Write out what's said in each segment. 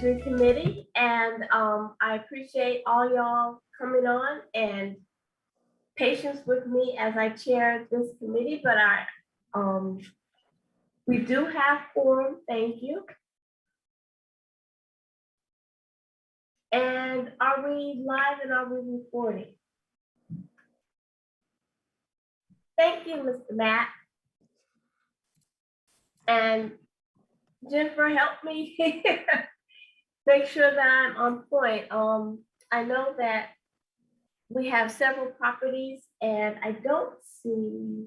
Century Committee, and I appreciate all y'all coming on and patience with me as I chair this committee, but we do have quorum, thank you. And are we live and are we recording? Thank you, Mr. Matt. And Jennifer, help me make sure that I'm on point. I know that we have several properties and I don't see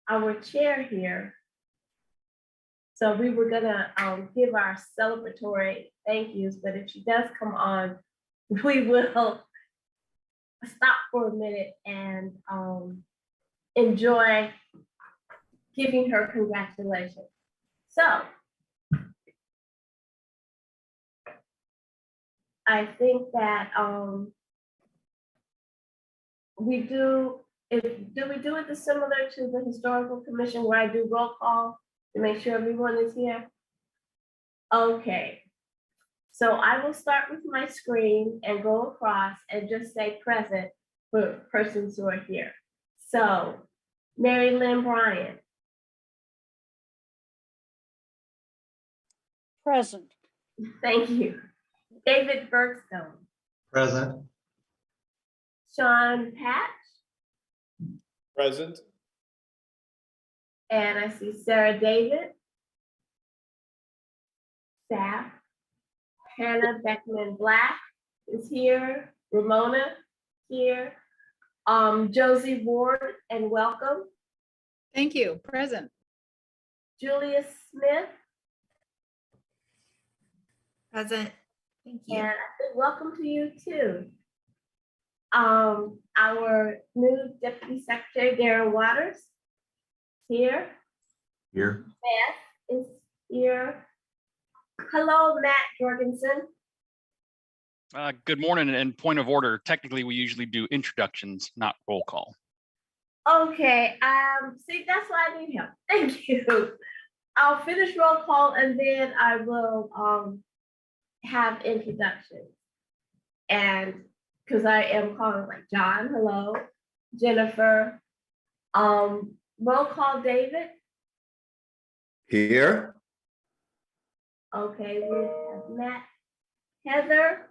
our chair here. So we were gonna give our celebratory thank yous, but if she does come on, we will stop for a minute and enjoy giving her congratulations. So I think that we do we do it similar to the Historical Commission where I do roll call to make sure everyone is here? Okay. So I will start with my screen and go across and just say present for persons who are here. So Mary Lynn Bryant. Present. Thank you. David Bergstone. Present. Sean Patch. Present. And I see Sarah David. Staff. Hannah Beckman Black is here. Ramona here. Josie Ward, and welcome. Thank you. Present. Julia Smith. Present. Thank you. And I think welcome to you too. Our new Deputy Secretary, Darren Waters, here. Here. Beth is here. Hello, Matt Jorgensen. Good morning, and point of order. Technically, we usually do introductions, not roll call. Okay, see, that's why I need help. Thank you. I'll finish roll call and then I will have introductions. And because I am calling like John, hello, Jennifer. Roll call David. Here. Okay, we have Matt, Heather.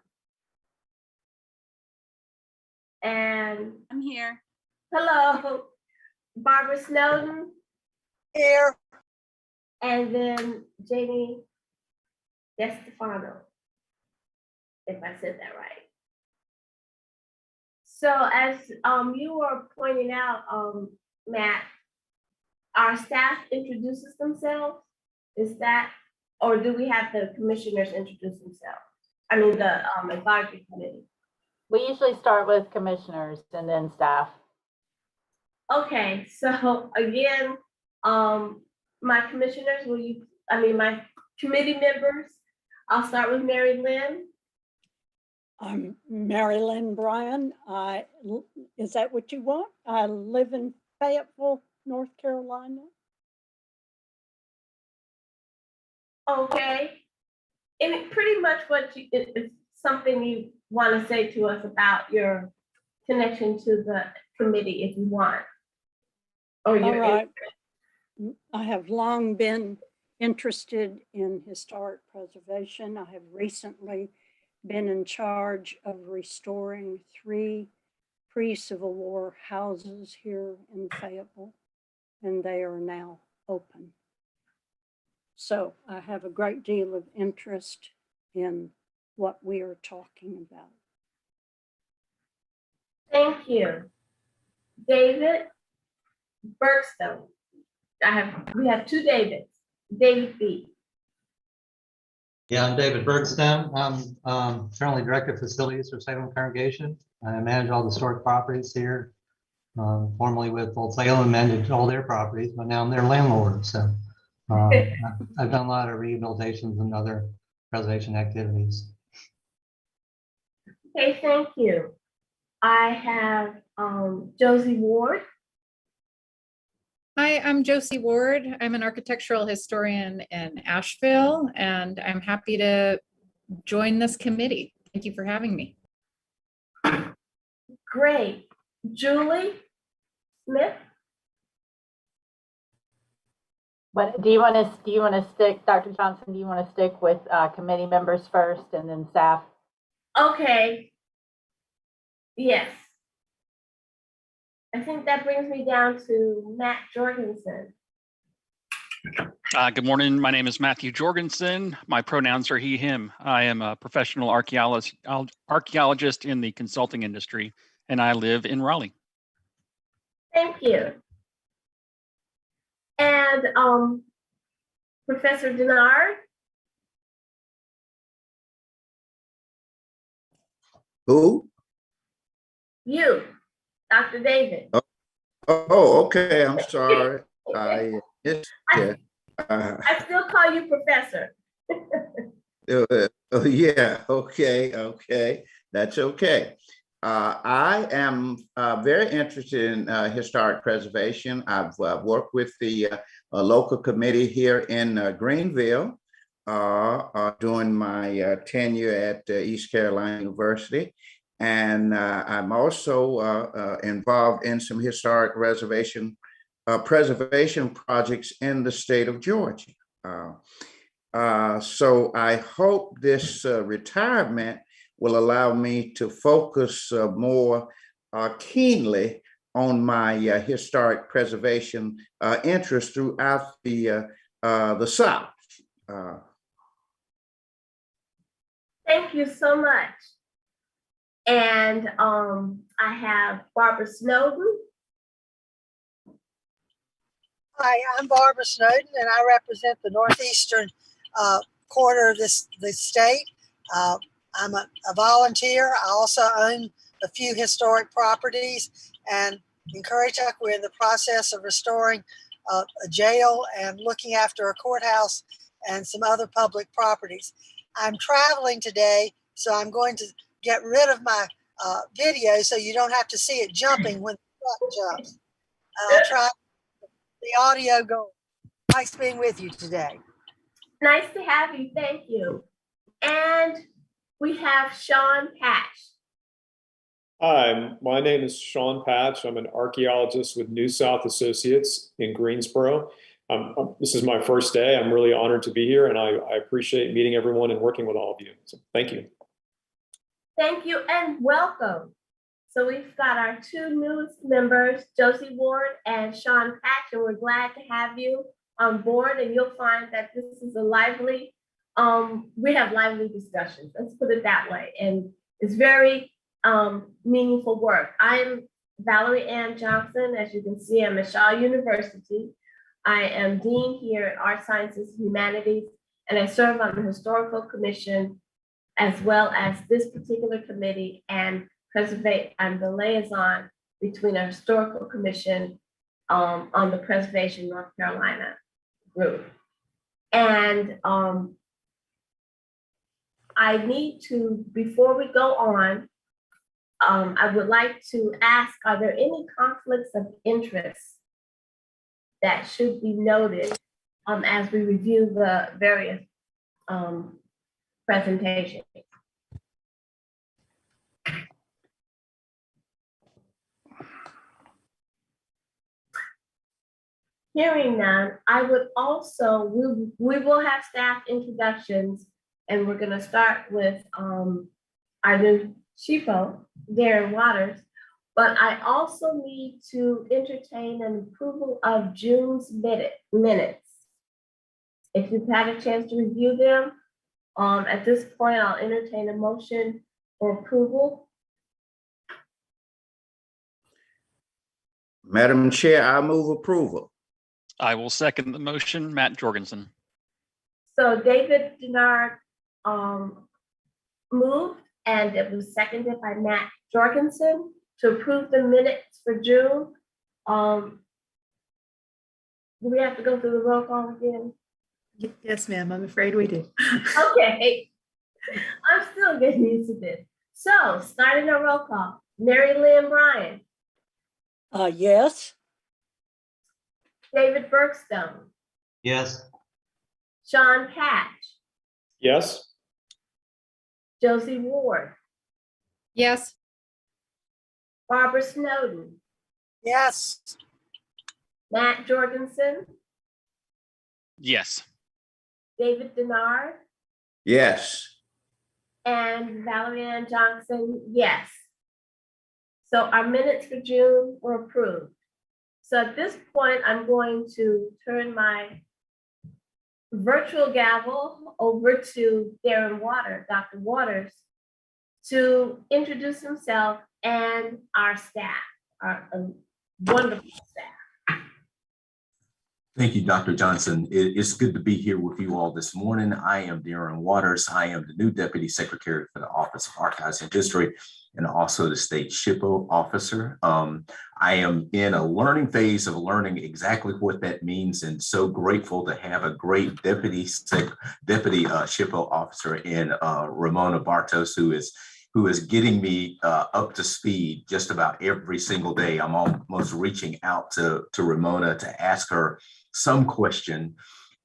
And I'm here. hello, Barbara Snowden. Here. And then Jamie DeStefano, if I said that right. So as you were pointing out, Matt, our staff introduces themselves. Is that, or do we have the commissioners introduce themselves? I mean, the advisory committee. We usually start with commissioners and then staff. Okay, so again, my commissioners, my committee members, I'll start with Mary Lynn. I'm Mary Lynn Bryan. Is that what you want? I live in Fayetteville, North Carolina. Okay. And pretty much it's something you want to say to us about your connection to the committee if you want. Or All your right. I have long been interested in historic preservation. I have recently been in charge of restoring 3 pre-Civil War houses here in Fayetteville, and they are now open. So I have a great deal of interest in what we are talking about. Thank you. David Bergstone. We have 2 Davids. David B. Yeah, I'm David Bergstone. I'm currently Director of Facilities for Salem Congregation. I manage all the historic properties here. Formerly with Old Salem, managed all their properties, but now I'm their landlord. So I've done a lot of rehabilitations and other preservation activities. Okay, thank you. I have Josie Ward. Hi, I'm Josie Ward. I'm an architectural historian in Asheville, and I'm happy to join this committee. Thank you for having me. Great. Julie Smith? But do you want to stick, Dr. Johnson, do you want to stick with committee members first and then staff? Okay. Yes. I think that brings me down to Matt Jorgensen. Good morning. My name is Matthew Jorgensen. My pronouns are he, him. I am a professional archaeologist in the consulting industry, and I live in Raleigh. Thank you. And Professor Denard? Who? You, Dr. David. Oh, okay. I'm sorry. I missed it. I still call you Professor. Yeah. Okay. That's okay. I am very interested in historic preservation. I've worked with the local committee here in Greenville during my tenure at East Carolina University. And I'm also involved in some historic preservation projects in the state of Georgia. So I hope this retirement will allow me to focus more keenly on my historic preservation interest throughout the South. Thank you so much. And I have Barbara Snowden. Hi, I'm Barbara Snowden, and I represent the northeastern quarter of the state. I'm a volunteer. I also own a few historic properties, and encourage us. We're in the process of restoring a jail and looking after a courthouse and some other public properties. I'm traveling today, so I'm going to get rid of my video so you don't have to see it jumping when the truck jumps. I'll try the audio going. Nice being with you today. Nice to have you. Thank you. And we have Sean Patch. Hi, my name is Sean Patch. I'm an archaeologist with New South Associates in Greensboro. This is my first day. I'm really honored to be here, and I appreciate meeting everyone and working with all of you. So thank you. Thank you and welcome. So we've got our two newest members, Josie Ward and Sean Patch, and we're glad to have you on board. And you'll find that this is a lively, we have lively discussions, let's put it that way. And it's very meaningful work. I'm Valerie Ann Johnson. As you can see, I'm at Shaw University. I am dean here at Art Sciences and Humanities, and I serve on the Historical Commission as well as this particular committee, and I'm the liaison between our Historical Commission on the Preservation North Carolina group. And I need to, before we go on, I would like to ask, are there any conflicts of interest that should be noted as we review the various presentations? Hearing none, I would also, we will have staff introductions, and we're gonna start with our new CHIPO, Darren Waters, but I also need to entertain an approval of June's minutes. If you've had a chance to review them, at this point, I'll entertain a motion for approval. Madam Chair, I move approval. I will second the motion. Matt Jorgensen. So David Denard moved, and it was seconded by Matt Jorgensen to approve the minutes for June. Do we have to go through the roll call again? Yes, ma'am. I'm afraid we do. Okay, I'm still getting used to this. So starting a roll call, Mary Lynn Bryan, Yes. David Bergstone, Yes. Sean Patch, Yes? Josie Ward, Yes. Barbara Snowden, Yes. Matt Jorgensen, Yes. David Denard, Yes. and Valerie Ann Johnson, yes. So our minutes for June were approved. So at this point, I'm going to turn my virtual gavel over to Darren Dr. Waters, to introduce himself and our staff, our wonderful staff. Thank you, Dr. Johnson. It's good to be here with you all this morning. I am Darren Waters. I am the new Deputy Secretary for the Office of Archives and History and also the State SHPO officer. I am in a learning phase of learning exactly what that means, and so grateful to have a great Deputy SHPO officer in Ramona Bartos, who is getting me up to speed just about every single day. I'm almost reaching out to Ramona to ask her some question.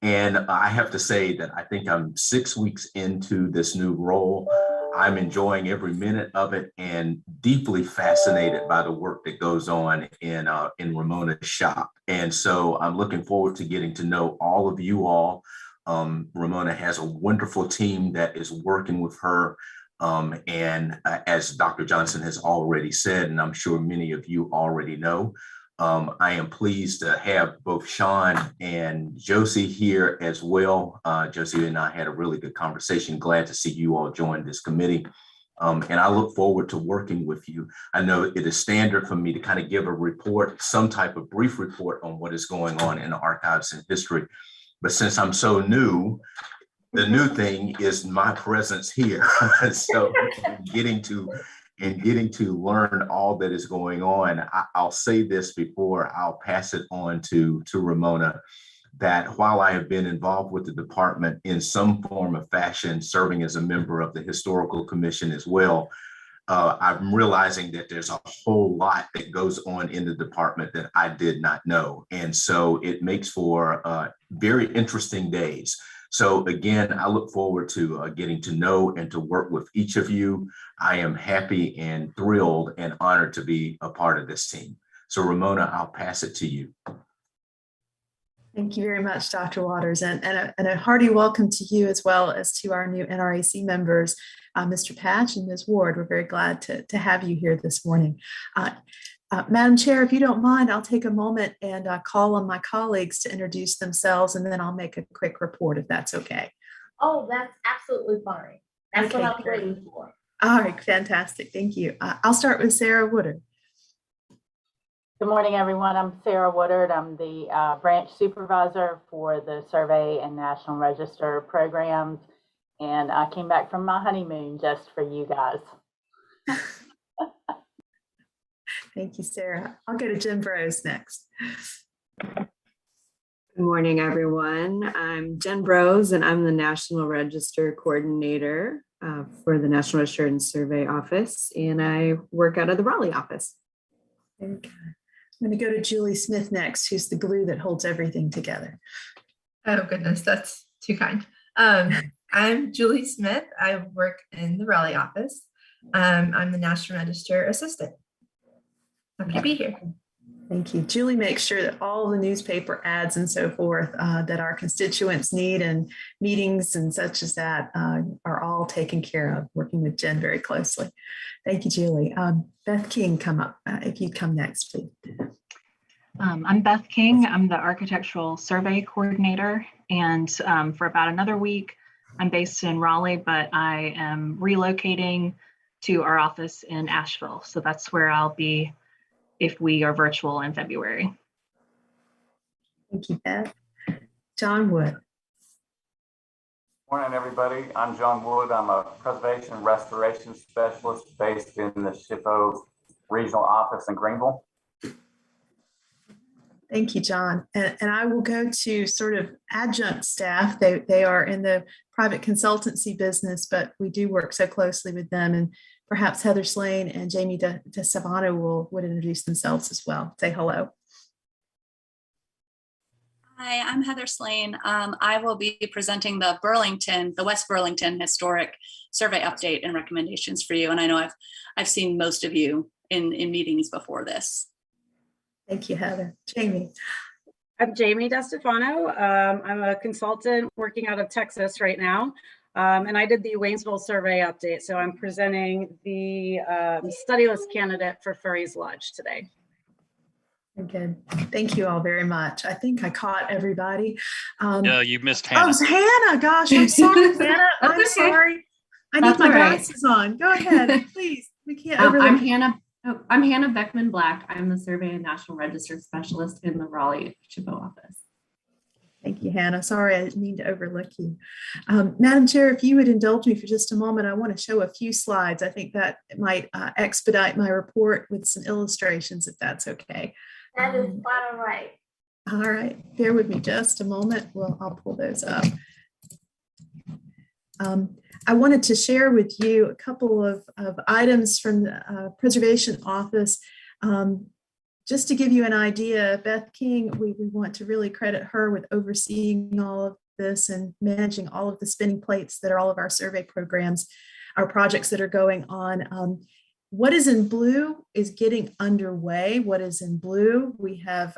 And I have to say that I think I'm 6 weeks into this new role. I'm enjoying every minute of it and deeply fascinated by the work that goes on in Ramona's shop. And so I'm looking forward to getting to know all of you all. Ramona has a wonderful team that is working with her. And as Dr. Johnson has already said, and I'm sure many of you already know, I am pleased to have both Sean and Josie here as well. Josie and I had a really good conversation. Glad to see you all join this committee. And I look forward to working with you. I know it is standard for me to kind of give a report, some type of brief report on what is going on in the archives and history. But since I'm so new, the new thing is my presence here. So getting to learn all that is going on, I'll say this before I'll pass it on to Ramona, that while I have been involved with the department in some form of fashion, serving as a member of the Historical Commission as well, I'm realizing that there's a whole lot that goes on in the department that I did not know. And so it makes for very interesting days. So again, I look forward to getting to know and to work with each of you. I am happy and thrilled and honored to be a part of this team. So Ramona, I'll pass it to you. Thank you very much, Dr. Waters, and a hearty welcome to you as well as to our new NRAC members, Mr. Patch and Ms. Ward. We're very glad to have you here this morning. Madam Chair, if you don't mind, I'll take a moment and call on my colleagues to introduce themselves, and then I'll make a quick report if that's okay. Oh, that's absolutely fine. That's Okay, what I'm great. waiting for. All right, fantastic. Thank you. I'll start with Sarah Woodard. Good morning, everyone. I'm Sarah Woodard. I'm the branch supervisor for the Survey and National Register programs. And I came back from my honeymoon just for you guys. Thank you, Sarah. I'll go to Jen Brose next. Good morning, everyone. I'm Jen Brose, and I'm the National Register Coordinator for the National Register and Survey Office, and I work out of the Raleigh office. Very good. I'm going to go to Julie Smith next, who's the glue that holds everything together. Oh, goodness, that's too kind. I'm Julie Smith. I work in the Raleigh office. I'm the National Register Assistant. Happy to be here. Thank you. Julie makes sure that all the newspaper ads and so forth that our constituents need and meetings and such as that are all taken care of, working with Jen very closely. Thank you, Julie. Beth King, come up. If you'd come next, please. I'm Beth King. I'm the Architectural Survey Coordinator. And for about another week, I'm based in Raleigh, but I am relocating to our office in Asheville. So that's where I'll be if we are virtual in February. Thank you, Beth. John Wood. Morning, everybody. I'm John Wood. I'm a preservation and restoration specialist based in the SHPO regional office in Greenville. Thank you, John. And I will go to sort of adjunct staff. They are in the private consultancy business, but we do work so closely with them. And perhaps Heather Slane and Jamie DeSavano would introduce themselves as well. Say hello. Hi, I'm Heather Slane. I will be presenting the West Burlington Historic Survey update and recommendations for you. And I know I've seen most of you in meetings before this. Thank you, Heather. Jamie. I'm Jamie DeStefano. I'm a consultant working out of Texas right now. And I did the Waynesville survey update. So I'm presenting the study list candidate for Furry's Lodge today. Good. Thank you all very much. I think I caught everybody. Yeah, you missed Hannah. Oh, Hannah. Gosh, I'm sorry, Hannah. I'm sorry. I need my glasses on. Go ahead, please. We can't overlook. I'm Hannah Beckman Black. I'm the Survey and National Register Specialist in the Raleigh SHPO office. Thank you, Hannah. Sorry, I didn't mean to overlook you. Madam Chair, if you would indulge me for just a moment, I want to show a few slides. I think that it might expedite my report with some illustrations, if that's okay. That is quite all right. All right, bear with me just a moment. Well, I'll pull those up. I wanted to share with you a couple of items from the Preservation Office. Just to give you an idea, Beth King, we want to really credit her with overseeing all of this and managing all of the spinning plates that are all of our survey programs, our projects that are going on. What is in blue is getting underway. What is in blue, we have,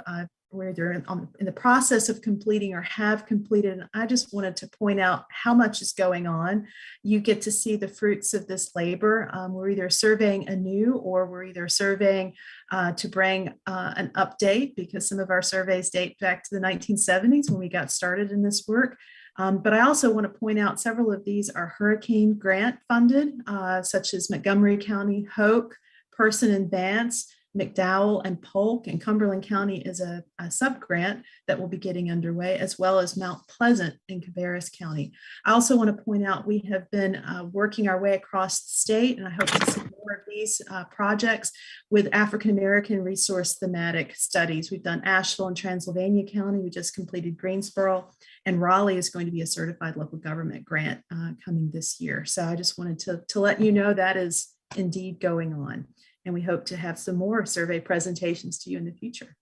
we're either in the process of completing or have completed. And I just wanted to point out how much is going on. You get to see the fruits of this labor. We're either surveying anew or we're either surveying to bring an update, because some of our surveys date back to the 1970s when we got started in this work. But I also want to point out several of these are hurricane grant funded, such as Montgomery County, Hoke, Person and Vance, McDowell and Polk, and Cumberland County is a sub-grant that will be getting underway, as well as Mount Pleasant in Cabarrus County. I also want to point out we have been working our way across the state, and I hope to see more of these projects with African American resource thematic studies. We've done Asheville and Transylvania County. We just completed Greensboro, and Raleigh is going to be a certified local government grant coming this year. So I just wanted to let you know that is indeed going on. And we hope to have some more survey presentations to you in the future.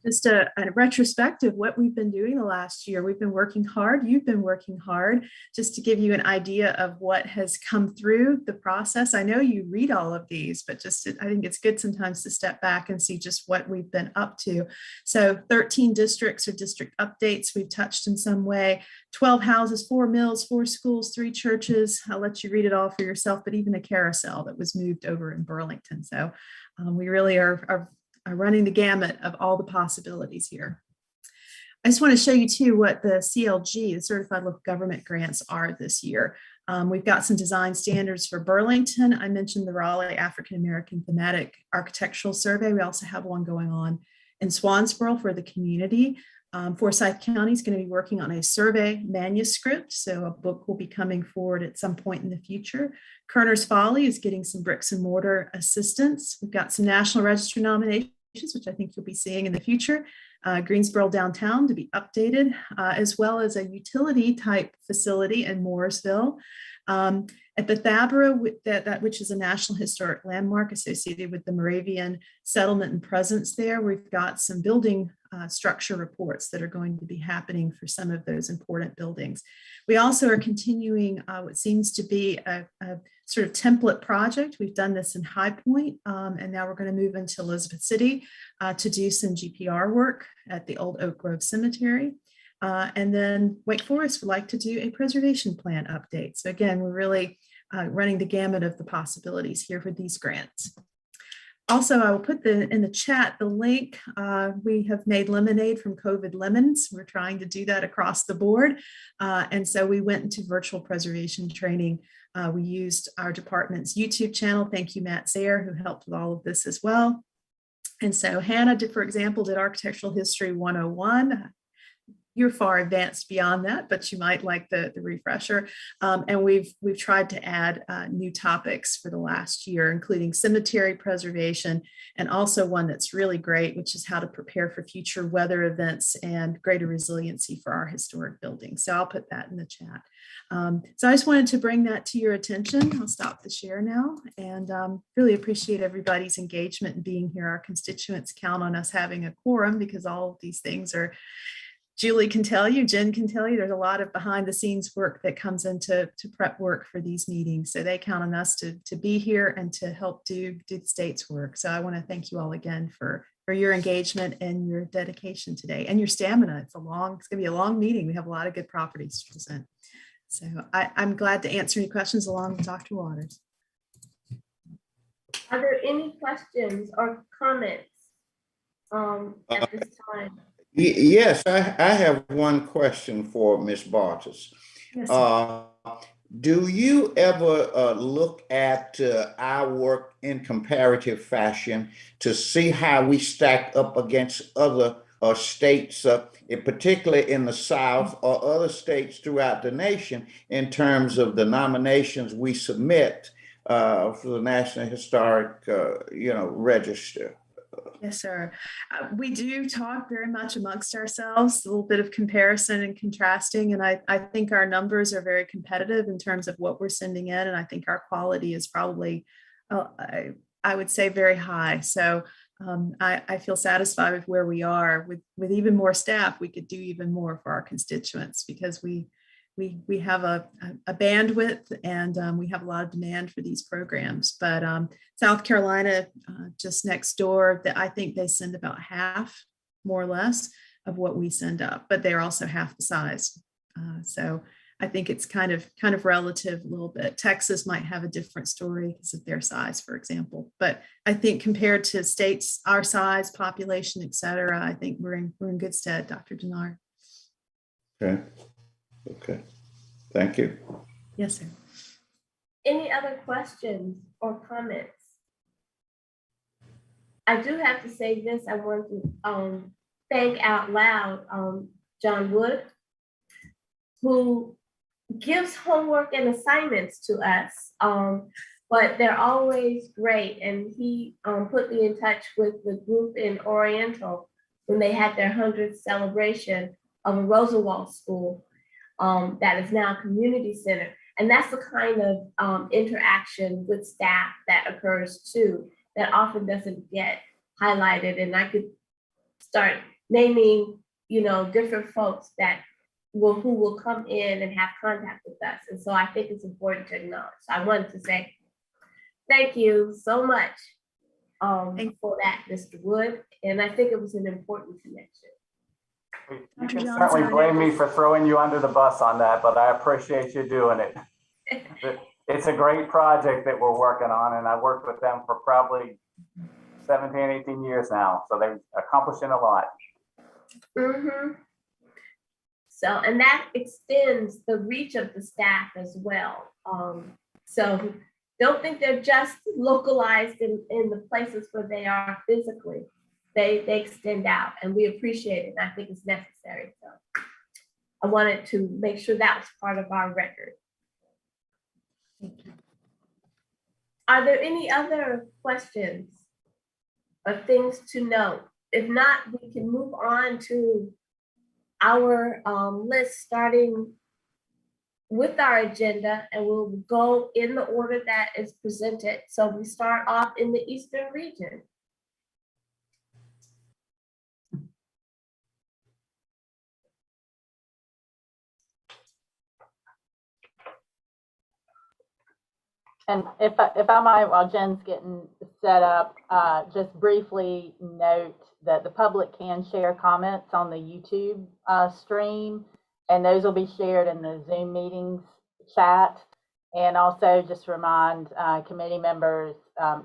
Just a retrospective, what we've been doing the last year. We've been working hard. You've been working hard, just to give you an idea of what has come through the process. I know you read all of these, but just I think it's good sometimes to step back and see just what we've been up to. So 13 districts or district updates we've touched in some way, 12 houses, 4 mills, 4 schools, 3 churches. I'll let you read it all for yourself, but even a carousel that was moved over in Burlington. So we really are running the gamut of all the possibilities here. I just want to show you too what the CLG, the Certified Local Government Grants, are this year. We've got some design standards for Burlington. I mentioned the Raleigh African American Thematic Architectural Survey. We also have one going on in Swansboro for the community. Forsyth County is going to be working on a survey manuscript, so a book will be coming forward at some point in the future. Kerner's Folly is getting some bricks and mortar assistance. We've got some National Register nominations, which I think you'll be seeing in the future. Greensboro Downtown to be updated, as well as a utility type facility in Mooresville. At Bethabara, which is a National Historic Landmark associated with the Moravian settlement and presence there, we've got some building structure reports that are going to be happening for some of those important buildings. We also are continuing what seems to be a sort of template project. We've done this in High Point, and now we're going to move into Elizabeth City to do some GPR work at the Old Oak Grove Cemetery. And then Wake Forest would like to do a preservation plan update. So again, we're really running the gamut of the possibilities here for these grants. Also, I will put in the chat the link. We have made lemonade from COVID lemons. We're trying to do that across the board. And so we went into virtual preservation training. We used our department's YouTube channel. Thank you, Matt Zayer, who helped with all of this as well. And so Hannah, for example, did Architectural History 101. you're far advanced beyond that, but you might like the refresher. And we've tried to add new topics for the last year, including cemetery preservation, and also one that's really great, which is how to prepare for future weather events and greater resiliency for our historic buildings. So I'll put that in the chat. So I just wanted to bring that to your attention. I'll stop the share now, and really appreciate everybody's engagement in being here. Our constituents count on us having a quorum because all of these things are, Julie can tell you, Jen can tell you, there's a lot of behind the scenes work that comes into prep work for these meetings. So they count on us to be here and to help do the state's work. So I want to thank you all again for your engagement and your dedication today and your stamina. It's going to be a long meeting. We have a lot of good properties to present. So I'm glad to answer any questions along with Dr. Waters. Are there any questions or comments at this time? Yes, I have one question for Ms. Bartos. Yes, do you ever look at our work in comparative fashion to see how we stack up against other states, particularly in the South or other states throughout the nation, in terms of the nominations we submit for the National Historic, Register? Yes, sir. We do talk very much amongst ourselves, a little bit of comparison and contrasting. And I think our numbers are very competitive in terms of what we're sending in. And I think our quality is probably, I would say, very high. So I feel satisfied with where we are. With even more staff, we could do even more for our constituents because we have a bandwidth and we have a lot of demand for these programs. But South Carolina, just next door, I think they send about half, more or less, of what we send up, but they're also half the size. So I think it's kind of relative a little bit. Texas might have a different story because of their size, for example. But I think compared to states our size, population, et cetera, I think we're in good stead, Dr. Denard. Okay. Thank you. Yes, sir. Any other questions or comments? I do have to say this. I want to thank out loud John Wood, who gives homework and assignments to us, but they're always great. And he put me in touch with the group in Oriental when they had their 100th celebration of a Rosenwald school that is now a community center. And that's the kind of interaction with staff that occurs too, that often doesn't get highlighted. And I could start naming, different folks who will come in and have contact with us. And so I think it's important to acknowledge. So I wanted to say thank you so much for that, Mr. Wood. And I think it was an important connection. You can certainly blame me for throwing you under the bus on that, but I appreciate you doing it. It's a great project that we're working on, and I've worked with them for probably 17, 18 years now. So they're accomplishing a lot. Mm-hmm. So, and that extends the reach of the staff as well. So don't think they're just localized in the places where they are physically. They extend out, and we appreciate it. And I think it's necessary. So I wanted to make sure that was part of our record. Thank you. Are there any other questions or things to note? If not, we can move on to our list, starting with our agenda, and we'll go in the order that is presented. So we start off in the Eastern region. And if I might, while Jen's getting set up, just briefly note that the public can share comments on the YouTube stream, and those will be shared in the Zoom meetings chat. And also just remind committee members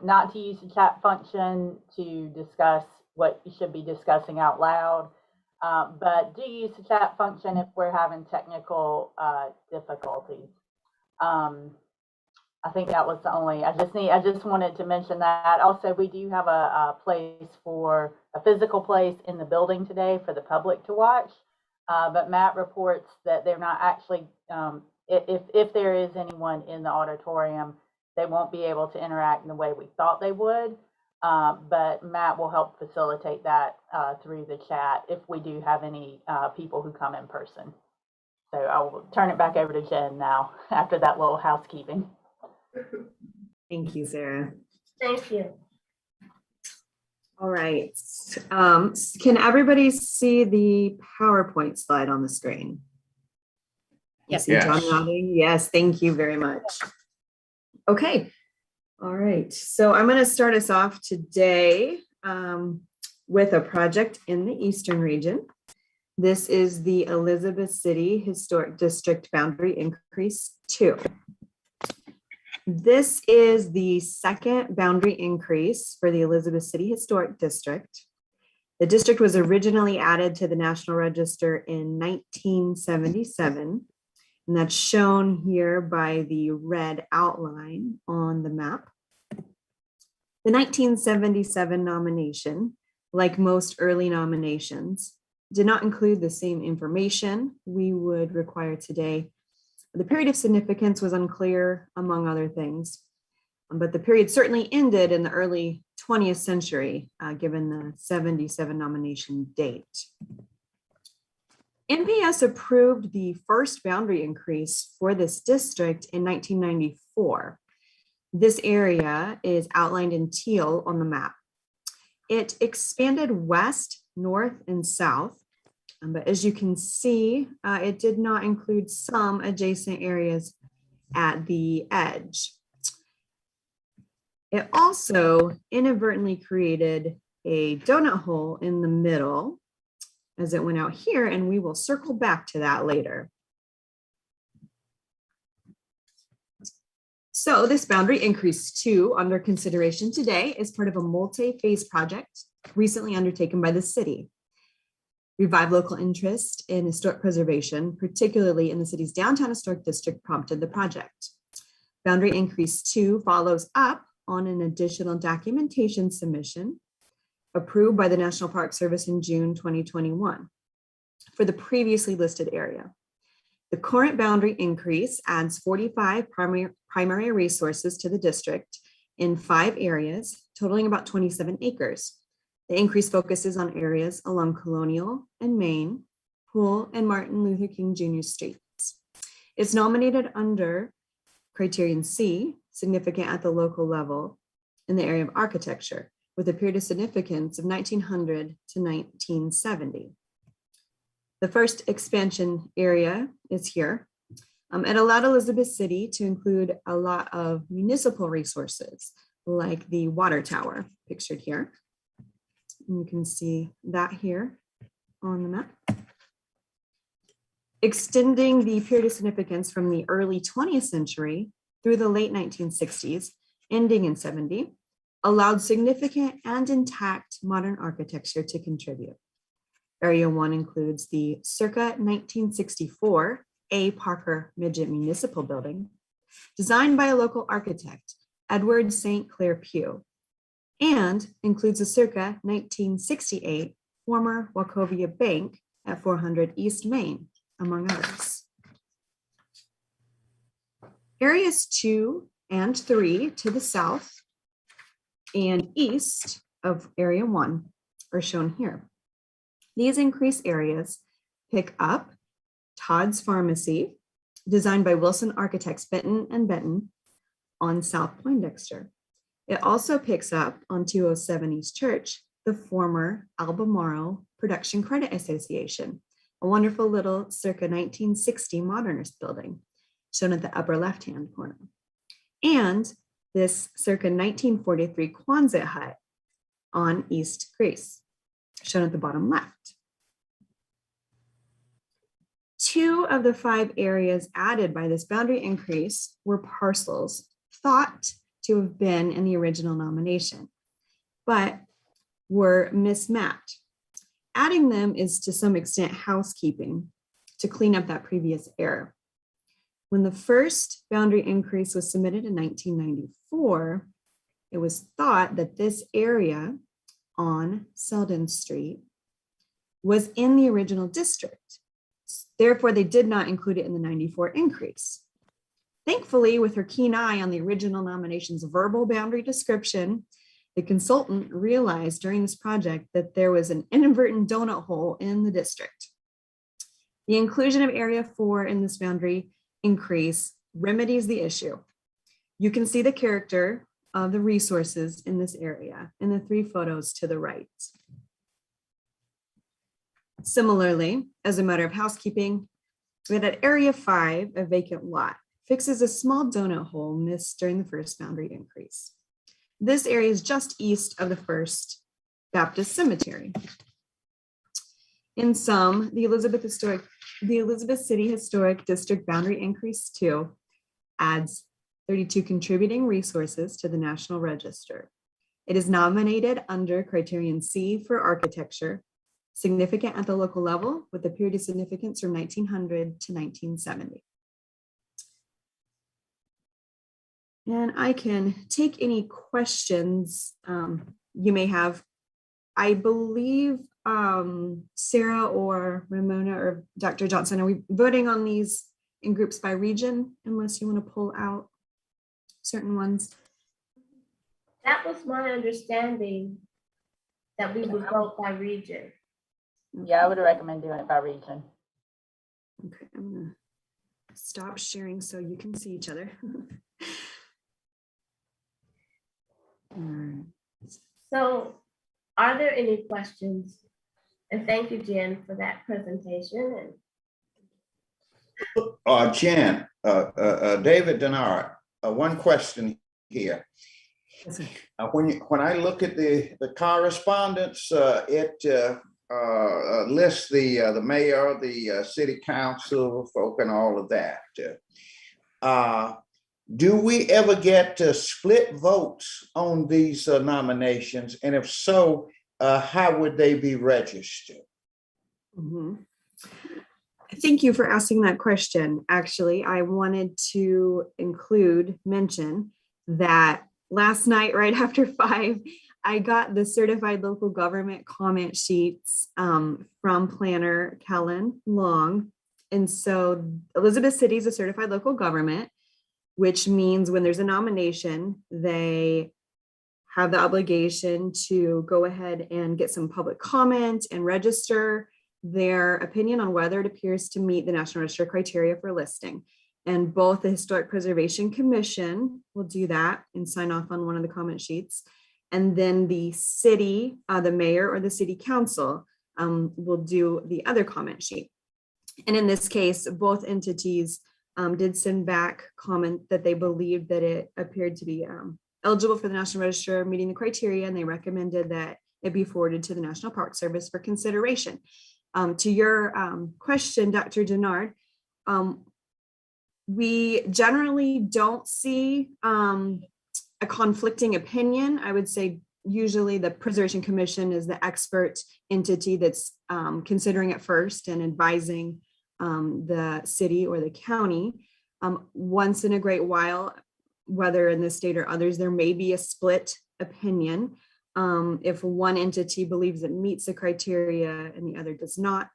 not to use the chat function to discuss what you should be discussing out loud, but do use the chat function if we're having technical difficulties. I think that was the only, I just wanted to mention that. Also, we do have a physical place in the building today for the public to watch. But Matt reports that they're not actually, if there is anyone in the auditorium, they won't be able to interact in the way we thought they would. But Matt will help facilitate that through the chat if we do have any people who come in person. So I will turn it back over to Jen now after that little housekeeping. Thank you, Sarah. Thank you. All right. Can everybody see the PowerPoint slide on the screen? Yes. John nodding. Yes, thank you very much. Okay. All right. So I'm going to start us off today with a project in the Eastern region. This is the Elizabeth City Historic District Boundary Increase 2. This is the second boundary increase for the Elizabeth City Historic District. The district was originally added to the National Register in 1977, and that's shown here by the red outline on the map. The 1977 nomination, like most early nominations, did not include the same information we would require today. The period of significance was unclear, among other things, but the period certainly ended in the early 20th century, given the 77 nomination date. NPS approved the first boundary increase for this district in 1994. This area is outlined in teal on the map. It expanded west, north, and south. But as you can see, it did not include some adjacent areas at the edge. It also inadvertently created a donut hole in the middle as it went out here, and we will circle back to that later. So this boundary increase 2 under consideration today is part of a multi-phase project recently undertaken by the city. Revived local interest in historic preservation, particularly in the city's downtown historic district, prompted the project. Boundary Increase 2 follows up on an additional documentation submission approved by the National Park Service in June 2021 for the previously listed area. The current boundary increase adds 45 primary resources to the district in 5 areas, totaling about 27 acres. The increase focuses on areas along Colonial and Main, Poole and Martin Luther King Jr. streets. It's nominated under Criterion C, significant at the local level in the area of architecture, with a period of significance of 1900 to 1970. The first expansion area is here. It allowed Elizabeth City to include a lot of municipal resources, like the water tower pictured here. And you can see that here on the map. Extending the period of significance from the early 20th century through the late 1960s, ending in 70, allowed significant and intact modern architecture to contribute. Area 1 includes the circa 1964 A. Parker Midget Municipal Building, designed by a local architect, Edward St. Clair Pugh, and includes a circa 1968 former Wachovia Bank at 400 East Main, among others. Areas 2 and 3 to the south and east of Area 1 are shown here. These increased areas pick up Todd's Pharmacy, designed by Wilson Architects Benton and Benton on South Poindexter. It also picks up on 207 East Church, the former Albemarle Production Credit Association, a wonderful little circa 1960 modernist building shown at the upper left-hand corner. And this circa 1943 Quonset hut on East Grace, shown at the bottom left. 2 of the 5 areas added by this boundary increase were parcels thought to have been in the original nomination, but were mismapped. Adding them is to some extent housekeeping to clean up that previous error. When the first boundary increase was submitted in 1994, it was thought that this area on Selden Street was in the original district, Therefore, they did not include it in the 94 increase. Thankfully, with her keen eye on the original nomination's verbal boundary description, the consultant realized during this project that there was an inadvertent donut hole in the district. The inclusion of Area 4 in this boundary increase remedies the issue. You can see the character of the resources in this area in the 3 photos to the right. Similarly, as a matter of housekeeping, we had at Area 5, a vacant lot, fixes a small donut hole missed during the first boundary increase. This area is just east of the First Baptist Cemetery. In sum, the Elizabeth City Historic District Boundary Increase 2 adds 32 contributing resources to the National Register. It is nominated under Criterion C for architecture, significant at the local level with a period of significance from 1900 to 1970. And I can take any questions you may have. I believe Sarah or Ramona or Dr. Johnson, are we voting on these in groups by region unless you want to pull out certain ones? That was my understanding, that we would vote by region. Yeah, I would recommend doing it by region. Okay, I'm gonna stop sharing so you can see each other. So are there any questions? And thank you, Jen, for that presentation. Jen, David Denard, one question here. When I look at the correspondence, it lists the mayor, the city council folk and all of that. Do we ever get split votes on these nominations? And if so, how would they be registered? Thank you for asking that question. Actually, I wanted to mention that last night, right after 5, I got the certified local government comment sheets from planner Kellen Long. And so Elizabeth City is a certified local government, which means when there's a nomination, they have the obligation to go ahead and get some public comment and register their opinion on whether it appears to meet the National Register criteria for listing. And both the Historic Preservation Commission will do that and sign off on one of the comment sheets. And then the city, the mayor or the city council will do the other comment sheet. And in this case, both entities did send back comment that they believed that it appeared to be eligible for the National Register, meeting the criteria, and they recommended that it be forwarded to the National Park Service for consideration. To your question, Dr. Denard, we generally don't see a conflicting opinion. I would say usually the Preservation Commission is the expert entity that's considering it first and advising the city or the county. Once in a great while, whether in this state or others, there may be a split opinion. If one entity believes it meets the criteria and the other does not,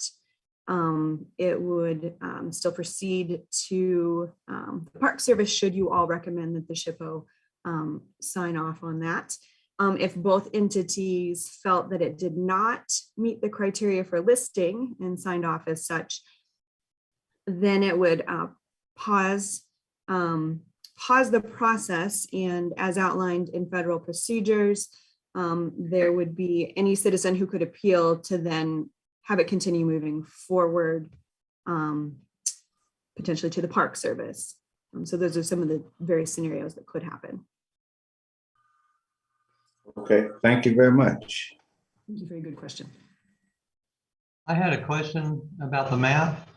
it would still proceed to the Park Service should you all recommend that the SHPO sign off on that. If both entities felt that it did not meet the criteria for listing and signed off as such, then it would pause the process, and as outlined in federal procedures, there would be any citizen who could appeal to then have it continue moving forward, potentially to the Park Service. So those are some of the various scenarios that could happen. Okay, thank you very much. Thank you for a good question. I had a question about the map.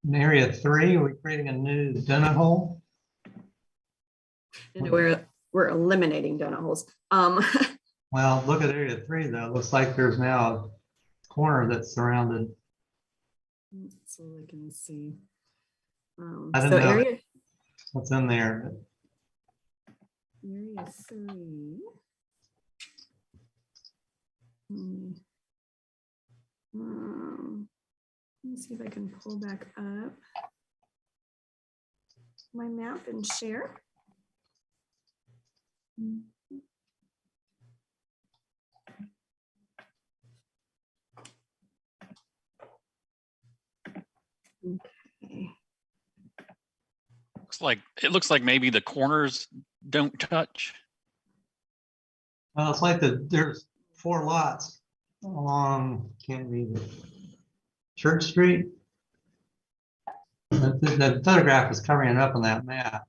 In Area 3, are we creating a new donut hole? And we're eliminating donut holes. Well, look at Area 3 though. It looks like there's now a corner that's surrounded. So I can see. I don't So know area what's in there. Area 3. Let me see if I can pull back up my map and share. Okay. It looks like maybe the corners don't touch. Well, it's like there's 4 lots along, can't read it, Church Street. The photograph is covering it up on that map.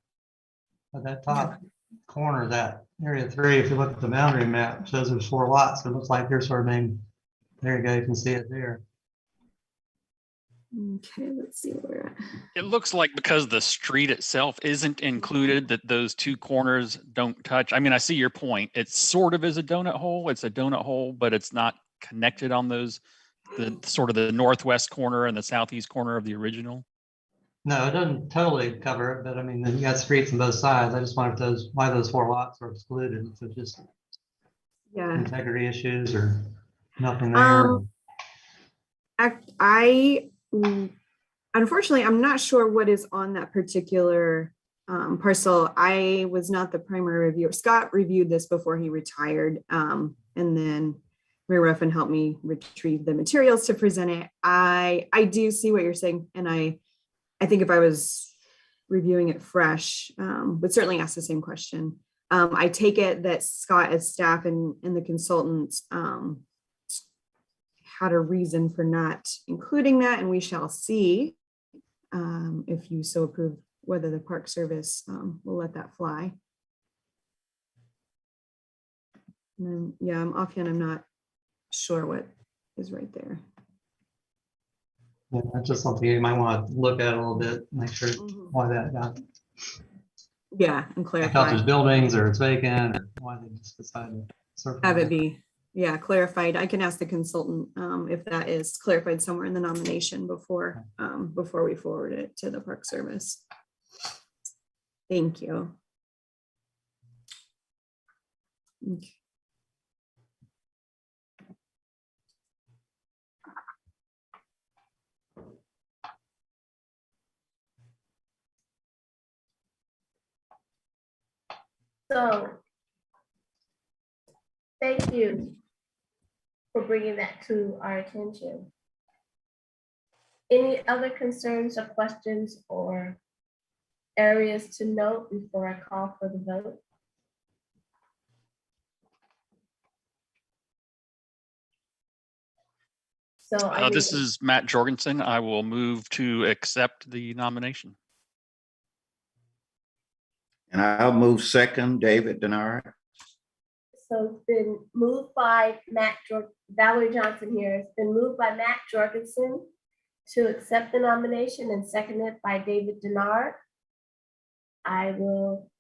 But that top corner, that area 3, if you look at the boundary map, shows there's 4 lots. So it looks like they're sort of named, there you go, you can see it there. Okay, let's see where we're at. It looks like because the street itself isn't included, that those 2 corners don't touch. I mean, I see your point. It sort of is a donut hole. It's a donut hole, but it's not connected on those, the sort of the northwest corner and the southeast corner of the original. No, it doesn't totally cover it, but I mean, you got streets on both sides. I just wondered why those 4 lots were excluded. So just integrity issues or nothing there. Unfortunately, I'm not sure what is on that particular parcel. I was not the primary reviewer. Scott reviewed this before he retired, and then Mary Ruffin helped me retrieve the materials to present it. I do see what you're saying, and I think if I was reviewing it fresh, would certainly ask the same question. I take it that Scott, as staff and the consultants, had a reason for not including that, and we shall see if you so approve whether the Park Service will let that fly. And then, yeah, I'm offhand, I'm not sure what is right there. Yeah, that's just something you might want to look at a little bit, make sure why that got. Yeah, and I thought clarify. there's buildings or it's vacant, or why they just decided to circle Have it that. be, yeah, clarified. I can ask the consultant if that is clarified somewhere in the nomination before we forward it to the Park Service. Thank you. Okay. So, thank you for bringing that to our attention. Any other concerns or questions or areas to note before I call for the vote? So This is Matt Jorgensen. I will move to accept the nomination. And I'll move second, David Denard. So it's been moved by Valerie Johnson here. It's been moved by Matt Jorgensen to accept the nomination and seconded by David Denard. I will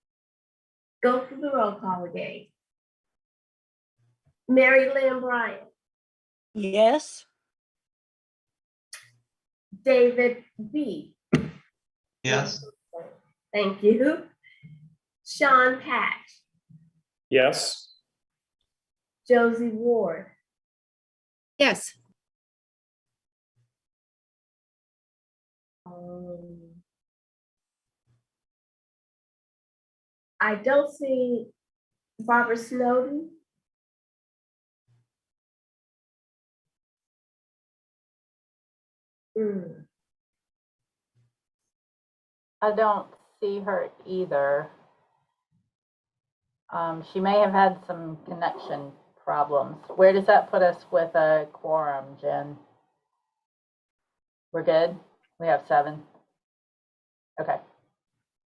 go through the roll call again. Mary Lynn Bryant. Yes. David B. Yes. Thank you. Sean Patch. Yes. Josie Ward. Yes. I don't see Barbara Snowden. I don't see her either. She may have had some connection problems. Where does that put us with a quorum, Jen? We're good? We have 7. Okay.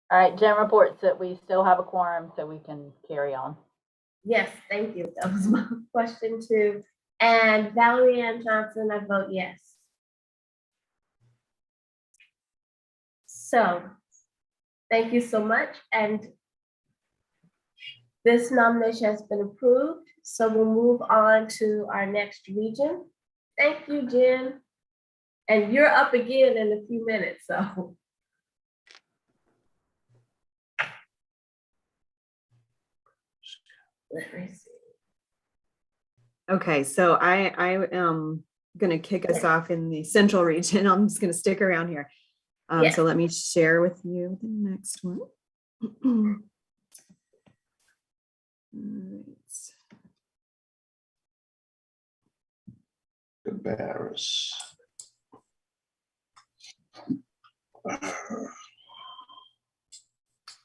All right, Jen reports that we still have a quorum, so we can carry on. Yes, thank you. That was my question too. And Valerie Ann Johnson, I vote yes. So, thank you so much. And this nomination has been approved. So we'll move on to our next region. Thank you, Jen. And you're up again in a few minutes, so. Let me see. Okay, so I going to kick us off in the central region. I'm just going to stick around here. Yes. So let me share with you the next one. All right. Embarrass. All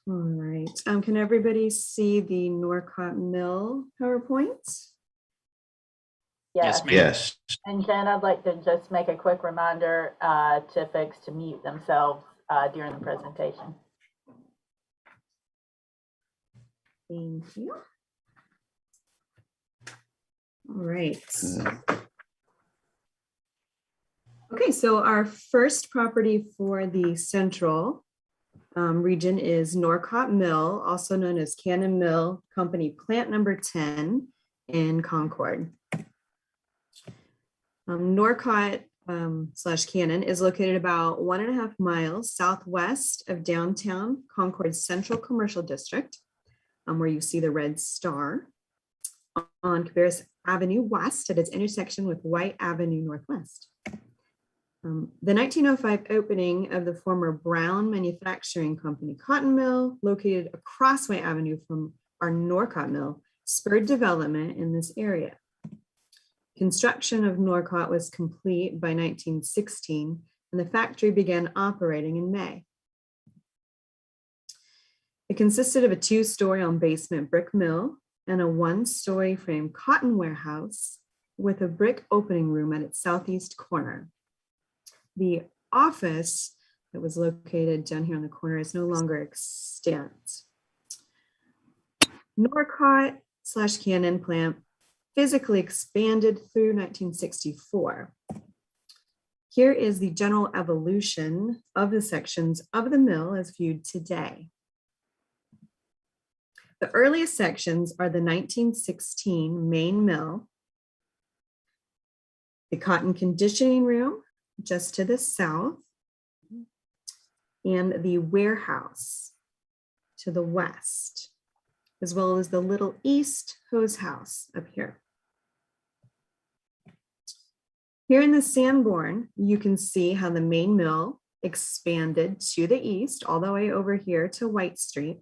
right. Can everybody see the Norcott Mill PowerPoint? Yes, ma'am. Yes. And Jen, I'd like to just make a quick reminder to folks to mute themselves during the presentation. Thank you. All right. Okay, so our first property for the central region is Norcott Mill, also known as Cannon Mill Company Plant Number 10 in Concord. Norcott / Cannon is located about 1.5 miles southwest of downtown Concord's Central Commercial District, where you see the red star, on Cabarrus Avenue West at its intersection with White Avenue Northwest. The 1905 opening of the former Brown Manufacturing Company cotton mill, located across White Avenue from our Norcott Mill, spurred development in this area. Construction of Norcott was complete by 1916, and the factory began operating in May. It consisted of a 2-story on basement brick mill and a 1-story frame cotton warehouse with a brick opening room at its southeast corner. The office that was located down here on the corner is no longer extant. Norcott / Cannon plant physically expanded through 1964. Here is the general evolution of the sections of the mill as viewed today. The earliest sections are the 1916 main mill, the cotton conditioning room just to the south, and the warehouse to the west, as well as the Little East hose house up here. Here in the Sanborn, you can see how the main mill expanded to the east, all the way over here to White Street.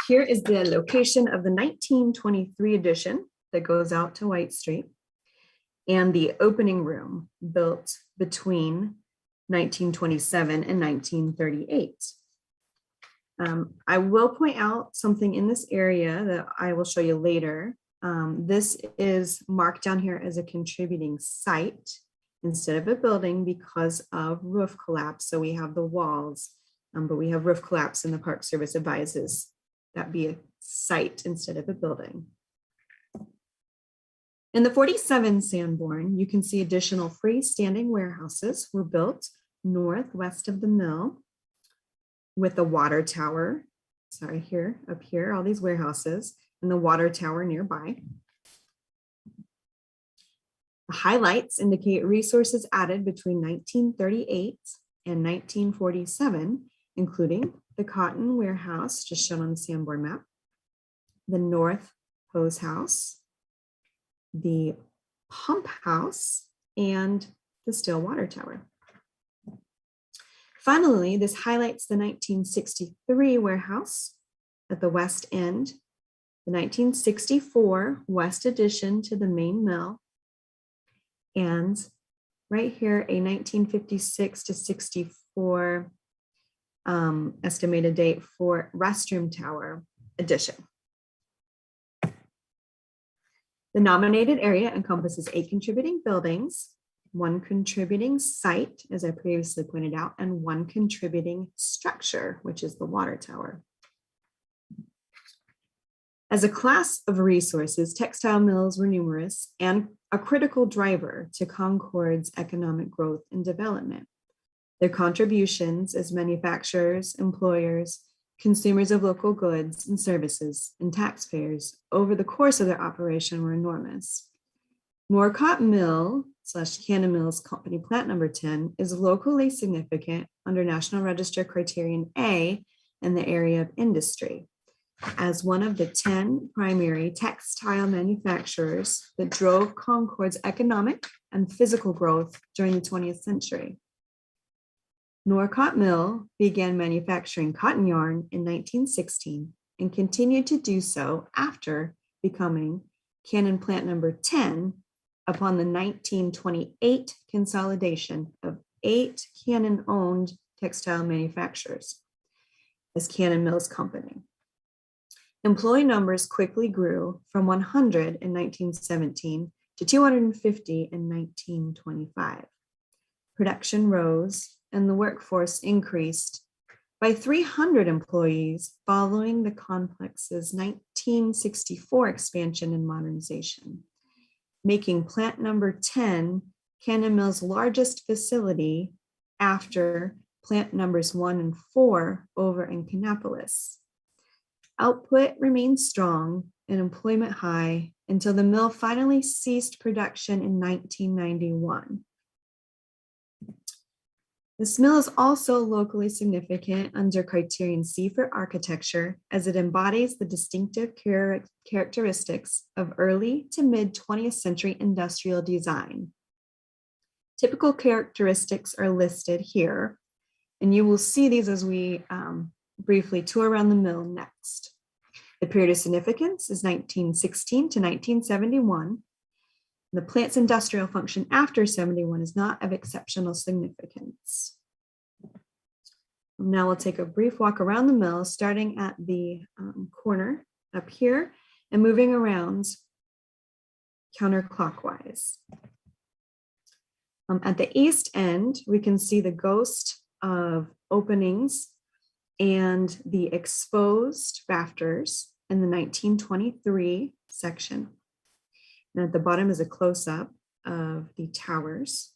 Here is the location of the 1923 addition that goes out to White Street, and the opening room built between 1927 and 1938. I will point out something in this area that I will show you later. This is marked down here as a contributing site instead of a building because of roof collapse. So we have the walls, but we have roof collapse, and the Park Service advises that be a site instead of a building. In the 47 Sanborn, you can see additional freestanding warehouses were built northwest of the mill with the water tower, up here, all these warehouses, and the water tower nearby. The highlights indicate resources added between 1938 and 1947, including the cotton warehouse, just shown on the Sanborn map, the North Hose House, the pump house, and the still water tower. Finally, this highlights the 1963 warehouse at the west end, the 1964 west addition to the main mill, and right here, a 1956 to 64 estimated date for restroom tower addition. The nominated area encompasses 8 contributing buildings, 1 contributing site, as I previously pointed out, and 1 contributing structure, which is the water tower. As a class of resources, textile mills were numerous and a critical driver to Concord's economic growth and development. Their contributions as manufacturers, employers, consumers of local goods and services, and taxpayers over the course of their operation were enormous. Norcott Mill / Cannon Mills Company Plant Number 10 is locally significant under National Register Criterion A in the area of industry. as one of the 10 primary textile manufacturers that drove Concord's economic and physical growth during the 20th century. Norcott Mill began manufacturing cotton yarn in 1916 and continued to do so after becoming Cannon Plant number 10 upon the 1928 consolidation of 8 Cannon-owned textile manufacturers as Cannon Mills Company. Employee numbers quickly grew from 100 in 1917 to 250 in 1925. Production rose and the workforce increased by 300 employees following the complex's 1964 expansion and modernization, making plant number 10 Cannon Mills' largest facility after plant numbers 1 and 4 over in Kannapolis. Output remained strong and employment high until the mill finally ceased production in 1991. This mill is also locally significant under Criterion C for architecture, as it embodies the distinctive characteristics of early to mid 20th century industrial design. Typical characteristics are listed here, and you will see these as we briefly tour around the mill next. The period of significance is 1916 to 1971. The plant's industrial function after 71 is not of exceptional significance. Now we'll take a brief walk around the mill, starting at the corner up here and moving around counterclockwise. At the east end, we can see the ghost of openings and the exposed rafters in the 1923 section. And at the bottom is a close-up of the towers.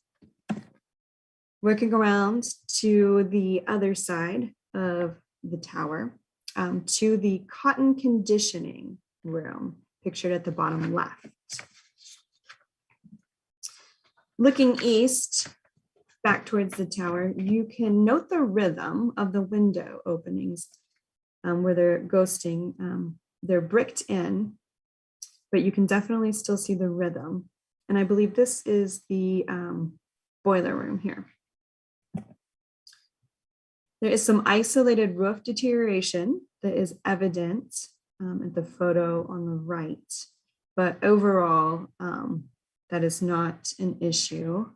Working around to the other side of the tower, to the cotton conditioning room, pictured at the bottom left. Looking east, back towards the tower, you can note the rhythm of the window openings where they're ghosting. They're bricked in, but you can definitely still see the rhythm. And I believe this is the boiler room here. There is some isolated roof deterioration that is evident at the photo on the right, but overall, that is not an issue.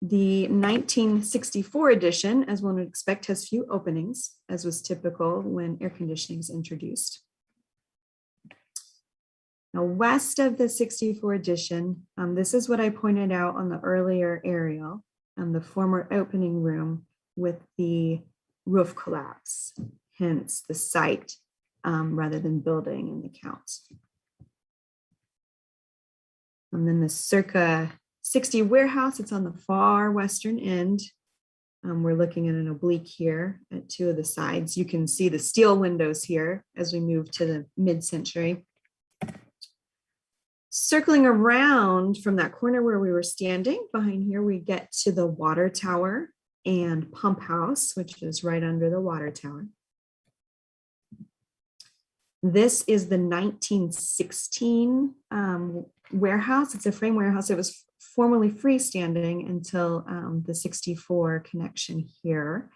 The 1964 edition, as one would expect, has few openings, as was typical when air conditioning is introduced. Now, west of the 64 edition, this is what I pointed out on the earlier aerial, the former opening room with the roof collapse, hence the site rather than building in the count. And then the circa 60 warehouse, it's on the far western end. We're looking at an oblique here at two of the sides. You can see the steel windows here as we move to the mid-century. Circling around from that corner where we were standing, behind here we get to the water tower and pump house, which is right under the water tower. This is the 1916 warehouse. It's a frame warehouse. It was formerly freestanding until the 64 connection here.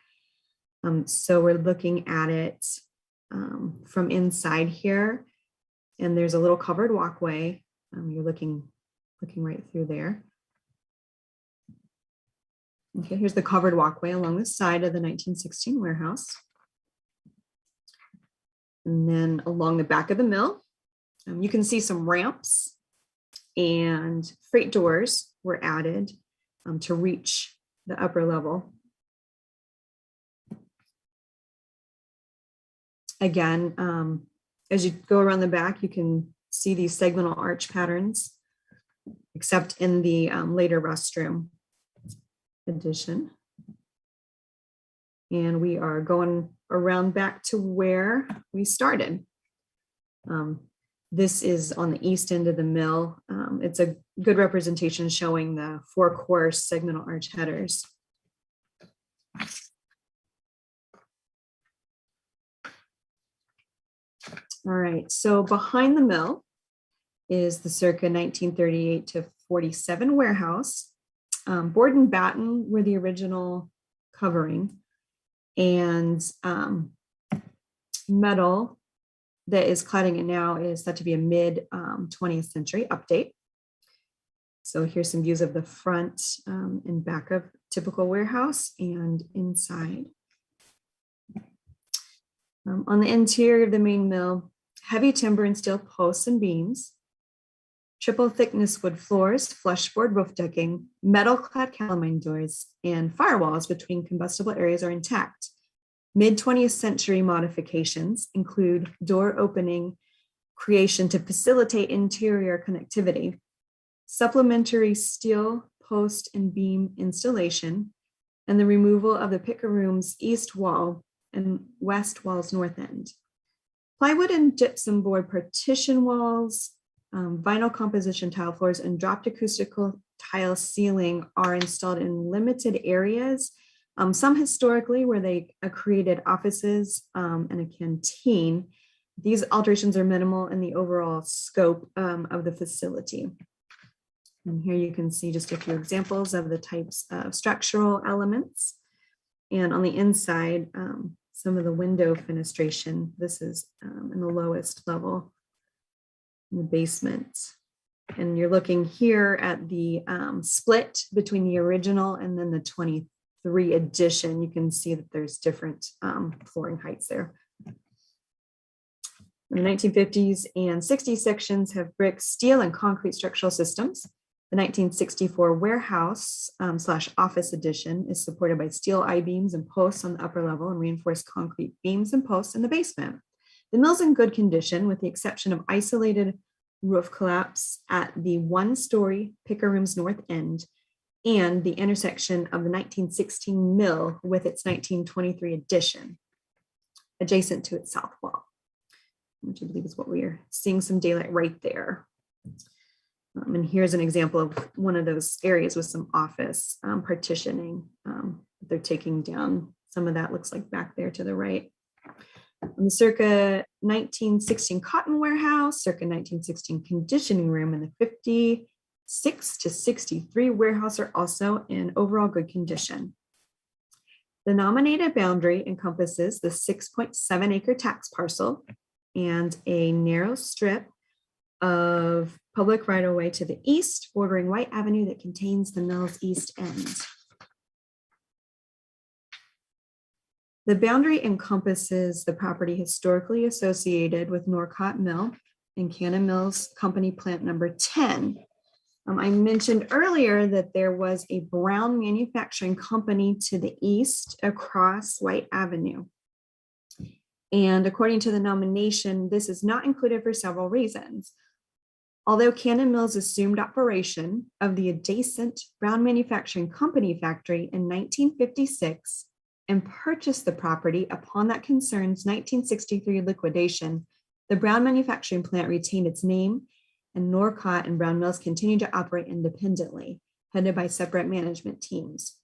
So we're looking at it from inside here, and there's a little covered walkway. You're looking right through there. Okay, here's the covered walkway along the side of the 1916 warehouse. And then along the back of the mill, you can see some ramps and freight doors were added to reach the upper level. Again, as you go around the back, you can see these segmental arch patterns, except in the later restroom addition. And we are going around back to where we started. This is on the east end of the mill. It's a good representation showing the 4 course segmental arch headers. All right, so behind the mill is the circa 1938 to 47 warehouse. Board and batten were the original covering, and metal that is cladding it now is thought to be a mid 20th century update. So here's some views of the front and back of typical warehouse and inside. On the interior of the main mill, heavy timber and steel posts and beams, triple thickness wood floors, flushboard roof decking, metal clad calamine doors, and firewalls between combustible areas are intact. Mid 20th century modifications include door opening creation to facilitate interior connectivity, supplementary steel post and beam installation, and the removal of the picker room's east wall and west wall's north end. Plywood and gypsum board partition walls, vinyl composition tile floors, and dropped acoustical tile ceiling are installed in limited areas, some historically where they created offices and a canteen. These alterations are minimal in the overall scope of the facility. And here you can see just a few examples of the types of structural elements. And on the inside, some of the window fenestration. This is in the lowest level in the basement. And you're looking here at the split between the original and then the 23 edition. You can see that there's different flooring heights there. The 1950s and 60s sections have brick, steel, and concrete structural systems. The 1964 warehouse / office edition is supported by steel I-beams and posts on the upper level and reinforced concrete beams and posts in the basement. The mill's in good condition with the exception of isolated roof collapse at the one-story picker room's north end and the intersection of the 1916 mill with its 1923 addition adjacent to its south wall, which I believe is what we are seeing some daylight right there. And here's an example of one of those areas with some office partitioning. They're taking down some of that, looks like back there to the right. In the circa 1916 cotton warehouse, circa 1916 conditioning room, and the 56 to 63 warehouse are also in overall good condition. The nominated boundary encompasses the 6.7 acre tax parcel and a narrow strip of public right-of-way to the east, bordering White Avenue that contains the mill's east end. The boundary encompasses the property historically associated with Norcott Mill and Cannon Mills Company Plant Number 10. I mentioned earlier that there was a Brown Manufacturing Company to the east across White Avenue. And according to the nomination, this is not included for several reasons. Although Cannon Mills assumed operation of the adjacent Brown Manufacturing Company factory in 1956 and purchased the property upon that concern's 1963 liquidation, the Brown Manufacturing plant retained its name, and Norcott and Brown Mills continued to operate independently, headed by separate management teams,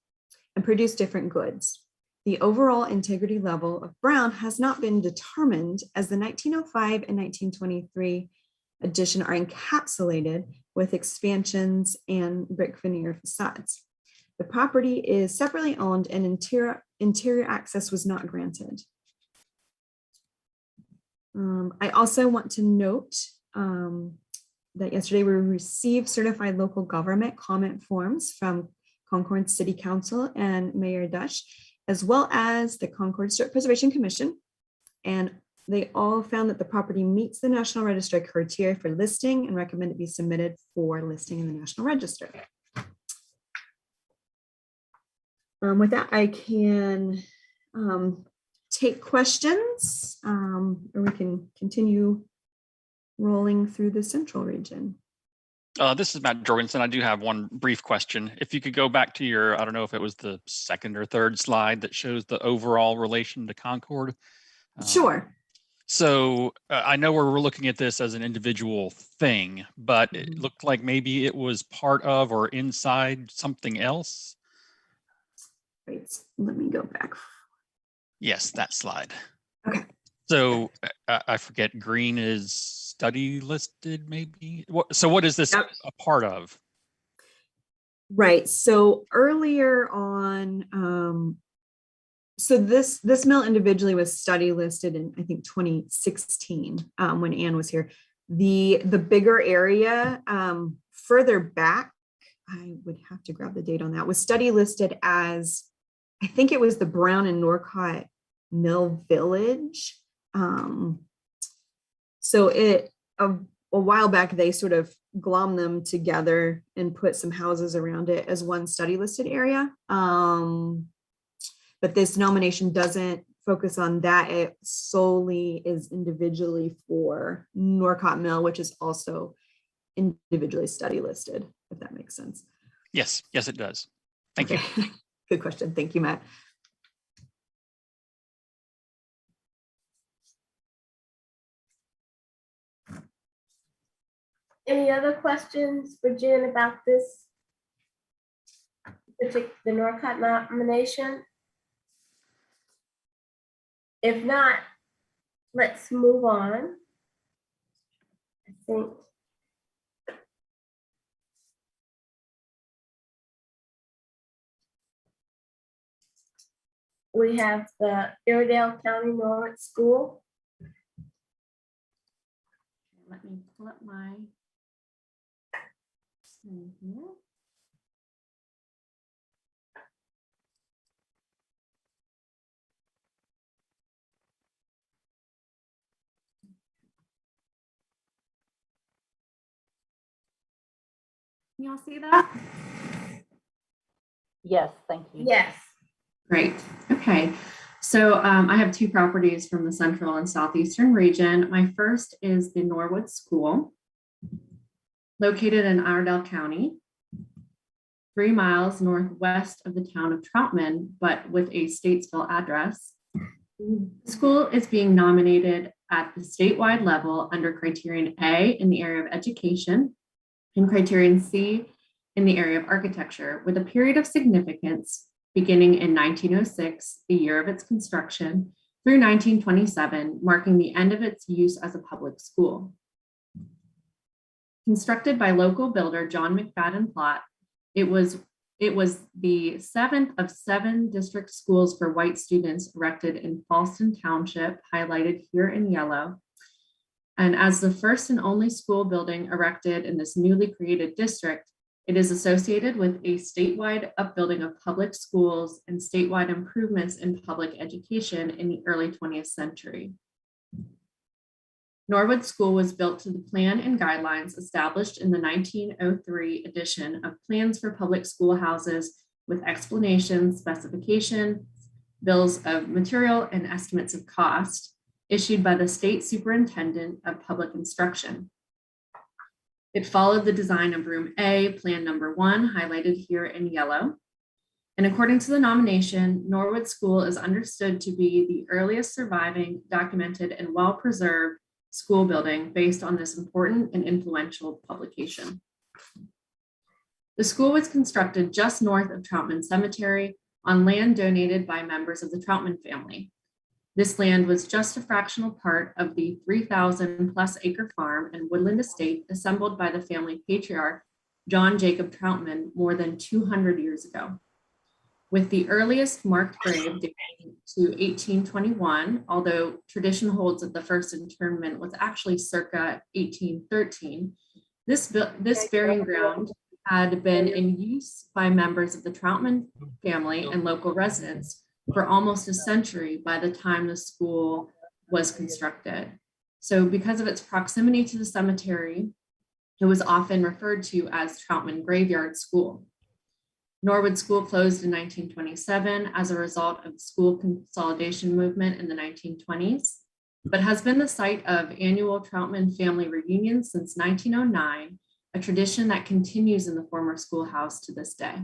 and produce different goods. The overall integrity level of Brown has not been determined, as the 1905 and 1923 edition are encapsulated with expansions and brick veneer facades. The property is separately owned and interior access was not granted. I also want to note that yesterday we received certified local government comment forms from Concord City Council and Mayor Dush, as well as the Concord Historic Preservation Commission. And they all found that the property meets the National Register criteria for listing and recommend it be submitted for listing in the National Register. With that, I can take questions or we can continue rolling through the central region. This is Matt Jorgensen. I do have one brief question. If you could go back to your, I don't know if it was the second or third slide that shows the overall relation to Concord. Sure. So I know we're looking at this as an individual thing, but it looked like maybe it was part of or inside something else. Right, let me go back. Yes, that slide. Okay. So I forget, green is study listed maybe? So what is this Yep. a part of? Right. So earlier on, so this mill individually was study listed in, I think, 2016, when Anne was here. The bigger area further back, I would have to grab the date on that, was study listed as, I think it was the Brown and Norcott Mill Village. So a while back, they sort of glommed them together and put some houses around it as one study listed area. But this nomination doesn't focus on that. It solely is individually for Norcott Mill, which is also individually study listed, if that makes sense. Yes, it does. Thank you. Good question. Thank you, Matt. Any other questions for Jen about this? The Norcott nomination? If not, let's move on. I think. We have the Iredell County Norwood School. Let me pull up my screen here. Can y'all see that? Yes, thank you. Yes. Great. Okay. So I have two properties from the central and southeastern region. My first is the Norwood School, located in Iredell County, 3 miles northwest of the town of Troutman, but with a Statesville address. The school is being nominated at the statewide level under criterion A in the area of education and criterion C in the area of architecture, with a period of significance beginning in 1906, the year of its construction, through 1927, marking the end of its use as a public school. Constructed by local builder John McFadden Plott, it was the 7th of 7 district schools for white students erected in Falston Township, highlighted here in yellow. And as the first and only school building erected in this newly created district, it is associated with a statewide upbuilding of public schools and statewide improvements in public education in the early 20th century. Norwood School was built to the plan and guidelines established in the 1903 edition of Plans for Public Schoolhouses, with explanations, specifications, bills of material, and estimates of cost, issued by the State Superintendent of Public Instruction. It followed the design of Room A, Plan Number 1, highlighted here in yellow. And according to the nomination, Norwood School is understood to be the earliest surviving, documented, and well-preserved school building based on this important and influential publication. The school was constructed just north of Troutman Cemetery on land donated by members of the Troutman family. This land was just a fractional part of the 3,000 plus acre farm and woodland estate assembled by the family patriarch, John Jacob Troutman, more than 200 years ago. With the earliest marked grave dating to 1821, although tradition holds that the first interment was actually circa 1813, this burying ground had been in use by members of the Troutman family and local residents for almost a century by the time the school was constructed. So because of its proximity to the cemetery, it was often referred to as Troutman Graveyard School. Norwood School closed in 1927 as a result of the school consolidation movement in the 1920s, but has been the site of annual Troutman family reunions since 1909, a tradition that continues in the former schoolhouse to this day.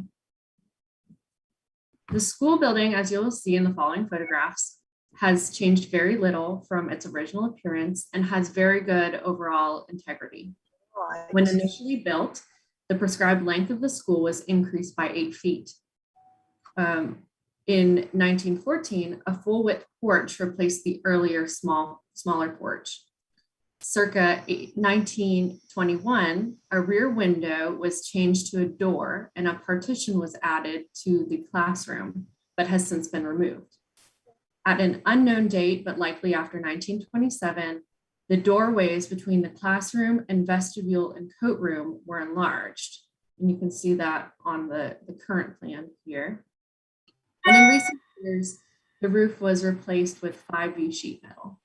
The school building, as you'll see in the following photographs, has changed very little from its original appearance and has very good overall integrity. When initially built, the prescribed length of the school was increased by 8 feet. In 1914, a full width porch replaced the earlier smaller porch. Circa 1921, a rear window was changed to a door and a partition was added to the classroom, but has since been removed. At an unknown date, but likely after 1927, the doorways between the classroom and vestibule and coat room were enlarged. And you can see that on the current plan here. And in recent years, the roof was replaced with 5V sheet metal.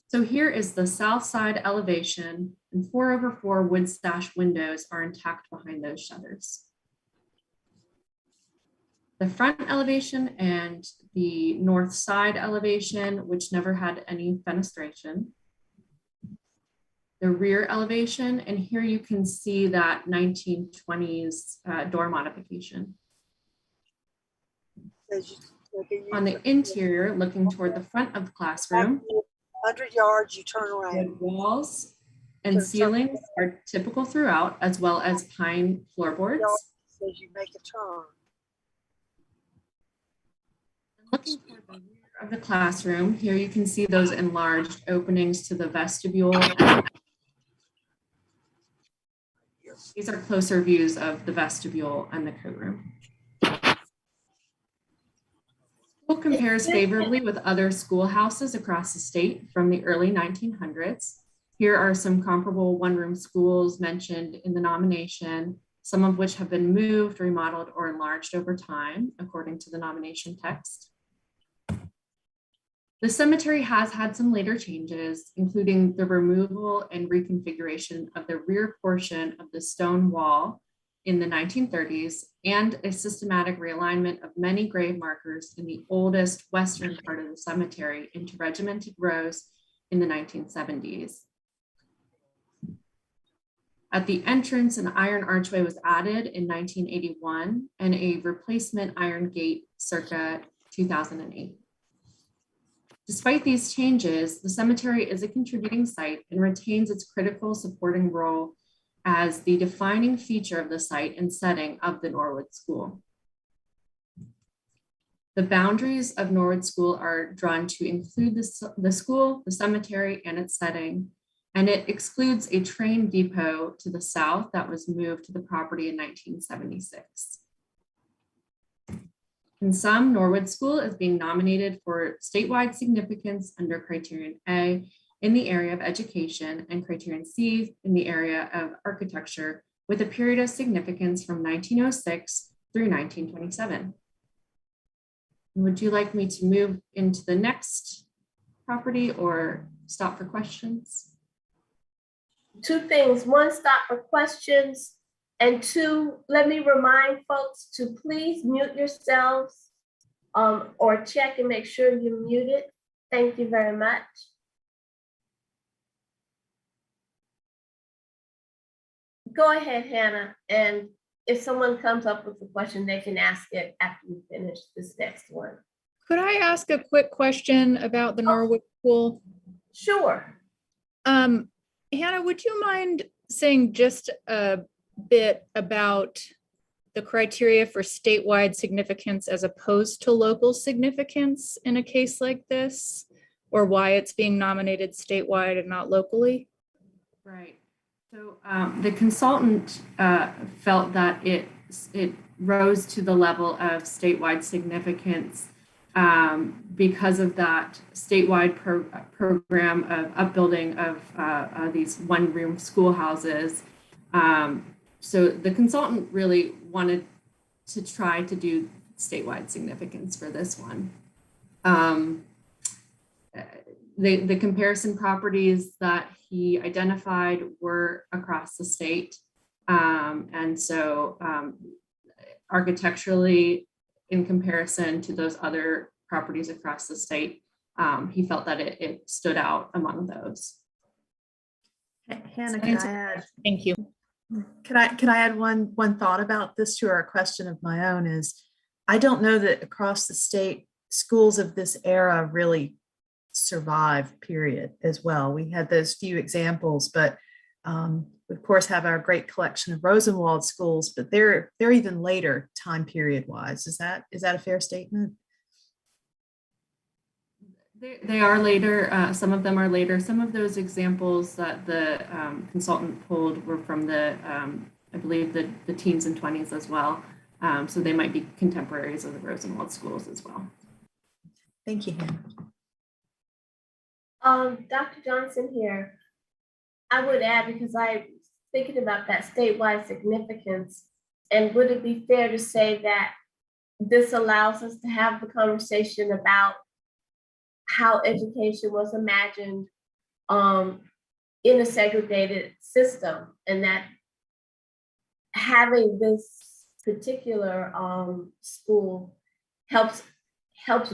So here is the south side elevation, and 4/4 wood sash windows are intact behind those shutters. The front elevation and the north side elevation, which never had any fenestration. The rear elevation, and here you can see that 1920s door modification. On the interior, looking toward the front of the classroom, 100 yards, you turn around. wood walls and ceilings are typical throughout, as well as pine floorboards. So you make a turn. Looking toward the rear of the classroom, here you can see those enlarged openings to the vestibule. These are closer views of the vestibule and the coat room. School compares favorably with other schoolhouses across the state from the early 1900s. Here are some comparable one-room schools mentioned in the nomination, some of which have been moved, remodeled, or enlarged over time, according to the nomination text. The cemetery has had some later changes, including the removal and reconfiguration of the rear portion of the stone wall in the 1930s and a systematic realignment of many grave markers in the oldest western part of the cemetery into regimented rows in the 1970s. At the entrance, an iron archway was added in 1981 and a replacement iron gate circa 2008. Despite these changes, the cemetery is a contributing site and retains its critical supporting role as the defining feature of the site and setting of the Norwood School. The boundaries of Norwood School are drawn to include the school, the cemetery, and its setting, and it excludes a train depot to the south that was moved to the property in 1976. In sum, Norwood School is being nominated for statewide significance under criterion A in the area of education and criterion C in the area of architecture, with a period of significance from 1906 through 1927. Would you like me to move into the next property or stop for questions? Two things. One, stop for questions. And two, let me remind folks to please mute yourselves or check and make sure you're muted. Thank you very much. Go ahead, Hannah. And if someone comes up with a question, they can ask it after you finish this next one. Could I ask a quick question about the Norwood School? Sure. Hannah, would you mind saying just a bit about the criteria for statewide significance as opposed to local significance in a case like this, or why it's being nominated statewide and not locally? Right. So the consultant felt that it rose to the level of statewide significance because of that statewide program of upbuilding of these one-room schoolhouses. So the consultant really wanted to try to do statewide significance for this one. The comparison properties that he identified were across the state. And so architecturally, in comparison to those other properties across the state, he felt that it stood out among those. Hannah, can I add? Thank you. Can I add one thought about this to our question of my own is, I don't know that across the state, schools of this era really survive, period, as well. We had those few examples, but We of course have our great collection of Rosenwald schools, but they're even later time period wise. Is that a fair statement? They are later. Some of them are later. Some of those examples that the consultant pulled were from the, I believe, the teens and 20s as well. So they might be contemporaries of the Rosenwald schools as well. Thank you, Hannah. Dr. Johnson here. I would add, because I'm thinking about that statewide significance, and would it be fair to say that this allows us to have the conversation about how education was imagined in a segregated system, and that having this particular school helps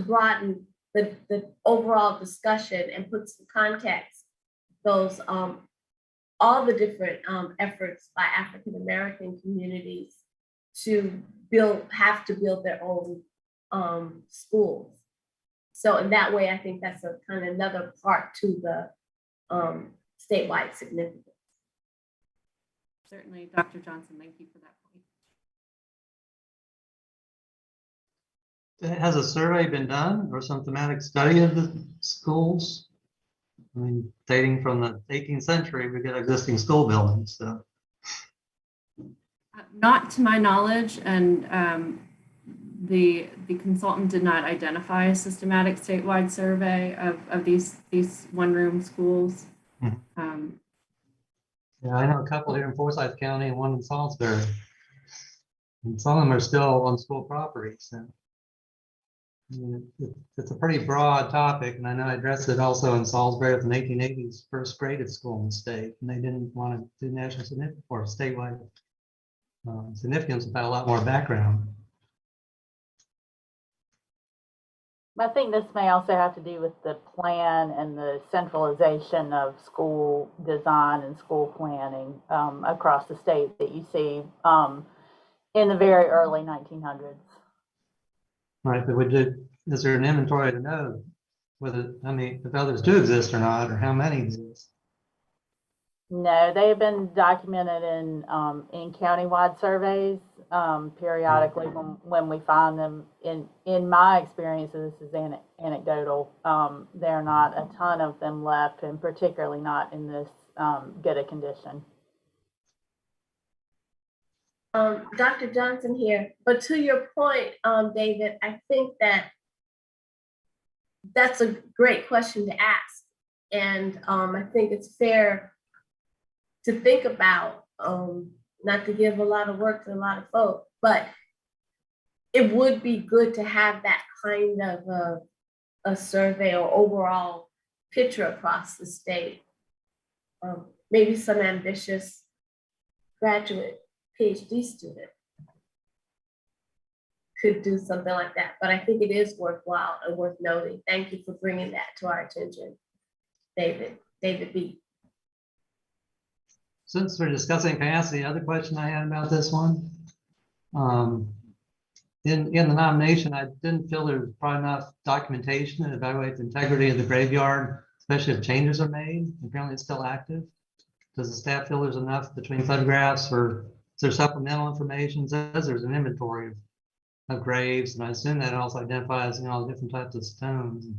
broaden the overall discussion and put some context those all the different efforts by African American communities to have to build their own schools. So in that way, I think that's a kind of another part to the statewide significance. Certainly, Dr. Johnson, thank you for that point. Has a survey been done or some thematic study of the schools? I mean, dating from the 18th century, we get existing school buildings. So. Not to my knowledge, and the consultant did not identify a systematic statewide survey of these one-room schools. Yeah, I know a couple here in Forsyth County and one in Salisbury. And some of them are still on school properties. So. It's a pretty broad topic, and I know I addressed it also in Salisbury with an 1880s first graded school in the state, and they didn't want to do national significance or statewide significance without a lot more background. I think this may also have to do with the plan and the centralization of school design and school planning across the state that you see in the very early 1900s. Right, but is there an inventory to know whether, I mean, if others do exist or not, or how many exist? No, they have been documented in countywide surveys periodically when we find them. In my experience, this is anecdotal. There are not a ton of them left, and particularly not in this good a condition. Dr. Johnson here, but to your point, David, I think that's a great question to ask. And I think it's fair to think about, not to give a lot of work to a lot of folks, but it would be good to have that kind of a survey or overall picture across the state. Maybe some ambitious graduate PhD student could do something like that, but I think it is worthwhile and worth noting. Thank you for bringing that to our attention, David B. Since we're discussing capacity, the other question I had about this one, in the nomination, I didn't feel there was probably enough documentation to evaluate the integrity of the graveyard, especially if changes are made. Apparently it's still active. Does the staff feel there's enough between photographs, or is there supplemental information? It says there's an inventory of graves, and I assume that also identifies, all the different types of stones and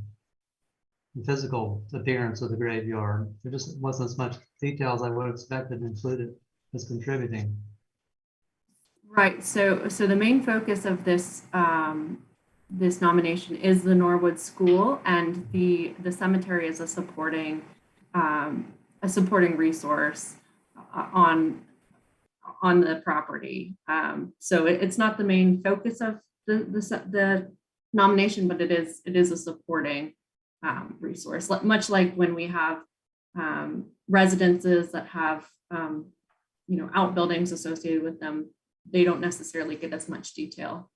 the physical appearance of the graveyard. There just wasn't as much details I would have expected included as contributing. Right. So the main focus of this this nomination is the Norwood School, and the cemetery is a supporting resource on the property. So it's not the main focus of the nomination, but it is a supporting resource. Much like when we have residences that have outbuildings associated with them, they don't necessarily get as much detail.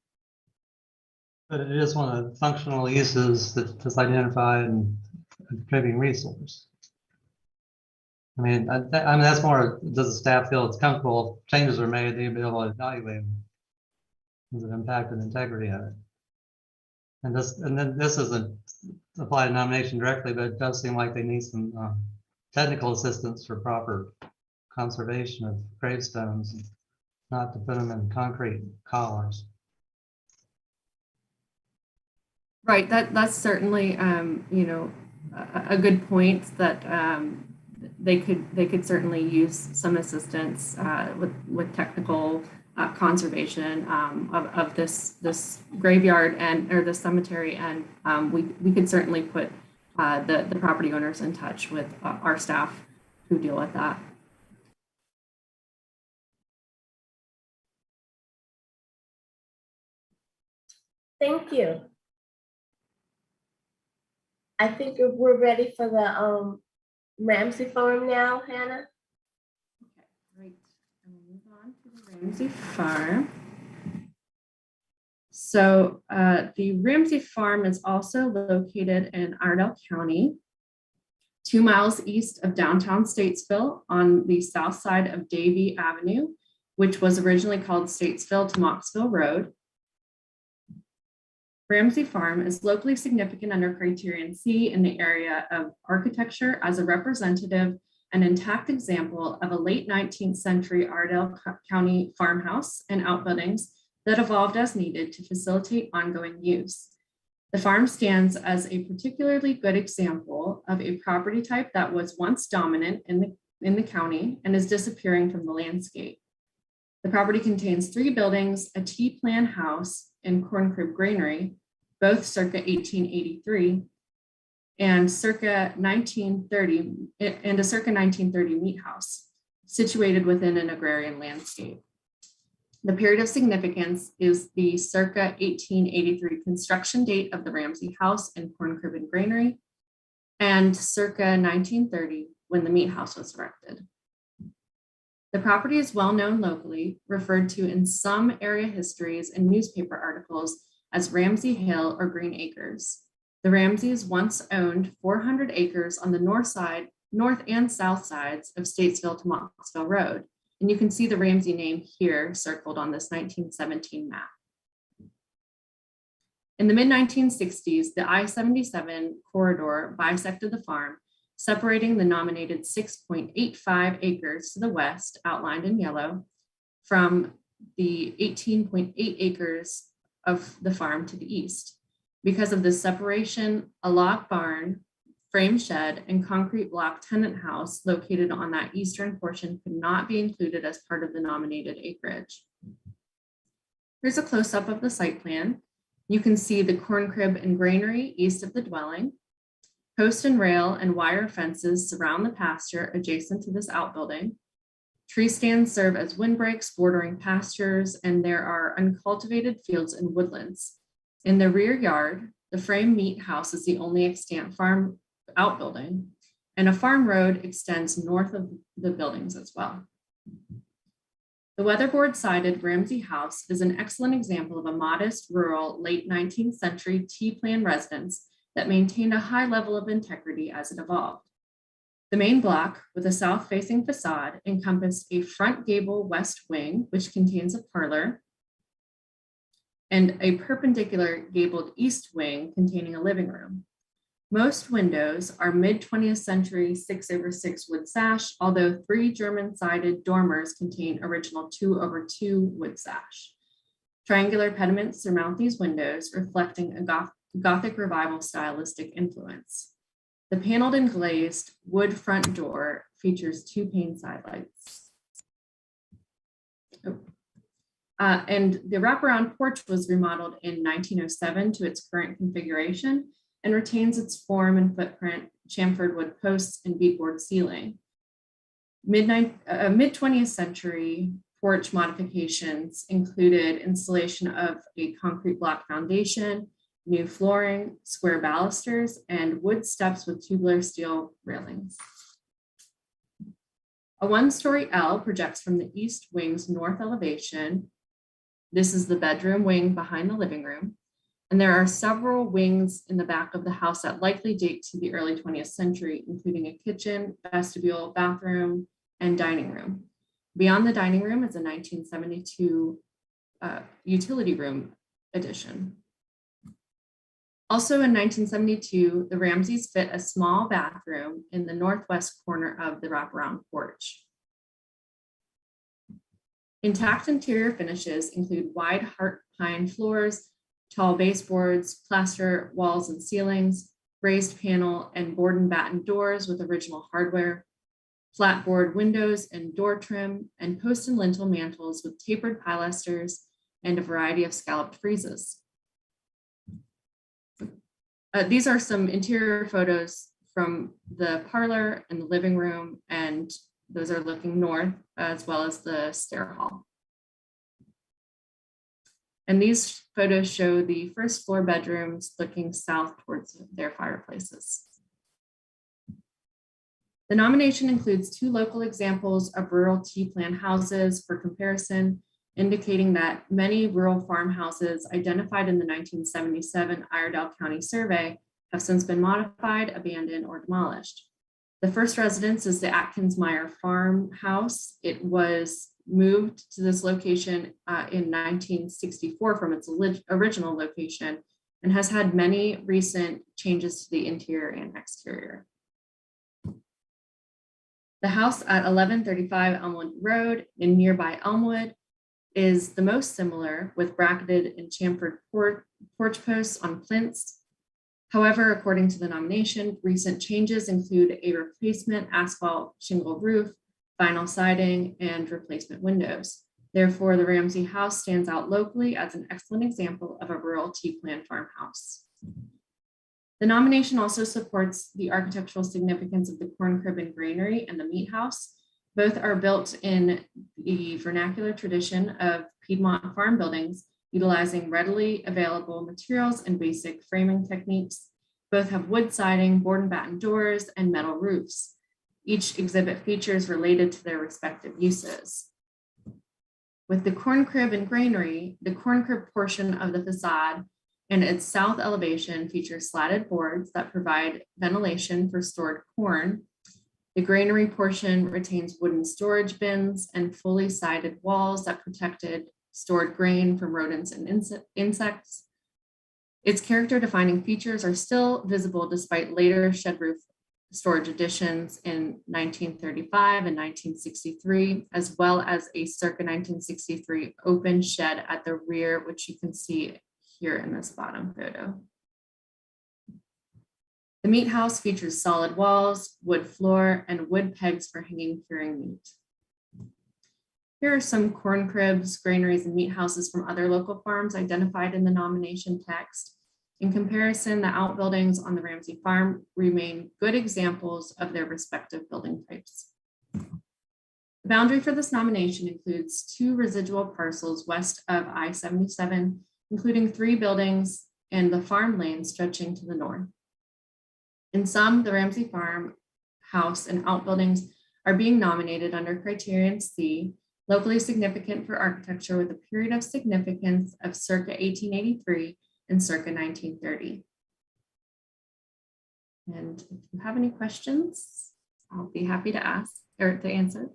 But it is one of the functional uses that's identified and contributing resource. I mean, that's more, does the staff feel it's comfortable if changes are made, they'll be able to evaluate them? Does it impact the integrity of it? And then this isn't applied to nomination directly, but it does seem like they need some technical assistance for proper conservation of gravestones, not to put them in concrete collars. Right, that's certainly, you know, a good point that they could certainly use some assistance with technical conservation of this graveyard or the cemetery, and we could certainly put the property owners in touch with our staff who deal with that. Thank you. I think we're ready for the Ramsey Farm now, Hannah. Okay, great. And we'll move on to the Ramsey Farm. So the Ramsey Farm is also located in Iredell County, 2 miles east of downtown Statesville on the south side of Davie Avenue, which was originally called Statesville to Moxville Road. Ramsey Farm is locally significant under Criterion C in the area of architecture as a representative and intact example of a late 19th century Iredell County farmhouse and outbuildings that evolved as needed to facilitate ongoing use. The farm stands as a particularly good example of a property type that was once dominant in the county and is disappearing from the landscape. The property contains 3 buildings, a T-plan house and corn crib granary, both circa 1883, and circa 1930, and a circa 1930 meat house, situated within an agrarian landscape. The period of significance is the circa 1883 construction date of the Ramsey house and corn crib and granary, and circa 1930 when the meat house was erected. The property is well known locally, referred to in some area histories and newspaper articles as Ramsey Hill or Green Acres. The Ramseys once owned 400 acres on the north and south sides of Statesville to Moxville Road. And you can see the Ramsey name here circled on this 1917 map. In the mid-1960s, the I-77 corridor bisected the farm, separating the nominated 6.85 acres to the west, outlined in yellow, from the 18.8 acres of the farm to the east. Because of this separation, a log barn, frame shed, and concrete block tenant house located on that eastern portion could not be included as part of the nominated acreage. Here's a close-up of the site plan. You can see the corn crib and granary east of the dwelling. Post and rail and wire fences surround the pasture adjacent to this outbuilding. Tree stands serve as windbreaks bordering pastures, and there are uncultivated fields and woodlands. In the rear yard, the frame meat house is the only extant farm outbuilding, and a farm road extends north of the buildings as well. The weatherboard-sided Ramsey house is an excellent example of a modest, rural, late 19th century T-plan residence that maintained a high level of integrity as it evolved. The main block, with a south-facing facade, encompassed a front gable west wing, which contains a parlor, and a perpendicular gabled east wing containing a living room. Most windows are mid-20th century 6/6 wood sash, although 3 German-sided dormers contain original 2/2 wood sash. Triangular pediments surmount these windows, reflecting a Gothic revival stylistic influence. The paneled and glazed wood front door features 2 pane sidelights. And the wraparound porch was remodeled in 1907 to its current configuration and retains its form and footprint, chamfered wood posts and beadboard ceiling. Mid-20th century porch modifications included installation of a concrete block foundation, new flooring, square balusters, and wood steps with tubular steel railings. A 1-story L projects from the east wing's north elevation. This is the bedroom wing behind the living room. And there are several wings in the back of the house that likely date to the early 20th century, including a kitchen, vestibule, bathroom, and dining room. Beyond the dining room is a 1972 utility room addition. Also in 1972, the Ramseys fit a small bathroom in the northwest corner of the wraparound porch. Intact interior finishes include wide heart pine floors, tall baseboards, plaster walls and ceilings, raised panel and board and batten doors with original hardware, flatboard windows and door trim, and post and lintel mantles with tapered pilasters and a variety of scalloped friezes. These are some interior photos from the parlor and the living room, and those are looking north as well as the stair hall. And these photos show the first floor bedrooms looking south towards their fireplaces. The nomination includes 2 local examples of rural T-plan houses for comparison, indicating that many rural farmhouses identified in the 1977 Iredell County survey have since been modified, abandoned, or demolished. The first residence is the Atkins Meyer farmhouse. It was moved to this location in 1964 from its original location and has had many recent changes to the interior and exterior. The house at 1135 Elmwood Road in nearby Elmwood is the most similar, with bracketed and chamfered porch posts on plinths. However, according to the nomination, recent changes include a replacement asphalt shingle roof, vinyl siding, and replacement windows. Therefore, the Ramsey house stands out locally as an excellent example of a rural T-plan farmhouse. The nomination also supports the architectural significance of the corn crib and granary and the meat house. Both are built in the vernacular tradition of Piedmont farm buildings, utilizing readily available materials and basic framing techniques. Both have wood siding, board and batten doors, and metal roofs. Each exhibit features related to their respective uses. With the corn crib and granary, the corn crib portion of the facade and its south elevation features slatted boards that provide ventilation for stored corn. The granary portion retains wooden storage bins and fully sided walls that protected stored grain from rodents and insects. Its character defining features are still visible despite later shed roof storage additions in 1935 and 1963, as well as a circa 1963 open shed at the rear, which you can see here in this bottom photo. The meat house features solid walls, wood floor, and wood pegs for hanging curing meat. Here are some corn cribs, granaries, and meat houses from other local farms identified in the nomination text. In comparison, the outbuildings on the Ramsey farm remain good examples of their respective building types. The boundary for this nomination includes 2 residual parcels west of I-77, including 3 buildings and the farm lane stretching to the north. In sum, the Ramsey farm house and outbuildings are being nominated under criterion C, locally significant for architecture with a period of significance of circa 1883 and circa 1930. And if you have any questions, I'll be happy to ask or to answer.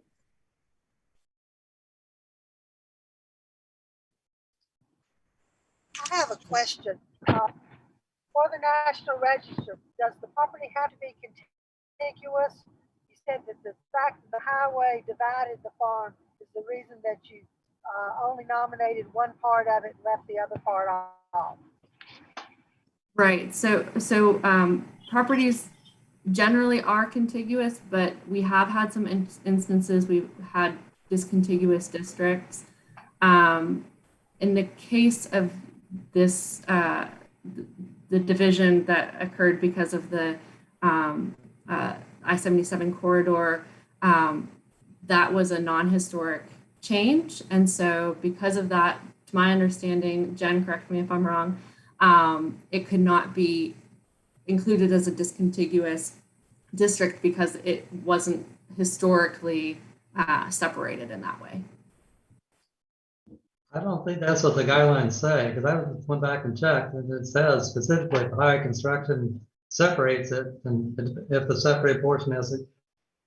I have a question. For the National Register, does the property have to be contiguous? You said that the fact that the highway divided the farm is the reason that you only nominated one part of it and left the other part off. Right. So properties generally are contiguous, but we have had some instances we've had discontiguous districts. In the case of this, the division that occurred because of the I-77 corridor, that was a non-historic change. And so because of that, to my understanding, Jen, correct me if I'm wrong, it could not be included as a discontiguous district because it wasn't historically separated in that way. I don't think that's what the guidelines say, because I went back and checked, and it says specifically if highway construction separates it, and if the separated portion has a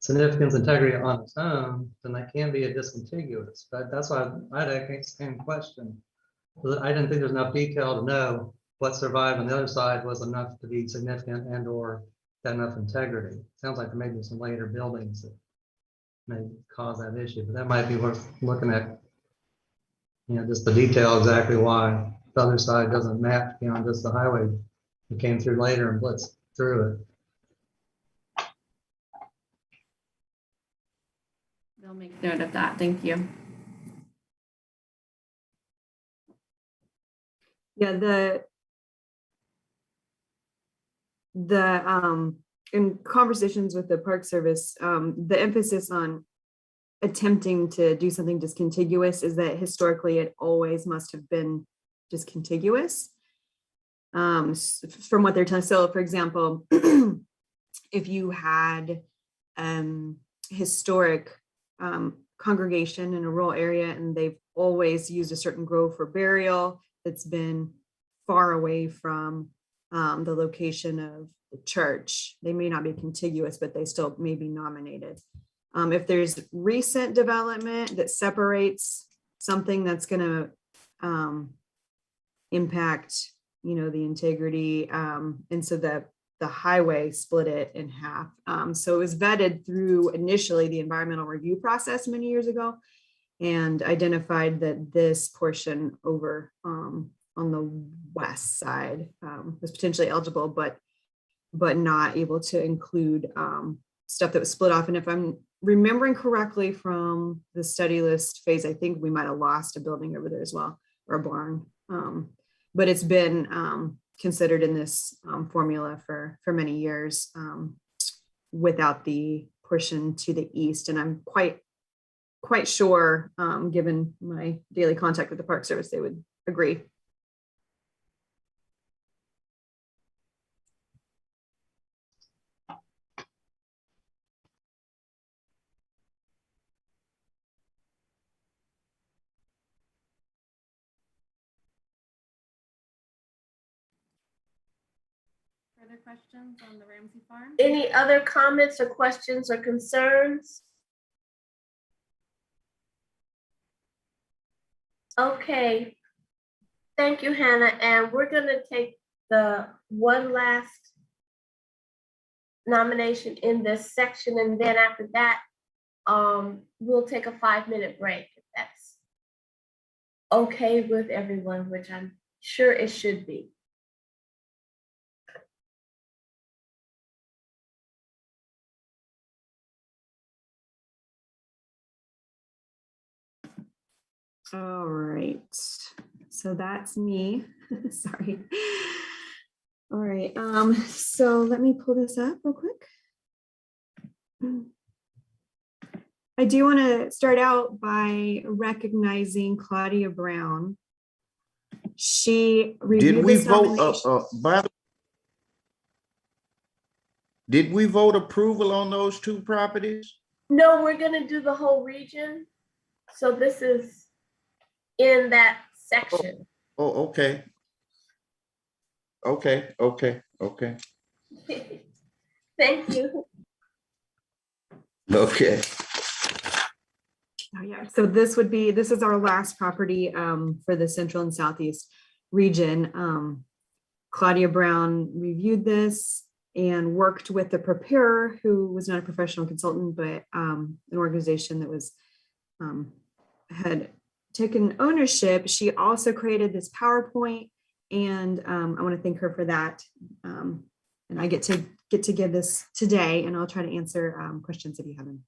significance integrity on its own, then that can be a discontiguous. But that's why I had the same question. I didn't think there's enough detail to know what survived on the other side was enough to be significant and or had enough integrity. Sounds like there may be some later buildings that may cause that issue, but that might be worth looking at just the detail exactly why the other side doesn't match beyond just the highway. It came through later and blitzed through it. They'll make note of that. Thank you. Yeah, in conversations with the Park Service, the emphasis on attempting to do something discontiguous is that historically it always must have been discontiguous. From what they're telling. So for example, if you had historic congregation in a rural area and they've always used a certain grove for burial that's been far away from the location of the church, they may not be contiguous, but they still may be nominated. If there's recent development that separates something that's going to impact, the integrity, and so the highway split it in half. So it was vetted through initially the environmental review process many years ago, and identified that this portion over on the west side was potentially eligible, but not able to include stuff that was split off. And if I'm remembering correctly from the study list phase, I think we might have lost a building over there as well, or a barn. But it's been considered in this formula for many years without the portion to the east. And I'm quite sure, given my daily contact with the Park Service, they would agree. Further questions on the Ramsey Farm? Any other comments or questions or concerns? Okay. Thank you, Hannah. And we're going to take the one last nomination in this section. And then after that, we'll take a 5-minute break if that's okay with everyone, which I'm sure it should be. All right, so that's me. Sorry. All right, so let me pull this up real quick. I do want to start out by recognizing Claudia Brown. She reviewed Did we this vote? nomination. Did we vote approval on those two properties? No, we're going to do the whole region. So this is in that section. Oh, okay. Okay. Thank you. Okay. Oh, yeah. So this is our last property for the Central and Southeast region. Claudia Brown reviewed this and worked with the preparer, who was not a professional consultant, but an organization that was had taken ownership. She also created this PowerPoint, and I want to thank her for that. And I get to give this today, and I'll try to answer questions if you have them.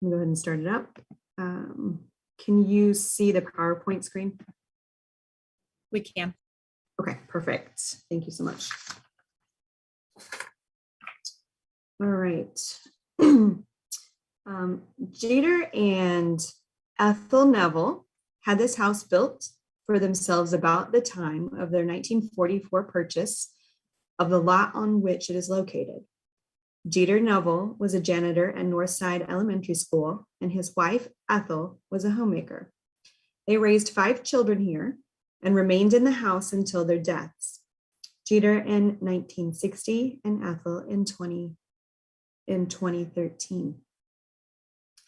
Let me go ahead and start it up. Can you see the PowerPoint screen? We can. Okay, perfect. Thank you so much. All right. Jeter and Ethel Neville had this house built for themselves about the time of their 1944 purchase of the lot on which it is located. Jeter Neville was a janitor at Northside Elementary School, and his wife, Ethel, was a homemaker. They raised 5 children here and remained in the house until their deaths. Jeter in 1960 and Ethel in 2013.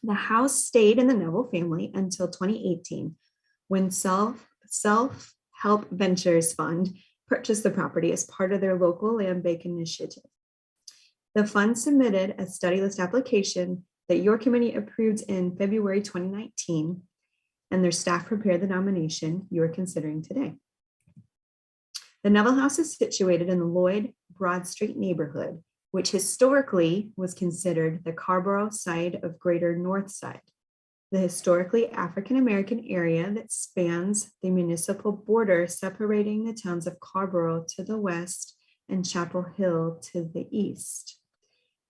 The house stayed in the Neville family until 2018, when Self-Help Ventures Fund purchased the property as part of their local land bank initiative. The fund submitted a study list application that your committee approved in February 2019 and their staff prepared the nomination you are considering today. The Neville House is situated in the Lloyd Broad Street neighborhood, which historically was considered the Carrboro side of Greater North Side, the historically African-American area that spans the municipal border separating the towns of Carrboro to the west and Chapel Hill to the east.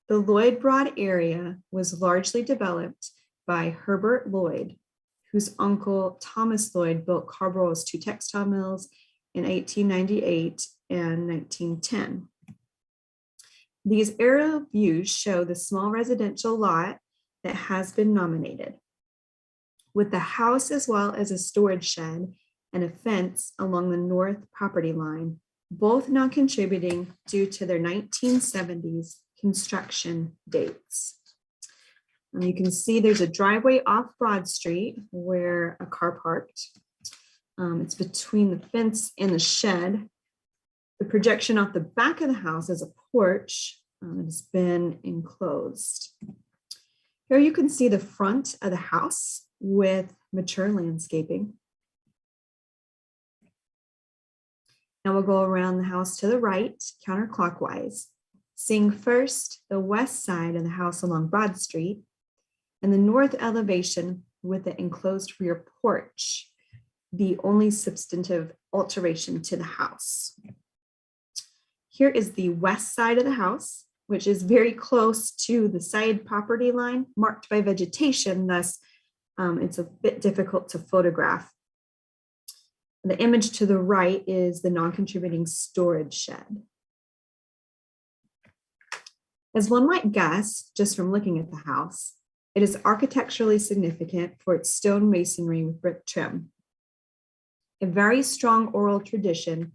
The Lloyd Broad area was largely developed by Herbert Lloyd, whose uncle Thomas Lloyd built Carrboro's 2 textile mills in 1898 and 1910. These aerial views show the small residential lot that has been nominated, with the house as well as a storage shed and a fence along the north property line, both non-contributing due to their 1970s construction dates. And you can see there's a driveway off Broad Street where a car parked. It's between the fence and the shed. The projection off the back of the house is a porch. It has been enclosed. Here you can see the front of the house with mature landscaping. Now we'll go around the house to the right, counterclockwise, seeing first the west side of the house along Broad Street and the north elevation with the enclosed rear porch, the only substantive alteration to the house. Here is the west side of the house, which is very close to the side property line marked by vegetation, thus it's a bit difficult to photograph. The image to the right is the non-contributing storage shed. As one might guess, just from looking at the house, it is architecturally significant for its stone masonry with brick trim. A very strong oral tradition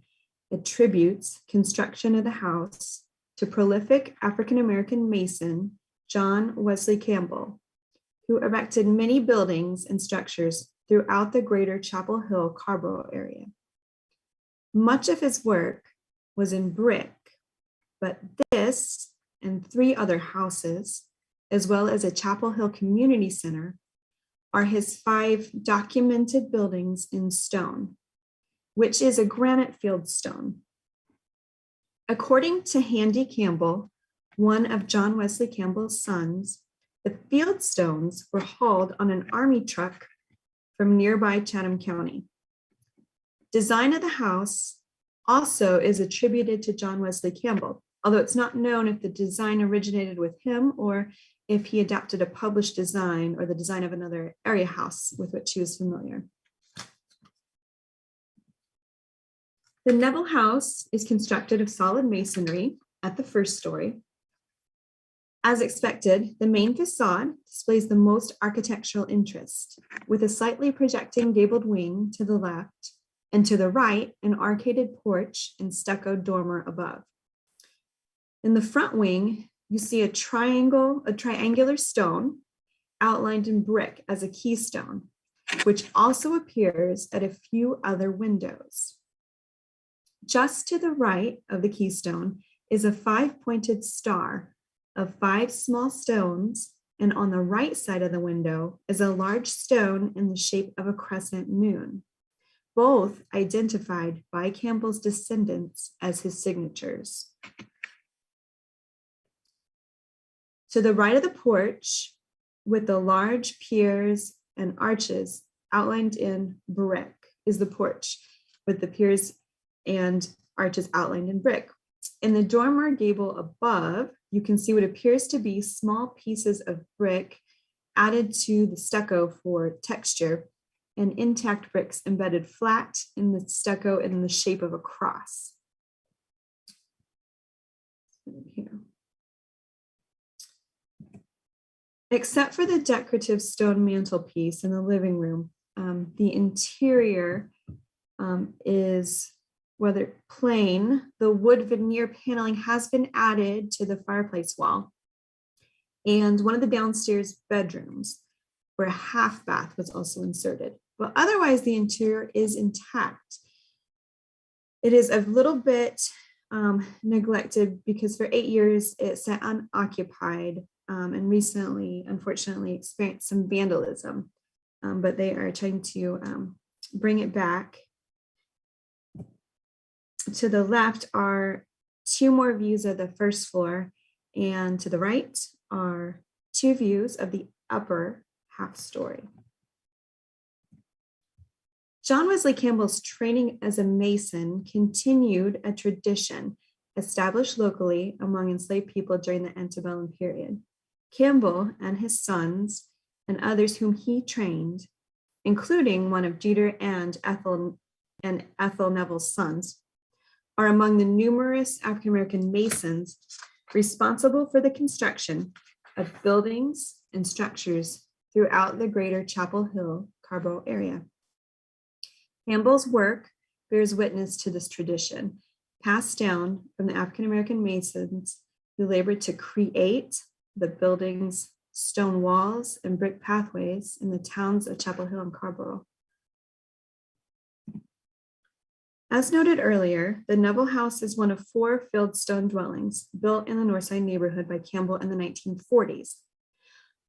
attributes construction of the house to prolific African-American mason John Wesley Campbell, who erected many buildings and structures throughout the greater Chapel Hill, Carrboro area. Much of his work was in brick, but this and 3 other houses, as well as a Chapel Hill Community Center, are his 5 documented buildings in stone, which is a granite fieldstone. According to Handy Campbell, one of John Wesley Campbell's sons, the fieldstones were hauled on an army truck from nearby Chatham County. Design of the house also is attributed to John Wesley Campbell, although it's not known if the design originated with him or if he adapted a published design or the design of another area house with which he was familiar. The Neville House is constructed of solid masonry at the first story. As expected, the main facade displays the most architectural interest, with a slightly projecting gabled wing to the left, and to the right, an arcaded porch and stucco dormer above. In the front wing, you see a triangular stone outlined in brick as a keystone, which also appears at a few other windows. Just to the right of the keystone is a 5-pointed star of 5 small stones, and on the right side of the window is a large stone in the shape of a crescent moon, both identified by Campbell's descendants as his signatures. To the right of the porch, with the large piers and arches outlined in brick, is the porch with the piers and arches outlined in brick. In the dormer gable above, you can see what appears to be small pieces of brick added to the stucco for texture, and intact bricks embedded flat in the stucco in the shape of a cross. Here. Except for the decorative stone mantelpiece in the living room, the interior is, whether plain, the wood veneer paneling has been added to the fireplace wall. And one of the downstairs bedrooms, where a half bath was also inserted. But otherwise, the interior is intact. It is a little bit neglected because for 8 years it sat unoccupied and recently, unfortunately, experienced some vandalism. but they are trying to bring it back. To the left are 2 more views of the first floor, and to the right are 2 views of the upper half story. John Wesley Campbell's training as a Mason continued a tradition established locally among enslaved people during the antebellum period. Campbell and his sons and others whom he trained, including one of Jeter and Ethel Neville's sons, are among the numerous African-American Masons responsible for the construction of buildings and structures throughout the greater Chapel Hill, Carrboro area. Campbell's work bears witness to this tradition, passed down from the African-American Masons who labored to create the buildings, stone walls, and brick pathways in the towns of Chapel Hill and Carrboro. As noted earlier, the Neville House is one of 4 filled stone dwellings built in the Northside neighborhood by Campbell in the 1940s,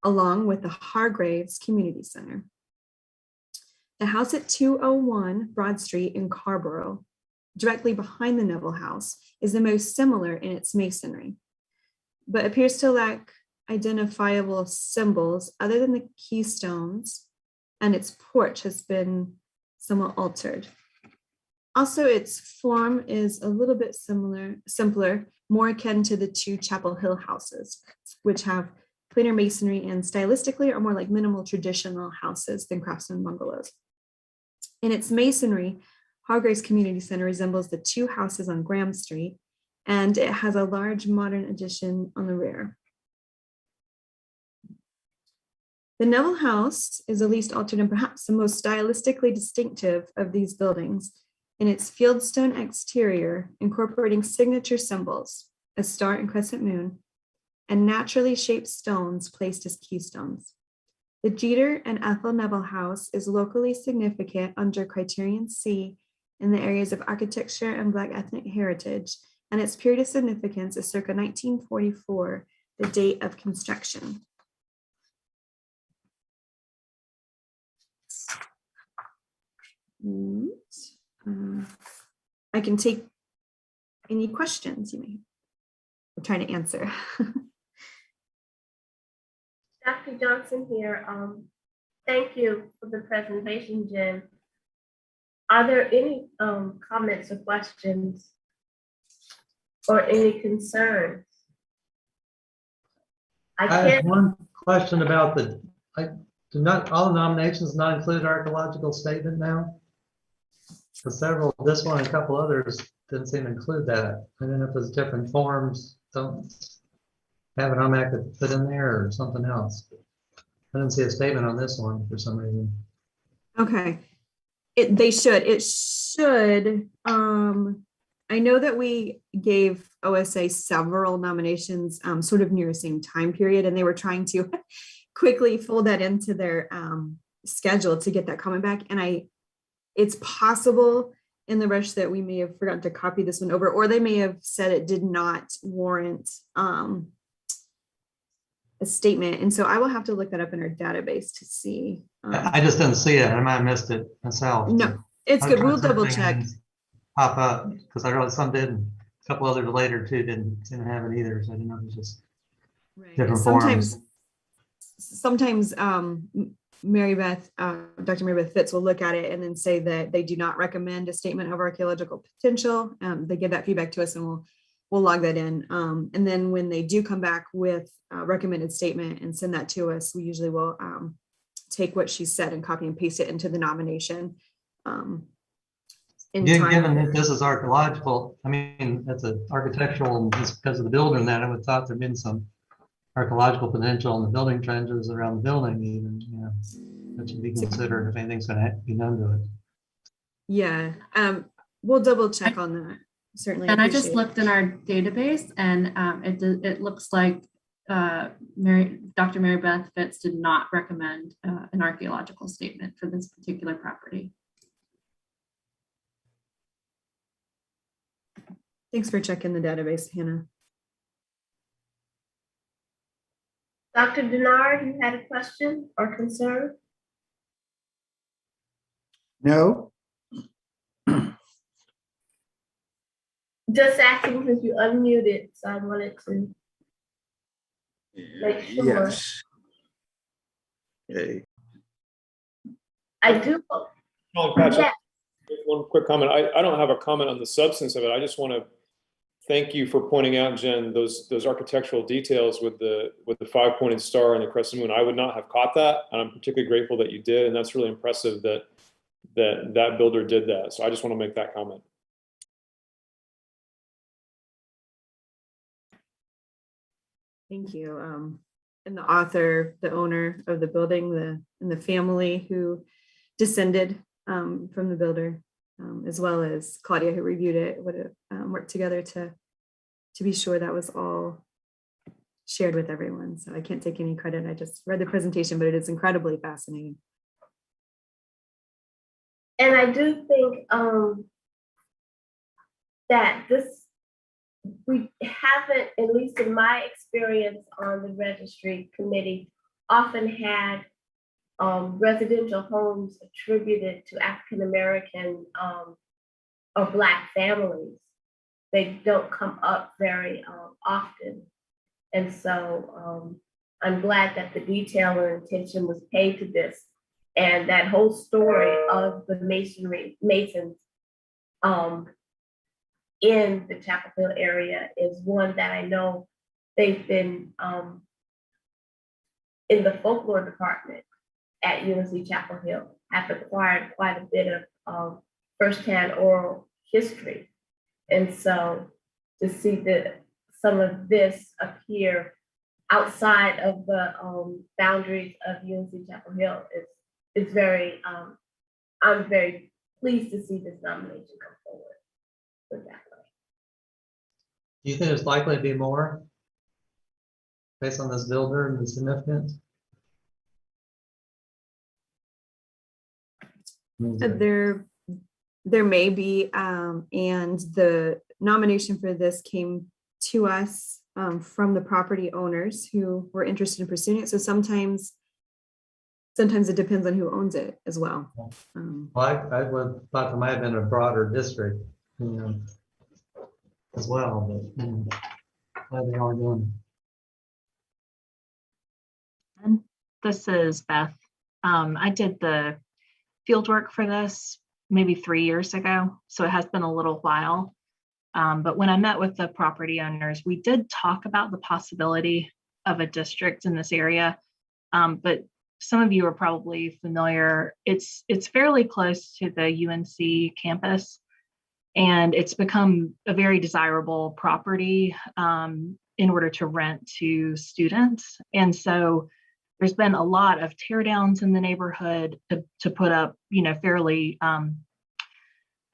along with the Hargraves Community Center. The house at 201 Broad Street in Carrboro, directly behind the Neville House, is the most similar in its masonry, but appears to lack identifiable symbols other than the keystones, and its porch has been somewhat altered. Also, its form is a little bit simpler, more akin to the 2 Chapel Hill houses, which have plainer masonry and stylistically are more like minimal traditional houses than craftsman bungalows. In its masonry, Hargraves Community Center resembles the 2 houses on Graham Street, and it has a large modern addition on the rear. The Neville House is the least altered and perhaps the most stylistically distinctive of these buildings in its fieldstone exterior, incorporating signature symbols, a star and crescent moon, and naturally shaped stones placed as keystones. The Jeter and Ethel Neville House is locally significant under Criterion C in the areas of architecture and Black ethnic heritage, and its period of significance is circa 1944, the date of construction. I can take any questions you may. I'm trying to answer. Dr. Johnson here. Thank you for the presentation, Jen. Are there any comments or questions or any concerns? I have one question about do not all nominations not include archaeological statement now? For several, this one and a couple others didn't seem to include that. I don't know if it's different forms, don't have an OMAC to put in there or something else. I didn't see a statement on this one for some reason. Okay, it should. I know that we gave OSA several nominations sort of near the same time period, and they were trying to quickly fold that into their schedule to get that comment back. And it's possible in the rush that we may have forgotten to copy this one over, or they may have said it did not warrant a statement. And so I will have to look that up in our database to see. I just didn't see it. I might have missed it myself. No, it's good. We'll double check. Pop up because I realized some did, and a couple others later too didn't have it either. So I didn't know it was just different forms. Sometimes Dr. Mary Beth Fitz will look at it and then say that they do not recommend a statement of archaeological potential. They give that feedback to us and we'll log that in. And then when they do come back with a recommended statement and send that to us, we usually will take what she said and copy and paste it into the nomination. Given that this is archaeological, I mean, that's an architectural, just because of the building that I would thought there'd been some archaeological potential in the building trenches around the building even, that should be considered if anything's going to be done to it. Yeah, we'll double check on that. Certainly. And I just looked in our database and it looks like Dr. Mary Beth Fitz did not recommend an archaeological statement for this particular property. Thanks for checking the database, Hannah. Dr. Denard, you had a question or concern? No? Just asking because you unmuted, so I wanted to make sure. Yes. Okay. I do. Sean, Patrick, Yeah. one quick comment. I don't have a comment on the substance of it. I just want to thank you for pointing out, Jen, those architectural details with the 5-pointed star and the crescent moon. I would not have caught that, and I'm particularly grateful that you did. And that's really impressive that builder did that. So I just want to make that comment. Thank you. And the author, the owner of the building, and the family who descended from the builder, as well as Claudia who reviewed it, would have worked together to be sure that was all shared with everyone. So I can't take any credit. I just read the presentation, but it is incredibly fascinating. And I do think that we haven't, at least in my experience on the registry committee, often had residential homes attributed to African American or Black families. They don't come up very often. And so I'm glad that the detail or attention was paid to this. And that whole story of the Masons in the Chapel Hill area is one that I know they've been in the folklore department at UNC Chapel Hill, have acquired quite a bit of firsthand oral history. And so to see some of this appear outside of the boundaries of UNC Chapel Hill is very, I'm very pleased to see this nomination come forward with that. Do you think there's likely to be more based on this builder and the significance? There may be, and the nomination for this came to us from the property owners who were interested in pursuing it. So sometimes it depends on who owns it as well. Well, I would thought there might have been a broader district, as well, but how they are doing. And this is Beth. I did the field work for this maybe 3 years ago, so it has been a little while. But when I met with the property owners, we did talk about the possibility of a district in this area. But some of you are probably familiar. It's fairly close to the UNC campus, and it's become a very desirable property in order to rent to students. And so there's been a lot of tear downs in the neighborhood to put up, fairly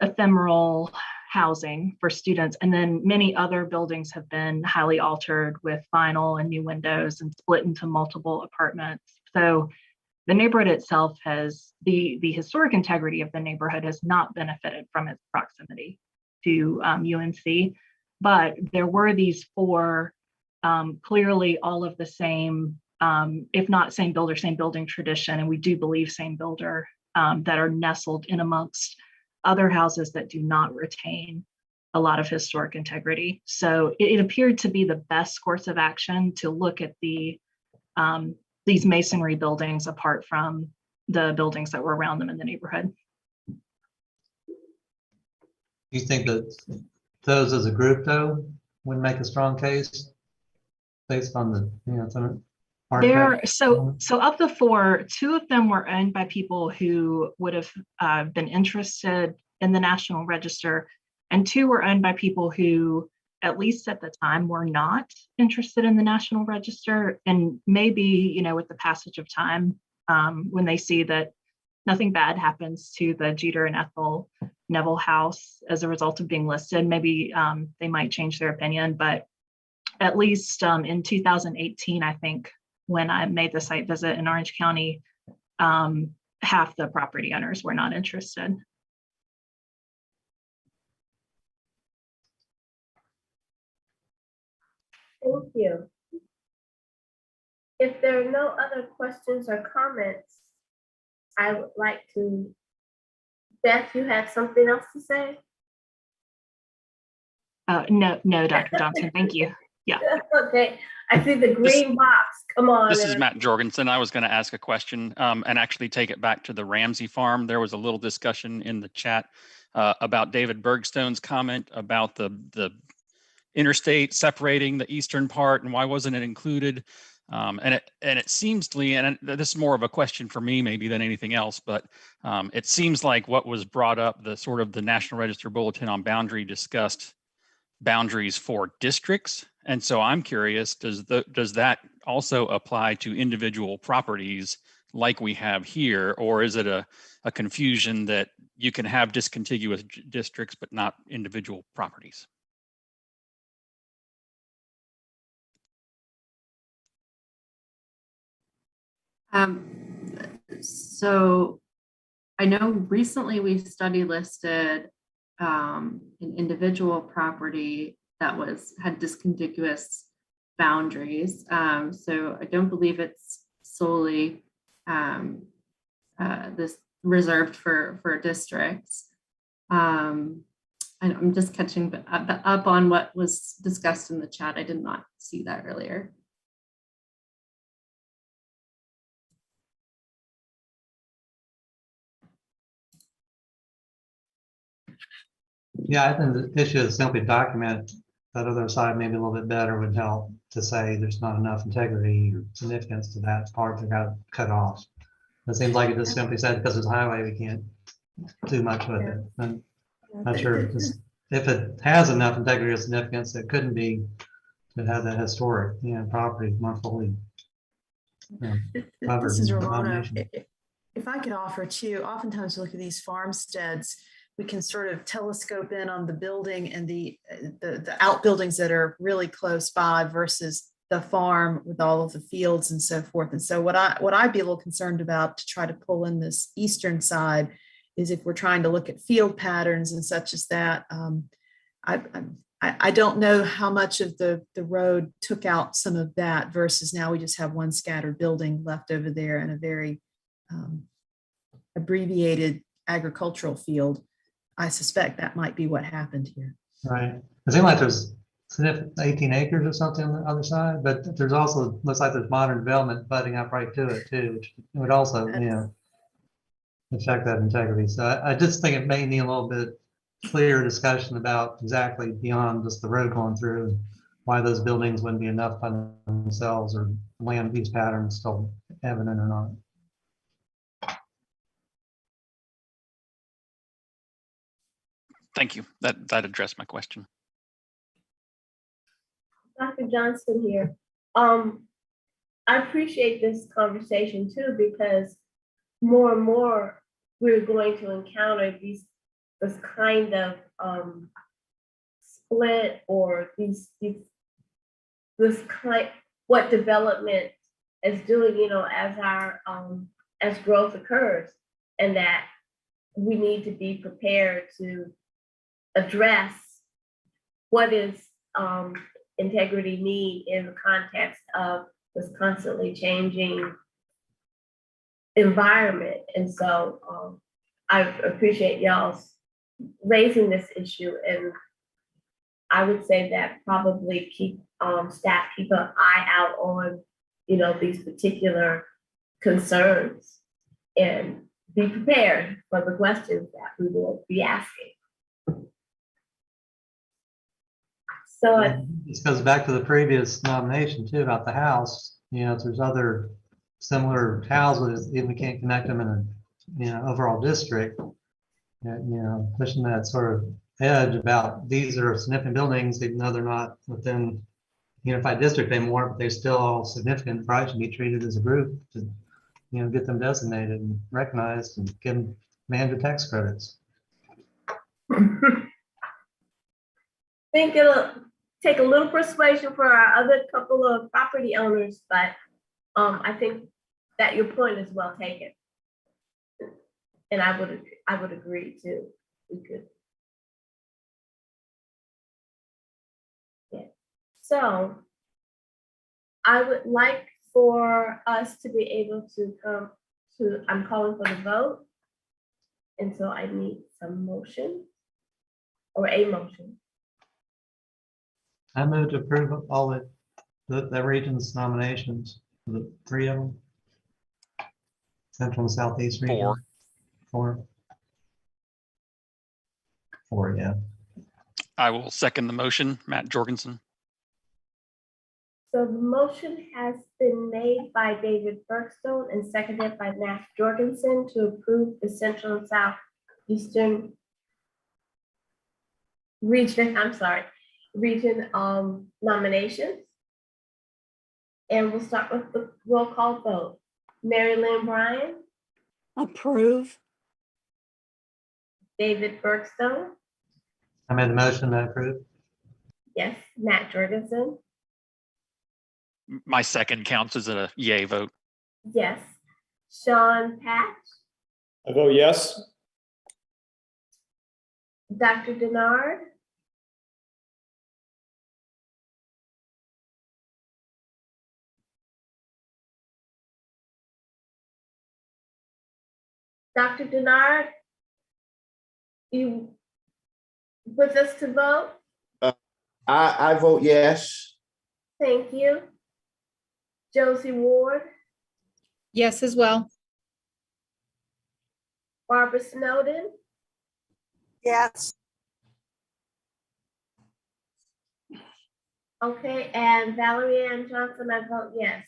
ephemeral housing for students. And then many other buildings have been highly altered with vinyl and new windows and split into multiple apartments. So the neighborhood itself the historic integrity of the neighborhood has not benefited from its proximity to UNC, but there were these 4 clearly all of the same, if not same builder, same building tradition, and we do believe same builder, that are nestled in amongst other houses that do not retain a lot of historic integrity. So it appeared to be the best course of action to look at these masonry buildings apart from the buildings that were around them in the neighborhood. Do you think that those as a group, though, would make a strong case based on the, So of the 4, 2 of them were owned by people who would have been interested in the National Register, and 2 were owned by people who, at least at the time, were not interested in the National Register. And maybe, with the passage of time, when they see that nothing bad happens to the Jeter and Ethel Neville house as a result of being listed, maybe they might change their opinion. But at least in 2018, I think, when I made the site visit in Orange County, half the property owners were not interested. Thank you. If there are no other questions or comments, I would like to Beth, you had something else to say? No, Dr. Johnson, thank you. Yeah. Okay, I see the green box. Come on. This is Matt Jorgensen. I was going to ask a question and actually take it back to the Ramsey Farm. There was a little discussion in the chat about David Bergstone's comment about the interstate separating the eastern part and why wasn't it included? And it seems to me, and this is more of a question for me maybe than anything else, but it seems like what was brought up, the sort of the National Register Bulletin on Boundary discussed boundaries for districts. And so I'm curious, does that also apply to individual properties like we have here, or is it a confusion that you can have discontiguous districts but not individual properties? So I know recently we study listed an individual property that had discontiguous boundaries. So I don't believe it's solely this reserved for districts. And I'm just catching up on what was discussed in the chat. I did not see that earlier. Yeah, I think the issue is simply document that other side maybe a little bit better would help to say there's not enough integrity or significance to that part that got cut off. It seems like it just simply said because it's a highway, we can't do much with it. I'm not sure if it has enough integrity or significance, it couldn't be to have that historic, property more fully covered. This is in the Ramona. nomination. If I could offer too, oftentimes we look at these farmsteads, we can sort of telescope in on the building and the outbuildings that are really close by versus the farm with all of the fields and so forth. And so what I'd be a little concerned about to try to pull in this eastern side is if we're trying to look at field patterns and such as that. I don't know how much of the road took out some of that versus now we just have one scattered building left over there and a very abbreviated agricultural field. I suspect that might be what happened here. Right. It seems like there's 18 acres or something on the other side, but there's also, looks like there's modern development butting up right to it too, which would also, affect that integrity. So I just think it may need a little bit clearer discussion about exactly beyond just the road going through and why those buildings wouldn't be enough by themselves or land use patterns still evident or not. Thank you. That addressed my question. Dr. Johnson here. I appreciate this conversation too, because more and more we're going to encounter this kind of split or what development is doing, as growth occurs, and that we need to be prepared to address what is integrity need in the context of this constantly changing environment. And so I appreciate y'all's raising this issue, and I would say that probably staff keep an eye out on these particular concerns and be prepared for the questions that we will be asking. So this goes back to the previous nomination too about the house. If there's other similar houses, if we can't connect them in a overall district, pushing that sort of edge about these are significant buildings, even though they're not within unified district anymore, but they're still all significant, probably should be treated as a group to get them designated and recognized and give them mandated tax credits. think it'll take a little persuasion for our other couple of property owners, but I think that your point is well taken. And I would agree too. We could. Yeah. So I would like for us to be able to come to, I'm calling for the vote. And so I need some motion or a motion. I move to approve of all the region's nominations, for the three of them. Central and Southeast region. Four. Four, yeah. I will second the motion, Matt Jorgensen. So the motion has been made by David Bergstone and seconded by Nash Jorgensen to approve the Central and Southeastern region, region nominations. And we'll start with the roll call vote. Mary Lynn Bryan, Approve. David Bergstone, I made the motion to approve. yes, Matt Jorgensen, My second counts as a yay vote. yes, Sean Patch, I vote yes. Dr. Denard, Dr. Denard, you with us to vote? I vote yes. Thank you. Josie Ward, Yes, as well. Barbara Snowden, Yes. okay, and Valerie Ann Johnson, I vote yes.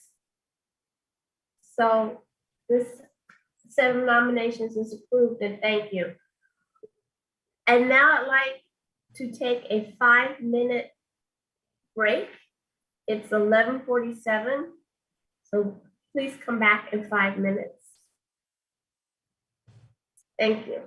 So this set of nominations is approved, and thank you. And now I'd like to take a 5-minute break. It's 11:47, so please come back in 5 minutes. Thank you.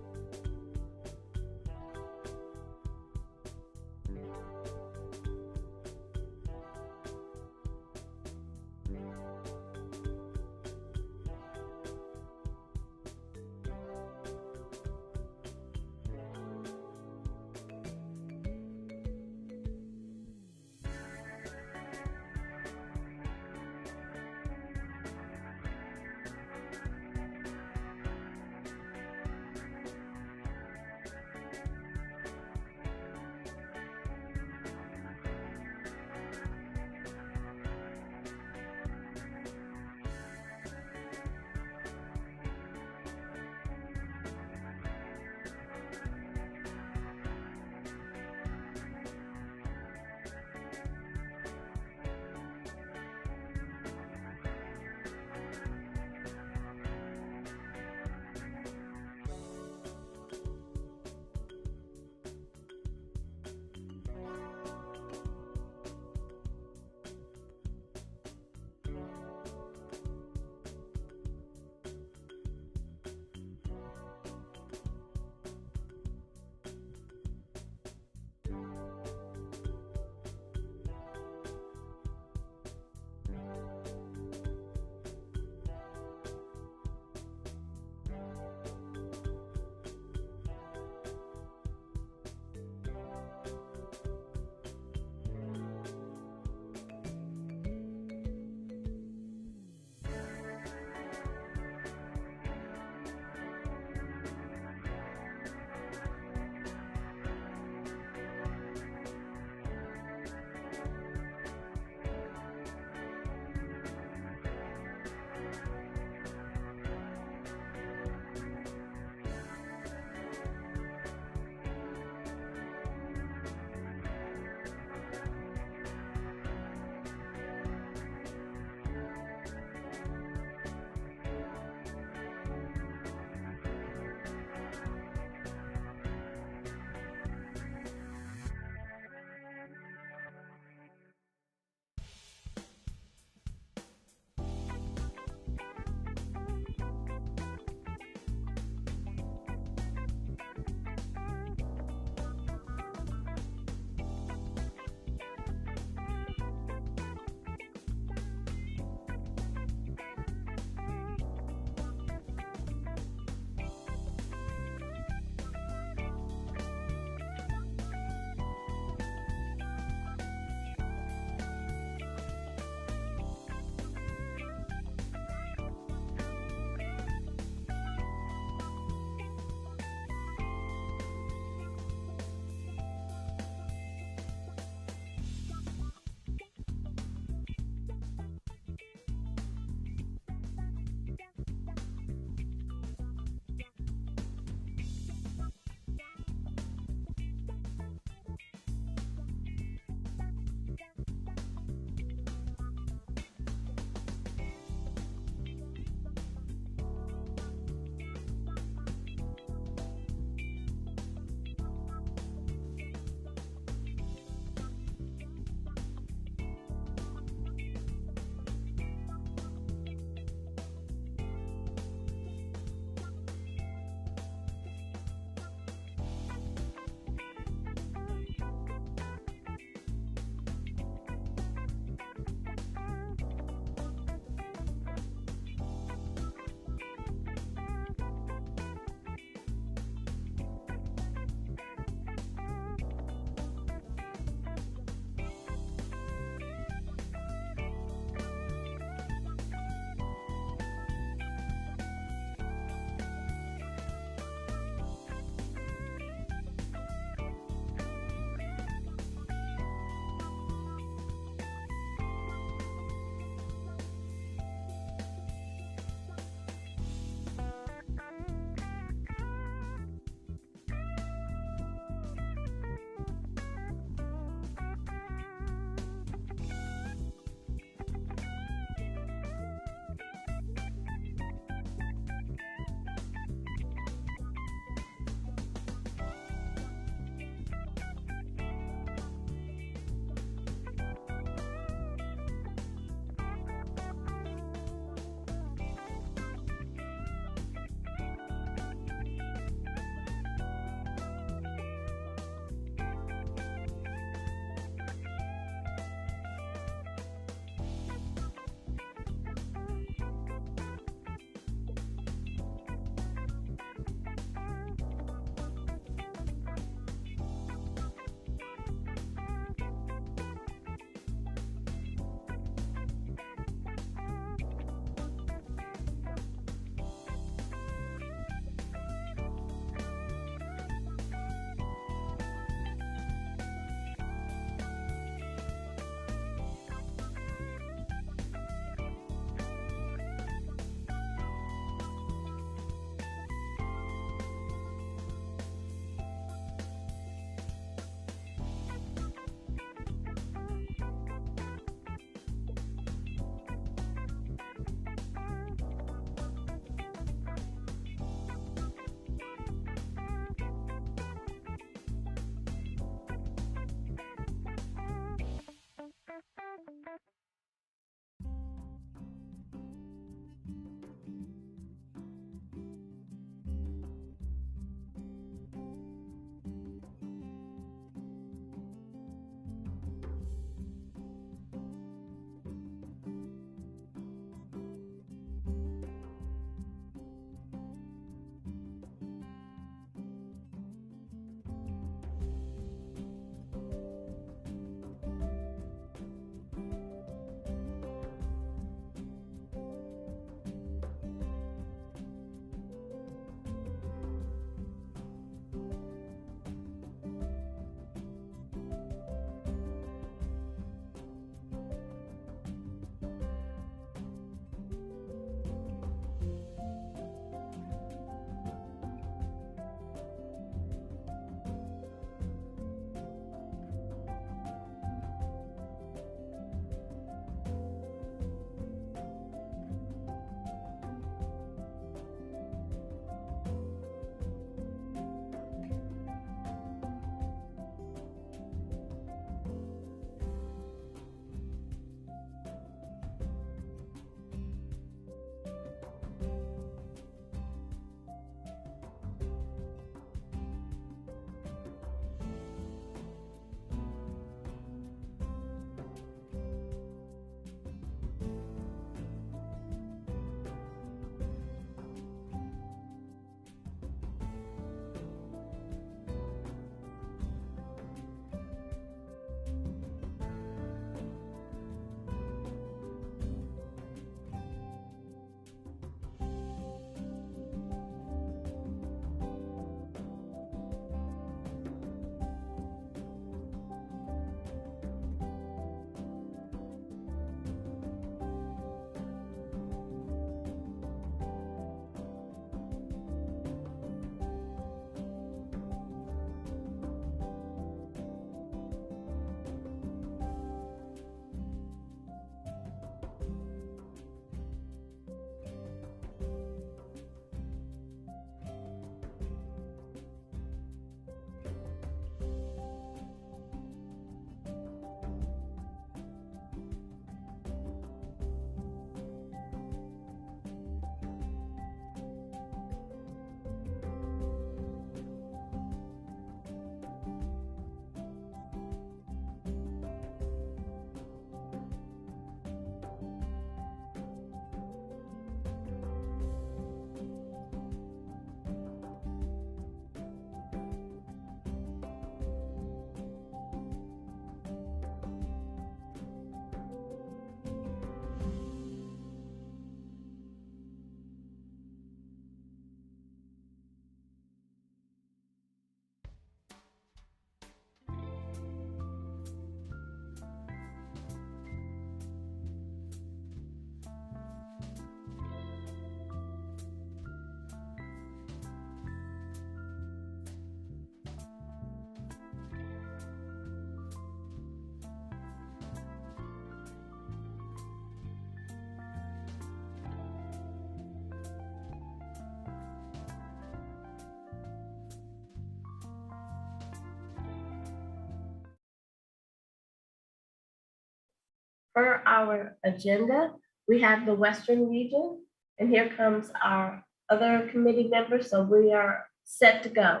per our agenda, we have the Western region, and here comes our other committee members, so we are set to go.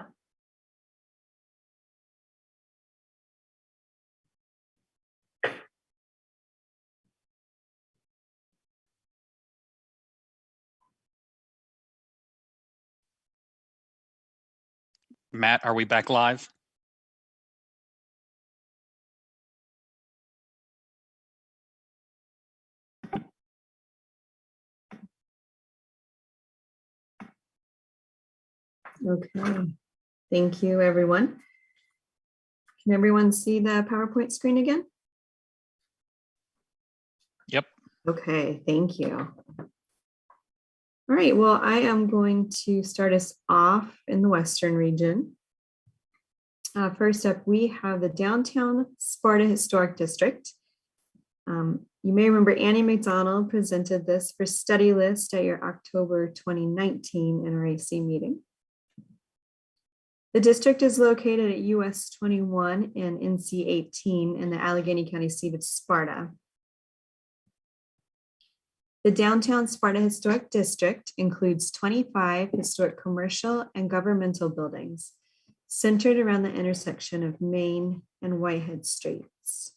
Matt, are we back live? Okay, thank you, everyone. Can everyone see the PowerPoint screen again? Yep. Okay, thank you. All right, well, I am going to start us off in the Western region. First up, we have the Downtown Sparta Historic District. You may remember Annie McDonald presented this for study list at your October 2019 NRAC meeting. The district is located at US 21 and NC 18 in the Allegheny County seat of Sparta. The Downtown Sparta Historic District includes 25 historic commercial and governmental buildings centered around the intersection of Main and Whitehead Streets.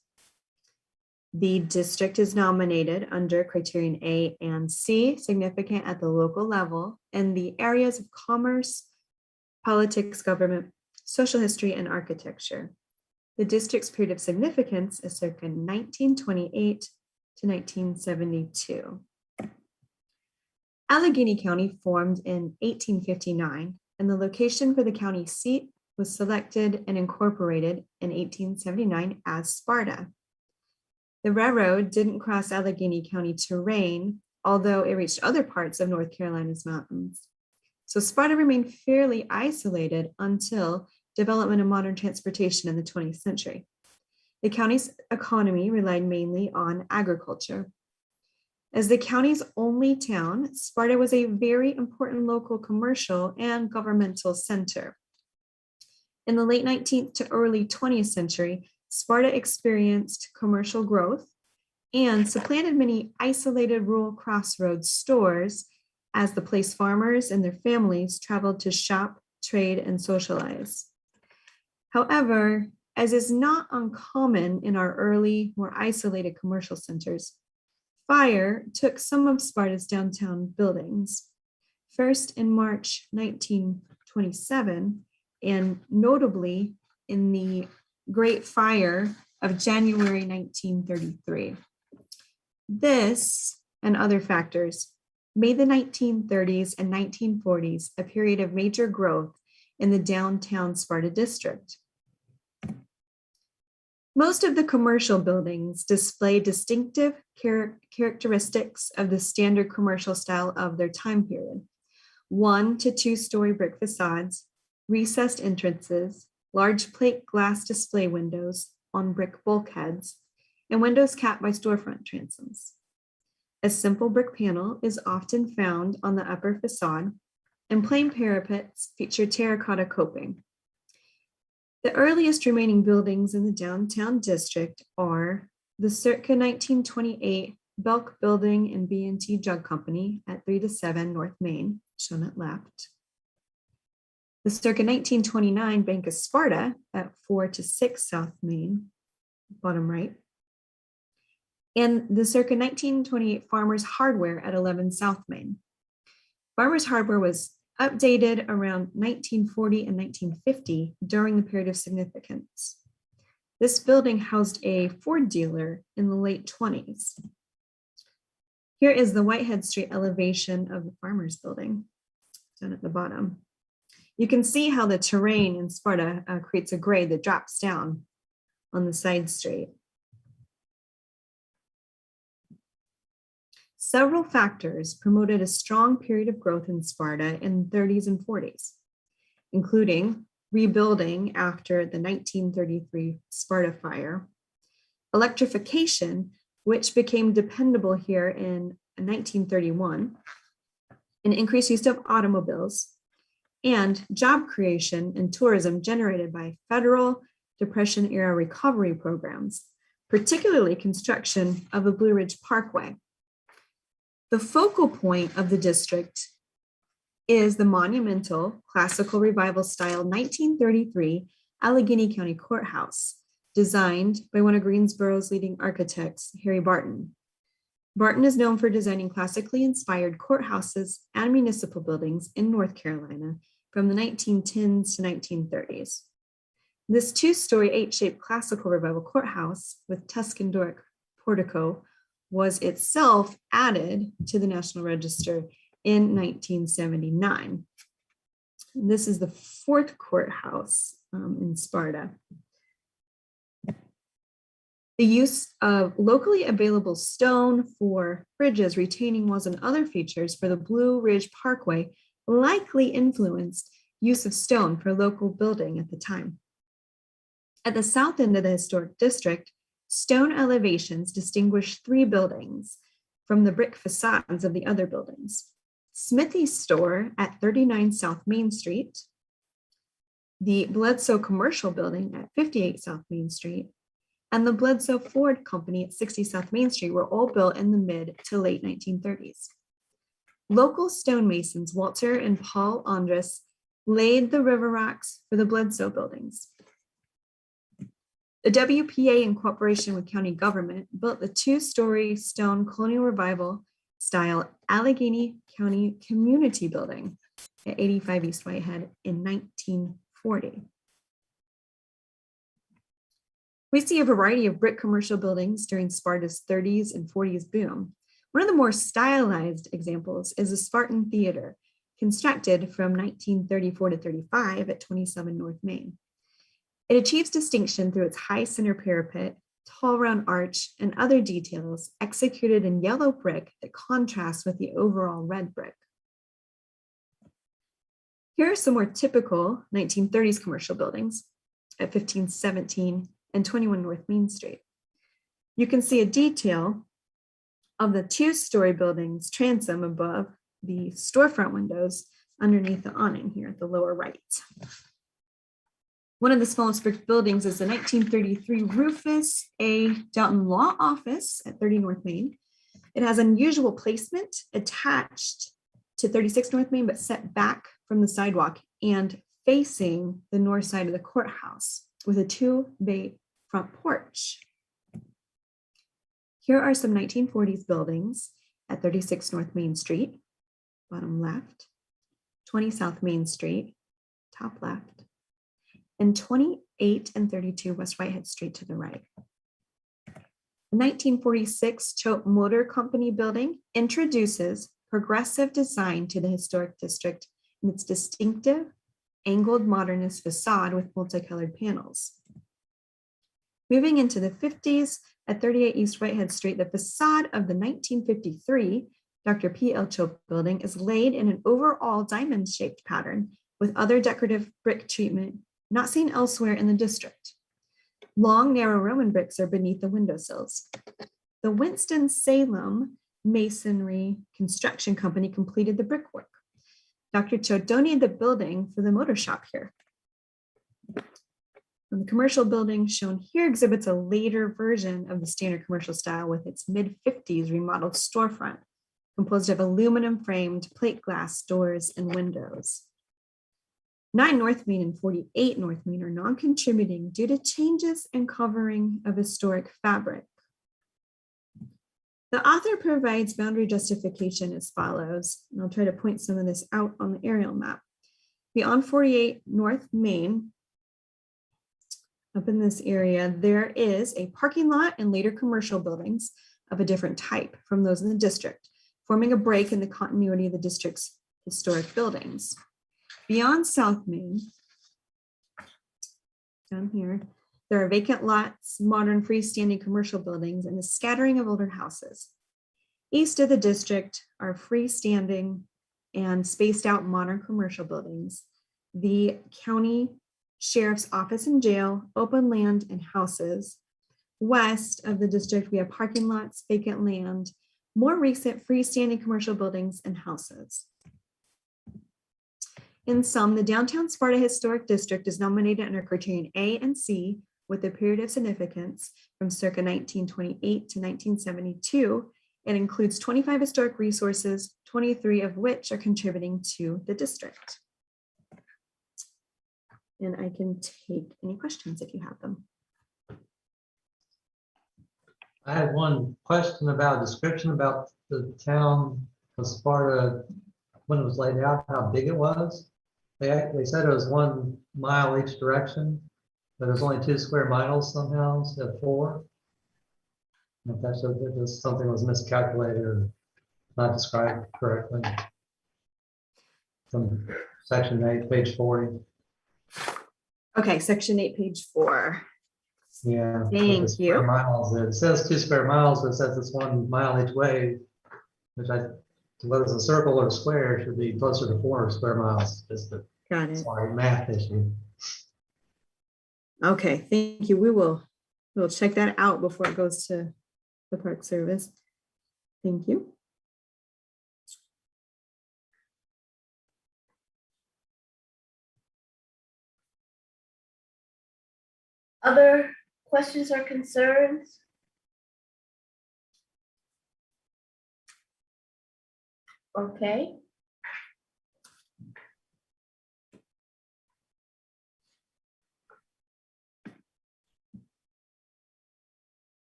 The district is nominated under criterion A and C, significant at the local level, in the areas of commerce, politics, government, social history, and architecture. The district's period of significance is circa 1928 to 1972. Allegheny County formed in 1859, and the location for the county seat was selected and incorporated in 1879 as Sparta. The railroad didn't cross Allegheny County terrain, although it reached other parts of North Carolina's mountains. So Sparta remained fairly isolated until development of modern transportation in the 20th century. The county's economy relied mainly on agriculture. As the county's only town, Sparta was a very important local commercial and governmental center. In the late 19th to early 20th century, Sparta experienced commercial growth and supplanted many isolated rural crossroads stores as the place farmers and their families traveled to shop, trade, and socialize. However, as is not uncommon in our early, more isolated commercial centers, fire took some of Sparta's downtown buildings. First in March 1927, and notably in the Great Fire of January 1933. This and other factors made the 1930s and 1940s a period of major growth in the downtown Sparta district. Most of the commercial buildings display distinctive characteristics of the standard commercial style of their time period. 1 to 2 story brick facades, recessed entrances, large plate glass display windows on brick bulkheads, and windows capped by storefront transoms. A simple brick panel is often found on the upper facade, and plain parapets feature terracotta coping. The earliest remaining buildings in the downtown district are the circa 1928 Belk Building and B&T Jug Company at 3 to 7 North Main, shown at left. The circa 1929 Bank of Sparta at 4 to 6 South Main, bottom right. And the circa 1928 Farmers Hardware at 11 South Main. Farmers Hardware was updated around 1940 and 1950 during the period of significance. This building housed a Ford dealer in the late 20s. Here is the Whitehead Street elevation of the Farmers Building, down at the bottom. You can see how the terrain in Sparta creates a grade that drops down on the side street. Several factors promoted a strong period of growth in Sparta in the 30s and 40s, including rebuilding after the 1933 Sparta fire, electrification, which became dependable here in 1931, an increased use of automobiles, and job creation and tourism generated by federal Depression-era recovery programs particularly construction of the Blue Ridge Parkway. The focal point of the district is the monumental classical revival style 1933 Allegheny County Courthouse, designed by one of Greensboro's leading architects, Harry Barton. Barton is known for designing classically inspired courthouses and municipal buildings in North Carolina from the 1910s to 1930s. This two-story, H-shaped classical revival courthouse with Tuscan Doric portico was itself added to the National Register in 1979. This is the fourth courthouse in Sparta. The use of locally available stone for bridges, retaining walls, and other features for the Blue Ridge Parkway likely influenced use of stone for local building at the time. At the south end of the historic district, stone elevations distinguish three buildings from the brick facades of the other buildings. Smithy's store at 39 South Main Street, the Bledsoe Commercial Building at 58 South Main Street, and the Bledsoe Ford Company at 60 South Main Street were all built in the mid to late 1930s. Local stonemasons Walter and Paul Andres laid the river rocks for the Bledsoe buildings. The WPA, in cooperation with county government, built the two-story stone colonial revival style Allegheny County Community Building at 85 East Whitehead in 1940. We see a variety of brick commercial buildings during Sparta's 30s and 40s boom. One of the more stylized examples is the Spartan Theater, constructed from 1934 to 35 at 27 North Main. It achieves distinction through its high center parapet, tall round arch, and other details executed in yellow brick that contrasts with the overall red brick. Here are some more typical 1930s commercial buildings at 1517 and 21 North Main Street. You can see a detail of the two-story building's transom above the storefront windows underneath the awning here at the lower right. One of the smallest brick buildings is the 1933 Rufus A. Dalton Law Office at 30 North Main. It has unusual placement attached to 36 North Main, but set back from the sidewalk and facing the north side of the courthouse with a two-bay front porch. Here are some 1940s buildings at 36 North Main Street, bottom left, 20 South Main Street, top left, and 28 and 32 West Whitehead Street to the right. The 1946 Choate Motor Company building introduces progressive design to the historic district in its distinctive angled modernist facade with multicolored panels. Moving into the 50s, at 38 East Whitehead Street, the facade of the 1953 Dr. P. L. Choate building is laid in an overall diamond-shaped pattern with other decorative brick treatment not seen elsewhere in the district. Long, narrow Roman bricks are beneath the windowsills. The Winston-Salem Masonry Construction Company completed the brickwork. Dr. Choate donated the building for the motor shop here. And the commercial building shown here exhibits a later version of the standard commercial style with its mid-50s remodeled storefront, composed of aluminum framed plate glass doors and windows. 9 North Main and 48 North Main are non-contributing due to changes in covering of historic fabric. The author provides boundary justification as follows, and I'll try to point some of this out on the aerial map. Beyond 48 North Main, up in this area, there is a parking lot and later commercial buildings of a different type from those in the district, forming a break in the continuity of the district's historic buildings. Beyond South Main, down here, there are vacant lots, modern freestanding commercial buildings, and a scattering of older houses. East of the district are freestanding and spaced out modern commercial buildings, the county sheriff's office and jail, open land, and houses. West of the district, we have parking lots, vacant land, more recent freestanding commercial buildings, and houses. In sum, the downtown Sparta Historic District is nominated under criterion A and C with a period of significance from circa 1928 to 1972 and includes 25 historic resources, 23 of which are contributing to the district. And I can take any questions if you have them. I had one question about description about the town as far as when it was laid out, how big it was. They said it was 1 mile each direction, but it was only 2 square miles somehow instead of 4. If that's if something was miscalculated or not described correctly. From section 8, page 40. Okay, section 8, page 4. Yeah. with the Thank square you. Miles. It says 2 square miles, but it says it's 1 mile each way, which whether it's a circle or a square should be closer to 4 square miles. Just a Got it. sorry math issue. Okay, thank you. We'll check that out before it goes to the Park Service. Thank you. Other questions or concerns? Okay.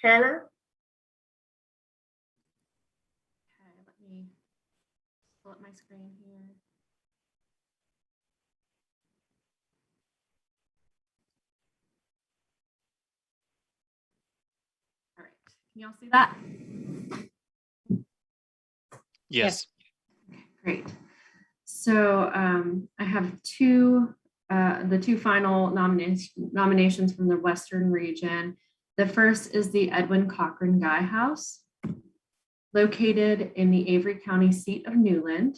Hannah? Okay, let me pull up my screen here. All right, can y'all see that? Yes. Great. So I have the two final nominations from the Western region. The first is the Edwin Cochran Guy House, located in the Avery County seat of Newland.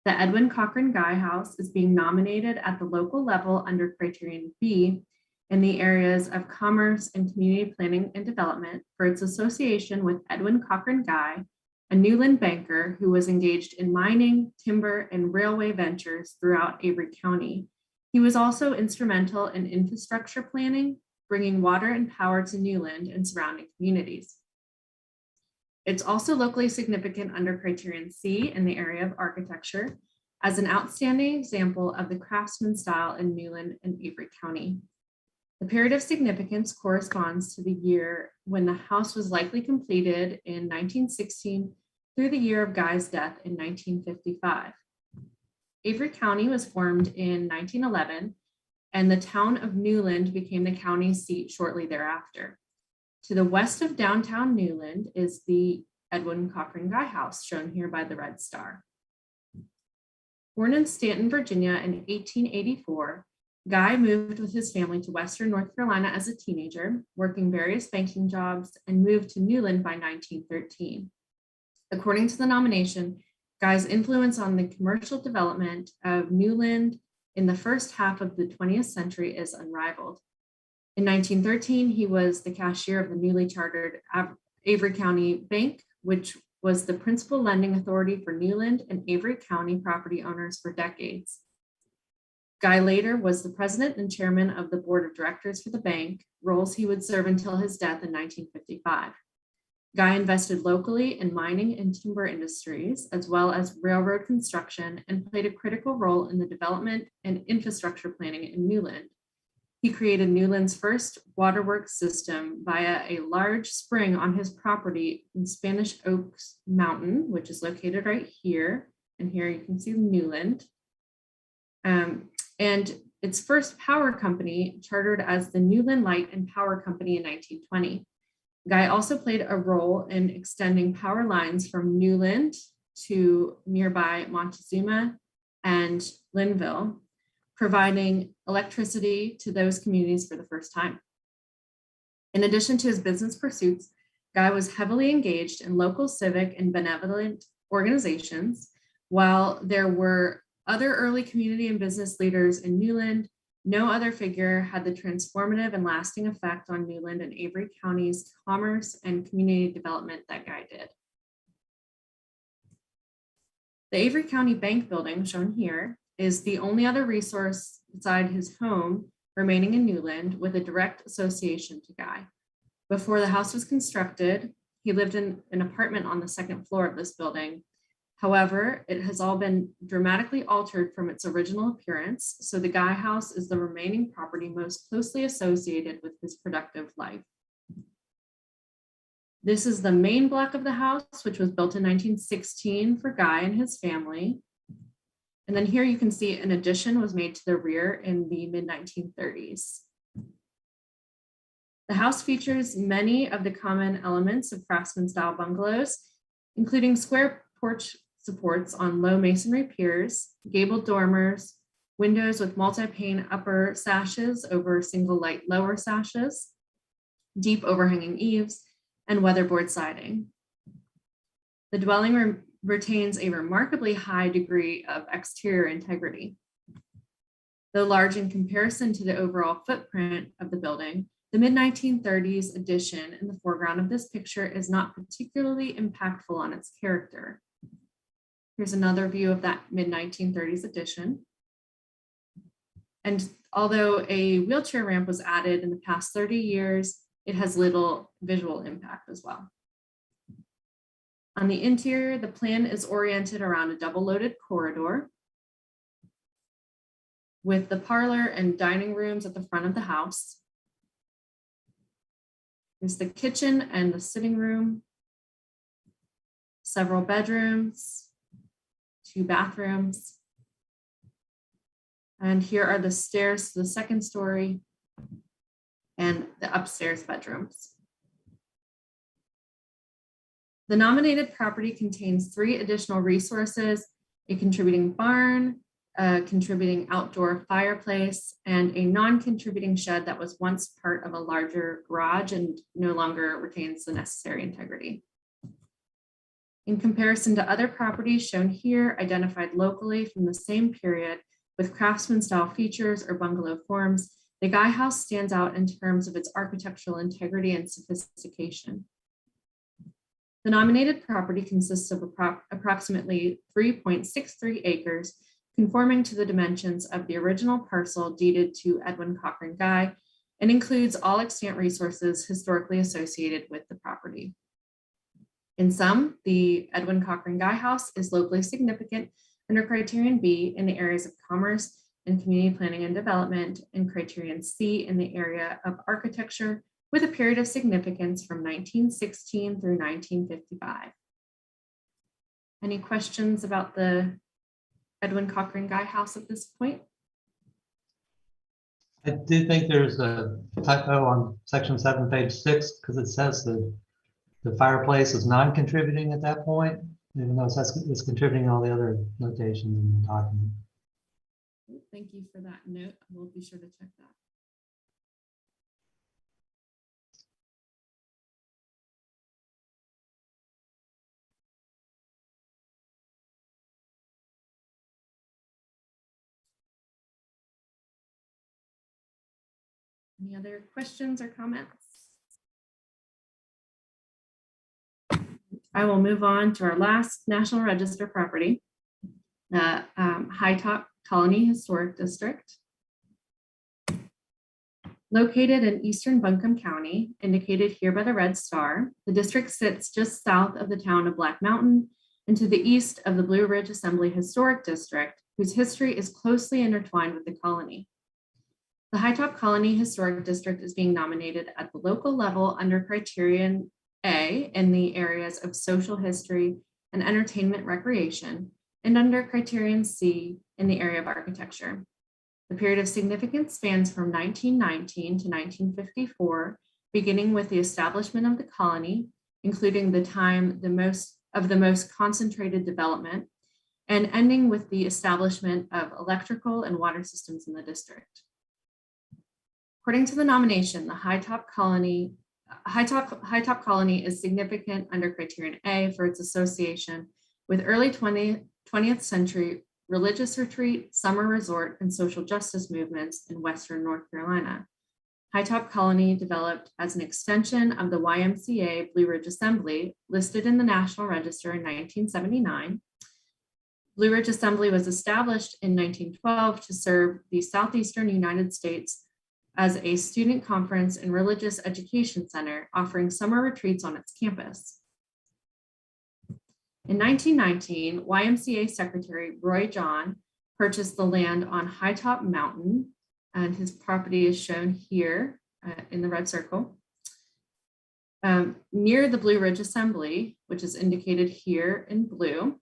The Edwin Cochran Guy House is being nominated at the local level under criterion B in the areas of commerce and community planning and development for its association with Edwin Cochran Guy, a Newland banker who was engaged in mining, timber, and railway ventures throughout Avery County. He was also instrumental in infrastructure planning, bringing water and power to Newland and surrounding communities. It's also locally significant under criterion C in the area of architecture as an outstanding example of the craftsman style in Newland and Avery County. The period of significance corresponds to the year when the house was likely completed in 1916 through the year of Guy's death in 1955. Avery County was formed in 1911, and the town of Newland became the county seat shortly thereafter. To the west of downtown Newland is the Edwin Cochran Guy House, shown here by the red star. Born in Stanton, Virginia in 1884, Guy moved with his family to Western North Carolina as a teenager, working various banking jobs, and moved to Newland by 1913. According to the nomination, Guy's influence on the commercial development of Newland in the first half of the 20th century is unrivaled. In 1913, he was the cashier of the newly chartered Avery County Bank, which was the principal lending authority for Newland and Avery County property owners for decades. Guy later was the president and chairman of the board of directors for the bank, roles he would serve until his death in 1955. Guy invested locally in mining and timber industries, as well as railroad construction, and played a critical role in the development and infrastructure planning in Newland. He created Newland's first waterworks system via a large spring on his property in Spanish Oaks Mountain, which is located right here. And here you can see Newland. And its first power company chartered as the Newland Light and Power Company in 1920. Guy also played a role in extending power lines from Newland to nearby Montezuma and Linville, providing electricity to those communities for the first time. In addition to his business pursuits, Guy was heavily engaged in local civic and benevolent organizations, while there were other early community and business leaders in Newland No other figure had the transformative and lasting effect on Newland and Avery County's commerce and community development that Guy did. The Avery County Bank building, shown here, is the only other resource beside his home remaining in Newland with a direct association to Guy. Before the house was constructed, he lived in an apartment on the second floor of this building. However, it has all been dramatically altered from its original appearance, so the Guy House is the remaining property most closely associated with his productive life. This is the main block of the house, which was built in 1916 for Guy and his family. And then here you can see an addition was made to the rear in the mid-1930s. The house features many of the common elements of craftsman style bungalows, including square porch supports on low masonry piers, gabled dormers, windows with multi-pane upper sashes over single light lower sashes, deep overhanging eaves, and weatherboard siding. The dwelling retains a remarkably high degree of exterior integrity. Though large in comparison to the overall footprint of the building, the mid-1930s addition in the foreground of this picture is not particularly impactful on its character. Here's another view of that mid-1930s addition. And although a wheelchair ramp was added in the past 30 years, it has little visual impact as well. On the interior, the plan is oriented around a double-loaded corridor with the parlor and dining rooms at the front of the house. There's the kitchen and the sitting room, several bedrooms, 2 bathrooms. And here are the stairs to the second story and the upstairs bedrooms. The nominated property contains 3 additional resources: a contributing barn, a contributing outdoor fireplace, and a non-contributing shed that was once part of a larger garage and no longer retains the necessary integrity. In comparison to other properties shown here, identified locally from the same period with craftsman style features or bungalow forms, the Guy House stands out in terms of its architectural integrity and sophistication. The nominated property consists of approximately 3.63 acres, conforming to the dimensions of the original parcel deeded to Edwin Cochran Guy, and includes all extant resources historically associated with the property. In sum, the Edwin Cochran Guy House is locally significant under Criterion B in the areas of commerce and community planning and development, and Criterion C in the area of architecture, with a period of significance from 1916 through 1955. Any questions about the Edwin Cochran Guy House at this point? I do think there's a typo on section 7, page 6, because it says that the fireplace is non-contributing at that point, even though it's contributing all the other notations in the document. Thank you for that note. We'll be sure to check that. Any other questions or comments? I will move on to our last National Register property, the High Top Colony Historic District. Located in eastern Buncombe County, indicated here by the red star, the district sits just south of the town of Black Mountain and to the east of the Blue Ridge Assembly Historic District, whose history is closely intertwined with the colony. The High Top Colony Historic District is being nominated at the local level under Criterion A in the areas of social history and entertainment recreation, and under Criterion C in the area of architecture. The period of significance spans from 1919 to 1954, beginning with the establishment of the colony, including the time the most concentrated development, and ending with the establishment of electrical and water systems in the district. According to the nomination, the High Top Colony is significant under Criterion A for its association with early 20th century religious retreat, summer resort, and social justice movements in Western North Carolina. High Top Colony developed as an extension of the YMCA Blue Ridge Assembly, listed in the National Register in 1979. Blue Ridge Assembly was established in 1912 to serve the Southeastern United States as a student conference and religious education center, offering summer retreats on its campus. In 1919, YMCA Secretary Roy John purchased the land on High Top Mountain, and his property is shown here in the red circle, near the Blue Ridge Assembly, which is indicated here in blue,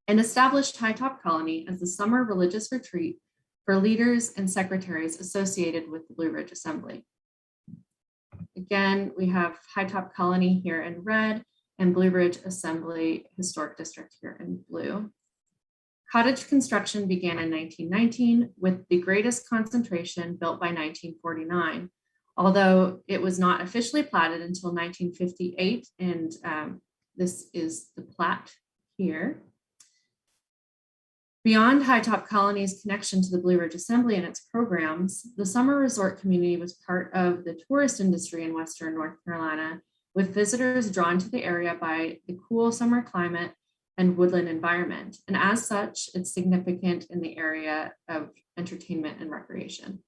and established High Top Colony as the summer religious retreat for leaders and secretaries associated with the Blue Ridge Assembly. Again, we have High Top Colony here in red and Blue Ridge Assembly Historic District here in blue. Cottage construction began in 1919 with the greatest concentration built by 1949, although it was not officially platted until 1958, and this is the plat here. Beyond High Top Colony's connection to the Blue Ridge Assembly and its programs, the summer resort community was part of the tourist industry in Western North Carolina, with visitors drawn to the area by the cool summer climate and woodland environment. And as such, it's significant in the area of entertainment and recreation.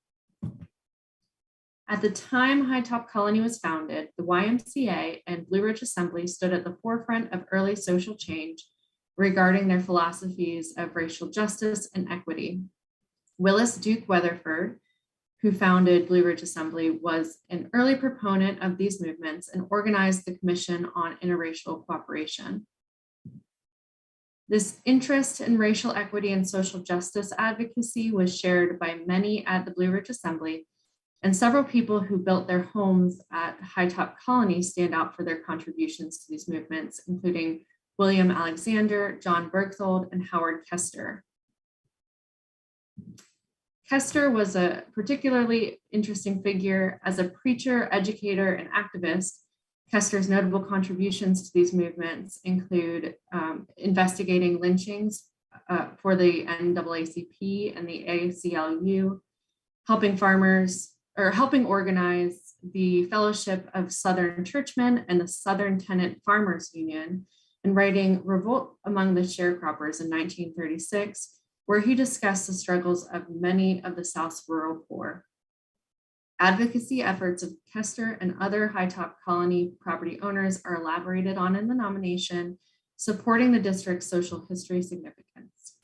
At the time High Top Colony was founded, the YMCA and Blue Ridge Assembly stood at the forefront of early social change regarding their philosophies of racial justice and equity. Willis Duke Weatherford, who founded Blue Ridge Assembly, was an early proponent of these movements and organized the Commission on Interracial Cooperation. This interest in racial equity and social justice advocacy was shared by many at the Blue Ridge Assembly, and several people who built their homes at High Top Colony stand out for their contributions to these movements, including William Alexander, John Bergthold, and Howard Kester. Kester was a particularly interesting figure as a preacher, educator, and activist. Kester's notable contributions to these movements include investigating lynchings for the NAACP and the ACLU, helping organize the Fellowship of Southern Churchmen and the Southern Tenant Farmers Union, and writing Revolt Among the Sharecroppers in 1936, where he discussed the struggles of many of the South's rural poor. Advocacy efforts of Kester and other High Top Colony property owners are elaborated on in the nomination, supporting the district's social history significance.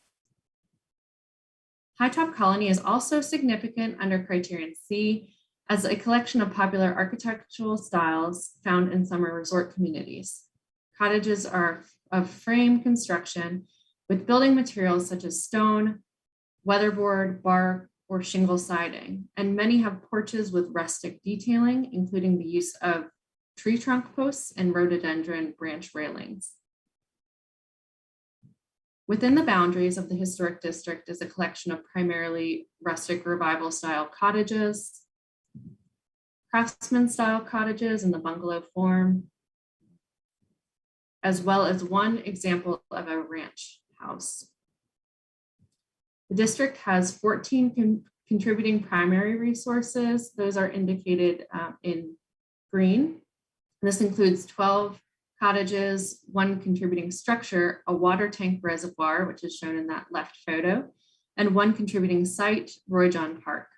High Top Colony is also significant under Criterion C as a collection of popular architectural styles found in summer resort communities. Cottages are of frame construction with building materials such as stone, weatherboard, bark, or shingle siding, and many have porches with rustic detailing, including the use of tree trunk posts and rhododendron branch railings. Within the boundaries of the historic district is a collection of primarily rustic revival style cottages, craftsman style cottages in the bungalow form, as well as one example of a ranch house. The district has 14 contributing primary resources. Those are indicated in green. This includes 12 cottages, one contributing structure, a water tank reservoir, which is shown in that left photo, and one contributing site, Roy John Park.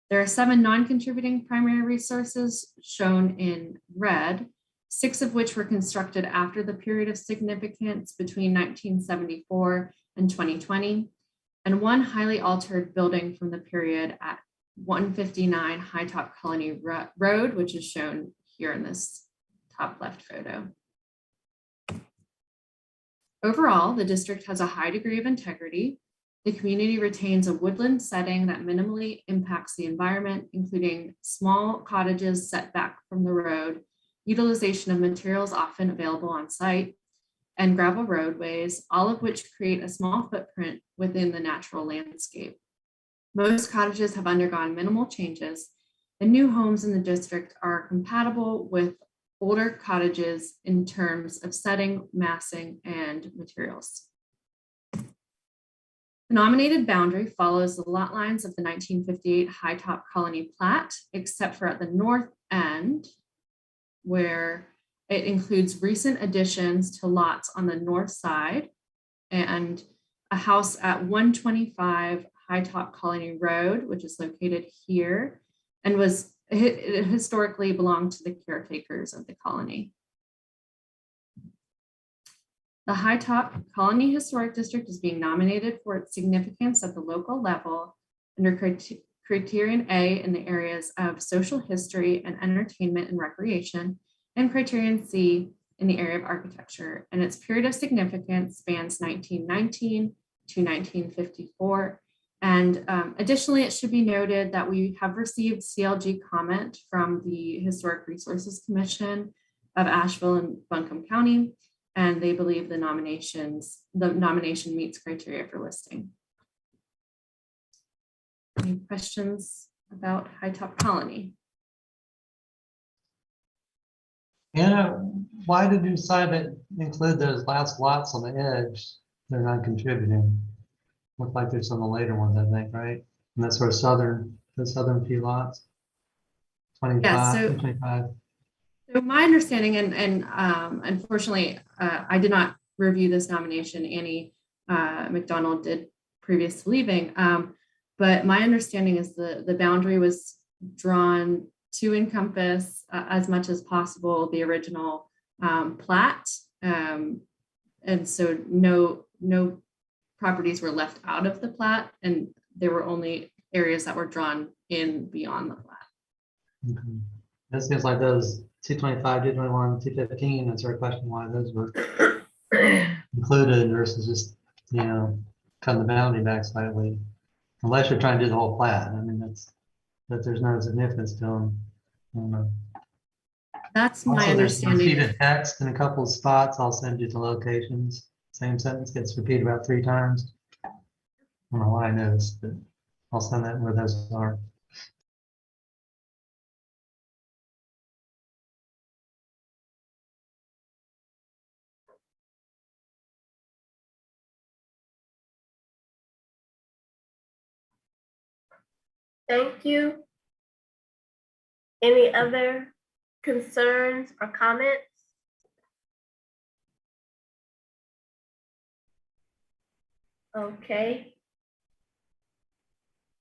There are 7 non-contributing primary resources shown in red, 6 of which were constructed after the period of significance between 1974 and 2020, and one highly altered building from the period at 159 High Top Colony Road, which is shown here in this top left photo. Overall, the district has a high degree of integrity. The community retains a woodland setting that minimally impacts the environment, including small cottages set back from the road, utilization of materials often available on site, and gravel roadways, all of which create a small footprint within the natural landscape. Most cottages have undergone minimal changes, and new homes in the district are compatible with older cottages in terms of setting, massing, and materials. The nominated boundary follows the lot lines of the 1958 High Top Colony plat, except for at the north end, where it includes recent additions to lots on the north side and a house at 125 High Top Colony Road, which is located here and it historically belonged to the caretakers of the colony. The High Top Colony Historic District is being nominated for its significance at the local level under Criterion A in the areas of social history and entertainment and recreation, and Criterion C in the area of architecture. And its period of significance spans 1919 to 1954. And additionally, it should be noted that we have received CLG comment from the Historic Resources Commission of Asheville and Buncombe County, and they believe the nomination meets criteria for listing. Any questions about High Top Colony? Anna, why did you decide to include those last lots on the edge? They're not contributing. Look like there's some of the later ones, I think, right? And that's where the southern few lots. 25. So my understanding, and unfortunately, I did not review this nomination. Annie McDonald did previous to leaving, but my understanding is the boundary was drawn to encompass as much as possible the original plat, and so no properties were left out of the plat, and there were only areas that were drawn in beyond the plat. Okay. It seems like those 225, 221, 215, that's our question why those were included versus just, cutting the boundary back slightly. Unless you're trying to do the whole plat. I mean, that there's no significance to them. I don't know. That's my Also, there's understanding. repeated text in a couple of spots. I'll send you the locations. Same sentence gets repeated about 3 times. I don't know why I noticed, but I'll send that where those are. Thank you. Any other concerns or comments? Okay.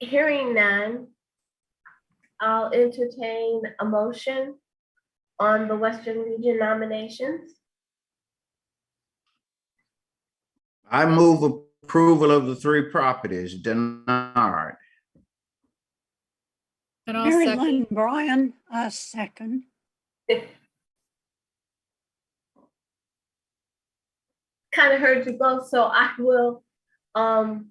Hearing none, I'll entertain a motion on the Western Region nominations. I move approval of the 3 properties. Denard. And I'll Mary second. Lynn Bryan, I second. Kind of heard you both, so I will, Dr.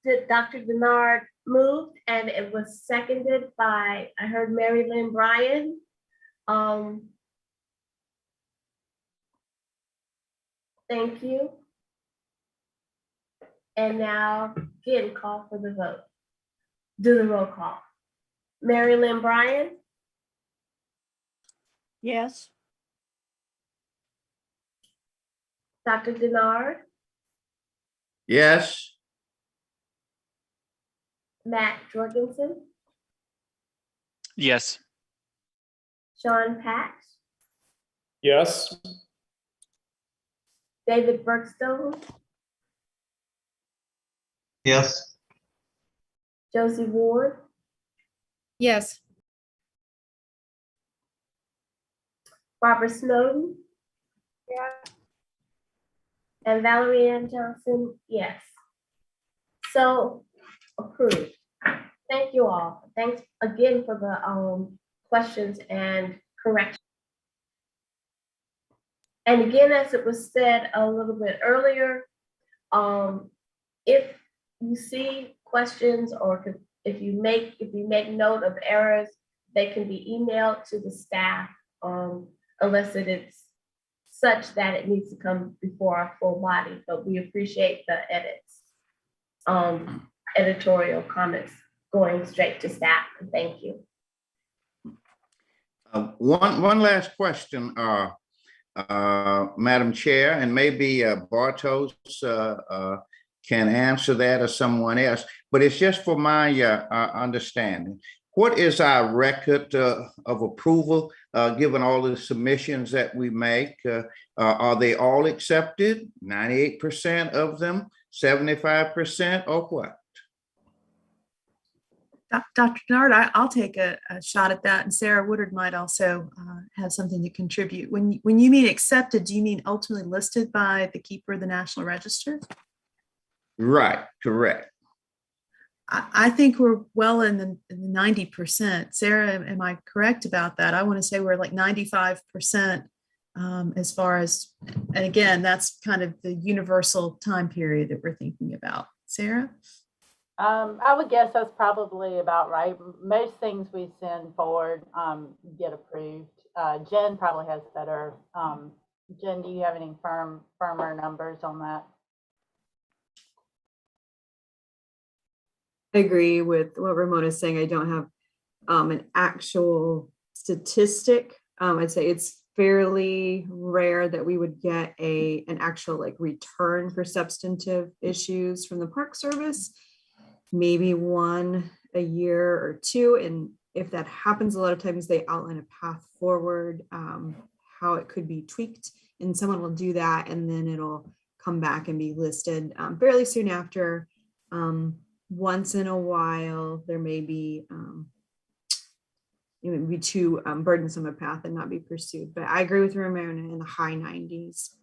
Denard moved and it was seconded by, I heard Mary Lynn Bryan. Thank you. And now again, call for the vote. Do the roll call. Mary Lynn Bryan, Yes. Dr. Denard, Yes. Matt Jorgensen, Yes. Sean Patch, Yes. David Bergstone, Yes. Josie Ward, Yes. Barbara Snowden. Yeah. And Valerie Ann Johnson, yes. So approved. Thank you all. Thanks again for the questions and corrections. And again, as it was said a little bit earlier, if you see questions or if you make note of errors, they can be emailed to the staff unless it is such that it needs to come before our full body, but we appreciate the edits, editorial comments going straight to staff. Thank you. One last question, Madam Chair, and maybe Bartos can answer that or someone else, but it's just for my understanding. What is our record of approval, given all the submissions that we make? Are they all accepted? 98% of them, 75%, or what? Dr. Denard, I'll take a shot at that, and Sarah Woodard might also have something to contribute. When you mean accepted, do you mean ultimately listed by the keeper of the National Register? Right, correct. I think we're well in the 90%. Sarah, am I correct about that? I want to say we're like 95% as far as, and again, that's kind of the universal time period that we're thinking about. Sarah? I would guess that's probably about right. Most things we send forward get approved. Jen probably has better. Jen, do you have any firmer numbers on that? I agree with what Ramona is saying. I don't have an actual statistic. I'd say it's fairly rare that we would get an actual like return for substantive issues from the Park Service. Maybe one a year or two. And if that happens, a lot of times they outline a path forward, how it could be tweaked, and someone will do that, and then it'll come back and be listed fairly soon after. Once in a while, there may be it would be too burdensome a path and not be pursued. But I agree with Ramona in the high 90s.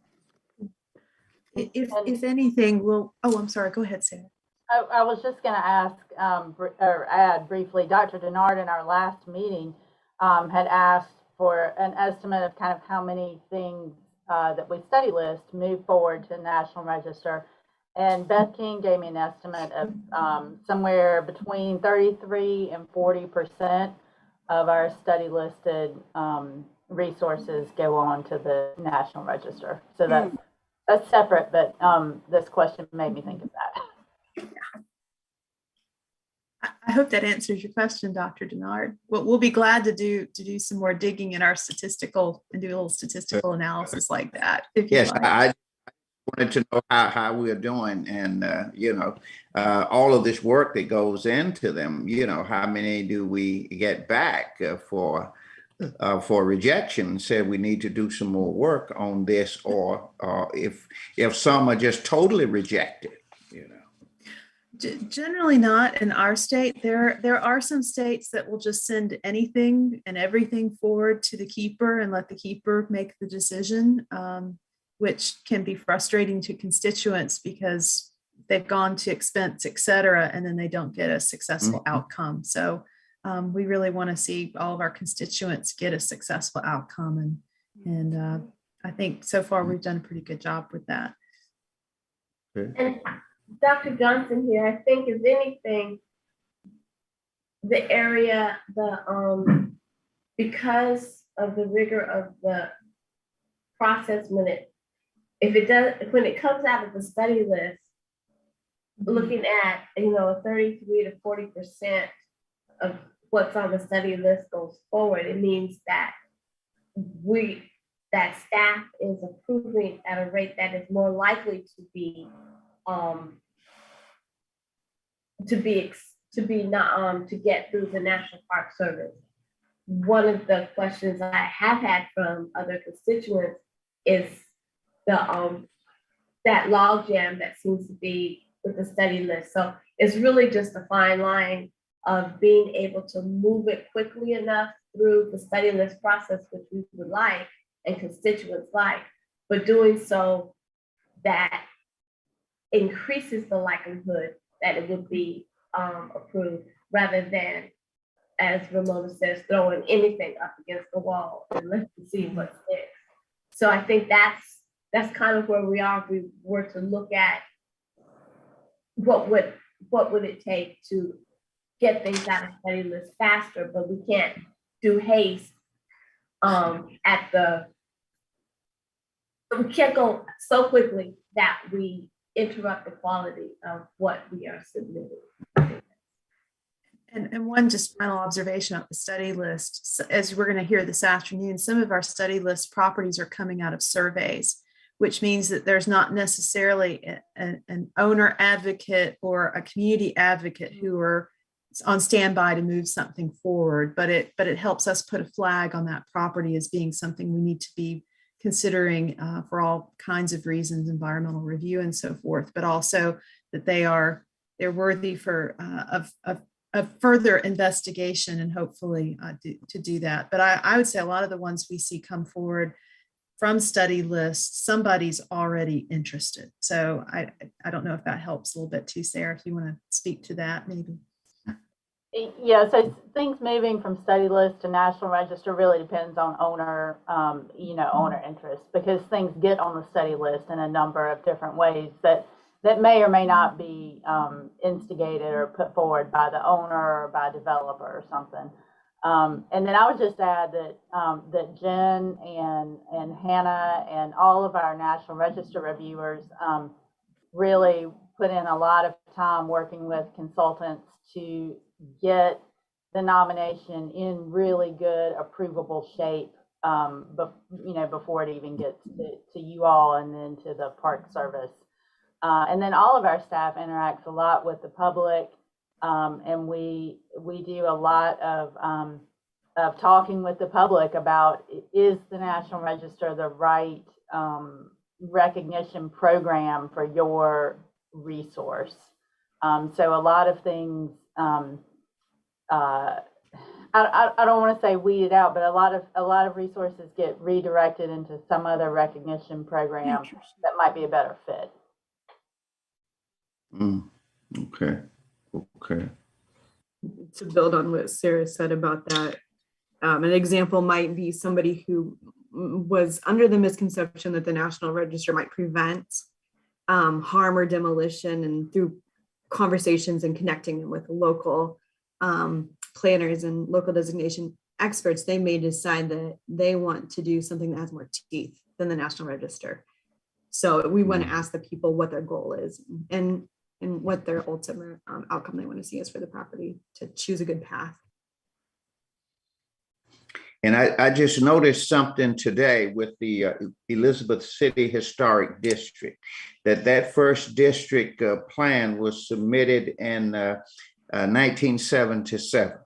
If anything, I'm sorry, go ahead, Sarah. I was just going to ask or add briefly, Dr. Denard in our last meeting had asked for an estimate of kind of how many things that we study list move forward to the National Register. And Beth King gave me an estimate of somewhere between 33 and 40% of our study listed resources go on to the National Register. So that's separate, but this question made me think of that. I hope that answers your question, Dr. Denard. We'll be glad to do some more digging in our statistical and do a little statistical analysis like that. Yes, I wanted to know how we're doing, and all of this work that goes into them. How many do we get back for rejection? Said we need to do some more work on this, or if some are just totally rejected. Generally not in our state. There are some states that will just send anything and everything forward to the keeper and let the keeper make the decision, which can be frustrating to constituents because they've gone to expense, et cetera, and then they don't get a successful outcome. So we really want to see all of our constituents get a successful outcome. And I think so far we've done a pretty good job with that. And Dr. Johnson here, I think if anything, the area, because of the rigor of the process when it comes out of the study list, looking at, a 33 to 40% of what's on the study list goes forward, it means that staff is approving at a rate that is more likely to get through the National Park Service. One of the questions I have had from other constituents is that logjam that seems to be with the study list. So it's really just a fine line of being able to move it quickly enough through the study list process, which we would like and constituents like, but doing so that increases the likelihood that it would be approved, rather than, as Ramona says, throwing anything up against the wall and let's see what sticks. So I think that's kind of where we are. If we were to look at what would it take to get things out of study list faster, but we can't do haste we can't go so quickly that we interrupt the quality of what we are submitting. And one just final observation on the study list, as we're going to hear this afternoon, some of our study list properties are coming out of surveys, which means that there's not necessarily an owner advocate or a community advocate who are on standby to move something forward, but it helps us put a flag on that property as being something we need to be considering for all kinds of reasons, environmental review and so forth, but also that they're worthy for of further investigation and hopefully to do that. But I would say a lot of the ones we see come forward from study lists, somebody's already interested. So I don't know if that helps a little bit too, Sarah, if you want to speak to that maybe. Yeah, so things moving from study list to National Register really depends on owner, owner interest, because things get on the study list in a number of different ways that may or may not be instigated or put forward by the owner or by a developer or something. And then I would just add that Jen and Hannah and all of our National Register reviewers really put in a lot of time working with consultants to get the nomination in really good, approvable shape, before it even gets to you all and then to the Park Service. And then all of our staff interacts a lot with the public, and we do a lot of talking with the public about, is the National Register the right recognition program for your resource? So a lot of things, I don't want to say weeded out, but a lot of resources get redirected into some other recognition program that might be a better fit. Okay. To build on what Sarah said about that, an example might be somebody who was under the misconception that the National Register might prevent harm or demolition, and through conversations and connecting them with local planners and local designation experts, they may decide that they want to do something that has more teeth than the National Register. So we want to ask the people what their goal is and what their ultimate outcome they want to see is for the property to choose a good path. And I just noticed something today with the Elizabeth City Historic District, that first district plan was submitted in 1977.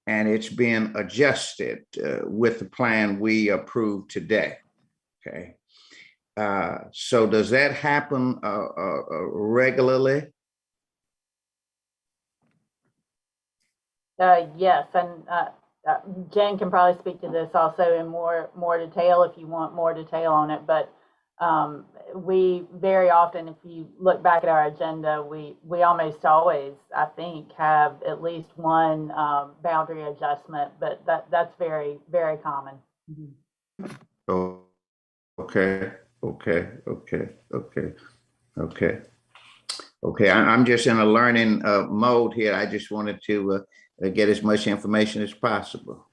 And it's been adjusted with the plan we approved today. Okay. So does that happen regularly? Yes, and Jen can probably speak to this also in more detail if you want more detail on it. But we very often, if you look back at our agenda, we almost always, I think, have at least one boundary adjustment. But that's very, very common. Oh, okay. I'm just in a learning mode here. I just wanted to get as much information as possible.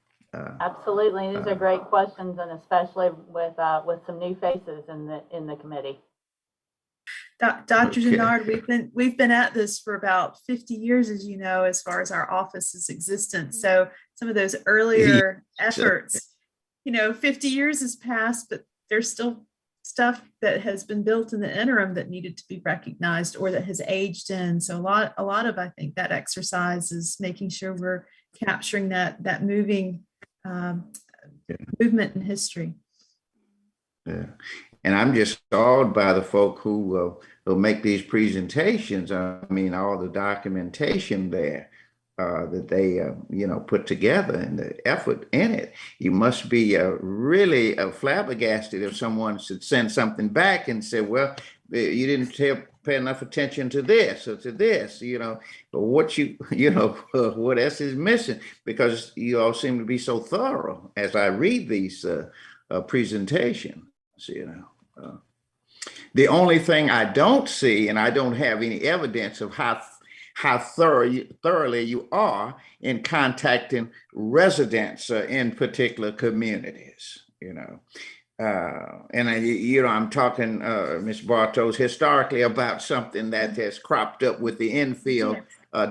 Absolutely, these are great questions, and especially with some new faces in the committee. Dr. Denard, we've been at this for about 50 years, as you know, as far as our office's existence. So some of those earlier efforts, 50 years has passed, but there's still stuff that has been built in the interim that needed to be recognized or that has aged in. So a lot of, I think, that exercise is making sure we're capturing that moving movement in history. Yeah. And I'm just awed by the folk who will make these presentations. I mean, all the documentation there that they, put together and the effort in it. You must be really flabbergasted if someone should send something back and say, well, you didn't pay enough attention to this or to this, but what what else is missing? Because you all seem to be so thorough as I read these presentations, The only thing I don't see, and I don't have any evidence of how thoroughly you are in contacting residents in particular communities, And I'm talking, Ms. Bartos, historically about something that has cropped up with the infill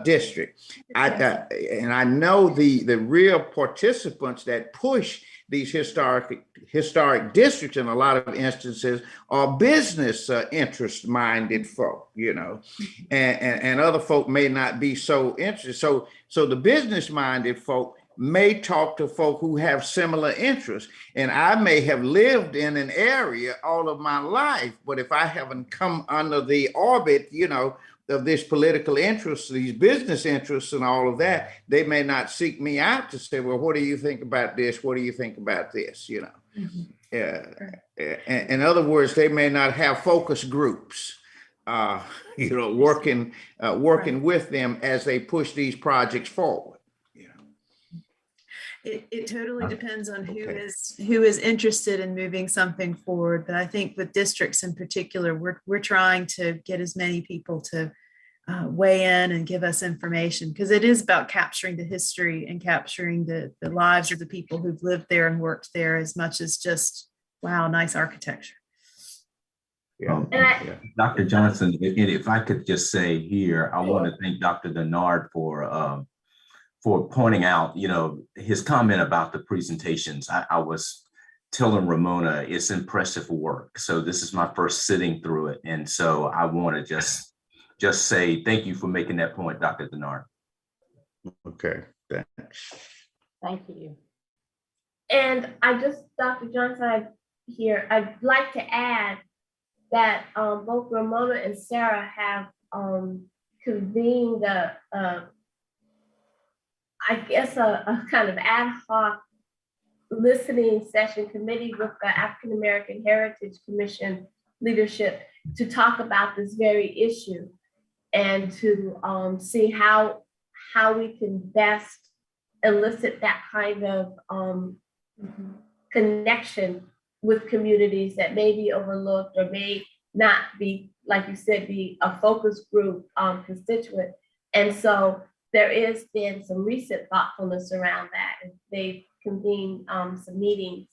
district. And I know the real participants that push these historic districts in a lot of instances are business interest minded folk, you know, and other folk may not be so interested. So the business minded folk may talk to folk who have similar interests. And I may have lived in an area all of my life, but if I haven't come under the orbit, you know, of this political interest, these business interests and all of that, they may not seek me out to say, well, what do you think about this? What do you think about this? You know, in other words, they may not have focus groups, you know, working with them as they push these projects forward. It totally depends on who is interested in moving something forward. But I think with districts in particular, we're trying to get as many people to weigh in and give us information, because it is about capturing the history and capturing the lives of the people who've lived there and worked there, as much as just, wow, nice architecture. Dr. Johnson, if I could just say here, I want to thank Dr. Denard for pointing out, you know, his comment about the presentations. I was telling Ramona, it's impressive work. So this is my first sitting through it. And so I want to just say thank you for making that point, Dr. Denard. Okay, thanks. Thank you. And Dr. Johnson, I'd like to add that both Ramona and Sarah have convened I guess a kind of ad hoc listening session committee with the African American Heritage Commission leadership to talk about this very issue and to see how we can best elicit that kind of connection with communities that may be overlooked or may not be, like you said, be a focus group constituent. And so there has been some recent thoughtfulness around that. And they've convened some meetings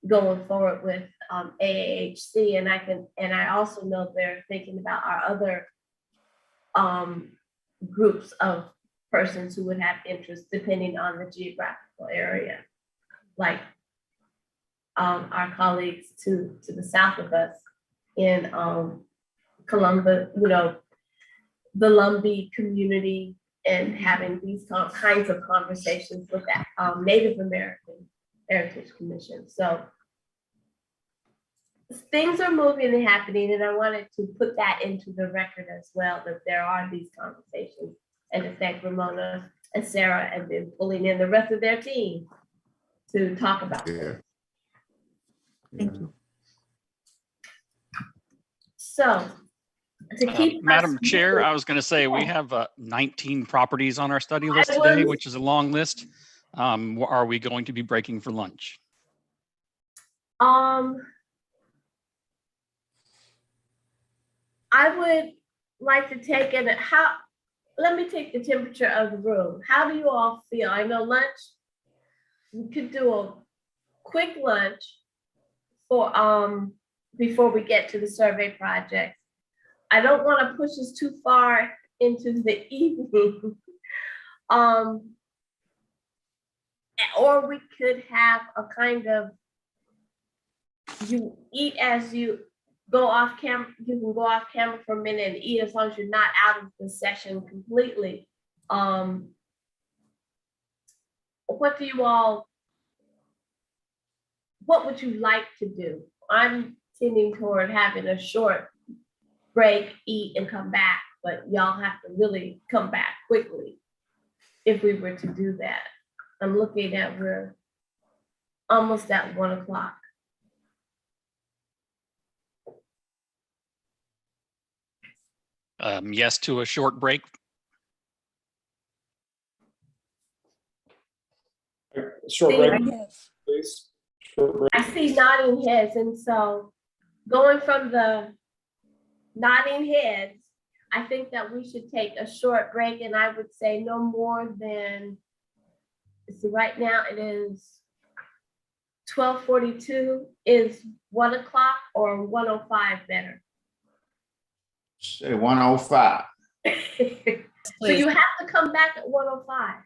going forward with AAHC, and I also know they're thinking about our other groups of persons who would have interest depending on the geographical area, like our colleagues to the south of us in Columbus, you know, the Lumbee community, and having these kinds of conversations with that Native American Heritage Commission. So things are moving and happening, and I wanted to put that into the record as well, that there are these conversations, and to thank Ramona and Sarah and then pulling in the rest of their team to talk about it. Thank you. So to keep Madam Chair, I was going to say we have 19 properties on our study list today, which is a long list. Are we going to be breaking for lunch? I would like to take it. Let me take the temperature of the room. How do you all feel? I know lunch, we could do a quick lunch for before we get to the survey project. I don't want to push us too far into the evening. Or we could have a kind of, you eat as you go off camera, you can go off camera for a minute and eat as long as you're not out of the session completely. What would you like to do? I'm tending toward having a short break, eat, and come back, but y'all have to really come back quickly if we were to do that. I'm looking at, we're almost at 1 o'clock. Yes to a short break. Short break, please. Short break. I see nodding heads, and so going from the nodding heads, I think that we should take a short break, and I would say no more than, see, right now it is 12:42. Is 1 o'clock or 1:05 better? Say 1:05. So you have to come back at 1:05.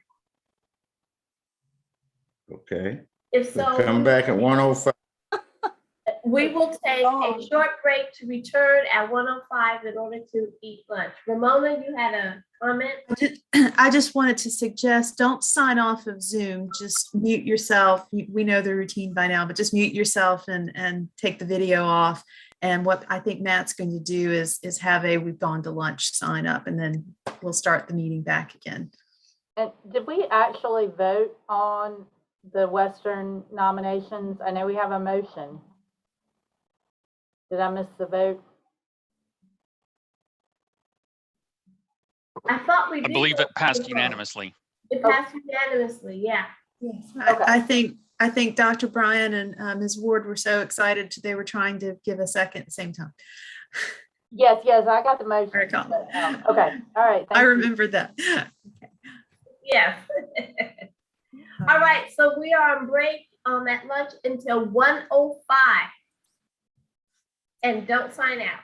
Okay. If We'll so. come back at 1:05. We will take a short break to return at 1:05 in order to eat lunch. Ramona, you had a comment? I just wanted to suggest, don't sign off of Zoom, just mute yourself. We know the routine by now, but just mute yourself and take the video off. And what I think Matt's going to do is have a "we've gone to lunch" sign up, and then we'll start the meeting back again. And did we actually vote on the Western nominations? I know we have a motion. Did I miss the vote? I thought we did. I believe it passed vote. unanimously. It passed unanimously, yeah. Yes. I think Dr. Bryan and Ms. Ward were so excited they were trying to give a second at the same time. Yes, I got the motion. Very cool. But, okay, all right. I remembered that. Yes. All right, so we are on break at lunch until 1:05. And don't sign out.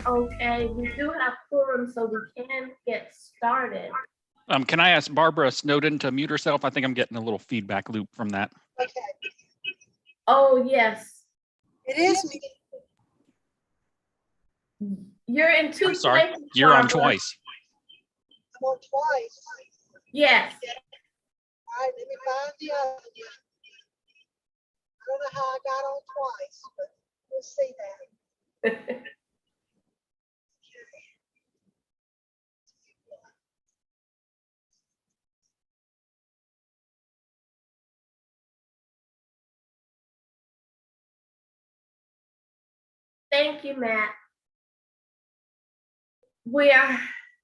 Okay, we do have quorum, so we can get started. Can I ask Barbara Snowden to mute herself? I think I'm getting a little feedback loop from that. Okay, Oh, yes. it is me. You're in two I'm sorry, places. you're on Barbara. twice. I'm on twice. Yes. All right, let me find the other one. I don't know how I got on twice, but we'll see that. Thank you, Matt. We are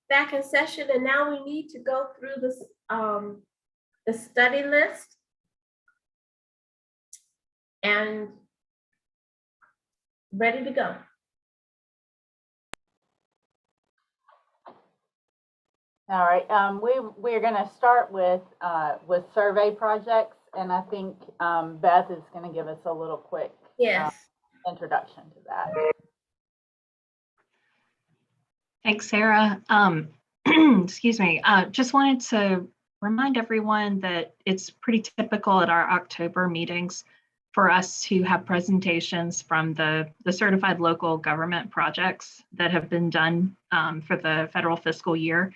back in session, and now we need to go through this, the study list. And ready to go. All right, we're going to start with survey projects, and I think Beth is going to give us a little quick introduction to that. Thanks, Sarah. Excuse me. Just wanted to remind everyone that it's pretty typical at our October meetings for us to have presentations from the certified local government projects that have been done for the federal fiscal year.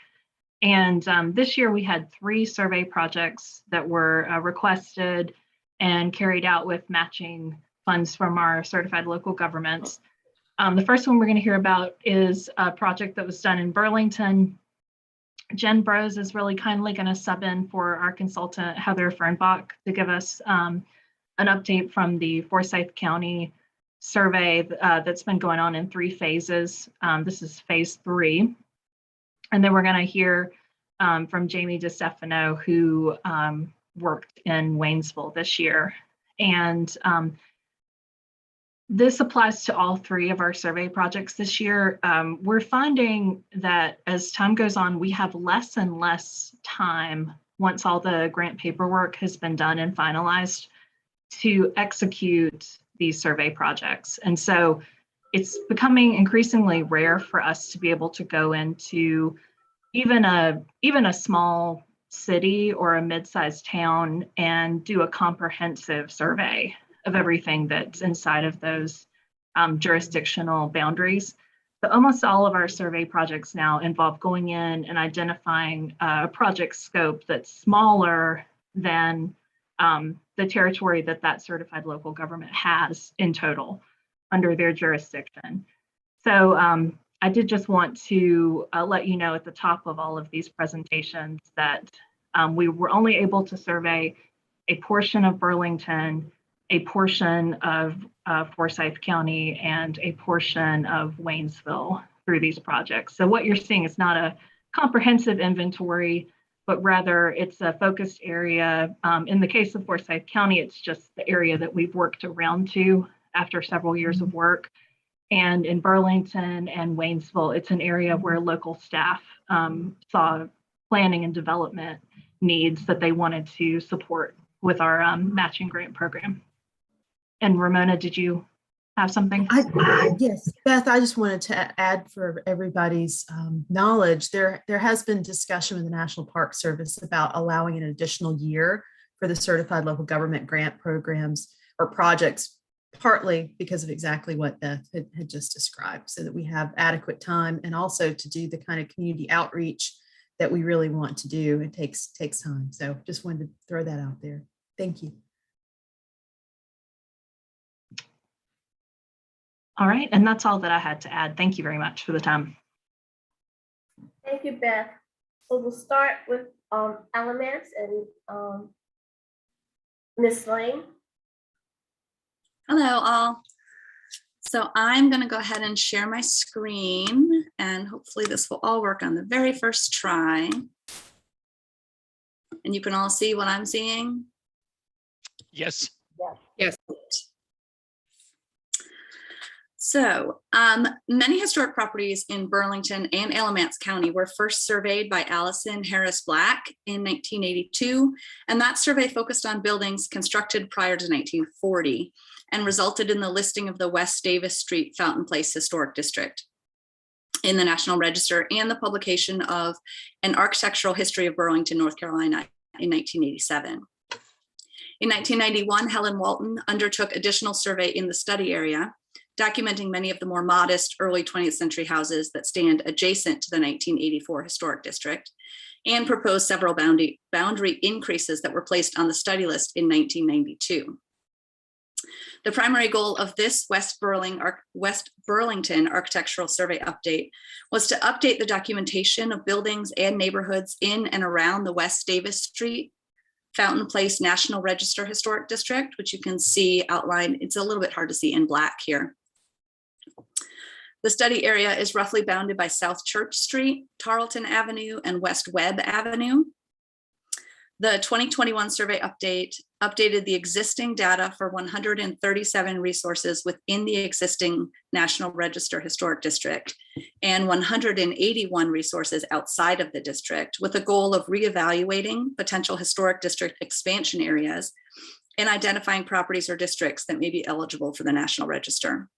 And this year we had 3 survey projects that were requested and carried out with matching funds from our certified local governments. The first one we're going to hear about is a project that was done in Burlington. Jen Brose is really kindly going to sub in for our consultant, Heather Fernbach, to give us an update from the Forsyth County survey that's been going on in 3 phases. This is phase 3. And then we're going to hear from Jamie DeStefano, who worked in Waynesville this year. And this applies to all 3 of our survey projects this year. We're finding that as time goes on, we have less and less time once all the grant paperwork has been done and finalized to execute these survey projects. And so it's becoming increasingly rare for us to be able to go into even a small city or a mid-sized town and do a comprehensive survey of everything that's inside of those jurisdictional boundaries. But almost all of our survey projects now involve going in and identifying a project scope that's smaller than the territory that certified local government has in total under their jurisdiction. So I did just want to let you know at the top of all of these presentations that we were only able to survey a portion of Burlington, a portion of Forsyth County, and a portion of Waynesville through these projects. So what you're seeing is not a comprehensive inventory, but rather it's a focused area. In the case of Forsyth County, it's just the area that we've worked around to after several years of work. And in Burlington and Waynesville, it's an area where local staff saw planning and development needs that they wanted to support with our matching grant program. And Ramona, did you have something? Yes, Beth, I just wanted to add for everybody's knowledge, there has been discussion with the National Park Service about allowing an additional year for the certified local government grant programs or projects, partly because of exactly what Beth had just described, so that we have adequate time and also to do the kind of community outreach that we really want to do. It takes time. So just wanted to throw that out there. Thank you. All right, and that's all that I had to add. Thank you very much for the time. Thank you, Beth. So we'll start with elements and Ms. Lane. Hello, all. So I'm going to go ahead and share my screen, and hopefully this will all work on the very first try. And you can all see what I'm seeing? Yes. Yes. So many historic properties in Burlington and Alamance County were first surveyed by Allison Harris Black in 1982. And that survey focused on buildings constructed prior to 1940 and resulted in the listing of the West Davis Street Fountain Place Historic District in the National Register and the publication of An Architectural History of Burlington, North Carolina in 1987. In 1991, Helen Walton undertook additional survey in the study area, documenting many of the more modest early 20th century houses that stand adjacent to the 1984 historic district, and proposed several boundary increases that were placed on the study list in 1992. The primary goal of this West Burlington Architectural Survey update was to update the documentation of buildings and neighborhoods in and around the West Davis Street Fountain Place National Register Historic District, which you can see outlined. It's a little bit hard to see in black here. The study area is roughly bounded by South Church Street, Tarleton Avenue, and West Webb Avenue. The 2021 survey update updated the existing data for 137 resources within the existing National Register Historic District and 181 resources outside of the district, with a goal of reevaluating potential historic district expansion areas and identifying properties or districts that may be eligible for the National Register.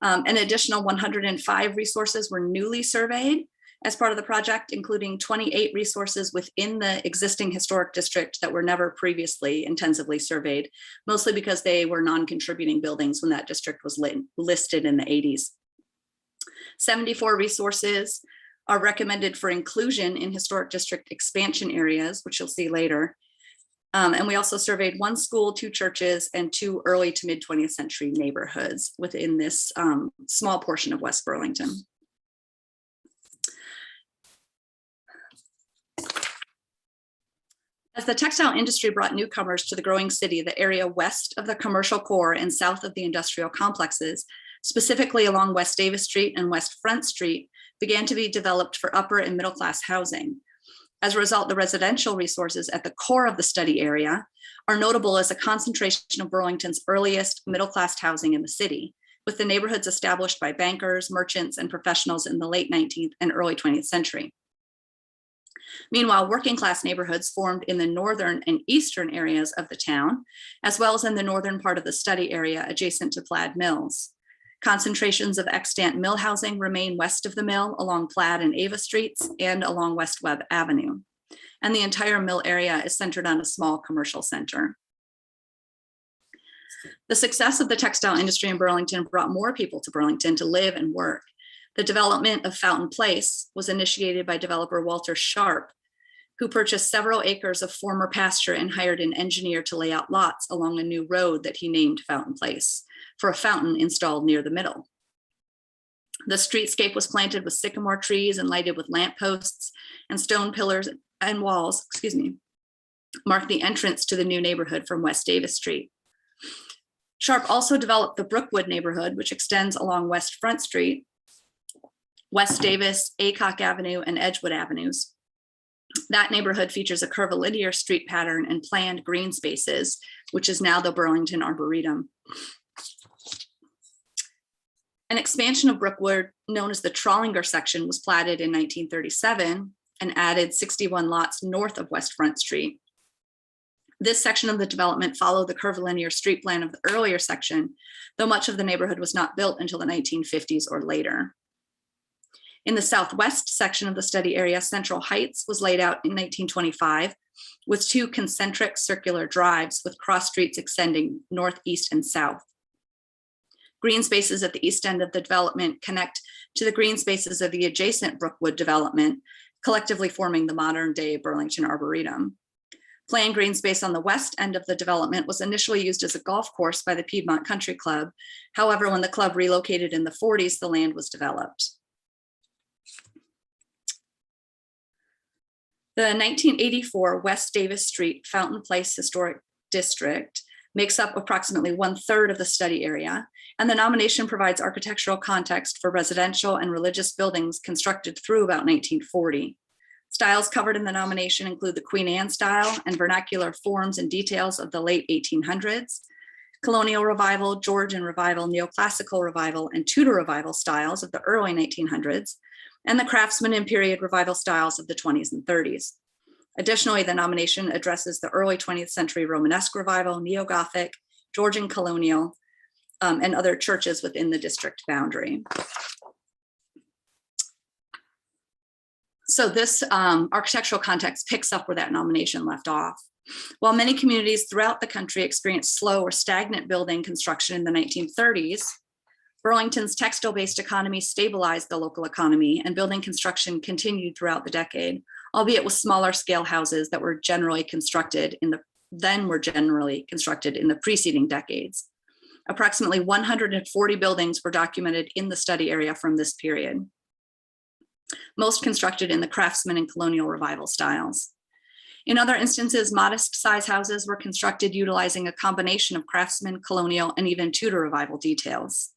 An additional 105 resources were newly surveyed as part of the project, including 28 resources within the existing historic district that were never previously intensively surveyed, mostly because they were non-contributing buildings when that district was listed in the 80s. 74 resources are recommended for inclusion in historic district expansion areas, which you'll see later. And we also surveyed 1 school, 2 churches, and 2 early to mid 20th century neighborhoods within this small portion of West Burlington. As the textile industry brought newcomers to the growing city, the area west of the commercial core and south of the industrial complexes, specifically along West Davis Street and West Front Street, began to be developed for upper and middle class housing. As a result, the residential resources at the core of the study area are notable as a concentration of Burlington's earliest middle-class housing in the city, with the neighborhoods established by bankers, merchants, and professionals in the late 19th and early 20th century. Meanwhile, working-class neighborhoods formed in the northern and eastern areas of the town, as well as in the northern part of the study area adjacent to Plaid Mills. Concentrations of extant mill housing remain west of the mill along Plaid and Ava Streets and along West Webb Avenue. And the entire mill area is centered on a small commercial center. The success of the textile industry in Burlington brought more people to Burlington to live and work. The development of Fountain Place was initiated by developer Walter Sharp, who purchased several acres of former pasture and hired an engineer to lay out lots along a new road that he named Fountain Place, for a fountain installed near the middle. The streetscape was planted with sycamore trees and lighted with lampposts, and stone pillars and walls, marked the entrance to the new neighborhood from West Davis Street. Sharp also developed the Brookwood neighborhood, which extends along West Front Street, West Davis, Aycock Avenue, and Edgewood Avenues. That neighborhood features a curvilinear street pattern and planned green spaces, which is now the Burlington Arboretum. An expansion of Brookwood, known as the Trollinger section, was platted in 1937 and added 61 lots north of West Front Street. This section of the development followed the curvilinear street plan of the earlier section, though much of the neighborhood was not built until the 1950s or later. In the southwest section of the study area, Central Heights was laid out in 1925 with 2 concentric circular drives with cross streets extending north, east, and south. Green spaces at the east end of the development connect to the green spaces of the adjacent Brookwood development, collectively forming the modern day Burlington Arboretum. Planned green space on the west end of the development was initially used as a golf course by the Piedmont Country Club. However, when the club relocated in the 40s, the land was developed. The 1984 West Davis Street Fountain Place Historic District makes up approximately 1/3 of the study area, and the nomination provides architectural context for residential and religious buildings constructed through about 1940. Styles covered in the nomination include the Queen Anne style and vernacular forms and details of the late 1800s, Colonial Revival, Georgian Revival, Neoclassical Revival, and Tudor Revival styles of the early 1900s, and the Craftsman and Period Revival styles of the 20s and 30s. Additionally, the nomination addresses the early 20th century Romanesque Revival, Neo-Gothic, Georgian Colonial, and other churches within the district boundary. So this architectural context picks up where that nomination left off. While many communities throughout the country experienced slow or stagnant building construction in the 1930s, Burlington's textile-based economy stabilized the local economy, and building construction continued throughout the decade, albeit with smaller scale houses that were generally constructed in the preceding decades. Approximately 140 buildings were documented in the study area from this period, most constructed in the Craftsman and Colonial Revival styles. In other instances, modest size houses were constructed utilizing a combination of Craftsman, Colonial, and even Tudor Revival details.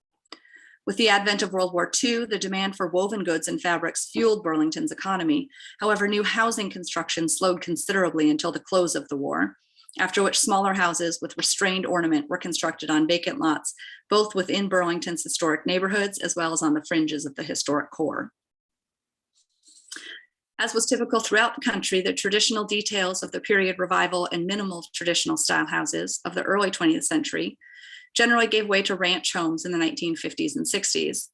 With the advent of World War II, the demand for woven goods and fabrics fueled Burlington's economy. However, new housing construction slowed considerably until the close of the war, after which smaller houses with restrained ornament were constructed on vacant lots, both within Burlington's historic neighborhoods as well as on the fringes of the historic core. As was typical throughout the country, the traditional details of the period revival and minimal traditional style houses of the early 20th century generally gave way to ranch homes in the 1950s and 60s.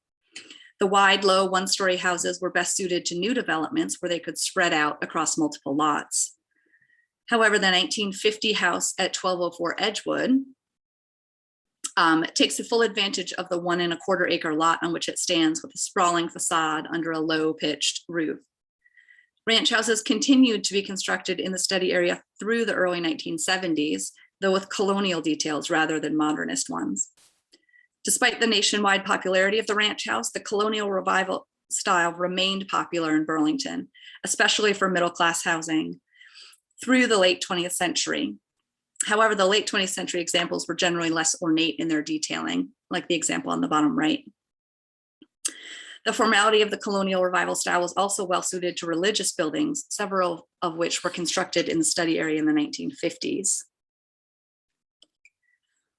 The wide, low one-story houses were best suited to new developments where they could spread out across multiple lots. However, the 1950 house at 1204 Edgewood takes a full advantage of the 1 1/4 acre lot on which it stands with a sprawling facade under a low pitched roof. Ranch houses continued to be constructed in the study area through the early 1970s, though with colonial details rather than modernist ones. Despite the nationwide popularity of the ranch house, the Colonial Revival style remained popular in Burlington, especially for middle-class housing, through the late 20th century. However, the late 20th century examples were generally less ornate in their detailing, like the example on the bottom right. The formality of the Colonial Revival style was also well suited to religious buildings, several of which were constructed in the study area in the 1950s.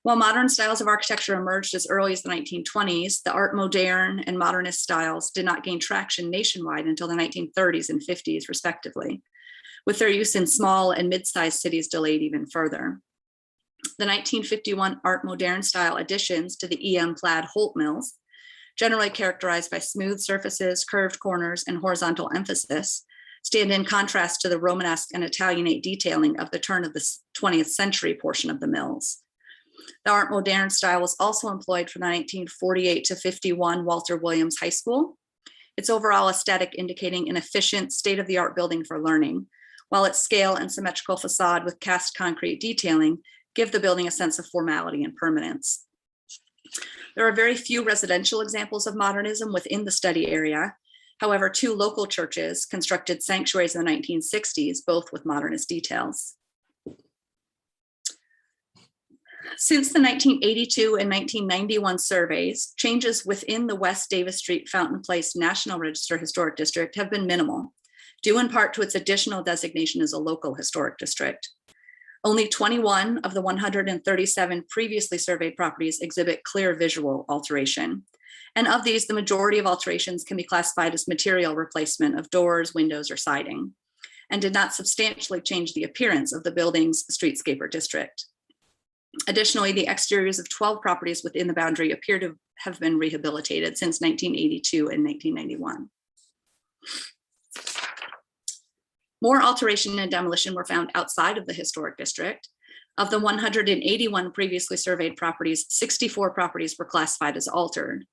While modern styles of architecture emerged as early as the 1920s, the Art Moderne and Modernist styles did not gain traction nationwide until the 1930s and 50s, respectively, with their use in small and mid-sized cities delayed even further. The 1951 Art Moderne style additions to the E.M. Plaid Holt Mills, generally characterized by smooth surfaces, curved corners, and horizontal emphasis, stand in contrast to the Romanesque and Italianate detailing of the turn of the 20th century portion of the mills. The Art Moderne style was also employed for the 1948 to 51 Walter Williams High School, its overall aesthetic indicating an efficient, state-of-the-art building for learning, while its scale and symmetrical facade with cast concrete detailing give the building a sense of formality and permanence. There are very few residential examples of modernism within the study area. However, 2 local churches constructed sanctuaries in the 1960s, both with modernist details. Since the 1982 and 1991 surveys, changes within the West Davis Street Fountain Place National Register Historic District have been minimal, due in part to its additional designation as a local historic district. Only 21 of the 137 previously surveyed properties exhibit clear visual alteration. And of these, the majority of alterations can be classified as material replacement of doors, windows, or siding, and did not substantially change the appearance of the building's streetscape or district. Additionally, the exteriors of 12 properties within the boundary appear to have been rehabilitated since 1982 and 1991. More alteration and demolition were found outside of the historic district. Of the 181 previously surveyed properties, 64 properties were classified as altered.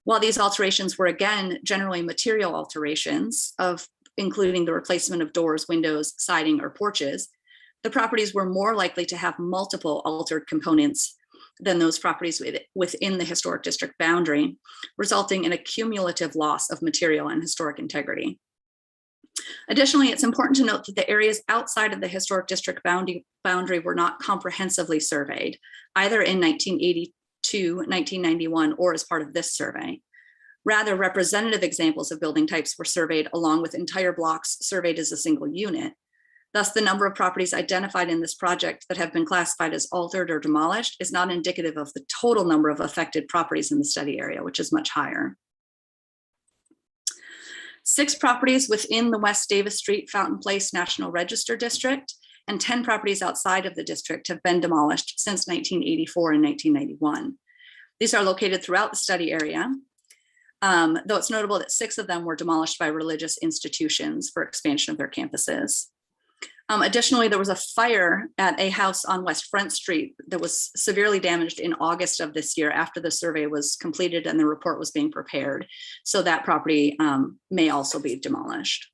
While these alterations were again generally material alterations, including the replacement of doors, windows, siding, or porches, the properties were more likely to have multiple altered components than those properties within the historic district boundary, resulting in a cumulative loss of material and historic integrity. Additionally, it's important to note that the areas outside of the historic district boundary were not comprehensively surveyed, either in 1982, 1991, or as part of this survey. Rather, representative examples of building types were surveyed along with entire blocks surveyed as a single unit. Thus, the number of properties identified in this project that have been classified as altered or demolished is not indicative of the total number of affected properties in the study area, which is much higher. 6 properties within the West Davis Street Fountain Place National Register District and 10 properties outside of the district have been demolished since 1984 and 1991. These are located throughout the study area, though it's notable that 6 of them were demolished by religious institutions for expansion of their campuses. Additionally, there was a fire at a house on West Front Street that was severely damaged in August of this year after the survey was completed and the report was being prepared. So that property may also be demolished.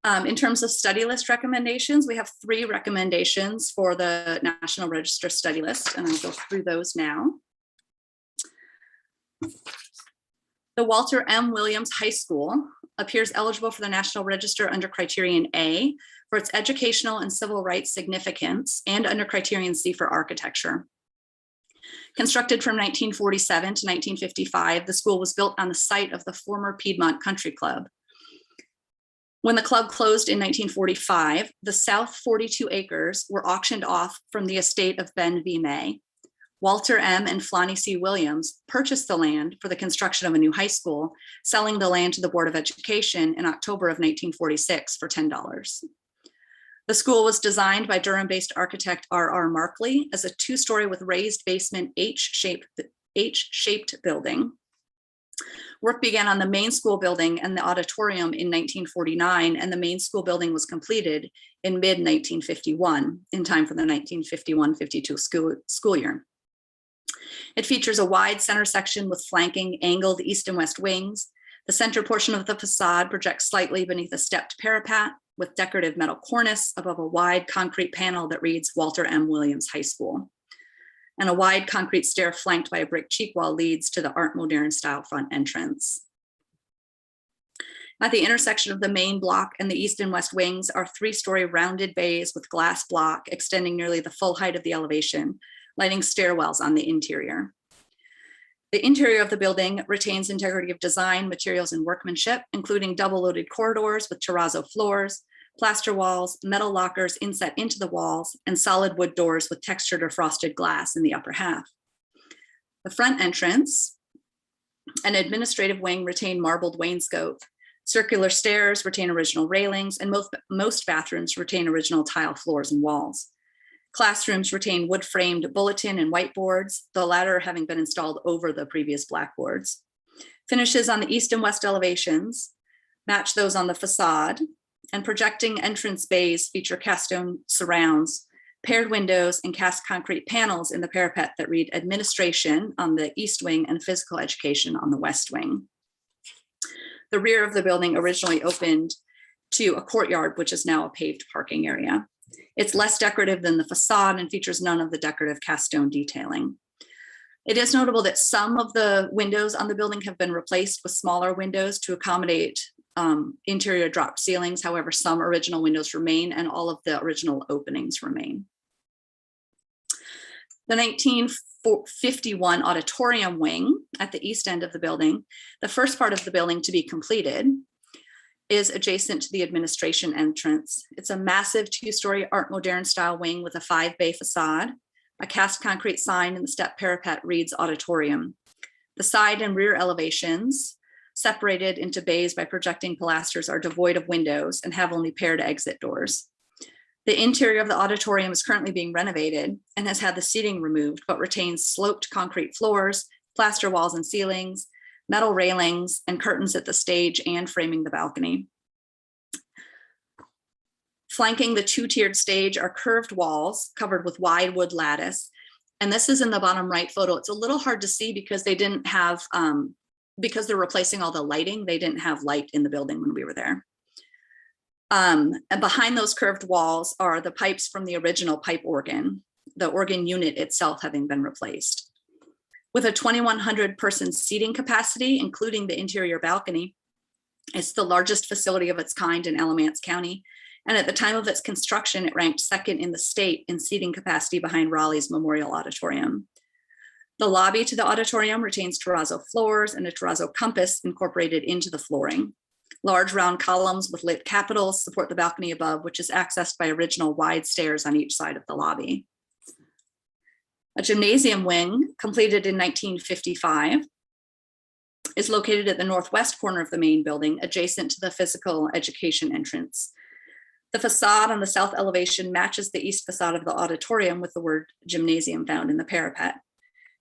In terms of study list recommendations, we have 3 recommendations for the National Register study list, and I'll go through those now. The Walter M. Williams High School appears eligible for the National Register under Criterion A for its educational and civil rights significance and under Criterion C for architecture. Constructed from 1947 to 1955, the school was built on the site of the former Piedmont Country Club. When the club closed in 1945, the south 42 acres were auctioned off from the estate of Ben V. May. Walter M. and Flonnie C. Williams purchased the land for the construction of a new high school, selling the land to the Board of Education in October of 1946 for $10. The school was designed by Durham-based architect R.R. Markley as a 2-story with raised basement H-shaped building. Work began on the main school building and the auditorium in 1949, and the main school building was completed in mid-1951, in time for the 1951-52 school year. It features a wide center section with flanking angled east and west wings. The center portion of the facade projects slightly beneath a stepped parapet with decorative metal cornice above a wide concrete panel that reads Walter M. Williams High School. And a wide concrete stair flanked by a brick cheek wall leads to the Art Moderne style front entrance. At the intersection of the main block and the east and west wings are 3-story rounded bays with glass block extending nearly the full height of the elevation, lighting stairwells on the interior. The interior of the building retains integrity of design, materials, and workmanship, including double-loaded corridors with terrazzo floors, plaster walls, metal lockers inset into the walls, and solid wood doors with textured or frosted glass in the upper half. The front entrance and administrative wing retain marbled wainscot. Circular stairs retain original railings, and most bathrooms retain original tile floors and walls. Classrooms retain wood-framed bulletin and whiteboards, the latter having been installed over the previous blackboards. Finishes on the east and west elevations match those on the facade, and projecting entrance bays feature cast stone surrounds, paired windows, and cast concrete panels in the parapet that read administration on the east wing and physical education on the west wing. The rear of the building originally opened to a courtyard, which is now a paved parking area. It's less decorative than the facade and features none of the decorative cast stone detailing. It is notable that some of the windows on the building have been replaced with smaller windows to accommodate interior drop ceilings. However, some original windows remain and all of the original openings remain. The 1951 auditorium wing at the east end of the building, the first part of the building to be completed, is adjacent to the administration entrance. It's a massive 2-story Art Moderne style wing with a 5-bay facade. A cast concrete sign in the step parapet reads auditorium. The side and rear elevations, separated into bays by projecting pilasters, are devoid of windows and have only paired exit doors. The interior of the auditorium is currently being renovated and has had the seating removed, but retains sloped concrete floors, plaster walls and ceilings, metal railings, and curtains at the stage and framing the balcony. Flanking the 2-tiered stage are curved walls covered with wide wood lattice. And this is in the bottom right photo. It's a little hard to see because they didn't have, because they're replacing all the lighting, they didn't have light in the building when we were there. And behind those curved walls are the pipes from the original pipe organ, the organ unit itself having been replaced. With a 2,100 person seating capacity, including the interior balcony, it's the largest facility of its kind in Alamance County. And at the time of its construction, it ranked second in the state in seating capacity behind Raleigh's Memorial Auditorium. The lobby to the auditorium retains terrazzo floors and a terrazzo compass incorporated into the flooring. Large round columns with lit capitals support the balcony above, which is accessed by original wide stairs on each side of the lobby. A gymnasium wing, completed in 1955, is located at the northwest corner of the main building, adjacent to the physical education entrance. The facade on the south elevation matches the east facade of the auditorium with the word gymnasium found in the parapet.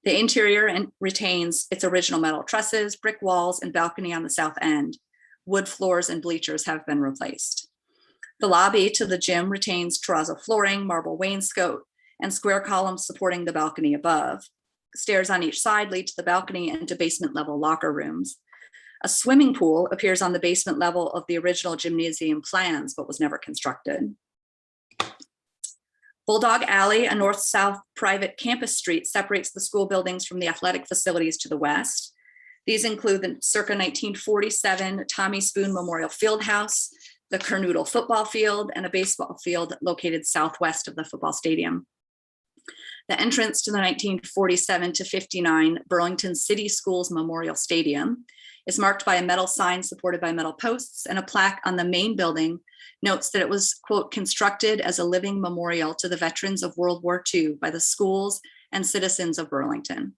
The interior retains its original metal trusses, brick walls, and balcony on the south end. Wood floors and bleachers have been replaced. The lobby to the gym retains terrazzo flooring, marble wainscot, and square columns supporting the balcony above. Stairs on each side lead to the balcony and to basement level locker rooms. A swimming pool appears on the basement level of the original gymnasium plans, but was never constructed. Bulldog Alley, a north-south private campus street, separates the school buildings from the athletic facilities to the west. These include the circa 1947 Tommy Spoon Memorial Fieldhouse, the Kernoodle football field, and a baseball field located southwest of the football stadium. The entrance to the 1947 to 59 Burlington City Schools Memorial Stadium is marked by a metal sign supported by metal posts, and a plaque on the main building notes that it was, quote, constructed as a living memorial to the veterans of World War II by the schools and citizens of Burlington.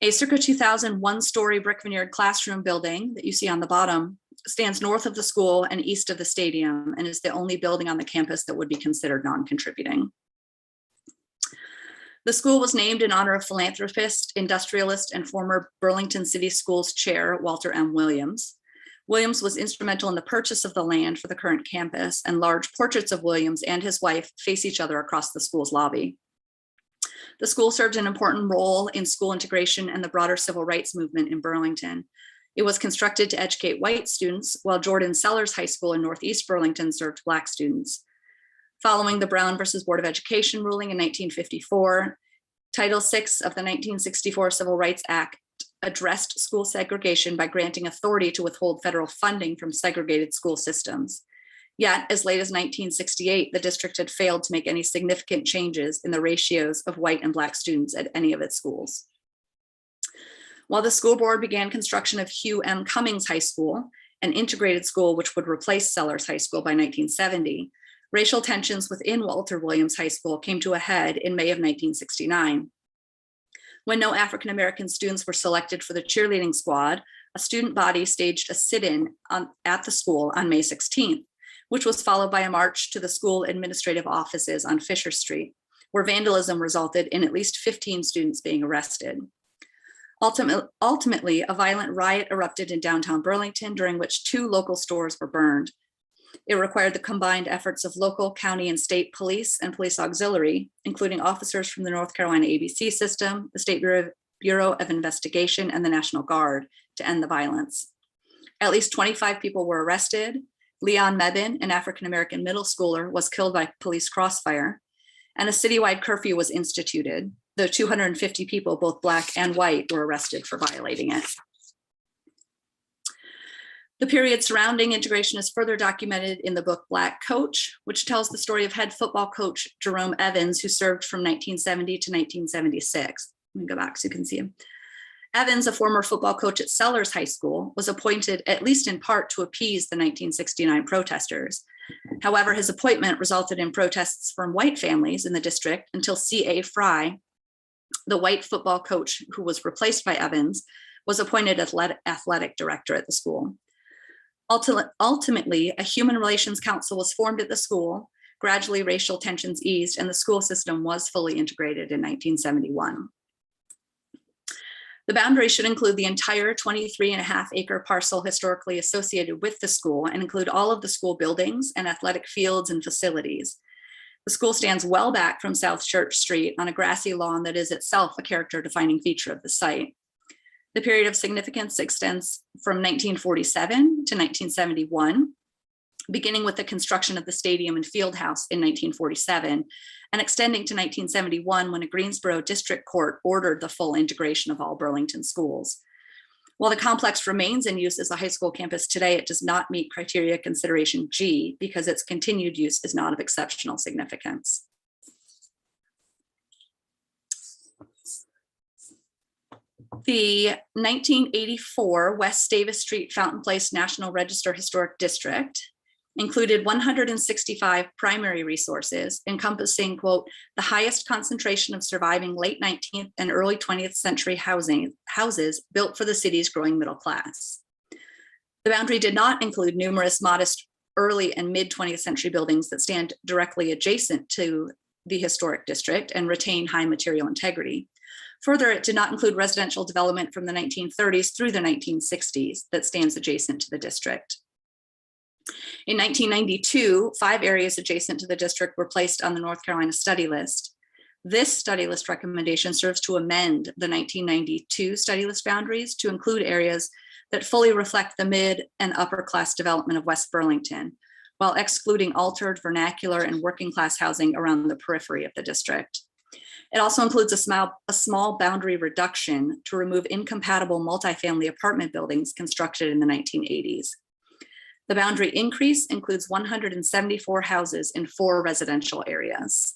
A circa 2000 one-story brick veneered classroom building that you see on the bottom stands north of the school and east of the stadium, and is the only building on the campus that would be considered non-contributing. The school was named in honor of philanthropist, industrialist, and former Burlington City Schools chair, Walter M. Williams. Williams was instrumental in the purchase of the land for the current campus, and large portraits of Williams and his wife face each other across the school's lobby. The school served an important role in school integration and the broader civil rights movement in Burlington. It was constructed to educate white students, while Jordan Sellers High School in Northeast Burlington served Black students. Following the Brown versus Board of Education ruling in 1954, Title VI of the 1964 Civil Rights Act addressed school segregation by granting authority to withhold federal funding from segregated school systems. Yet, as late as 1968, the district had failed to make any significant changes in the ratios of white and Black students at any of its schools. While the school board began construction of Hugh M. Cummings High School, an integrated school which would replace Sellers High School by 1970, racial tensions within Walter Williams High School came to a head in May of 1969. When no African-American students were selected for the cheerleading squad, a student body staged a sit-in at the school on May 16th, which was followed by a march to the school administrative offices on Fisher Street, where vandalism resulted in at least 15 students being arrested. Ultimately, a violent riot erupted in downtown Burlington, during which 2 local stores were burned. It required the combined efforts of local, county, and state police and police auxiliary, including officers from the North Carolina ABC system, the State Bureau of Investigation, and the National Guard, to end the violence. At least 25 people were arrested. Leon Mebane, an African-American middle schooler, was killed by police crossfire, and a citywide curfew was instituted, though 250 people, both Black and white, were arrested for violating it. The period surrounding integration is further documented in the book Black Coach, which tells the story of head football coach Jerome Evans, who served from 1970 to 1976. Let me go back so you can see him. Evans, a former football coach at Sellers High School, was appointed at least in part to appease the 1969 protesters. However, his appointment resulted in protests from white families in the district until C.A. Fry, the white football coach who was replaced by Evans, was appointed athletic director at the school. Ultimately, a human relations council was formed at the school. Gradually, racial tensions eased, and the school system was fully integrated in 1971. The boundary should include the entire 23.5-acre parcel historically associated with the school, and include all of the school buildings and athletic fields and facilities. The school stands well back from South Church Street on a grassy lawn that is itself a character-defining feature of the site. The period of significance extends from 1947 to 1971, beginning with the construction of the stadium and field house in 1947, and extending to 1971 when a Greensboro district court ordered the full integration of all Burlington schools. While the complex remains in use as a high school campus today, it does not meet criteria consideration G because its continued use is not of exceptional significance. The 1984 West Davis Street Fountain Place National Register Historic District included 165 primary resources encompassing, quote, the highest concentration of surviving late 19th and early 20th century houses built for the city's growing middle class. The boundary did not include numerous modest early and mid 20th century buildings that stand directly adjacent to the historic district and retain high material integrity. Further, it did not include residential development from the 1930s through the 1960s that stands adjacent to the district. In 1992, 5 areas adjacent to the district were placed on the North Carolina study list. This study list recommendation serves to amend the 1992 study list boundaries to include areas that fully reflect the mid and upper class development of West Burlington, while excluding altered, vernacular, and working class housing around the periphery of the district. It also includes a small boundary reduction to remove incompatible multifamily apartment buildings constructed in the 1980s. The boundary increase includes 174 houses in 4 residential areas.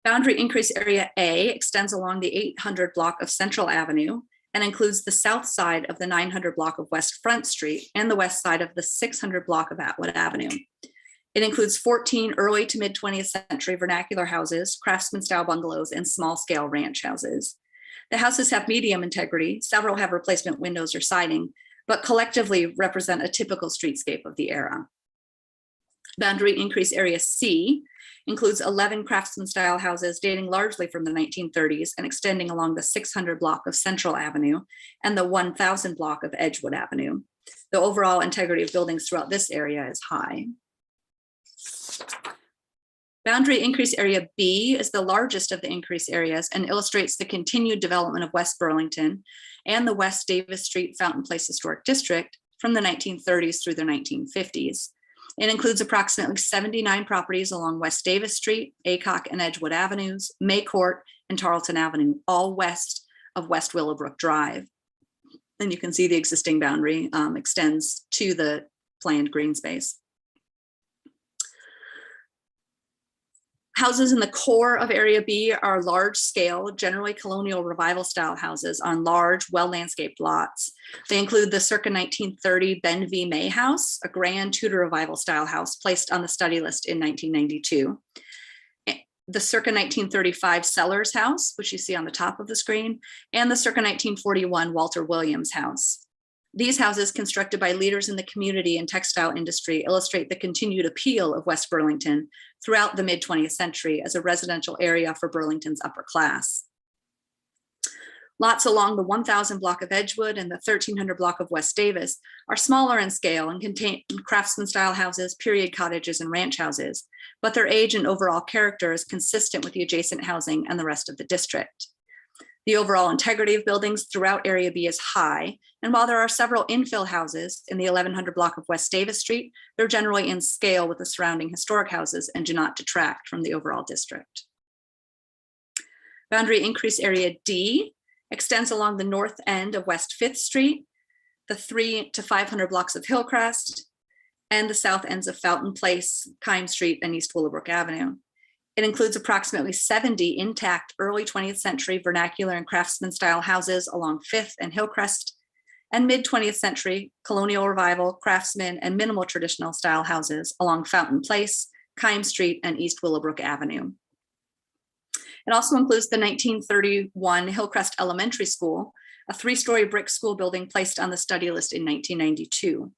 Boundary increase area A extends along the 800 block of Central Avenue and includes the south side of the 900 block of West Front Street and the west side of the 600 block of Atwood Avenue. It includes 14 early to mid 20th century vernacular houses, craftsman style bungalows, and small scale ranch houses. The houses have medium integrity, several have replacement windows or siding, but collectively represent a typical streetscape of the era. Boundary increase area C includes 11 craftsman style houses dating largely from the 1930s and extending along the 600 block of Central Avenue and the 1000 block of Edgewood Avenue. The overall integrity of buildings throughout this area is high. Boundary increase area B is the largest of the increase areas and illustrates the continued development of West Burlington and the West Davis Street Fountain Place Historic District from the 1930s through the 1950s. It includes approximately 79 properties along West Davis Street, Aycock and Edgewood Avenues, May Court, and Tarleton Avenue, all west of West Willowbrook Drive. And you can see the existing boundary extends to the planned green space. Houses in the core of Area B are large scale, generally colonial revival style houses on large, well-landscaped lots. They include the circa 1930 Ben V. May House, a grand Tudor revival style house placed on the study list in 1992. The circa 1935 Sellers House, which you see on the top of the screen, and the circa 1941 Walter Williams House. These houses, constructed by leaders in the community and textile industry, illustrate the continued appeal of West Burlington throughout the mid-20th century as a residential area for Burlington's upper class. Lots along the 1000 block of Edgewood and the 1300 block of West Davis are smaller in scale and contain craftsman style houses, period cottages, and ranch houses, but their age and overall character is consistent with the adjacent housing and the rest of the district. The overall integrity of buildings throughout Area B is high, and while there are several infill houses in the 1100 block of West Davis Street, they're generally in scale with the surrounding historic houses and do not detract from the overall district. Boundary increase area D extends along the north end of West 5th Street, the 300 to 500 blocks of Hillcrest, and the south ends of Fountain Place, Kime Street, and East Willowbrook Avenue. It includes approximately 70 intact early 20th century vernacular and craftsman style houses along 5th and Hillcrest, and mid 20th century colonial revival, craftsman, and minimal traditional style houses along Fountain Place, Kime Street, and East Willowbrook Avenue. It also includes the 1931 Hillcrest Elementary School, a 3-story brick school building placed on the study list in 1992.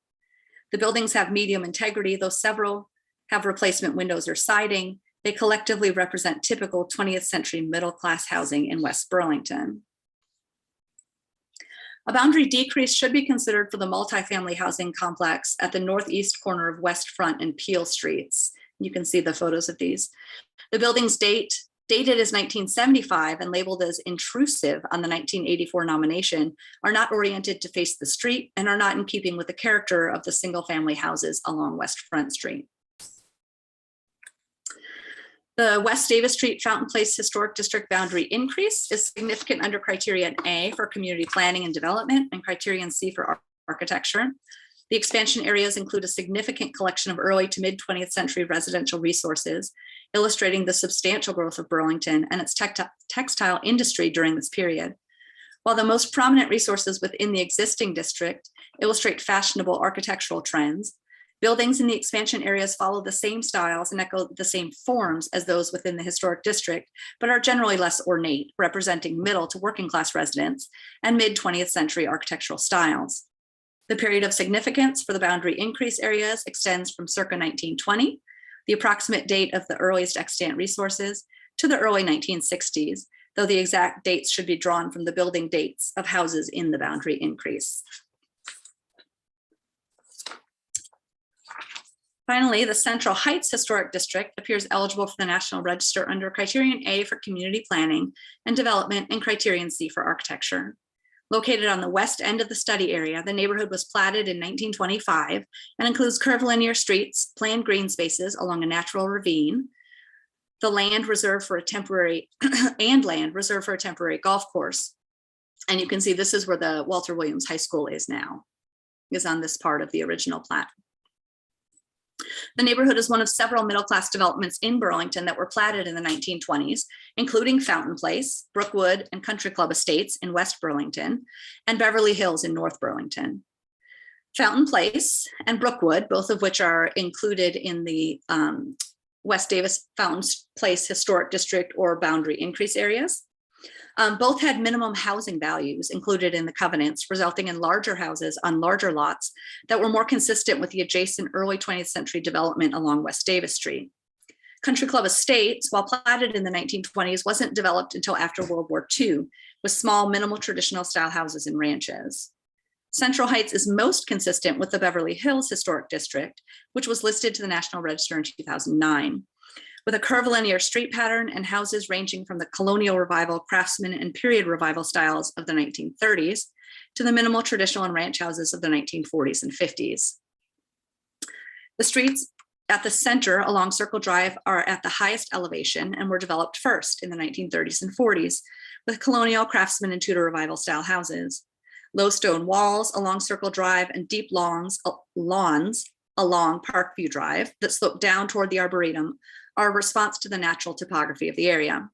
The buildings have medium integrity, though several have replacement windows or siding. They collectively represent typical 20th century middle-class housing in West Burlington. A boundary decrease should be considered for the multifamily housing complex at the northeast corner of West Front and Peel Streets. You can see the photos of these. The building's dated as 1975 and labeled as intrusive on the 1984 nomination are not oriented to face the street and are not in keeping with the character of the single-family houses along West Front Street. The West Davis Street Fountain Place Historic District boundary increase is significant under criterion A for community planning and development and criterion C for architecture. The expansion areas include a significant collection of early to mid 20th century residential resources, illustrating the substantial growth of Burlington and its textile industry during this period. While the most prominent resources within the existing district illustrate fashionable architectural trends, buildings in the expansion areas follow the same styles and echo the same forms as those within the historic district, but are generally less ornate, representing middle to working class residents and mid 20th century architectural styles. The period of significance for the boundary increase areas extends from circa 1920, the approximate date of the earliest extant resources, to the early 1960s, though the exact dates should be drawn from the building dates of houses in the boundary increase. Finally, the Central Heights Historic District appears eligible for the National Register under Criterion A for community planning and development and Criterion C for architecture. Located on the west end of the study area, the neighborhood was platted in 1925 and includes curvilinear streets, planned green spaces along a natural ravine, the land reserved for a temporary golf course. And you can see this is where the Walter Williams High School is now, is on this part of the original plat. The neighborhood is one of several middle-class developments in Burlington that were platted in the 1920s, including Fountain Place, Brookwood, and Country Club Estates in West Burlington, and Beverly Hills in North Burlington. Fountain Place and Brookwood, both of which are included in the West Davis Fountain Place Historic District or boundary increase areas. Both had minimum housing values included in the covenants, resulting in larger houses on larger lots that were more consistent with the adjacent early 20th century development along West Davis Street. Country Club Estates, while platted in the 1920s, wasn't developed until after World War II, with small, minimal traditional style houses and ranches. Central Heights is most consistent with the Beverly Hills Historic District, which was listed to the National Register in 2009. With a curvilinear street pattern and houses ranging from the colonial revival, craftsman, and period revival styles of the 1930s to the minimal traditional and ranch houses of the 1940s and 50s. The streets at the center along Circle Drive are at the highest elevation and were developed first in the 1930s and 40s with colonial, craftsman, and Tudor revival style houses. Low stone walls along Circle Drive and deep lawns along Parkview Drive that slope down toward the Arboretum are a response to the natural topography of the area.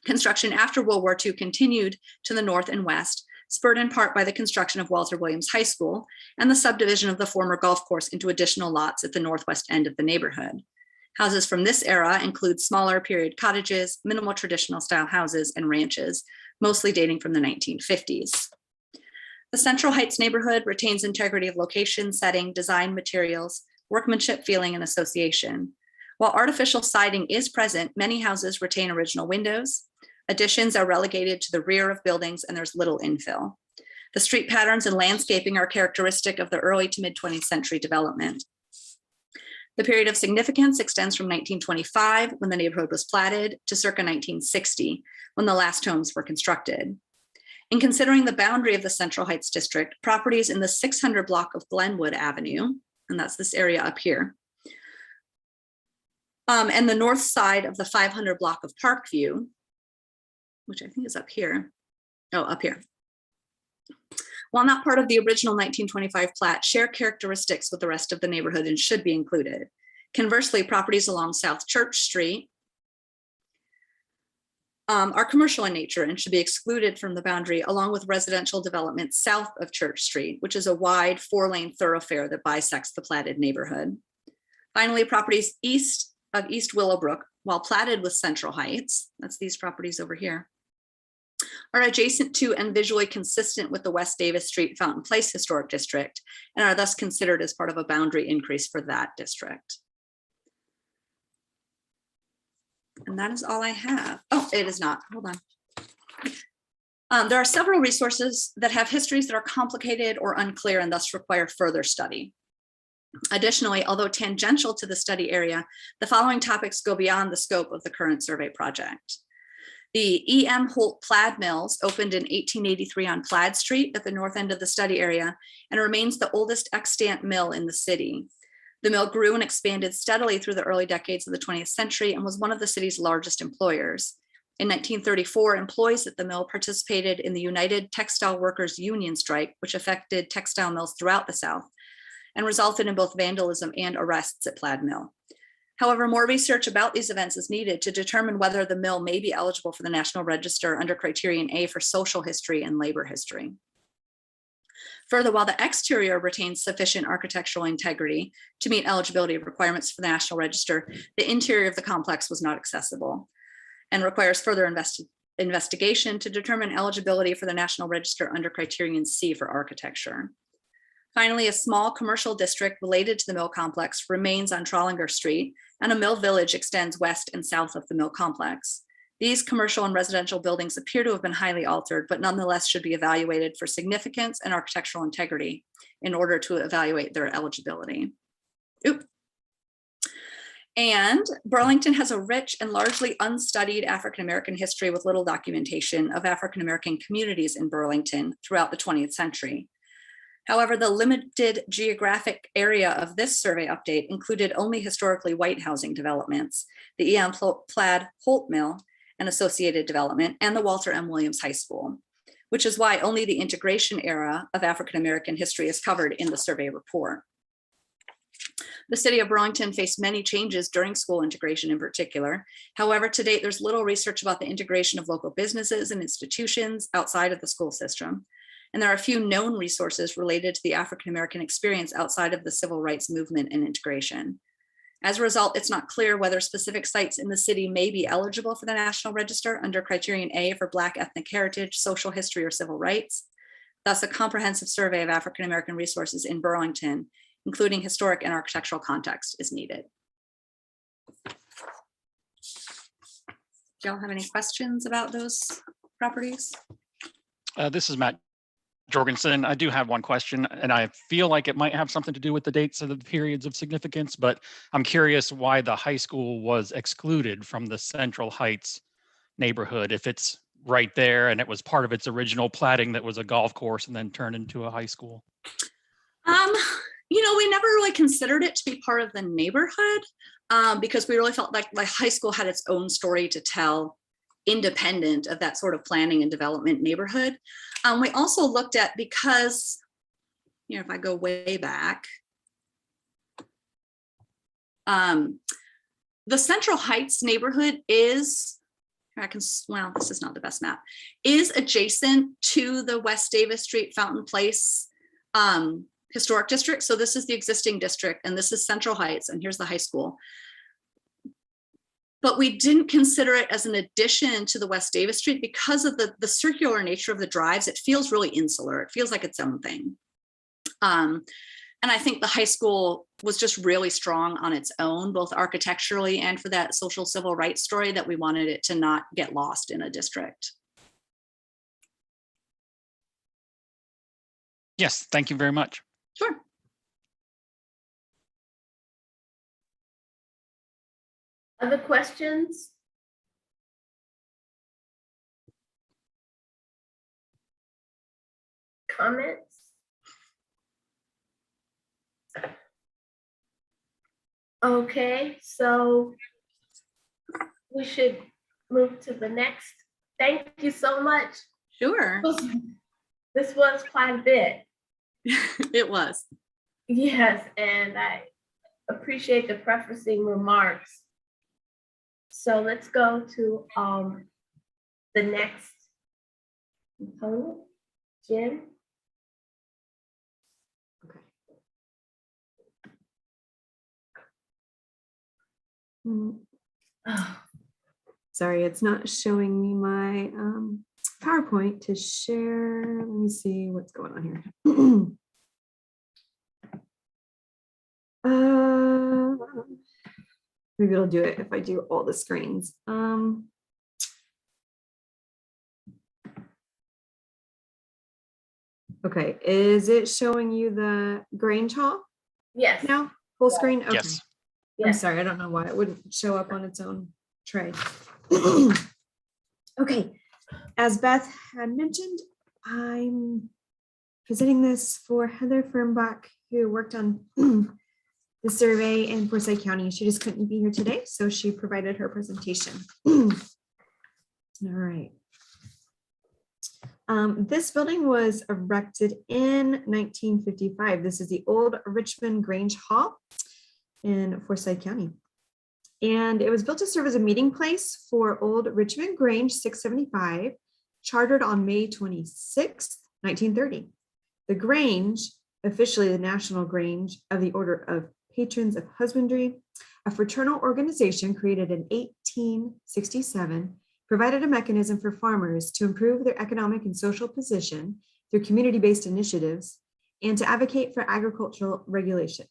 Construction after World War II continued to the north and west, spurred in part by the construction of Walter Williams High School and the subdivision of the former golf course into additional lots at the northwest end of the neighborhood. Houses from this era include smaller period cottages, minimal traditional style houses, and ranches, mostly dating from the 1950s. The Central Heights neighborhood retains integrity of location, setting, design, materials, workmanship, feeling, and association. While artificial siding is present, many houses retain original windows. Additions are relegated to the rear of buildings and there's little infill. The street patterns and landscaping are characteristic of the early to mid 20th century development. The period of significance extends from 1925, when the neighborhood was platted, to circa 1960, when the last homes were constructed. In considering the boundary of the Central Heights district, properties in the 600 block of Glenwood Avenue, and that's this area up here, and the north side of the 500 block of Parkview, which I think is up here. Oh, up here. While not part of the original 1925 plat, share characteristics with the rest of the neighborhood and should be included. Conversely, properties along South Church Street are commercial in nature and should be excluded from the boundary, along with residential development south of Church Street, which is a wide 4-lane thoroughfare that bisects the platted neighborhood. Finally, properties east of East Willowbrook, while platted with Central Heights, that's these properties over here, are adjacent to and visually consistent with the West Davis Street Fountain Place Historic District and are thus considered as part of a boundary increase for that district. And that is all I have. Oh, it is not. Hold on. There are several resources that have histories that are complicated or unclear and thus require further study. Additionally, although tangential to the study area, the following topics go beyond the scope of the current survey project. The E.M. Holt Plaid Mills opened in 1883 on Plaid Street at the north end of the study area and remains the oldest extant mill in the city. The mill grew and expanded steadily through the early decades of the 20th century and was one of the city's largest employers. In 1934, employees at the mill participated in the United Textile Workers Union strike, which affected textile mills throughout the South, and resulted in both vandalism and arrests at Plaid Mill. However, more research about these events is needed to determine whether the mill may be eligible for the National Register under criterion A for social history and labor history. Further, while the exterior retains sufficient architectural integrity to meet eligibility requirements for the National Register, the interior of the complex was not accessible and requires further investigation to determine eligibility for the National Register under criterion C for architecture. Finally, a small commercial district related to the mill complex remains on Trollinger Street, and a mill village extends west and south of the mill complex. These commercial and residential buildings appear to have been highly altered, but nonetheless should be evaluated for significance and architectural integrity in order to evaluate their eligibility. And Burlington has a rich and largely unstudied African-American history with little documentation of African-American communities in Burlington throughout the 20th century. However, the limited geographic area of this survey update included only historically white housing developments, the E.M. Plaid Holt Mill and associated development, and the Walter M. Williams High School, which is why only the integration era of African-American history is covered in the survey report. The city of Burlington faced many changes during school integration in particular. However, to date, there's little research about the integration of local businesses and institutions outside of the school system. And there are a few known resources related to the African-American experience outside of the civil rights movement and integration. As a result, it's not clear whether specific sites in the city may be eligible for the National Register under criterion A for Black ethnic heritage, social history, or civil rights. Thus, a comprehensive survey of African-American resources in Burlington, including historic and architectural context, is needed. Do y'all have any questions about those properties? This is Matt Jorgensen. I do have one question, and I feel like it might have something to do with the dates of the periods of significance, but I'm curious why the high school was excluded from the Central Heights neighborhood if it's right there and it was part of its original platting that was a golf course and then turned into a high school. You know, we never really considered it to be part of the neighborhood because we really felt like high school had its own story to tell, independent of that sort of planning and development neighborhood. We also looked at, because, you know, if I go way back, the Central Heights neighborhood is, well, this is not the best map, is adjacent to the West Davis Street Fountain Place historic district. So this is the existing district, and this is Central Heights, and here's the high school. But we didn't consider it as an addition to the West Davis Street because of the circular nature of the drives. It feels really insular. It feels like its own thing. And I think the high school was just really strong on its own, both architecturally and for that social civil rights story, that we wanted it to not get lost in a district. Yes, thank you very much. Sure. Other questions? Comments? Okay, so we should move to the next. Thank you so much. Sure. This was quite a bit. It was. Yes, and I appreciate the prefacing remarks. So let's go to the next component. Jim? Sorry, it's not showing me my PowerPoint to share. Let me see what's going on here. Maybe it'll do it if I do all the screens. Okay, is it showing you the Grange Hall? Yes. Now, full screen? Okay. Yes. I'm sorry, I don't know why it wouldn't show up on its own tray. Okay, as Beth had mentioned, I'm presenting this for Heather Firmbach, who worked on the survey in Forsyth County. She just couldn't be here today, so she provided her presentation. All right. This building was erected in 1955. This is the old Richmond Grange Hall in Forsyth County. And it was built to serve as a meeting place for Old Richmond Grange 675, chartered on May 26, 1930. The Grange, officially the National Grange of the Order of Patrons of Husbandry, a fraternal organization created in 1867, provided a mechanism for farmers to improve their economic and social position through community-based initiatives and to advocate for agricultural regulation.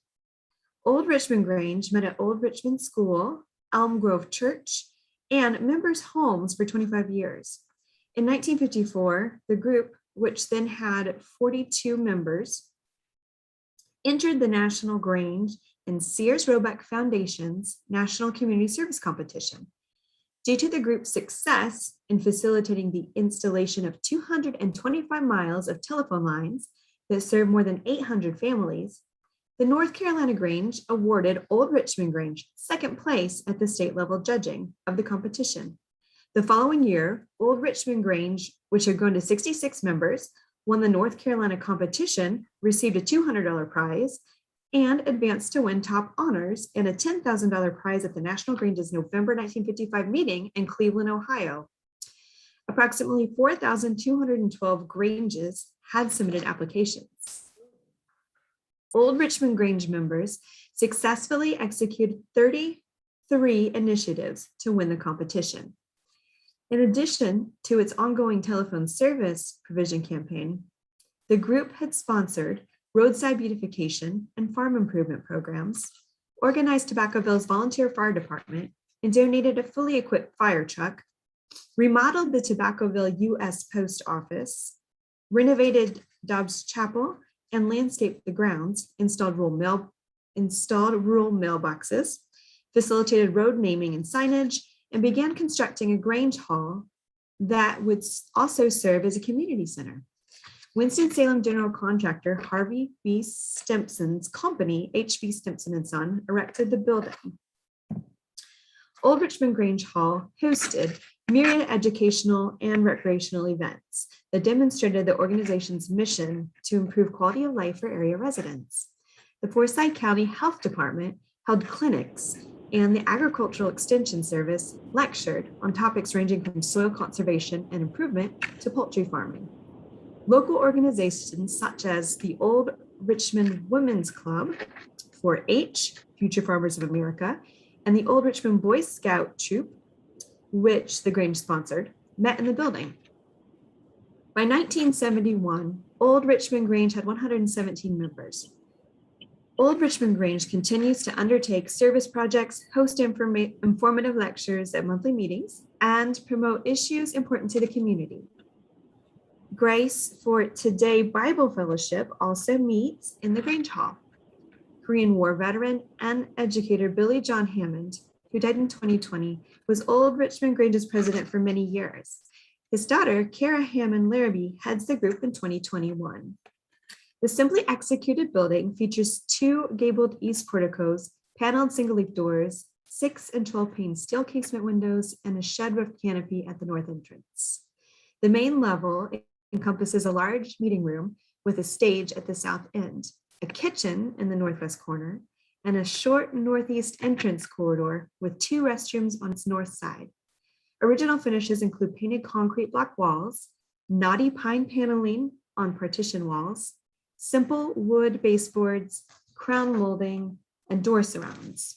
Old Richmond Grange met at Old Richmond School, Elm Grove Church, and members' homes for 25 years. In 1954, the group, which then had 42 members, entered the National Grange and Sears Roebuck Foundation's National Community Service Competition. Due to the group's success in facilitating the installation of 225 miles of telephone lines that serve more than 800 families, the North Carolina Grange awarded Old Richmond Grange second place at the state level judging of the competition. The following year, Old Richmond Grange, which had grown to 66 members, won the North Carolina competition, received a $200 prize, and advanced to win top honors and a $10,000 prize at the National Grange's November 1955 meeting in Cleveland, Ohio. Approximately 4,212 Granges had submitted applications. Old Richmond Grange members successfully executed 33 initiatives to win the competition. In addition to its ongoing telephone service provision campaign, the group had sponsored roadside beautification and farm improvement programs, organized Tobaccoville's volunteer fire department, and donated a fully equipped fire truck, remodeled the Tobaccoville U.S. Post Office, renovated Dobbs Chapel, and landscaped the grounds, installed rural mailboxes, facilitated road naming and signage, and began constructing a Grange Hall that would also serve as a community center. Winston-Salem general contractor Harvey B. Stimpson's company, H.B. Stimpson & Son, erected the building. Old Richmond Grange Hall hosted myriad educational and recreational events that demonstrated the organization's mission to improve quality of life for area residents. The Forsyth County Health Department held clinics, and the Agricultural Extension Service lectured on topics ranging from soil conservation and improvement to poultry farming. Local organizations such as the Old Richmond Women's Club, 4-H, Future Farmers of America, and the Old Richmond Boy Scout Troop, which the Grange sponsored, met in the building. By 1971, Old Richmond Grange had 117 members. Old Richmond Grange continues to undertake service projects, host informative lectures at monthly meetings, and promote issues important to the community. Grace for Today Bible Fellowship also meets in the Grange Hall. Korean War veteran and educator Billy John Hammond, who died in 2020, was Old Richmond Grange's president for many years. His daughter, Kara Hammond Larrabee, heads the group in 2021. The simply executed building features 2 gabled east porticos, paneled single-leaf doors, 6 and 12-pane steel casement windows, and a shed roof canopy at the north entrance. The main level encompasses a large meeting room with a stage at the south end, a kitchen in the northwest corner, and a short northeast entrance corridor with 2 restrooms on its north side. Original finishes include painted concrete block walls, knotty pine paneling on partition walls, simple wood baseboards, crown molding, and door surrounds.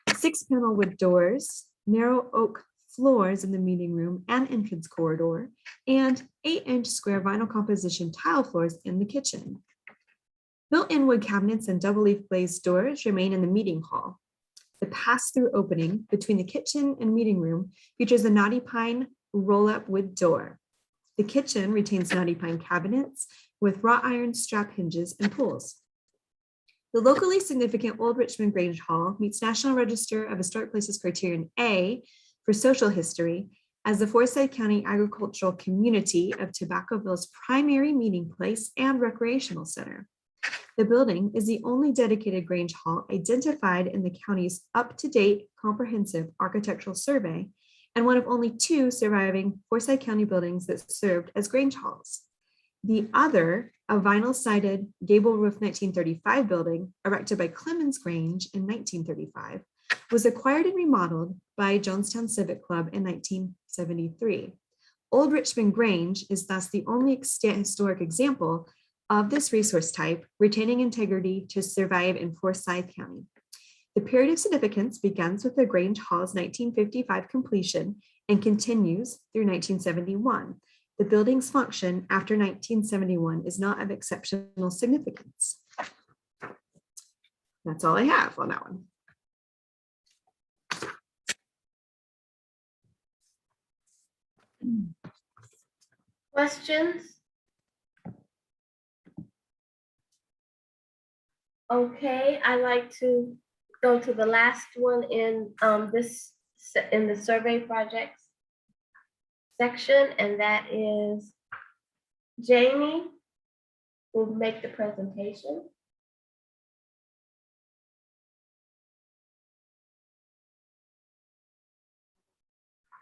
6-panel wood doors, narrow oak floors in the meeting room and entrance corridor, and 8-inch square vinyl composition tile floors in the kitchen. Built-in wood cabinets and double-leaf glazed doors remain in the meeting hall. The pass-through opening between the kitchen and meeting room features a knotty pine roll-up wood door. The kitchen retains knotty pine cabinets with wrought iron strap hinges and pulls. The locally significant Old Richmond Grange Hall meets National Register of Historic Places Criterion A for social history as the Forsyth County Agricultural Community of Tobaccoville's primary meeting place and recreational center. The building is the only dedicated Grange Hall identified in the county's up-to-date comprehensive architectural survey and one of only 2 surviving Forsyth County buildings that served as Grange halls. The other, a vinyl-sided gable roof 1935 building erected by Clemens Grange in 1935, was acquired and remodeled by Jonestown Civic Club in 1973. Old Richmond Grange is thus the only extant historic example of this resource type, retaining integrity to survive in Forsyth County. The period of significance begins with the Grange Hall's 1955 completion and continues through 1971. The building's function after 1971 is not of exceptional significance. That's all I have on that one. Questions? Okay, I like to go to the last one in in the survey projects section, and that is Jamie will make the presentation.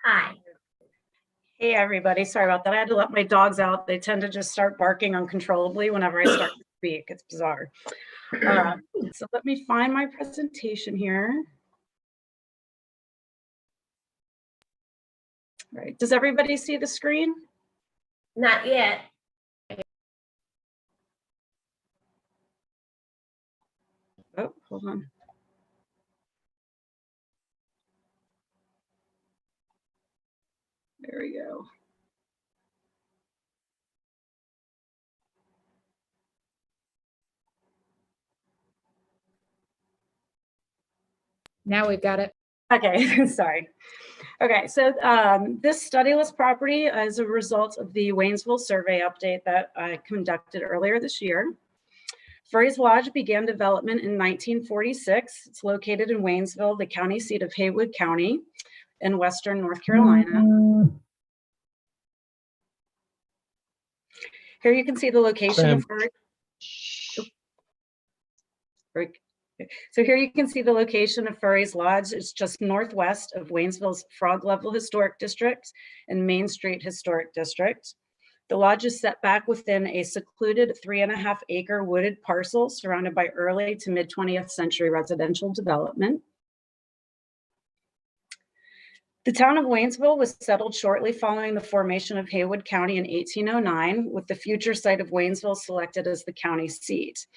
Hi. Hey, everybody. Sorry about that. I had to let my dogs out. They tend to just start barking uncontrollably whenever I start to speak. It's bizarre. So let me find my presentation here. All right. Does everybody see the screen? Not yet. Oh, hold on. There we go. Now we've got it. Okay, sorry. Okay, so this studyless property is a result of the Waynesville survey update that I conducted earlier this year. Furry's Lodge began development in 1946. It's located in Waynesville, the county seat of Haywood County in western North Carolina. Here you can see the location of Furry. So here you can see the location of Furry's Lodge. It's just northwest of Waynesville's Frog Level Historic District and Main Street Historic District. The lodge is set back within a secluded 3.5-acre wooded parcel surrounded by early to mid 20th century residential development. The town of Waynesville was settled shortly following the formation of Haywood County in 1809, with the future site of Waynesville selected as the county seat.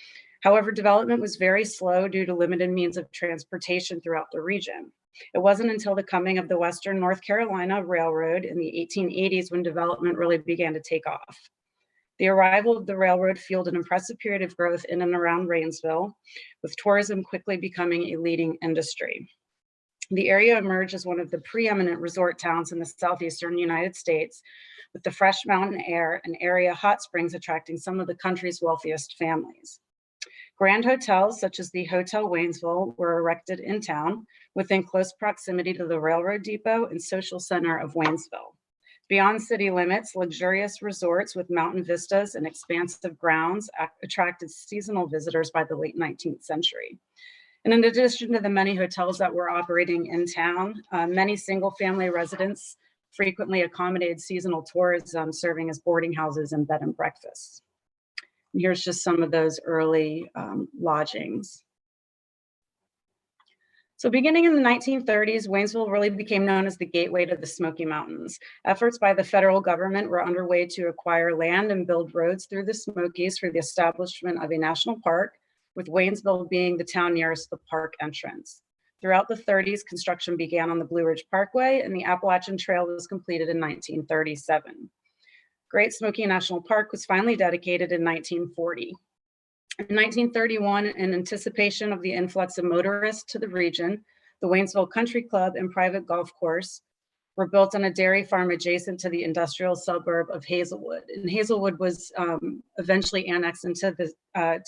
However, development was very slow due to limited means of transportation throughout the region. It wasn't until the coming of the Western North Carolina Railroad in the 1880s when development really began to take off. The arrival of the railroad fueled an impressive period of growth in and around Waynesville, with tourism quickly becoming a leading industry. The area emerged as one of the preeminent resort towns in the southeastern United States, with the fresh mountain air and area hot springs attracting some of the country's wealthiest families. Grand hotels, such as the Hotel Waynesville, were erected in town within close proximity to the railroad depot and social center of Waynesville. Beyond city limits, luxurious resorts with mountain vistas and expansive grounds attracted seasonal visitors by the late 19th century. And in addition to the many hotels that were operating in town, many single-family residents frequently accommodated seasonal tourism, serving as boarding houses and bed and breakfasts. And here's just some of those early lodgings. So beginning in the 1930s, Waynesville really became known as the gateway to the Smoky Mountains. Efforts by the federal government were underway to acquire land and build roads through the Smokies for the establishment of a national park, with Waynesville being the town nearest the park entrance. Throughout the 30s, construction began on the Blue Ridge Parkway, and the Appalachian Trail was completed in 1937. Great Smoky National Park was finally dedicated in 1940. In 1931, in anticipation of the influx of motorists to the region, the Waynesville Country Club and private golf course were built on a dairy farm adjacent to the industrial suburb of Hazelwood. And Hazelwood was eventually annexed into the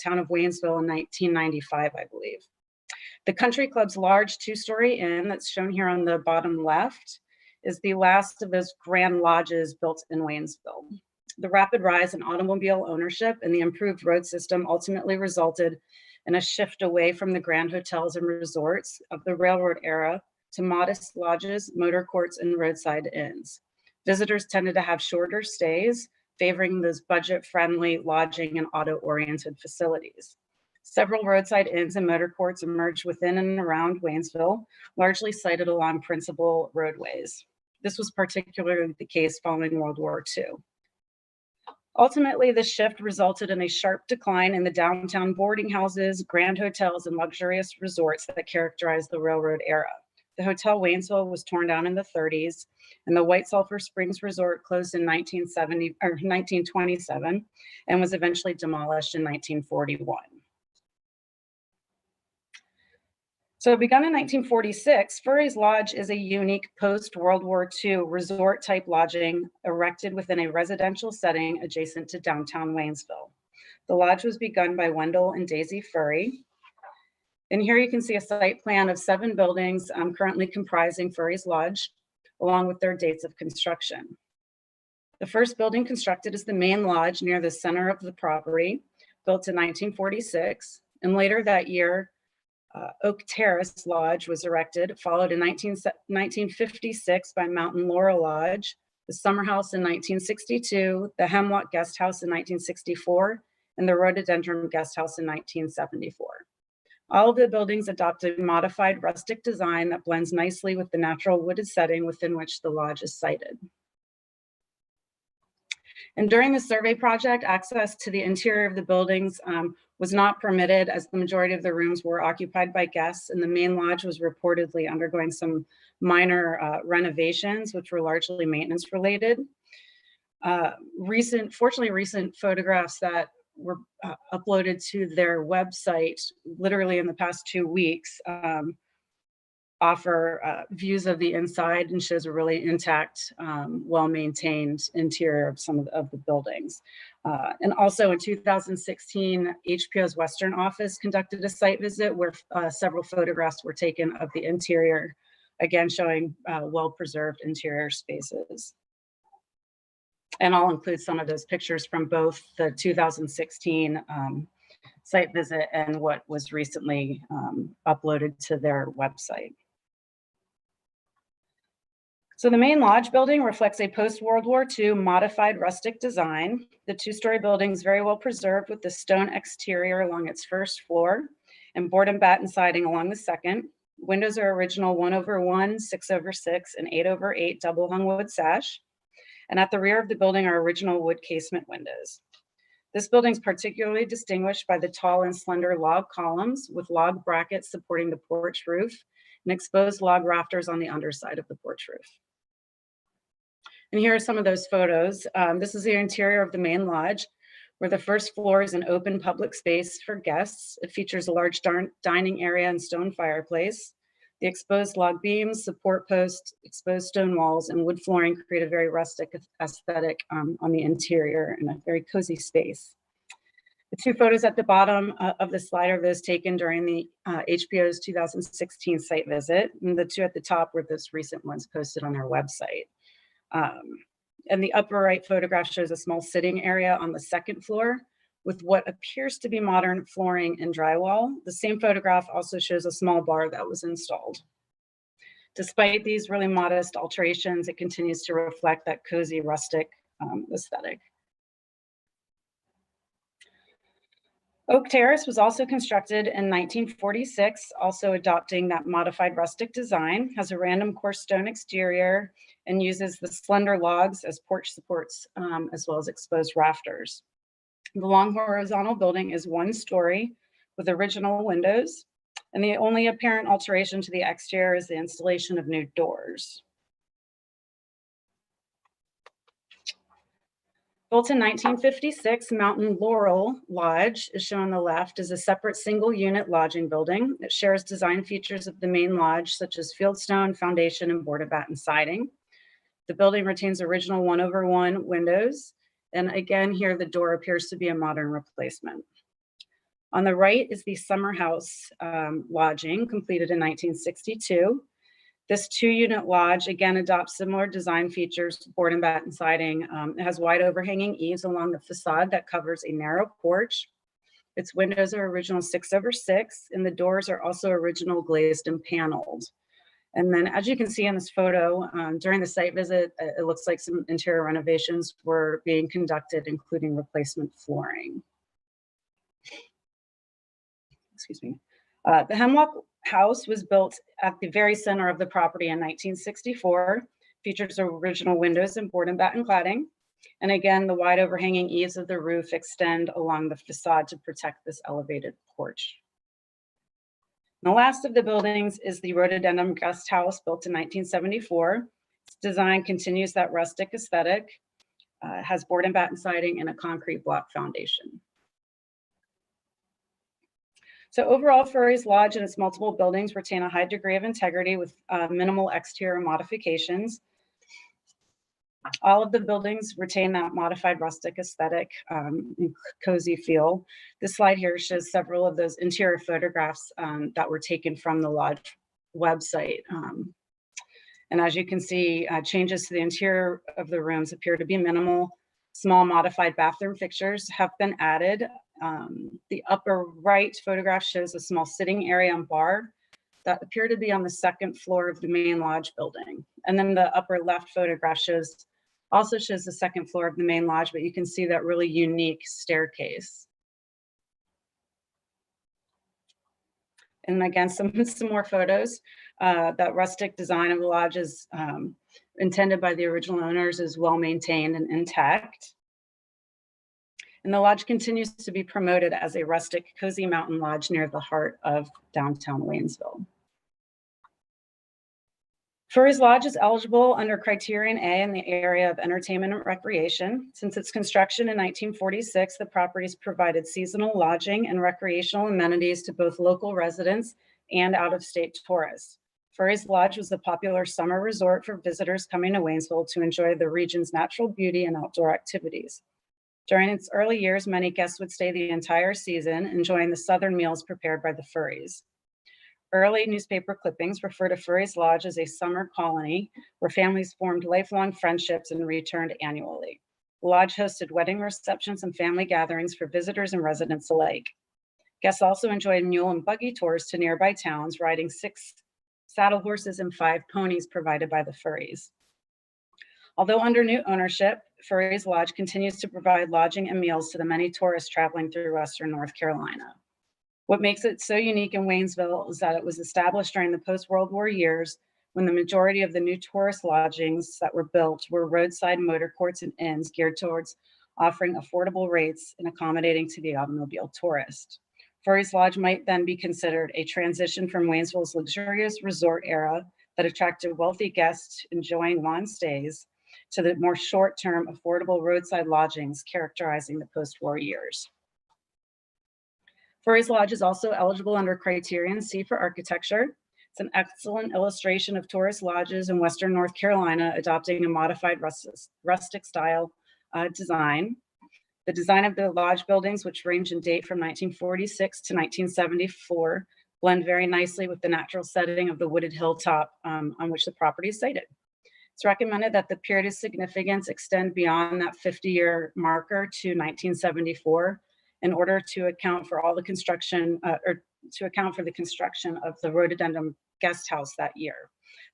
town of Waynesville in 1995, I believe. The Country Club's large two-story inn that's shown here on the bottom left is the last of those grand lodges built in Waynesville. The rapid rise in automobile ownership and the improved road system ultimately resulted in a shift away from the grand hotels and resorts of the railroad era to modest lodges, motor courts, and roadside inns. Visitors tended to have shorter stays, favoring those budget-friendly lodging and auto-oriented facilities. Several roadside inns and motor courts emerged within and around Waynesville, largely sited along principal roadways. This was particularly the case following World War II. Ultimately, this shift resulted in a sharp decline in the downtown boarding houses, grand hotels, and luxurious resorts that characterized the railroad era. The Hotel Waynesville was torn down in the 30s, and the White Sulphur Springs Resort closed in 1927 and was eventually demolished in 1941. So begun in 1946, Furry's Lodge is a unique post-World War II resort-type lodging erected within a residential setting adjacent to downtown Waynesville. The lodge was begun by Wendell and Daisy Furry. And here you can see a site plan of 7 buildings currently comprising Furry's Lodge, along with their dates of construction. The first building constructed is the main lodge near the center of the property, built in 1946, and later that year, Oak Terrace Lodge was erected, followed in 1956 by Mountain Laurel Lodge, the Summer House in 1962, the Hemlock Guest House in 1964, and the Rhododendron Guest House in 1974. All of the buildings adopted modified rustic design that blends nicely with the natural wooded setting within which the lodge is sited. And during the survey project, access to the interior of the buildings was not permitted, as the majority of the rooms were occupied by guests, and the main lodge was reportedly undergoing some minor renovations, which were largely maintenance related. Fortunately, recent photographs that were uploaded to their website literally in the past 2 weeks offer views of the inside and shows a really intact, well-maintained interior of some of the buildings. And also in 2016, HPO's Western office conducted a site visit where several photographs were taken of the interior, again showing well-preserved interior spaces. And I'll include some of those pictures from both the 2016 site visit and what was recently uploaded to their website. So the main lodge building reflects a post-World War II modified rustic design. The 2-story building is very well preserved with the stone exterior along its first floor and board and batten siding along the second. Windows are original 1/1, 6/6, and 8/8 double hung wood sash. And at the rear of the building are original wood casement windows. This building is particularly distinguished by the tall and slender log columns with log brackets supporting the porch roof and exposed log rafters on the underside of the porch roof. And here are some of those photos. This is the interior of the main lodge, where the first floor is an open public space for guests. It features a large dining area and stone fireplace. The exposed log beams, support posts, exposed stone walls, and wood flooring create a very rustic aesthetic on the interior and a very cozy space. The 2 photos at the bottom of the slide are those taken during the HPO's 2016 site visit, and the 2 at the top were those recent ones posted on their website. And the upper right photograph shows a small sitting area on the second floor with what appears to be modern flooring and drywall. The same photograph also shows a small bar that was installed. Despite these really modest alterations, it continues to reflect that cozy rustic aesthetic. Oak Terrace was also constructed in 1946, also adopting that modified rustic design, has a random coarse stone exterior, and uses the slender logs as porch supports, as well as exposed rafters. The long horizontal building is 1 story with original windows, and the only apparent alteration to the exterior is the installation of new doors. Built in 1956, Mountain Laurel Lodge is shown on the left as a separate single unit lodging building that shares design features of the main lodge, such as fieldstone, foundation, and board and batten siding. The building retains original 1/1 windows. And again, here the door appears to be a modern replacement. On the right is the Summer House lodging, completed in 1962. This 2-unit lodge again adopts similar design features, board and batten siding. It has wide overhanging eaves along the facade that covers a narrow porch. Its windows are original 6/6, and the doors are also original glazed and paneled. And then as you can see in this photo, during the site visit, it looks like some interior renovations were being conducted, including replacement flooring. Excuse me. The Hemlock House was built at the very center of the property in 1964, features original windows and board and batten cladding. And again, the wide overhanging eaves of the roof extend along the facade to protect this elevated porch. And the last of the buildings is the Rhododendron Guest House, built in 1974. Its design continues that rustic aesthetic, has board and batten siding and a concrete block foundation. So overall, Furry's Lodge and its multiple buildings retain a high degree of integrity with minimal exterior modifications. All of the buildings retain that modified rustic aesthetic and cozy feel. This slide here shows several of those interior photographs that were taken from the Lodge website. And as you can see, changes to the interior of the rooms appear to be minimal. Small modified bathroom fixtures have been added. The upper right photograph shows a small sitting area and bar that appear to be on the second floor of the main lodge building. And then the upper left photograph also shows the second floor of the main lodge, but you can see that really unique staircase. And again, some more photos. That rustic design of the lodge is intended by the original owners is well maintained and intact. And the lodge continues to be promoted as a rustic, cozy mountain lodge near the heart of downtown Waynesville. Furry's Lodge is eligible under Criterion A in the area of entertainment and recreation. Since its construction in 1946, the properties provided seasonal lodging and recreational amenities to both local residents and out-of-state tourists. Furry's Lodge was a popular summer resort for visitors coming to Waynesville to enjoy the region's natural beauty and outdoor activities. During its early years, many guests would stay the entire season, enjoying the southern meals prepared by the Furries. Early newspaper clippings refer to Furry's Lodge as a summer colony where families formed lifelong friendships and returned annually. The lodge hosted wedding receptions and family gatherings for visitors and residents alike. Guests also enjoyed mule and buggy tours to nearby towns, riding 6 saddle horses and 5 ponies provided by the Furries. Although under new ownership, Furry's Lodge continues to provide lodging and meals to the many tourists traveling through Western North Carolina. What makes it so unique in Waynesville is that it was established during the post-World War years when the majority of the new tourist lodgings that were built were roadside motor courts and inns geared towards offering affordable rates and accommodating to the automobile tourist. Furry's Lodge might then be considered a transition from Waynesville's luxurious resort era that attracted wealthy guests enjoying long stays to the more short-term affordable roadside lodgings characterizing the post-war years. Furry's Lodge is also eligible under Criterion C for architecture. It's an excellent illustration of tourist lodges in Western North Carolina adopting a modified rustic style design. The design of the lodge buildings, which range in date from 1946 to 1974, blend very nicely with the natural setting of the wooded hilltop on which the property is sited. It's recommended that the period of significance extend beyond that 50-year marker to 1974 in order to account for all the construction or to account for the construction of the Rhododendron Guest House that year.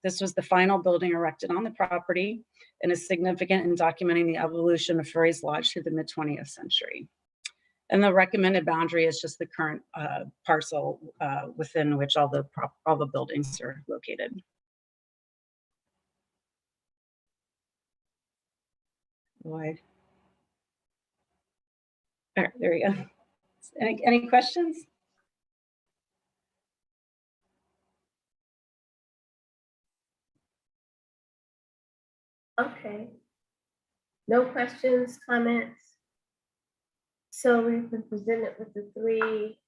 This was the final building erected on the property and is significant in documenting the evolution of Furry's Lodge through the mid-20th century. And the recommended boundary is just the current parcel within which all the buildings are located. Wide. All right, there we go. Any questions? Okay. No questions, comments? So we've been presented with the 3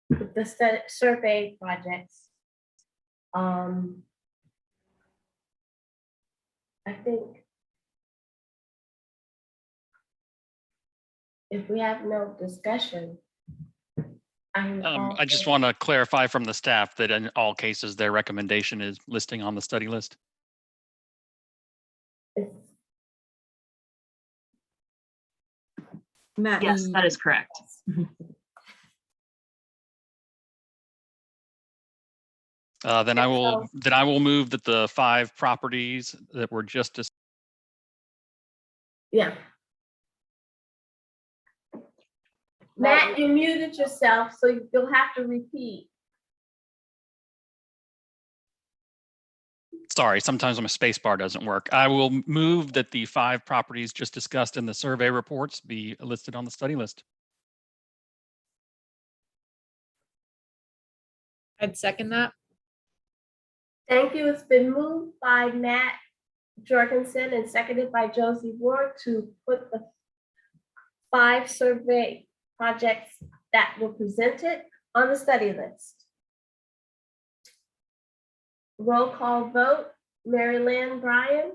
with the survey projects. I think if we have no discussion, I just want to clarify from the staff that in all cases, their recommendation is listing on the study list. Matt, Yes, that is correct. Then I will move that the 5 properties that were just discussed. Yeah. Matt, you muted yourself, so you'll have to repeat. Sorry, sometimes my space bar doesn't work. I will move that the 5 properties just discussed in the survey reports be listed on the study list. I'd second that. Thank you. It's been moved by Matt Jorgensen and seconded by Josie Ward to put the 5 survey projects that were presented on the study list. Roll call vote, Mary Lynn Bryan.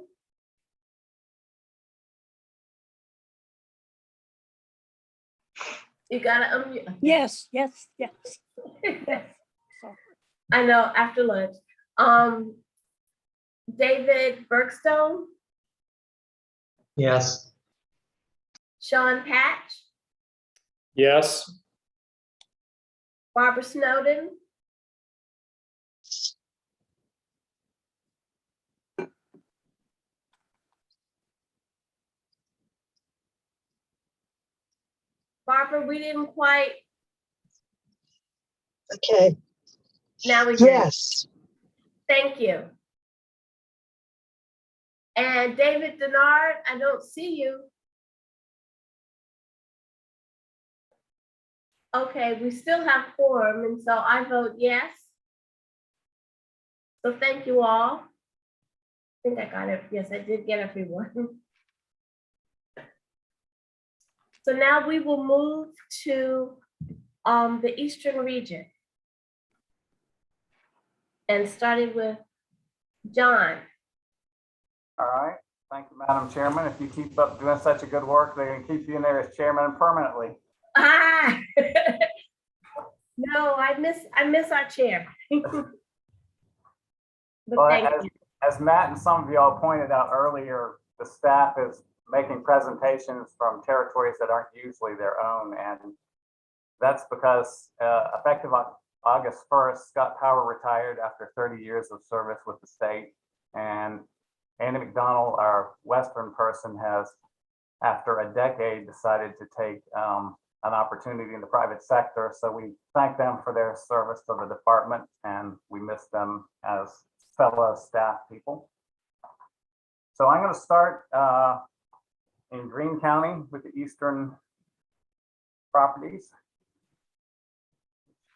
You gotta unmute. Yes. I know, after lunch. David Bergstone, Yes. Sean Patch, Yes. Barbara Snowden, Barbara, we didn't quite. Okay. Now we do. Yes. Thank you. And David Denard, I don't see you. Okay, we still have quorum, and so I vote yes. So thank you all. I think I got it. Yes, I did get everyone. So now we will move to the Eastern region. And starting with John. All right. Thank you, Madam Chairman. If you keep up doing such a good work, they're going to keep you in there as chairman permanently. Ah, no, I miss our chair. But Well, thank you. as Matt and some of y'all pointed out earlier, the staff is making presentations from territories that aren't usually their own. And that's because effective August 1st, Scott Power retired after 30 years of service with the state. And Andy McDonald, our Western person, has, after a decade, decided to take an opportunity in the private sector. So we thank them for their service to the department, and we miss them as fellow staff people. So I'm going to start in Greene County with the Eastern properties.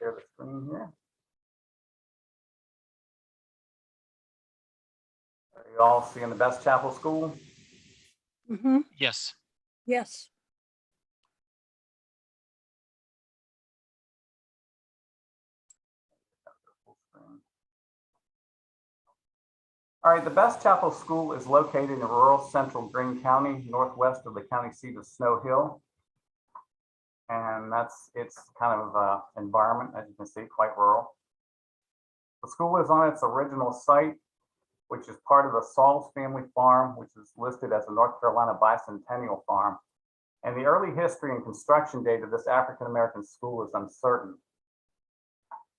Share the screen here. Are you all seeing the Best Chapel School? Mm-hmm. Yes. Yes. All right, the Best Chapel School is located in rural central Greene County, northwest of the county seat of Snow Hill. And that's its kind of environment, as you can see, quite rural. The school is on its original site, which is part of the Sauls family farm, which is listed as a North Carolina bicentennial farm. And the early history and construction date of this African-American school is uncertain.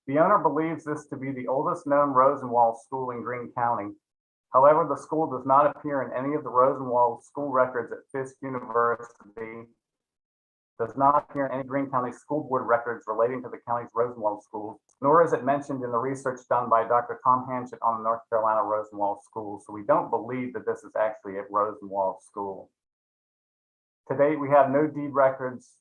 The owner believes this to be the oldest known Rosenwald school in Greene County. However, the school does not appear in any of the Rosenwald school records at Fisk University, does not appear in any Greene County School Board records relating to the county's Rosenwald schools, nor is it mentioned in the research done by Dr. Tom Hanchett on the North Carolina Rosenwald schools. So we don't believe that this is actually a Rosenwald school. To date, we have no deed records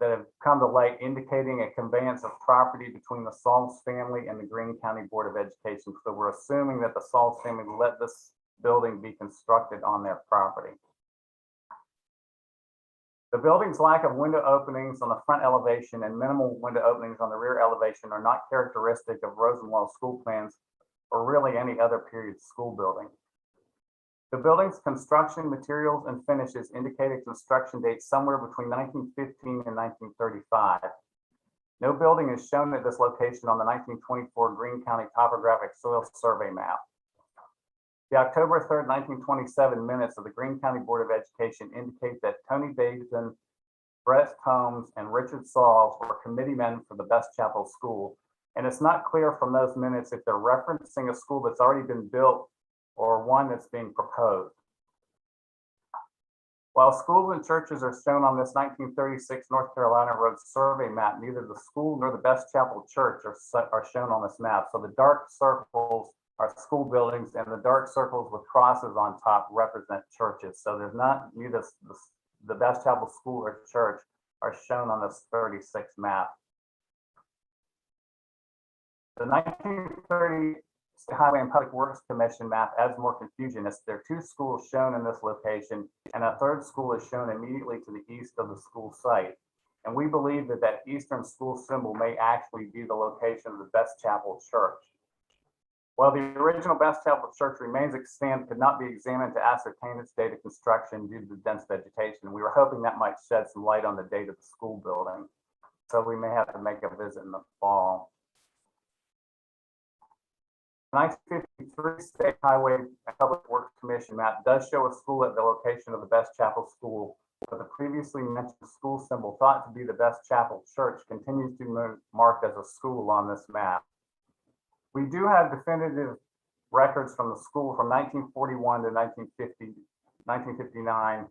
that have come to light indicating a conveyance of property between the Sauls family and the Greene County Board of Education. So we're assuming that the Sauls family let this building be constructed on their property. The building's lack of window openings on the front elevation and minimal window openings on the rear elevation are not characteristic of Rosenwald school plans or really any other period school building. The building's construction materials and finishes indicate a construction date somewhere between 1915 and 1935. No building is shown at this location on the 1924 Greene County Topographic Soil Survey map. The October 3rd, 1927 minutes of the Greene County Board of Education indicate that Tony Davidson, Brett Combs, and Richard Sauls were committee men for the Best Chapel School, And it's not clear from those minutes if they're referencing a school that's already been built or one that's being proposed. While schools and churches are shown on this 1936 North Carolina Road survey map, neither the school nor the Best Chapel Church are shown on this map. So the dark circles are school buildings and the dark circles with crosses on top represent churches. So there's not neither the Best Chapel School or church are shown on this 36 map. The 1930 Highway and Public Works Commission map adds more confusion as there are two schools shown in this location and a third school is shown immediately to the east of the school site. And we believe that that eastern school symbol may actually be the location of the Best Chapel Church. While the original Best Chapel Church remains extant, could not be examined to ascertain its date of construction due to the dense vegetation. We were hoping that might shed some light on the date of the school building. So we may have to make a visit in the fall. The 1953 State Highway and Public Works Commission map does show a school at the location of the Best Chapel School, but the previously mentioned school symbol thought to be the Best Chapel Church continues to be marked as a school on this map. We do have definitive records from the school from 1941 to 1959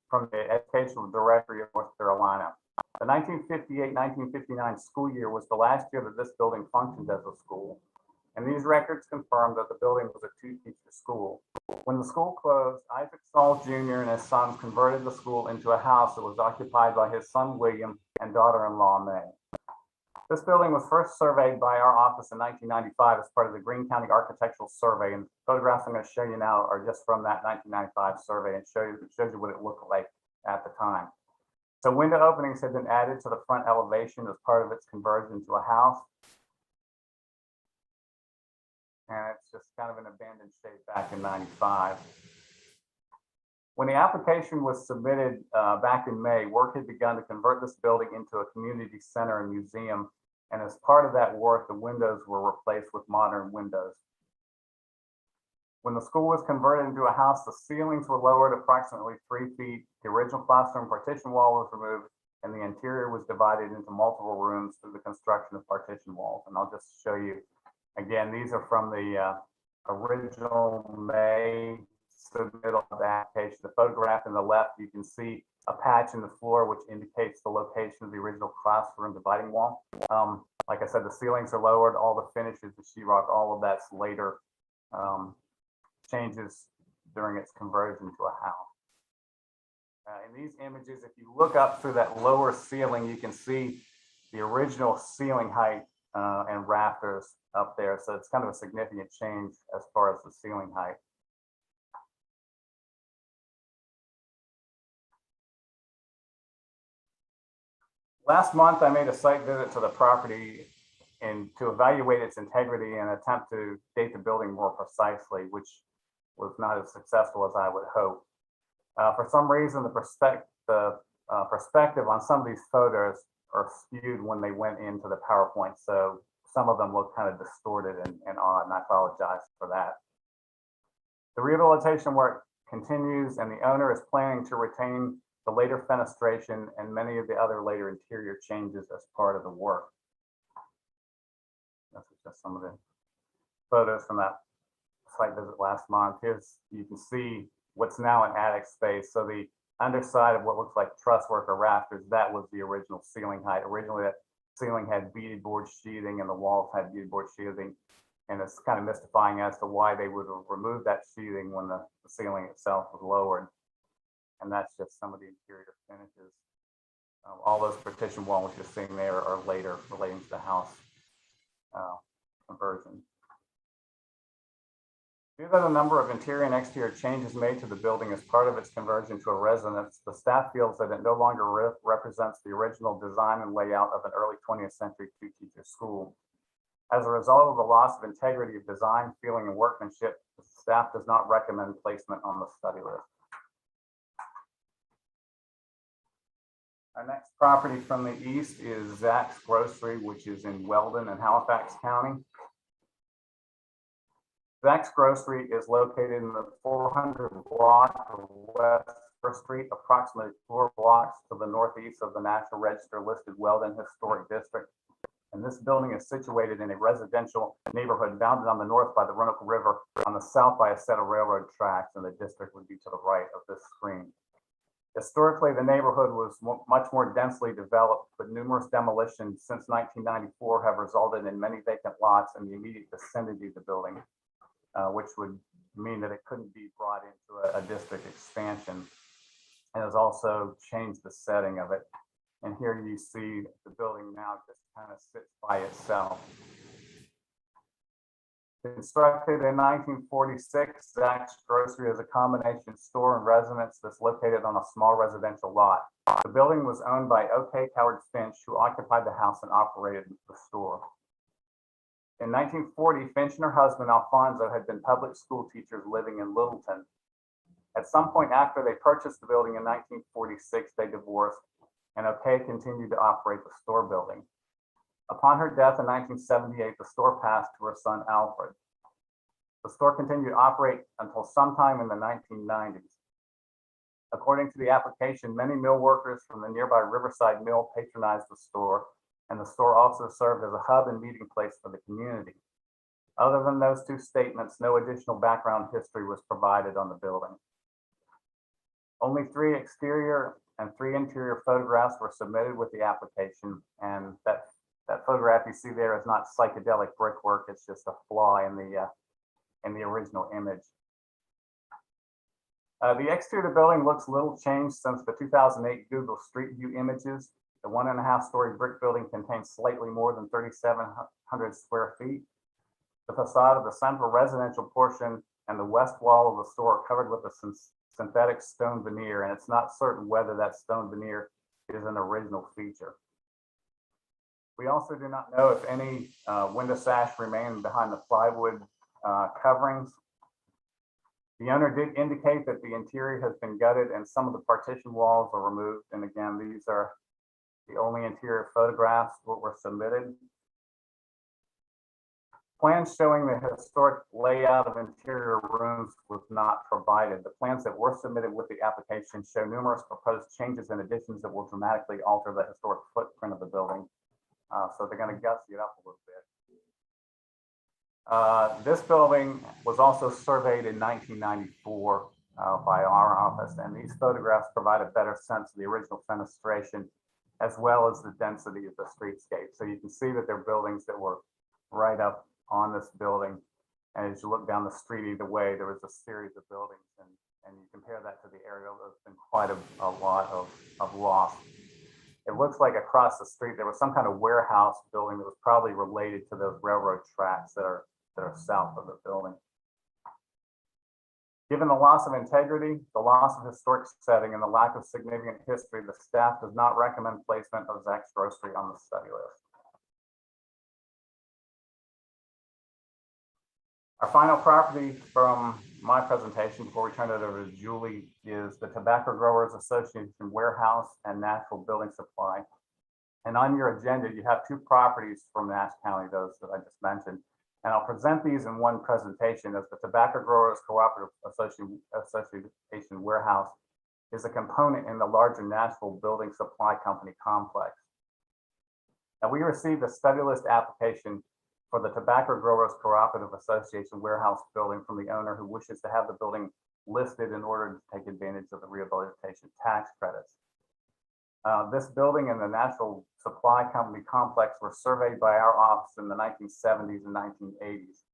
from the Educational Directory of North Carolina. The 1958-1959 school year was the last year that this building functioned as a school. And these records confirm that the building was a two-teacher school. When the school closed, Isaac Saul Jr. and his sons converted the school into a house that was occupied by his son William and daughter-in-law May. This building was first surveyed by our office in 1995 as part of the Greene County Architectural Survey, and the photographs I'm going to show you now are just from that 1995 survey and shows you what it looked like at the time. So window openings had been added to the front elevation as part of its conversion to a house. And it's just kind of an abandoned state back in '95. When the application was submitted back in May, work had begun to convert this building into a community center and museum. And as part of that work, the windows were replaced with modern windows. When the school was converted into a house, the ceilings were lowered approximately 3 feet. The original classroom partition wall was removed and the interior was divided into multiple rooms through the construction of partition walls. And I'll just show you. Again, these are from the original May submittal of the application. The photograph in the left, you can see a patch in the floor, which indicates the location of the original classroom dividing wall. Like I said, the ceilings are lowered, all the finishes, the sheetrock, all of that's later changes during its conversion to a house. In these images, if you look up through that lower ceiling, you can see the original ceiling height and rafters up there. So it's kind of a significant change as far as the ceiling height. Last month, I made a site visit to the property and to evaluate its integrity and attempt to date the building more precisely, which was not as successful as I would hope. For some reason, the perspective on some of these photos are skewed when they went into the PowerPoint. So some of them look kind of distorted and odd, and I apologize for that. The rehabilitation work continues and the owner is planning to retain the later fenestration and many of the other later interior changes as part of the work. This is just some of the photos from that site visit last month. Here's, you can see what's now an attic space. So the underside of what looks like truss work or rafters, that was the original ceiling height. Originally, that ceiling had beaded board sheathing and the walls had beaded board sheathing. And it's kind of mystifying as to why they would have removed that sheathing when the ceiling itself was lowered. And that's just some of the interior finishes. All those partition walls you're seeing there are later relating to the house conversion. Due to the number of interior and exterior changes made to the building as part of its conversion to a residence, the staff feels that it no longer represents the original design and layout of an early 20th century two-teacher school. As a result of the loss of integrity of design, feeling, and workmanship, the staff does not recommend placement on the study list. Our next property from the east is Zach's Grocery, which is in Weldon and Halifax County. Zach's Grocery is located in the 400 block of West First Street, approximately 4 blocks to the northeast of the National Register listed Weldon Historic District. And this building is situated in a residential neighborhood bounded on the north by the Roanoke River, on the south by a set of railroad tracks, and the district would be to the right of this screen. Historically, the neighborhood was much more densely developed, but numerous demolitions since 1994 have resulted in many vacant lots in the immediate vicinity of the building, which would mean that it couldn't be brought into a district expansion. And has also changed the setting of it. And here you see the building now just kind of sits by itself. Constructed in 1946, Zach's Grocery is a combination store and residence that's located on a small residential lot. The building was owned by O.K. Coward Finch, who occupied the house and operated the store. In 1940, Finch and her husband, Alfonso, had been public school teachers living in Littleton. At some point after they purchased the building in 1946, they divorced, and O.K. continued to operate the store building. Upon her death in 1978, the store passed to her son, Alfred. The store continued to operate until sometime in the 1990s. According to the application, many mill workers from the nearby Riverside Mill patronized the store, and the store also served as a hub and meeting place for the community. Other than those two statements, no additional background history was provided on the building. Only 3 exterior and 3 interior photographs were submitted with the application, and that photograph you see there is not psychedelic brickwork, it's just a flaw in the original image. The exterior of the building looks little changed since the 2008 Google Street View images. The 1.5-story brick building contains slightly more than 3,700 square feet. The facade of the central residential portion and the west wall of the store are covered with a synthetic stone veneer, and it's not certain whether that stone veneer is an original feature. We also do not know if any window sash remain behind the plywood coverings. The owner did indicate that the interior has been gutted and some of the partition walls are removed. And again, these are the only interior photographs that were submitted. Plans showing the historic layout of interior rooms was not provided. The plans that were submitted with the application show numerous proposed changes and additions that will dramatically alter the historic footprint of the building. So they're going to gussy it up a little bit. This building was also surveyed in 1994 by our office, and these photographs provide a better sense of the original fenestration as well as the density of the streetscape. So you can see that there are buildings that were right up on this building, and as you look down the street either way, there was a series of buildings, and you compare that to the aerial, there's been quite a lot of loss. It looks like across the street there was some kind of warehouse building that was probably related to those railroad tracks that are south of the building. Given the loss of integrity, the loss of historic setting, and the lack of significant history, the staff does not recommend placement of Zach's Grocery on the study list. Our final property from my presentation before we turn it over to Julie is the Tobacco Growers Association Warehouse and Natural Building Supply. And on your agenda, you have 2 properties from Nash County, those that I just mentioned. And I'll present these in one presentation, as the Tobacco Growers Cooperative Association Warehouse is a component in the larger Nashville Building Supply Company complex. Now, we received a study list application for the Tobacco Growers Cooperative Association warehouse building from the owner who wishes to have the building listed in order to take advantage of the rehabilitation tax credits. This building and the Nashville Supply Company complex were surveyed by our office in the 1970s and 1980s.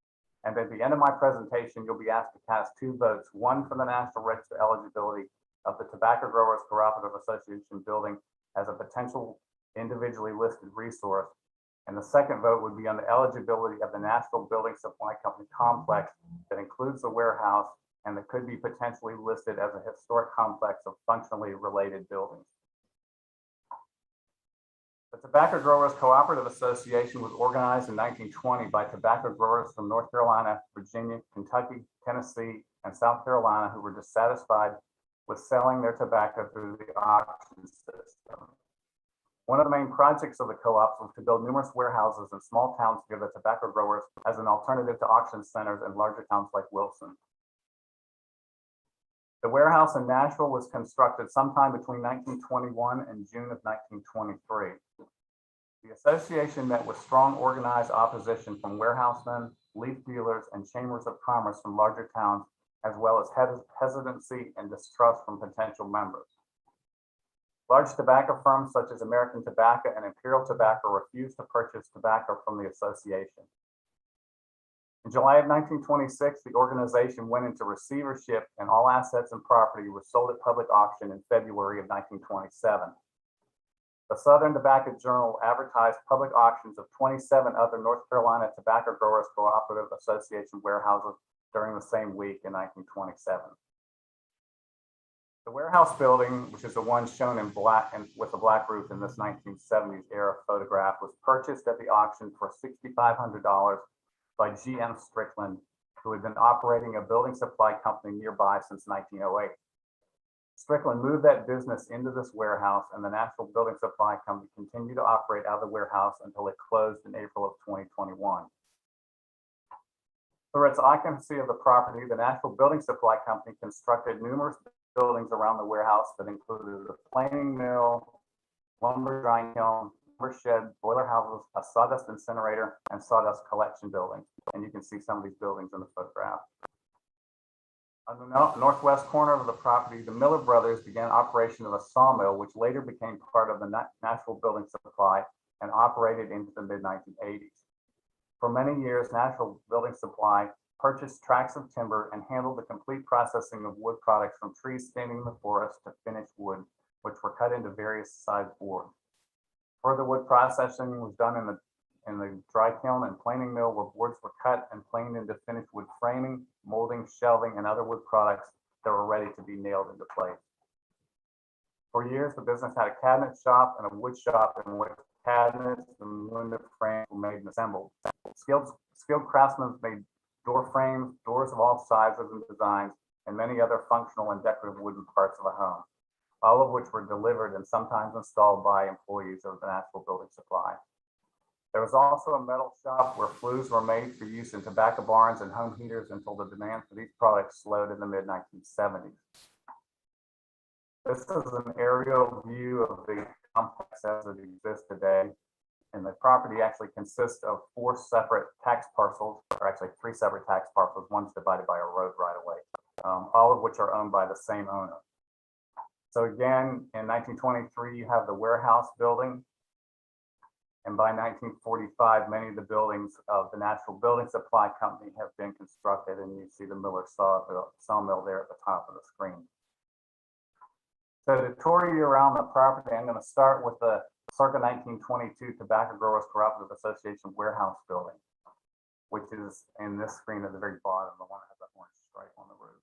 And at the end of my presentation, you'll be asked to cast 2 votes, one for the National Register eligibility of the Tobacco Growers Cooperative Association building as a potential individually listed resource. And the second vote would be on the eligibility of the Nashville Building Supply Company complex that includes the warehouse and that could be potentially listed as a historic complex of functionally related buildings. The Tobacco Growers Cooperative Association was organized in 1920 by tobacco growers from North Carolina, Virginia, Kentucky, Tennessee, and South Carolina who were dissatisfied with selling their tobacco through the auction system. One of the main projects of the co-ops was to build numerous warehouses in small towns to give the tobacco growers as an alternative to auction centers in larger towns like Wilson. The warehouse in Nashville was constructed sometime between 1921 and June of 1923. The association met with strong organized opposition from warehousemen, leaf dealers, and chambers of commerce from larger towns, as well as hesitancy and distrust from potential members. Large tobacco firms such as American Tobacco and Imperial Tobacco refused to purchase tobacco from the association. In July of 1926, the organization went into receivership and all assets and property were sold at public auction in February of 1927. The Southern Tobacco Journal advertised public auctions of 27 other North Carolina Tobacco Growers Cooperative Association warehouses during the same week in 1927. The warehouse building, which is the one shown in black and with a black roof in this 1970s era photograph, was purchased at the auction for $6,500 by G.M. Strickland, who had been operating a building supply company nearby since 1908. Strickland moved that business into this warehouse, and the National Building Supply Company continued to operate out of the warehouse until it closed in April of 2021. Through its occupancy of the property, the National Building Supply Company constructed numerous buildings around the warehouse that included a planing mill, lumber drying kiln, lumber shed, boiler houses, a sawdust incinerator, and sawdust collection building. And you can see some of these buildings in the photograph. On the northwest corner of the property, the Miller brothers began operation of a sawmill, which later became part of the National Building Supply and operated into the mid-1980s. For many years, National Building Supply purchased tracts of timber and handled the complete processing of wood products from trees standing in the forest to finished wood, which were cut into various size boards. Further wood processing was done in the dry kiln and planing mill, where boards were cut and planed into finished wood framing, molding, shelving, and other wood products that were ready to be nailed into place. For years, the business had a cabinet shop and a wood shop in which cabinets and window frames were made and assembled. Skilled craftsmen made door frames, doors of all sizes and designs, and many other functional and decorative wooden parts of a home, all of which were delivered and sometimes installed by employees of the National Building Supply. There was also a metal shop where flues were made for use in tobacco barns and home heaters until the demand for these products slowed in the mid-1970s. This is an aerial view of the complex as it exists today. And the property actually consists of 4 separate tax parcels, or actually 3 separate tax parcels. One's divided by a road right away, all of which are owned by the same owner. So again, in 1923, you have the warehouse building. And by 1945, many of the buildings of the National Building Supply Company have been constructed, and you see the Miller sawmill there at the top of the screen. So to tour you around the property, I'm going to start with the circa 1922 Tobacco Growers Cooperative Association warehouse building, which is in this screen at the very bottom, the one that has that orange stripe on the roof.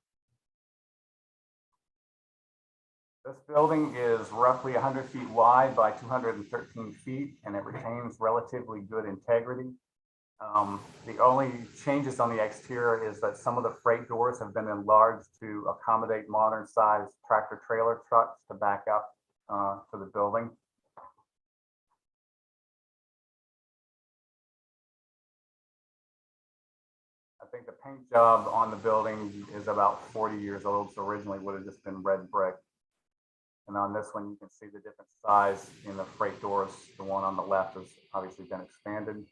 This building is roughly 100 feet wide by 213 feet, and it retains relatively good integrity. The only changes on the exterior is that some of the freight doors have been enlarged to accommodate modern sized tractor trailer trucks to back up to the building. I think the paint job on the building is about 40 years old, so originally would have just been red brick. And on this one, you can see the different size in the freight doors. The one on the left has obviously been expanded.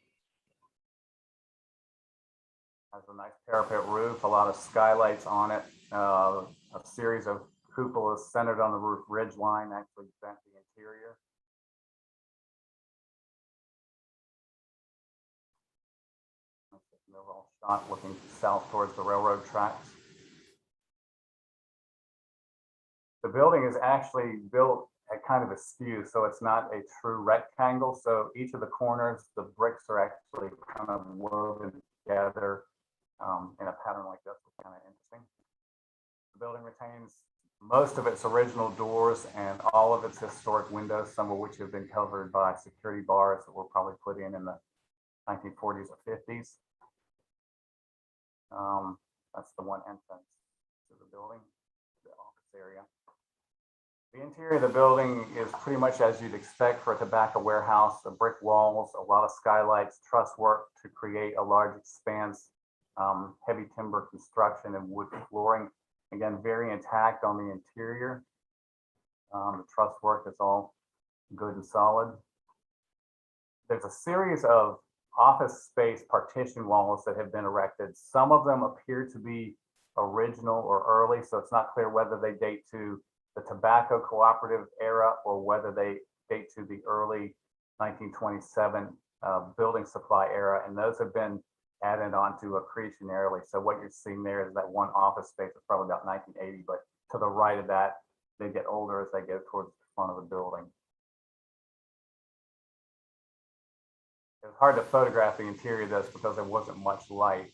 Has a nice parapet roof, a lot of skylights on it, a series of cupolas centered on the roof ridge line actually vent the interior. An overall shot looking south towards the railroad tracks. The building is actually built at kind of a skew, so it's not a true rectangle. So each of the corners, the bricks are actually kind of woven together in a pattern like this, which is kind of interesting. The building retains most of its original doors and all of its historic windows, some of which have been covered by security bars that were probably put in the 1940s or 50s. That's the one entrance to the building, the office area. The interior of the building is pretty much as you'd expect for a tobacco warehouse, the brick walls, a lot of skylights, truss work to create a large expanse, heavy timber construction and wood flooring. Again, very intact on the interior. The truss work is all good and solid. there's a series of office space partition walls that have been erected. Some of them appear to be original or early, so it's not clear whether they date to the tobacco cooperative era or whether they date to the early 1927 building supply era, and those have been added onto accretionarily. So what you're seeing there is that one office space is probably about 1980, but to the right of that, they get older as they go towards the front of the building. It's hard to photograph the interior of this because there wasn't much light.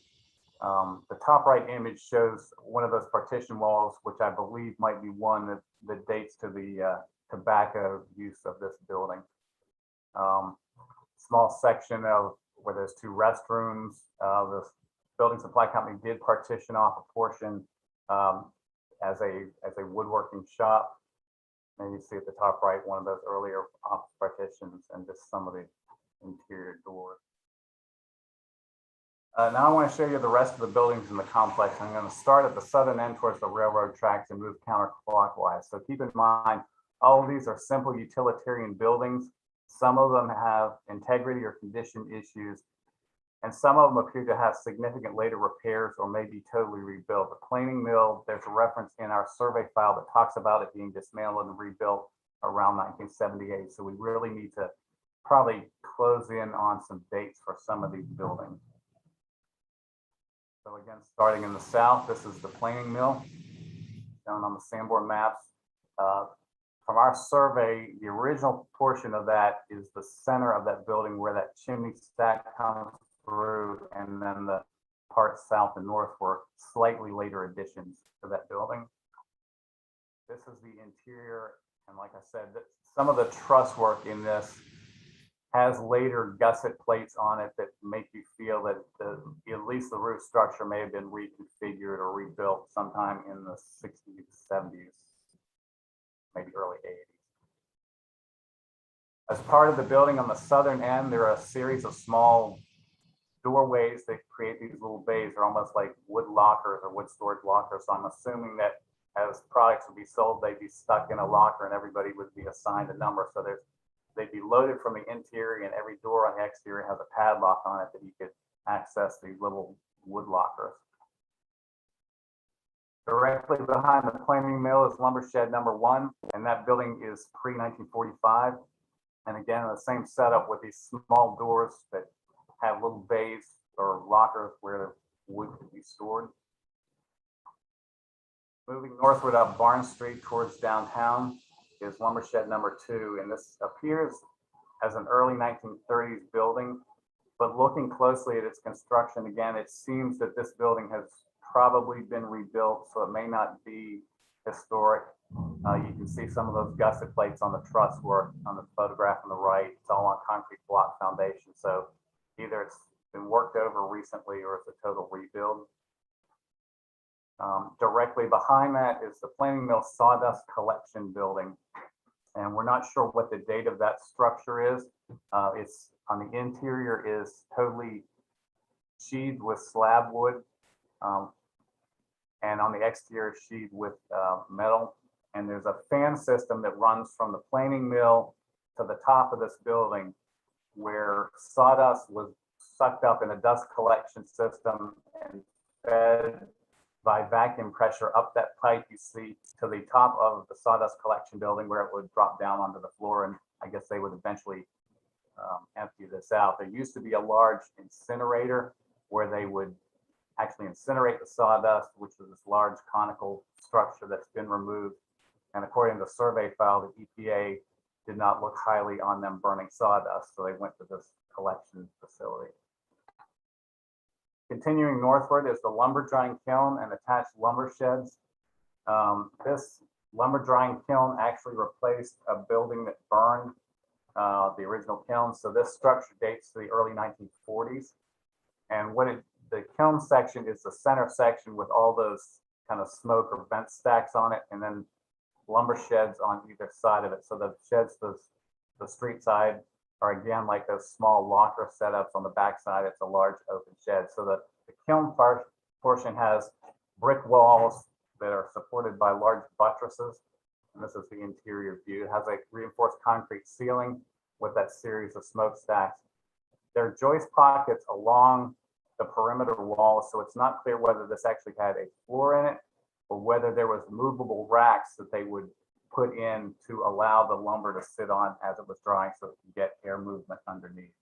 The top right image shows one of those partition walls, which I believe might be one that dates to the tobacco use of this building. Small section of where there's two restrooms. The building supply company did partition off a portion as a woodworking shop. And you see at the top right one of those earlier office partitions and just some of the interior doors. Now I want to show you the rest of the buildings in the complex. I'm going to start at the southern end towards the railroad tracks and move counterclockwise. So keep in mind, all of these are simple utilitarian buildings. Some of them have integrity or condition issues, and some of them appear to have significant later repairs or may be totally rebuilt. The planing mill, there's a reference in our survey file that talks about it being dismantled and rebuilt around 1978. So we really need to probably close in on some dates for some of these buildings. So again, starting in the south, this is the planing mill shown on the Sanborn maps. From our survey, the original portion of that is the center of that building where that chimney stack comes through, and then the parts south and north were slightly later additions to that building. This is the interior, and like I said, some of the truss work in this has later gusset plates on it that make you feel that at least the roof structure may have been reconfigured or rebuilt sometime in the 60s, 70s, maybe early 80s. As part of the building on the southern end, there are a series of small doorways that create these little bays. They're almost like wood lockers or wood storage lockers. So I'm assuming that as products would be sold, they'd be stuck in a locker and everybody would be assigned a number. So they'd be loaded from the interior, and every door on the exterior has a padlock on it that you could access these little wood lockers. Directly behind the planing mill is lumber shed number 1, and that building is pre-1945. And again, the same setup with these small doors that have little bays or lockers where wood could be stored. Moving northward up Barn Street towards downtown is lumber shed number 2, and this appears as an early 1930s building, but looking closely at its construction, again, it seems that this building has probably been rebuilt, so it may not be historic. You can see some of those gusset plates on the truss work on the photograph on the right. It's all on concrete block foundation, so either it's been worked over recently or it's a total rebuild. Directly behind that is the planing mill sawdust collection building, and we're not sure what the date of that structure is. It's on the interior is totally sheathed with slab wood, and on the exterior sheathed with metal. And there's a fan system that runs from the planing mill to the top of this building, where sawdust was sucked up in a dust collection system and fed by vacuum pressure up that pipe you see to the top of the sawdust collection building, where it would drop down onto the floor, and I guess they would eventually empty this out. There used to be a large incinerator where they would actually incinerate the sawdust, which was this large conical structure that's been removed. And according to the survey file, the EPA did not look highly on them burning sawdust, so they went to this collection facility. Continuing northward is the lumber drying kiln and attached lumber sheds. This lumber drying kiln actually replaced a building that burned, the original kiln. So this structure dates to the early 1940s. And the kiln section is the center section with all those kind of smoke or vent stacks on it, and then lumber sheds on either side of it. So the sheds, the street side, are again like those small locker setups. On the back side, it's a large open shed. So the kiln portion has brick walls that are supported by large buttresses. And this is the interior view. It has a reinforced concrete ceiling with that series of smokestacks. There are joist pockets along the perimeter wall, so it's not clear whether this actually had a floor in it or whether there was movable racks that they would put in to allow the lumber to sit on as it was drying so it could get air movement underneath.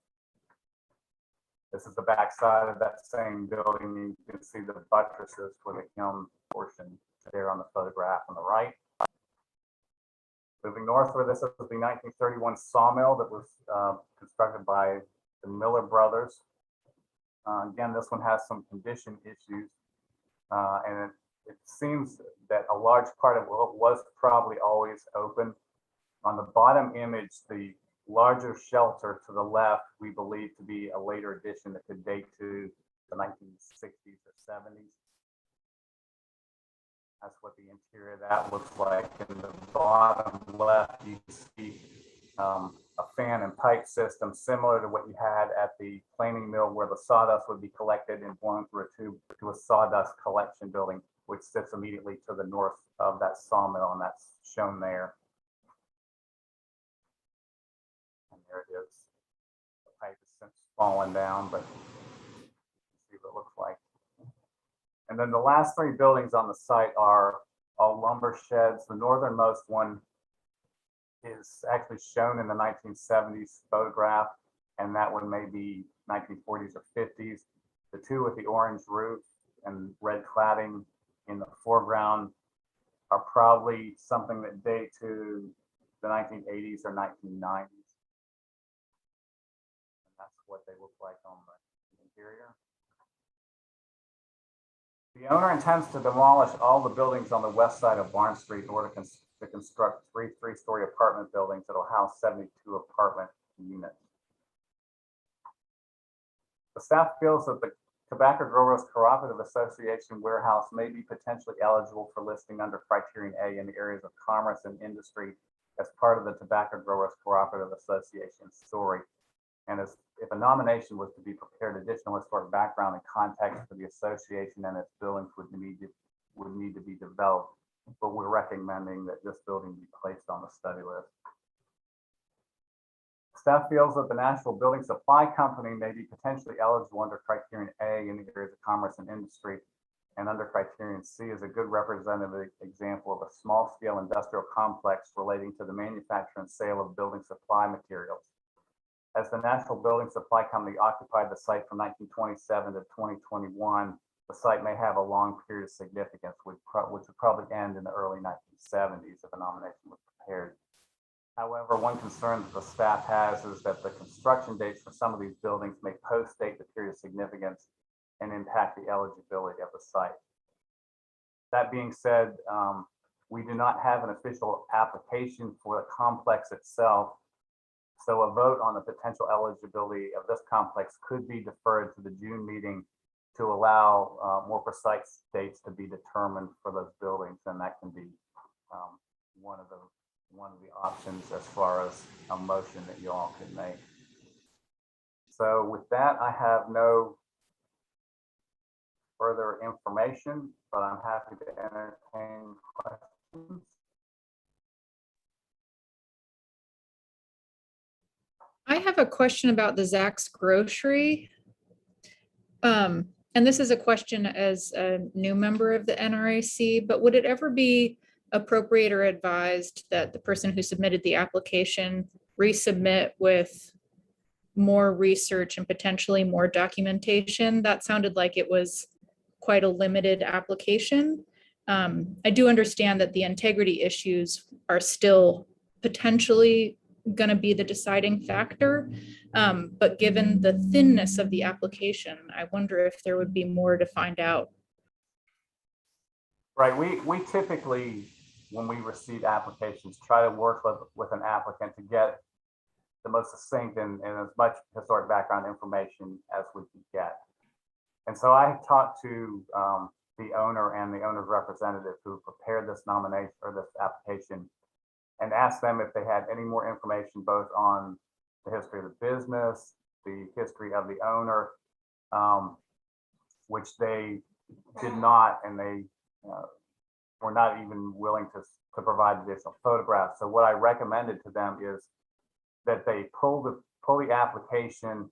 This is the back side of that same building. You can see the buttresses for the kiln portion there on the photograph on the right. Moving northward, this is the 1931 sawmill that was constructed by the Miller brothers. Again, this one has some condition issues, and it seems that a large part of it was probably always open. On the bottom image, the larger shelter to the left, we believe to be a later addition that could date to the 1960s or 70s. That's what the interior of that looks like. In the bottom left, you see a fan and pipe system similar to what you had at the planing mill, where the sawdust would be collected and blown through a tube to a sawdust collection building, which sits immediately to the north of that sawmill, and that's shown there. And there it is. The pipe has since fallen down, but see what it looks like. And then the last three buildings on the site are all lumber sheds. The northernmost one is actually shown in the 1970s photograph, and that one may be 1940s or 50s. The two with the orange roof and red cladding in the foreground are probably something that date to the 1980s or 1990s. And that's what they look like on the interior. The owner intends to demolish all the buildings on the west side of Barn Street in order to construct three-story apartment buildings that will house 72 apartment units. The staff feels that the Tobacco Growers Cooperative Association warehouse may be potentially eligible for listing under Criterion A in the areas of commerce and industry as part of the Tobacco Growers Cooperative Association story. And if a nomination was to be prepared, additional historic background and context for the association and its buildings would need to be developed. But we're recommending that this building be placed on the study list. Staff feels that the National Building Supply Company may be potentially eligible under Criterion A in the areas of commerce and industry, and under Criterion C is a good representative example of a small-scale industrial complex relating to the manufacture and sale of building supply materials. As the National Building Supply Company occupied the site from 1927 to 2021, the site may have a long period of significance, which would probably end in the early 1970s if a nomination was prepared. However, one concern that the staff has is that the construction dates for some of these buildings may post-date the period of significance and impact the eligibility of the site. That being said, we do not have an official application for the complex itself, so a vote on the potential eligibility of this complex could be deferred to the June meeting to allow more precise dates to be determined for those buildings, and that can be one of the options as far as a motion that you all can make. So with that, I have no further information, but I'm happy to entertain questions. I have a question about the Zach's Grocery. And this is a question as a new member of the NRAC, but would it ever be appropriate or advised that the person who submitted the application resubmit with more research and potentially more documentation? That sounded like it was quite a limited application. I do understand that the integrity issues are still potentially going to be the deciding factor. But given the thinness of the application, I wonder if there would be more to find out. Right, we typically, when we receive applications, try to work with an applicant to get the most succinct and as much historic background information as we can get. And so I talked to the owner and the owner's representative who prepared this nomination or this application, and asked them if they had any more information both on the history of the business, the history of the owner, which they did not, and they were not even willing to provide additional photographs. So what I recommended to them is that they pull the application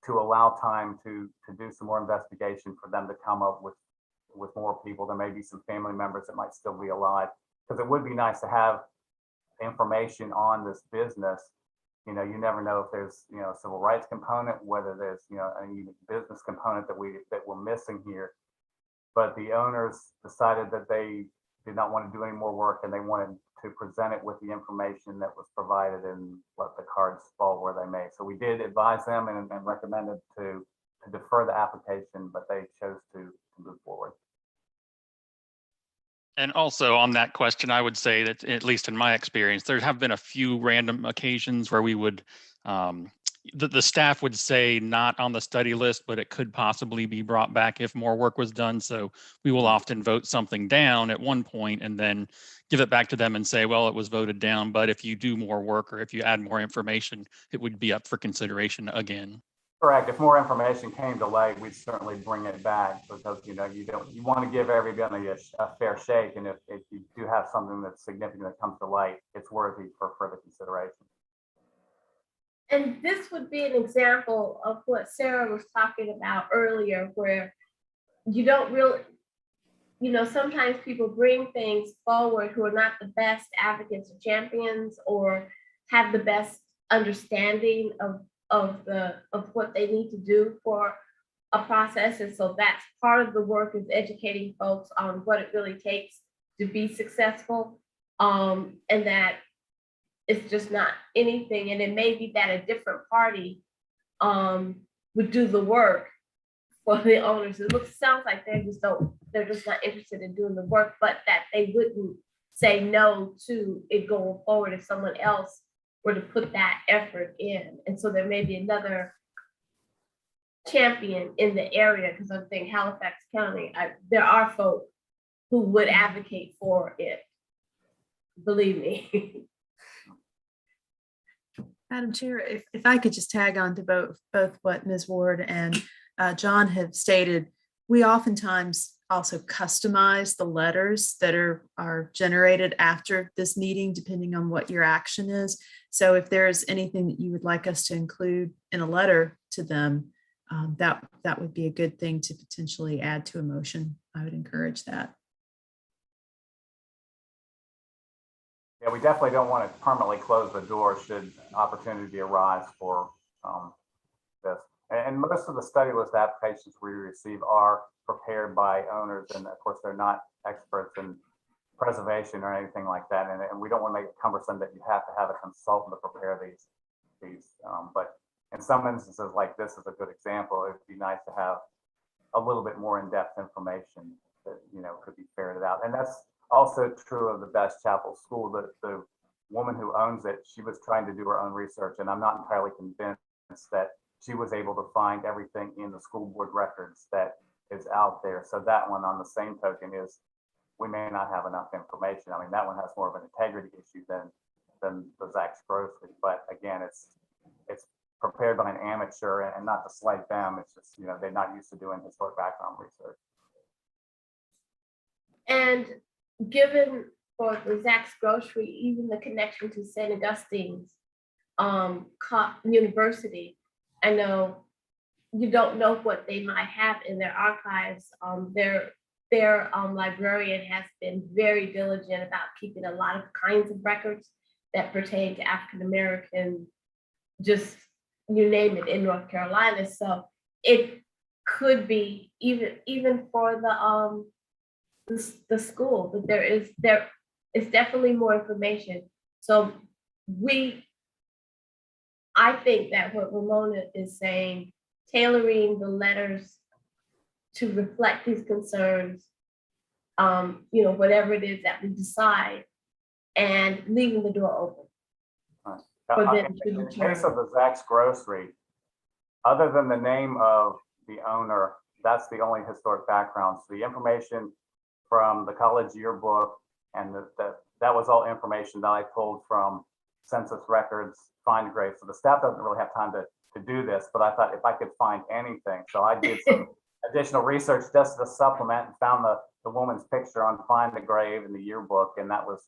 to allow time to do some more investigation for them to come up with more people. There may be some family members that might still be alive, because it would be nice to have information on this business. You know, you never know if there's, you know, a civil rights component, whether there's, you know, a business component that we're missing here. But the owners decided that they did not want to do any more work, and they wanted to present it with the information that was provided and let the cards fall where they may. So we did advise them and recommended to defer the application, but they chose to move forward. And also on that question, I would say that, at least in my experience, there have been a few random occasions where we would, the staff would say not on the study list, but it could possibly be brought back if more work was done. So we will often vote something down at one point and then give it back to them and say, well, it was voted down, but if you do more work or if you add more information, it would be up for consideration again. Correct. If more information came to light, we'd certainly bring it back, because, you know, you want to give everybody a fair shake. And if you do have something that's significant that comes to light, it's worthy for further consideration. And this would be an example of what Sarah was talking about earlier, where you don't really, you know, sometimes people bring things forward who are not the best advocates or champions or have the best understanding of what they need to do for a process. And so that's part of the work, is educating folks on what it really takes to be successful. And that it's just not anything. And it may be that a different party would do the work for the owners. It sounds like they're just not interested in doing the work, but that they wouldn't say no to it going forward if someone else were to put that effort in. And so there may be another champion in the area, because I think Halifax County, there are folk who would advocate for it. Believe me. Madam Chair, if I could just tag on to both what Ms. Ward and John have stated, we oftentimes also customize the letters that are generated after this meeting, depending on what your action is. So if there's anything that you would like us to include in a letter to them, that would be a good thing to potentially add to a motion. I would encourage that. Yeah, we definitely don't want to permanently close the door should opportunity arise for this. And most of the study list applications we receive are prepared by owners, and of course they're not experts in preservation or anything like that. And we don't want to make it cumbersome that you have to have a consultant to prepare these. But in some instances like this is a good example. It would be nice to have a little bit more in-depth information that, you know, could be ferreted out. And that's also true of the Best Chapel School. The woman who owns it, she was trying to do her own research, and I'm not entirely convinced that she was able to find everything in the school board records that is out there. So that one, on the same token, is we may not have enough information. I mean, that one has more of an integrity issue than the Zach's Grocery. But again, it's prepared by an amateur, and not to slight them. It's just, you know, they're not used to doing historic background research. And given for the Zach's Grocery, even the connection to St. Augustine's University, I know you don't know what they might have in their archives. Their librarian has been very diligent about keeping a lot of kinds of records that pertain to African American, just you name it, in North Carolina. So it could be even for the school, but there is definitely more information. So I think that what Ramona is saying, tailoring the letters to reflect these concerns, you know, whatever it is that we decide, and leaving the door open. For them to in the case of the Zach's Grocery, other than the name of the owner, that's the only historic background. So the information from the college yearbook, and that was all information that I pulled from census records, find grave. So the staff doesn't really have time to do this, but I thought if I could find anything. So I did some additional research just to supplement, and found the woman's picture on Find the Grave in the yearbook. And that was,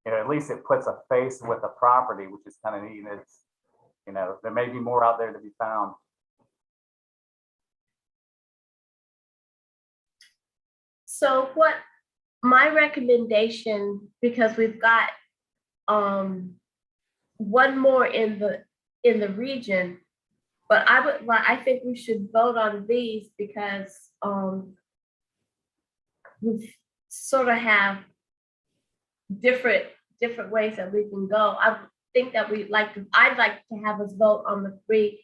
you know, at least it puts a face with the property, which is kind of neat. you know, there may be more out there to be found. So what my recommendation, because we've got one more in the region, but I think we should vote on these because we sort of have different ways that we can go. I think that I'd like to have us vote on the 3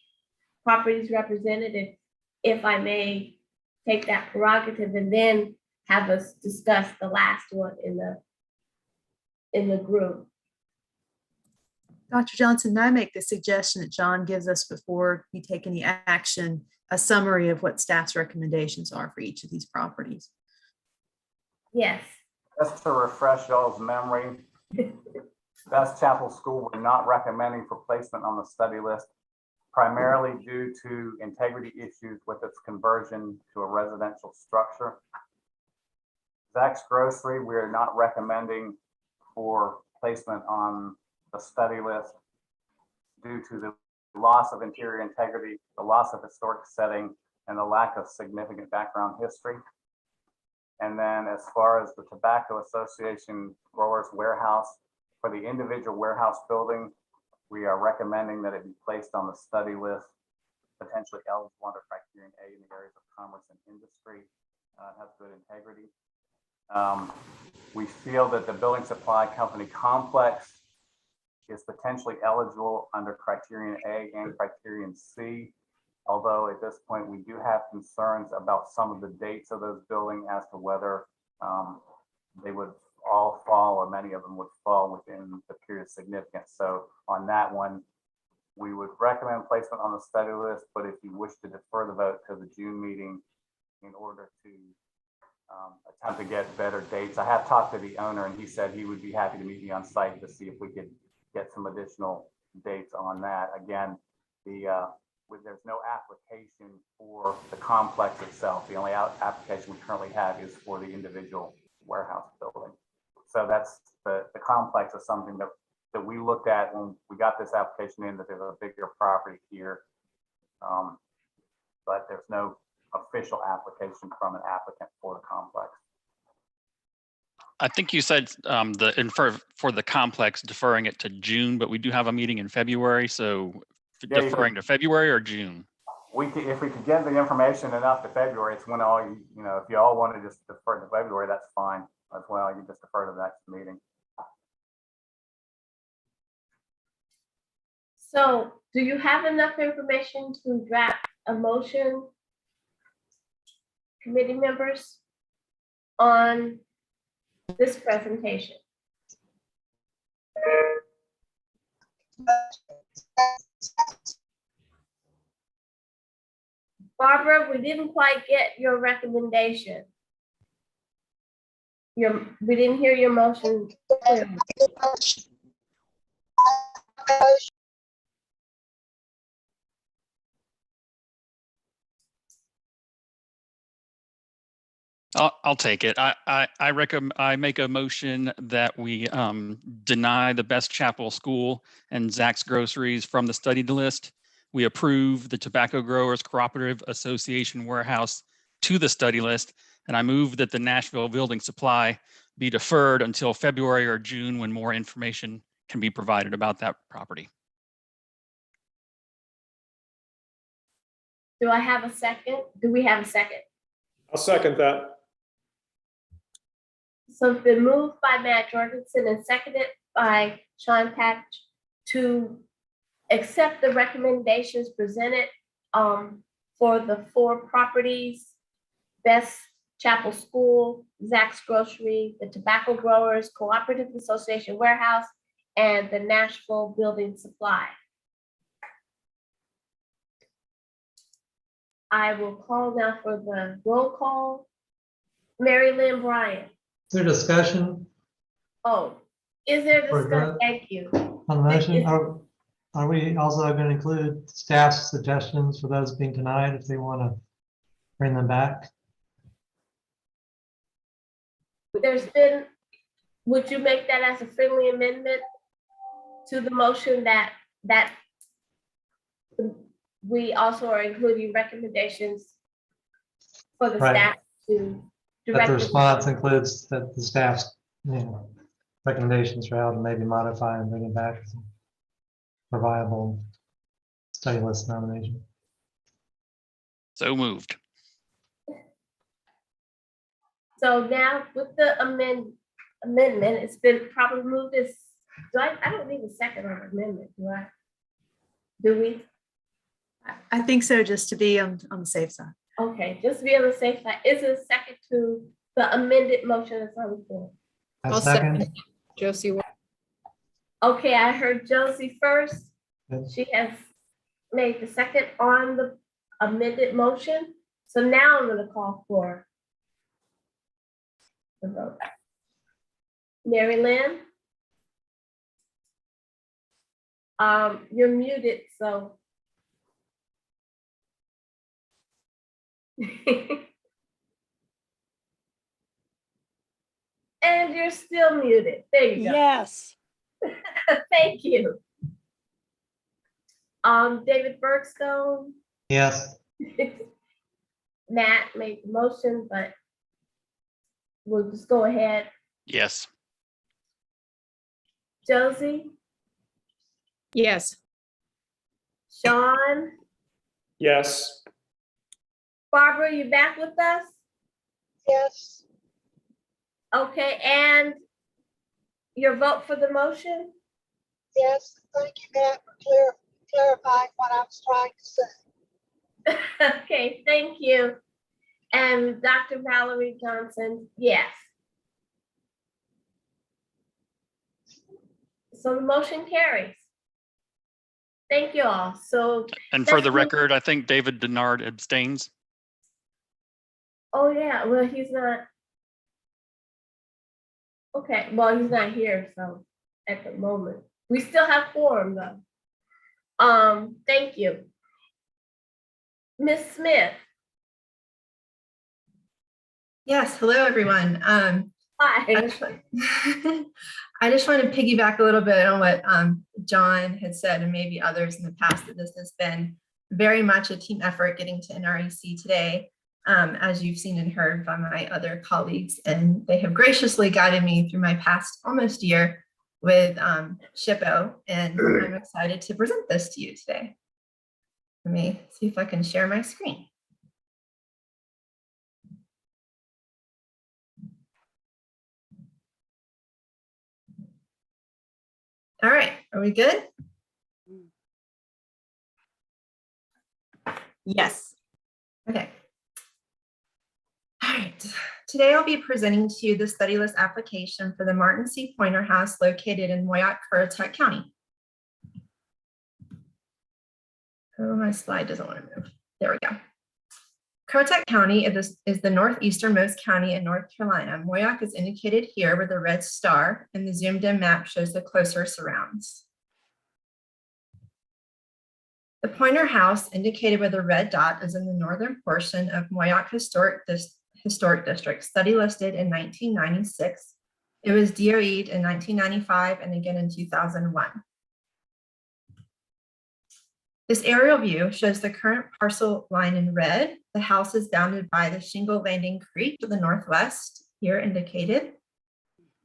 properties represented, if I may take that prerogative, and then have us discuss the last one in the group. Dr. Johnson, may I make the suggestion that John gives us before we take any action, a summary of what staff's recommendations are for each of these properties? Yes. Just to refresh y'all's memory, Best Chapel School, we're not recommending for placement on the study list, primarily due to integrity issues with its conversion to a residential structure. Zach's Grocery, we are not recommending for placement on the study list due to the loss of interior integrity, the loss of historic setting, and the lack of significant background history. And then as far as the Tobacco Association Growers Warehouse, for the individual warehouse building, we are recommending that it be placed on the study list, potentially eligible under criterion A in the areas of commerce and industry, has good integrity. We feel that the building supply company complex is potentially eligible under criterion A and criterion C. Although at this point, we do have concerns about some of the dates of those buildings as to whether they would all fall, or many of them would fall within the period of significance. So on that one, we would recommend placement on the study list, but if you wish to defer the vote to the June meeting in order to attempt to get better dates. I have talked to the owner and he said he would be happy to meet me on site to see if we could get some additional dates on that. Again, there's no application for the complex itself. The only application we currently have is for the individual warehouse building. So that's the complex is something that we looked at when we got this application in, that there's a bigger property here. But there's no official application from an applicant for the complex. I think you said for the complex, deferring it to June, but we do have a meeting in February. So Yeah, deferring to February or June? If we could get the information enough to February, it's when all you know, if you all want to just defer to February, that's fine as well. You just defer to the next meeting. So do you have enough information to draft a motion, committee members, on this presentation? Barbara, we didn't quite get your recommendation. We didn't hear your motion clearly. I'll take it. I make a motion that we deny the Best Chapel School and Zach's Groceries from the studied list. We approve the Tobacco Growers Cooperative Association Warehouse to the study list, and I move that the Nashville Building Supply be deferred until February or June when more information can be provided about that property. Do I have a second? Do we have a second? I'll second that. So it's been moved by Matt Jorgensen and seconded by Sean Patch to accept the recommendations presented for the 4 properties: Best Chapel School, Zach's Grocery, the Tobacco Growers Cooperative Association Warehouse, and the Nashville Building Supply. I will call now for the roll call. Mary Lynn Bryant. Is there discussion Oh, is there For discussion? that? Thank you. on the motion? Are we also going to include staff's suggestions for those being denied if they want to bring them back? There's been, would you make that as a friendly amendment to the motion that we also are including recommendations for the Right. staff to But direct. the response includes that the staff's, recommendations for how to maybe modify and bring it back for viable study list nomination. So moved. So now with the amendment, it's been probably moved as, I don't need a second on the amendment, do I? Do we? I think so, just to be on the safe side. Okay, just to be on the safe side, is it a second to the amended motion that's on the floor? A second. Josie. Okay, I heard Josie first. Yes. She has made the second on the amended motion. So now I'm gonna call for the vote. Mary Lynn? You're muted, so. And you're still muted. There you go. Yes. Thank you. David Bergstone, Yes. Matt made the motion, but we'll just go ahead. Yes. Josie, Yes. Sean, Yes. Barbara, you back with us? Yes. Okay, and your vote for the motion? Yes. Thank you, Matt, for clarifying what I was trying to say. Okay, thank you. And Dr. Valerie Johnson, yes. So the motion carries. Thank you all. So, And for the That's good. record, I think David Denard abstains. oh yeah, well, he's not. Okay, well, he's not here, so at the moment, we still have quorum though. Thank you. Ms. Smith, Yes, hello, everyone. I hi. just want I just want to piggyback a little bit on what John had said, and maybe others in the past, that this has been very much a team effort getting to NREC today, as you've seen and heard by my other colleagues, and they have graciously guided me through my past almost year with SHPO, and I'm excited to present this to you today. Let me see if I can share my screen. All right, are we good? Yes. Okay. All right. Today I'll be presenting to you the study list application for the Martin C. Pointer House located in Moyock, Currituck County. Oh, my slide doesn't want to move. There we go. Currituck County is the northeasternmost county in North Carolina. Moyock is indicated here with a red star, and the zoomed in map shows the closer surrounds. The Pointer House, indicated with a red dot, is in the northern portion of Moyock Historic District, study listed in 1996. It was DOE'd in 1995 and again in 2001. This aerial view shows the current parcel line in red. The house is bounded by the Shingle Landing Creek to the northwest, here indicated.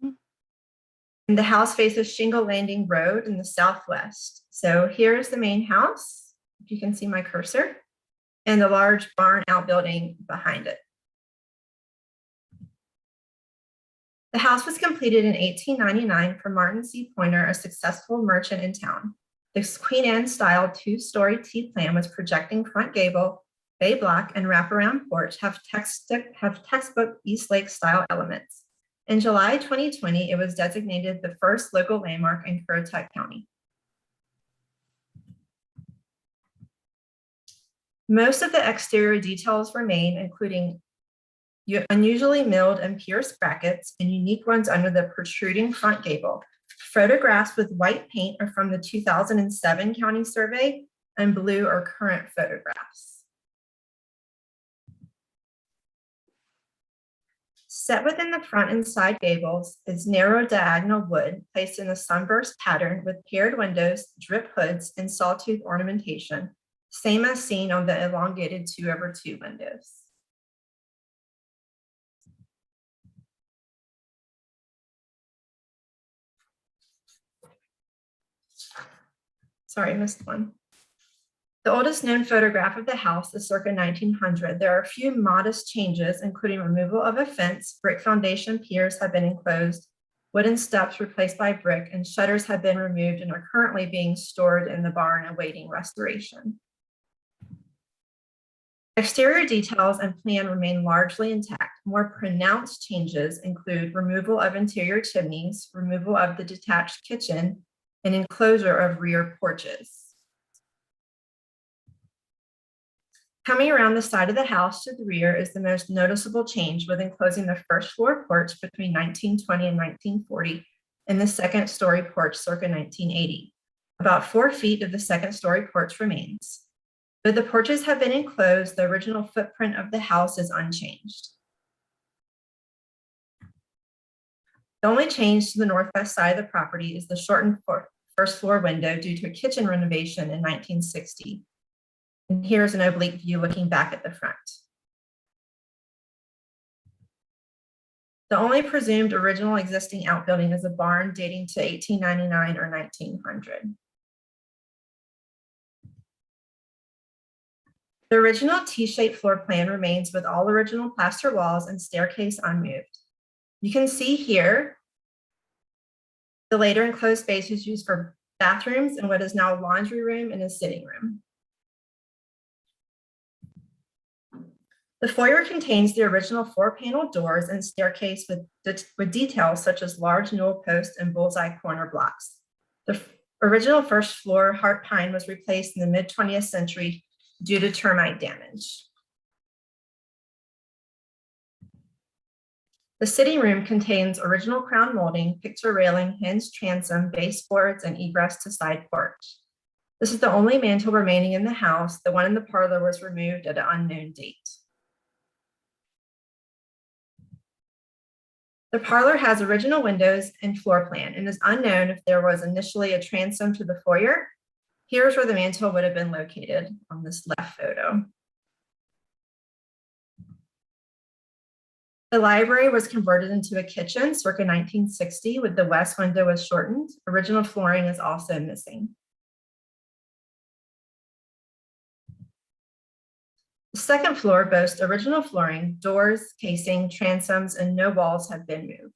And the house faces Shingle Landing Road in the southwest. So here is the main house, if you can see my cursor, and the large barn outbuilding behind it. The house was completed in 1899 for Martin C. Pointer, a successful merchant in town. This Queen Anne style 2-story T-plan with projecting front gable, bay block, and wraparound porch have textbook East Lake style elements. In July 2020, it was designated the first local landmark in Currituck County. Most of the exterior details remain, including unusually milled and pierced brackets and unique ones under the protruding front gable. Photographs with white paint are from the 2007 county survey, and blue are current photographs. Set within the front and side gables is narrow diagonal wood placed in a sunburst pattern with paired windows, drip hoods, and sawtooth ornamentation, same as seen on the elongated 2/2 windows. Sorry, missed one. The oldest known photograph of the house is circa 1900. There are a few modest changes, including removal of a fence, brick foundation piers have been enclosed, wooden steps replaced by brick, and shutters have been removed and are currently being stored in the barn awaiting restoration. Exterior details and plan remain largely intact. More pronounced changes include removal of interior chimneys, removal of the detached kitchen, and enclosure of rear porches. Coming around the side of the house to the rear is the most noticeable change, with enclosing the first floor porch between 1920 and 1940 and the second story porch circa 1980. About 4 feet of the second story porch remains. Though the porches have been enclosed, the original footprint of the house is unchanged. The only change to the northwest side of the property is the shortened first floor window due to a kitchen renovation in 1960. And here's an oblique view looking back at the front. The only presumed original existing outbuilding is a barn dating to 1899 or 1900. The original T-shaped floor plan remains with all original plaster walls and staircase unmoved. You can see here the later enclosed space was used for bathrooms and what is now a laundry room and a sitting room. The foyer contains the original 4-panel doors and staircase with details such as large newel posts and bullseye corner blocks. The original first floor heart pine was replaced in the mid-20th century due to termite damage. The sitting room contains original crown molding, picture railing, hinged transom, baseboards, and egress to side porch. This is the only mantel remaining in the house. The one in the parlor was removed at an unknown date. The parlor has original windows and floor plan and is unknown if there was initially a transom to the foyer. Here's where the mantel would have been located on this left photo. The library was converted into a kitchen circa 1960 with the west window was shortened. Original flooring is also missing. The second floor boasts original flooring, doors, casing, transoms, and no walls have been moved.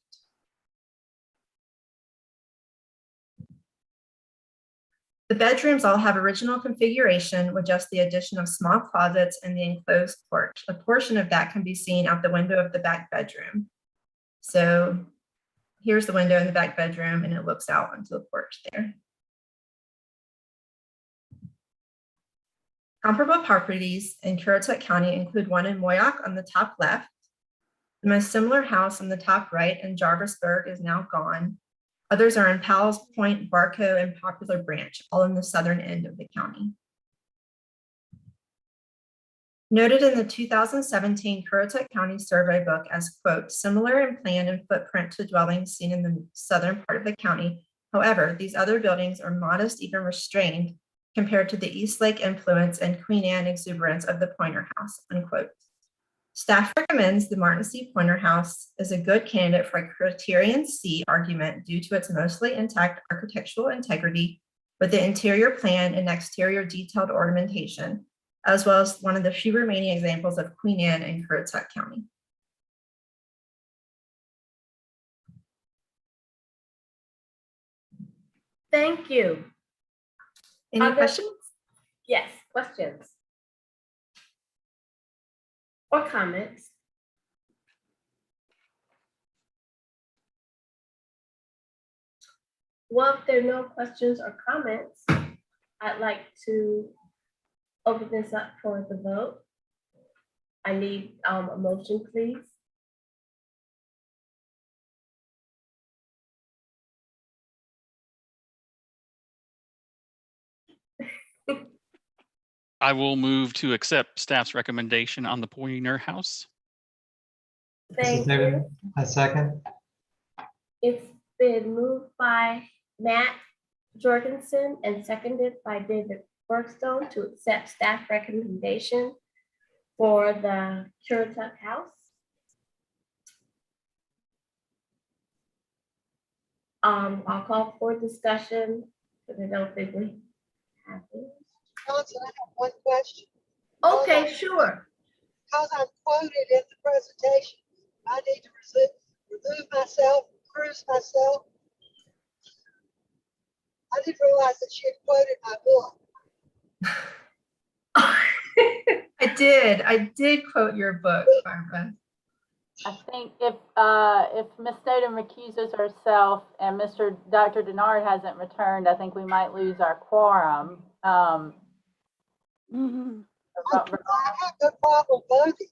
The bedrooms all have original configuration with just the addition of small closets and the enclosed porch. A portion of that can be seen out the window of the back bedroom. So here's the window in the back bedroom and it looks out onto the porch there. Comparable properties in Currituck County include one in Moyock on the top left. The most similar house on the top right in Jarvisburg is now gone. Others are in Powell's Point, Barco, and Popular Branch, all in the southern end of the county. Noted in the 2017 Currituck County Survey Book as, quote, similar in plan and footprint to dwellings seen in the southern part of the county. However, these other buildings are modest, even restrained, compared to the East Lake influence and Queen Anne exuberance of the Pointer House, unquote. Staff recommends the Martin C. Pointer House is a good candidate for a Criterion C argument due to its mostly intact architectural integrity with the interior plan and exterior detailed ornamentation, as well as one of the few remaining examples of Queen Anne in Currituck County. Thank you. Any questions? Yes, questions. Or comments? Well, if there are no questions or comments, I'd like to open this up for the vote. I need a motion, please. I will move to accept staff's recommendation on the Pointer House. Thank you. A second. It's been moved by Matt Jorgensen and seconded by David Bergstone to accept staff recommendation for the Currituck House. I'll call for discussion, but I don't think we have it. Johnson, I have one question. Okay, sure. Because I'm quoted in the presentation, I need to remove myself, cruise myself. I didn't realize that she had quoted my book. I did quote your book, Barbara. I think if Ms. Snowden recuses herself and Dr. Denard hasn't returned, I think we might lose our quorum. I have no problem voting.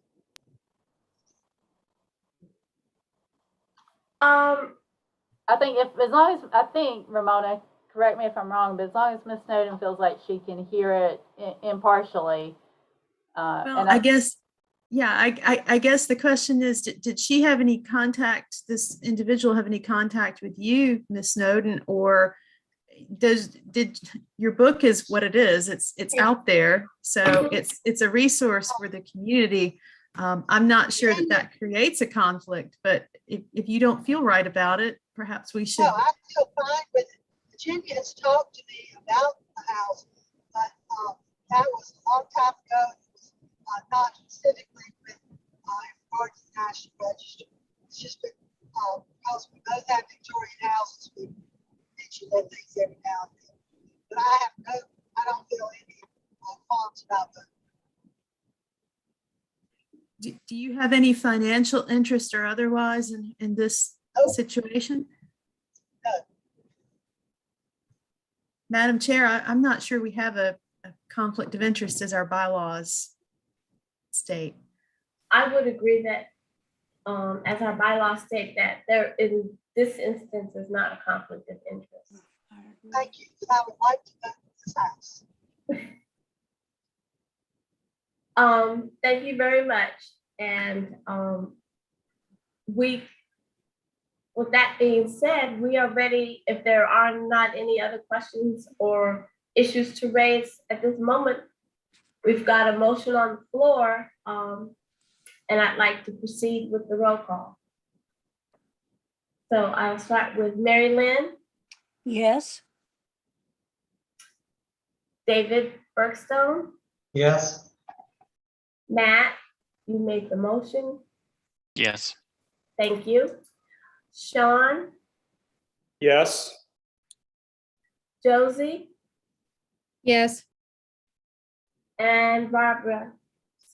I think I think Ramona, correct me if I'm wrong, but as long as Ms. Snowden feels like she can hear it impartially. Well, I guess, yeah, I guess the question is, did she have any contact, this individual have any contact with you, Ms. Snowden, or did your book is what it is, it's out there, so it's a resource for the community. I'm not sure that creates a conflict, but if you don't feel right about it, perhaps we should. No, I feel fine with it. Virginia has talked to me about the house, but that was a long time ago. It was not specifically with regard to the National Register. It's just been because we both have Victorian houses, we mention that things every now and then. But I don't feel any qualms about them. Do you have any financial interest or otherwise in this situation? No. Madam Chair, I'm not sure we have a conflict of interest as our bylaws state. I would agree that, as our bylaws state, that there in this instance is not a conflict of interest. Thank you. I would like to vote for this house. Thank you very much. And with that being said, we are ready. If there are not any other questions or issues to raise at this moment, we've got a motion on the floor, and I'd like to proceed with the roll call. So I'll start with Mary Lynn. Yes. David Bergstone. Yes. Matt, you made the motion. Yes. Thank you. Sean. Yes. Josie. Yes. And Barbara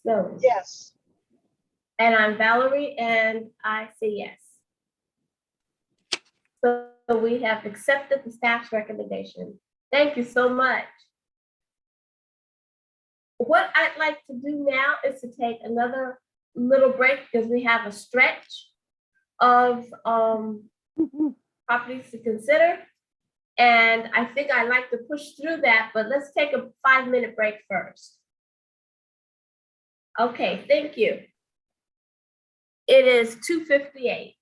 Snowden. Yes. And I'm Valerie, and I say yes. So we have accepted the staff's recommendation. Thank you so much. What I'd like to do now is to take another little break because we have a stretch of properties to consider. And I think I'd like to push through that, but let's take a 5-minute break first. Okay, thank you. It is 2:58.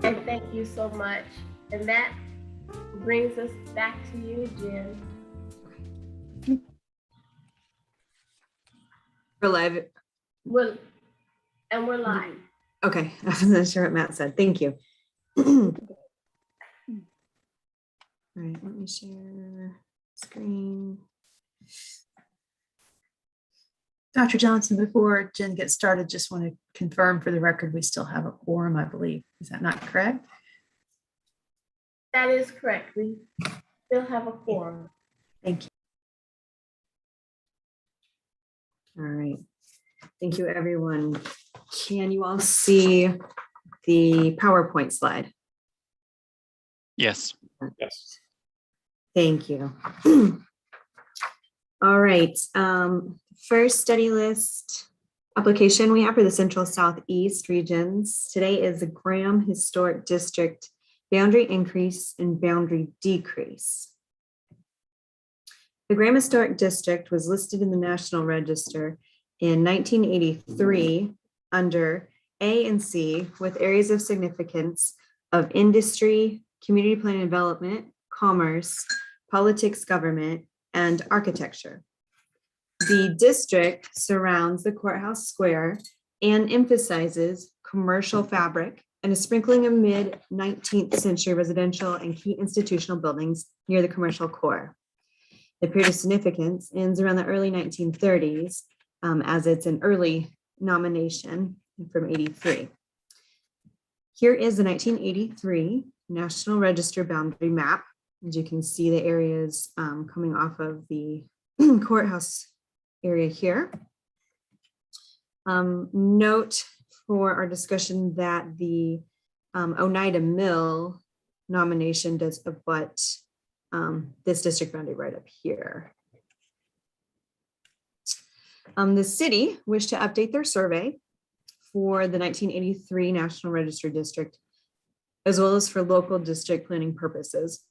And thank you so much. And that brings us back to you, Jen. We're live. We're live. Okay, I wasn't sure what Matt said. Thank you. All right, let me share screen. Dr. Johnson, before Jen gets started, just want to confirm for the record, we still have a quorum, I believe. Is that not correct? That is correct. We still have a quorum. Thank you. All right. Thank you, everyone. Can you all see the PowerPoint slide? Yes. Yes. Thank you. All right. First study list application we have for the Central Southeast regions. Today is the Graham Historic District boundary increase and boundary decrease. The Graham Historic District was listed in the National Register in 1983 under A and C with areas of significance of industry, community planning and development, commerce, politics, government, and architecture. The district surrounds the courthouse square and emphasizes commercial fabric and a sprinkling of mid-19th century residential and key institutional buildings near the commercial core. The period of significance ends around the early 1930s, as it's an early nomination from 83. Here is the 1983 National Register boundary map. As you can see, the areas coming off of the courthouse area here. Note for our discussion that the Oneida Mill nomination does abut this district boundary right up here. The city wished to update their survey for the 1983 National Register District, as well as for local district planning purposes.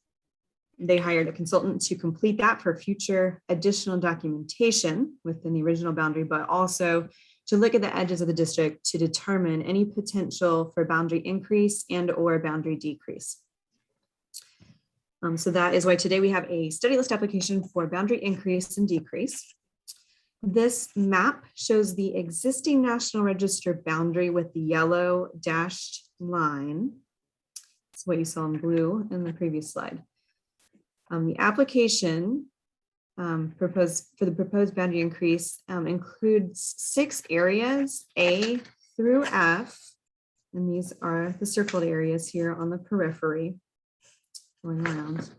They hired a consultant to complete that for future additional documentation within the original boundary, but also to look at the edges of the district to determine any potential for boundary increase and or boundary decrease. So that is why today we have a study list application for boundary increase and decrease. This map shows the existing National Register boundary with the yellow dashed line. That's what you saw in blue in the previous slide. The application proposed for the proposed boundary increase includes 6 areas, A through F, and these are the circled areas here on the periphery going around.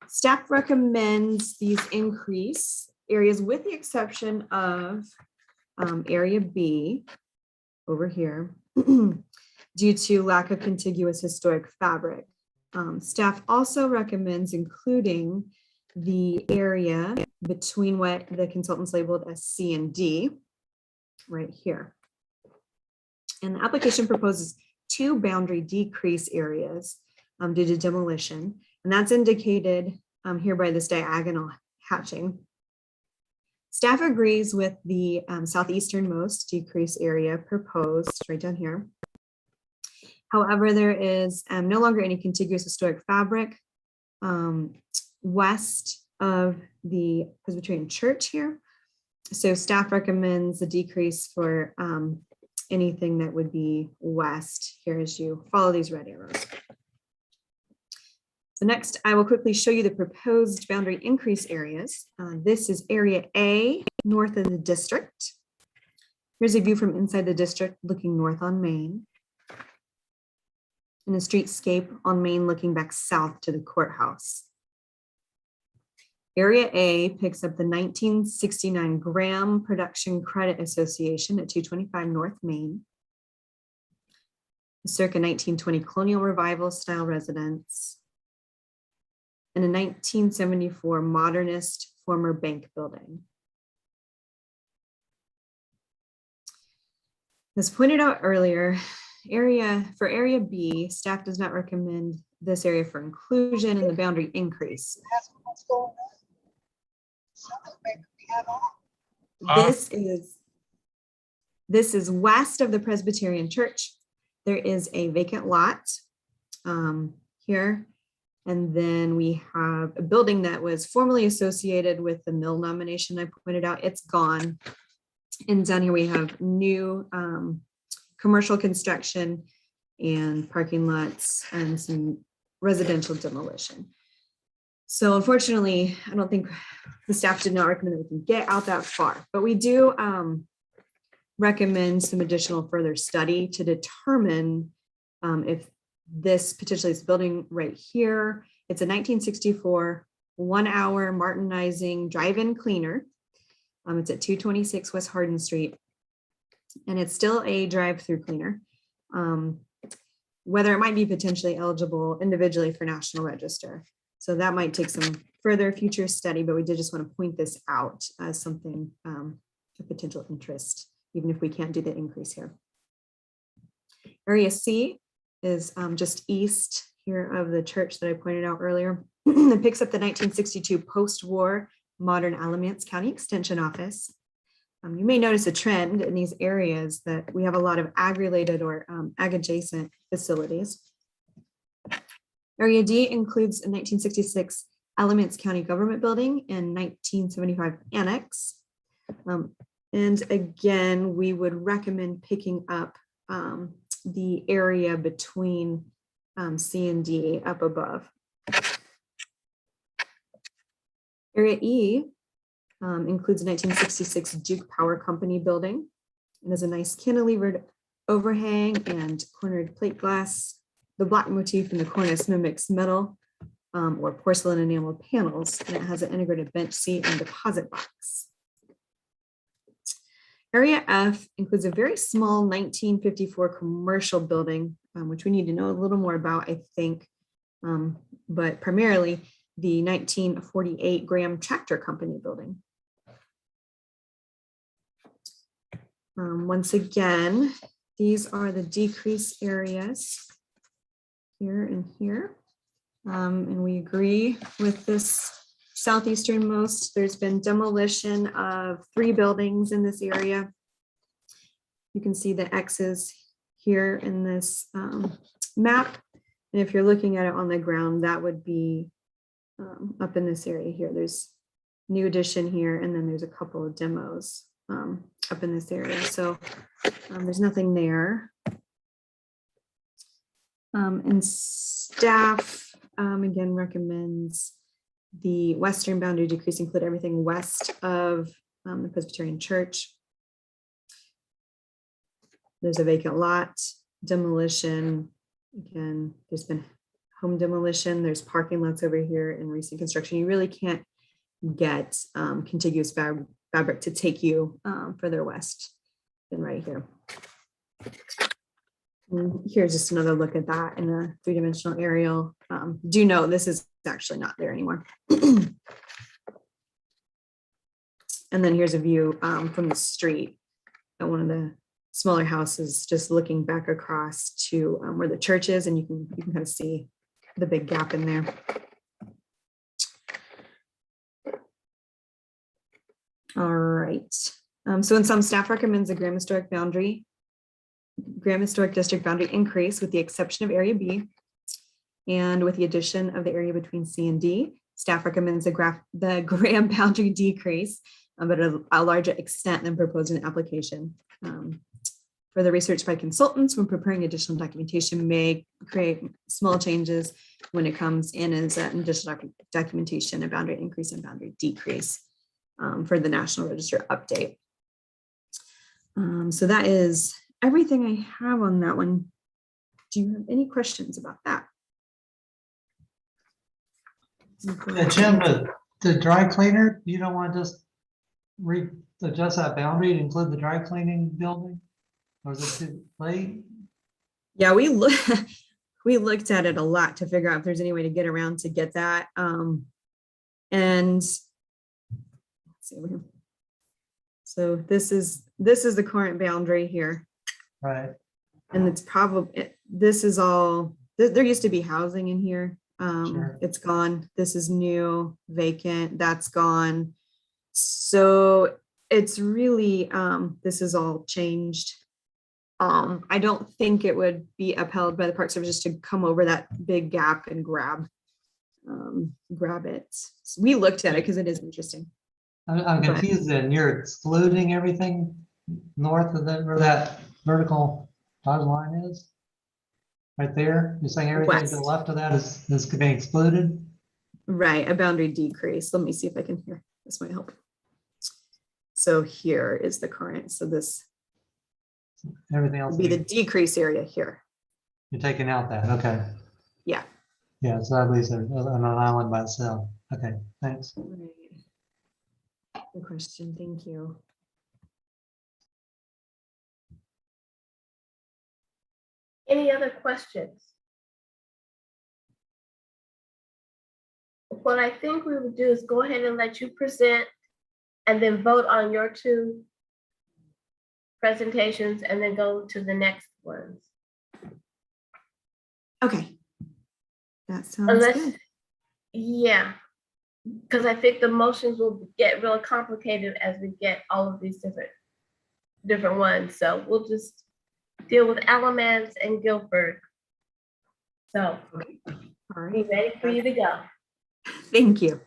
Staff recommends these increase areas with the exception of area B over here due to lack of contiguous historic fabric. Staff also recommends including the area between what the consultants labeled as C and D right here. And the application proposes 2 boundary decrease areas due to demolition, and that's indicated here by this diagonal hatching. Staff agrees with the southeasternmost decrease area proposed right down here. However, there is no longer any contiguous historic fabric west of the Presbyterian Church here. So staff recommends a decrease for anything that would be west here as you follow these red arrows. So next, I will quickly show you the proposed boundary increase areas. This is area A, north of the district. Here's a view from inside the district looking north on Main. And a streetscape on Main looking back south to the courthouse. Area A picks up the 1969 Graham Production Credit Association at 225 North Main. The circa 1920 Colonial Revival style residence. And a 1974 modernist former bank building. As pointed out earlier, for area B, staff does not recommend this area for inclusion in the boundary increase. This is west of the Presbyterian Church. There is a vacant lot here. And then we have a building that was formerly associated with the mill nomination I pointed out. It's gone. And down here we have new commercial construction and parking lots and some residential demolition. So unfortunately, I don't think the staff did not recommend that we can get out that far, but we do recommend some additional further study to determine if this potentially is building right here. It's a 1964 1-hour Martinizing drive-in cleaner. It's at 226 West Hardin Street, and it's still a drive-through cleaner. Whether it might be potentially eligible individually for National Register. So that might take some further future study, but we did just want to point this out as something of potential interest, even if we can't do the increase here. Area C is just east here of the church that I pointed out earlier. It picks up the 1962 post-war modern Alamance County Extension Office. You may notice a trend in these areas that we have a lot of ag-related or ag-adjacent facilities. Area D includes a 1966 Alamance County Government Building and 1975 Annex. And again, we would recommend picking up the area between C and D up above. Area E includes a 1966 Duke Power Company building. It has a nice cantilevered overhang and cornered plate glass. The block motif in the cornice mimics metal or porcelain enamel panels, and it has an integrated bench seat and deposit box. Area F includes a very small 1954 commercial building, which we need to know a little more about, I think, but primarily the 1948 Graham Tractor Company building. Once again, these are the decrease areas here and here. And we agree with this southeasternmost. There's been demolition of 3 buildings in this area. You can see the X's here in this map. And if you're looking at it on the ground, that would be up in this area here. There's new addition here, and then there's a couple of demos up in this area. So there's nothing there. And staff again recommends the western boundary decrease include everything west of the Presbyterian Church. There's a vacant lot, demolition. Again, there's been home demolition. There's parking lots over here in recent construction. You really can't get contiguous fabric to take you further west than right here. And here's just another look at that in a 3-dimensional aerial. Do know this is actually not there anymore. And then here's a view from the street at one of the smaller houses, just looking back across to where the church is, and you can kind of see the big gap in there. All right. So in some, staff recommends a Graham Historic District boundary increase with the exception of Area B. And with the addition of the area between C and D, staff recommends the Graham boundary decrease, but a larger extent than proposed in the application. Further research by consultants when preparing additional documentation may create small changes when it comes in as an additional documentation, a boundary increase and boundary decrease for the National Register update. So that is everything I have on that one. Do you have any questions about that? Yeah, Jim, the dry cleaner, you don't want to just adjust that boundary to include the dry cleaning building? Or is it too late? Yeah, we looked at it a lot to figure out if there's any way to get around to get that. And let's see over here. So this is the current boundary here. Right. And it's probably, this is all, there used to be housing in here. Sure. It's gone. This is new, vacant, that's gone. So it's really, this is all changed. I don't think it would be upheld by the Park Service just to come over that big gap and grab it. So we looked at it because it is interesting. I'm But- confused then. You're excluding everything north of that, where that vertical dotted line is? Right there? You're saying everything to the West. left of that is being excluded? Right, a boundary decrease. Let me see if I can hear. This might help. So here is the current. So this Everything else, would be the decrease area here. you're taking out that, okay. Yeah. Yeah, so that leaves it on an island by itself. Okay, thanks. Right. Good question. Thank you. Any other questions? What I think we would do is go ahead and let you present and then vote on your two presentations and then go to the next ones. Okay. That sounds Unless, good. yeah, because I think the motions will get real complicated as we get all of these different ones. So we'll just deal with Alamance and Guilford. So All right. be ready for you to go. Thank you.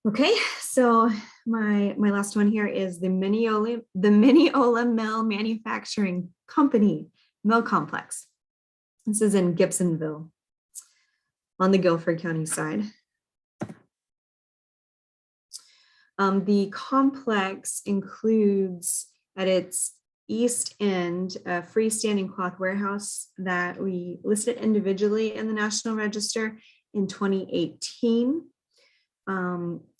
Okay, so my last one here is the Mineola Mill Manufacturing Company Mill Complex. This is in Gibsonville on the Guilford County side. The complex includes at its east end a freestanding cloth warehouse that we listed individually in the National Register in 2018.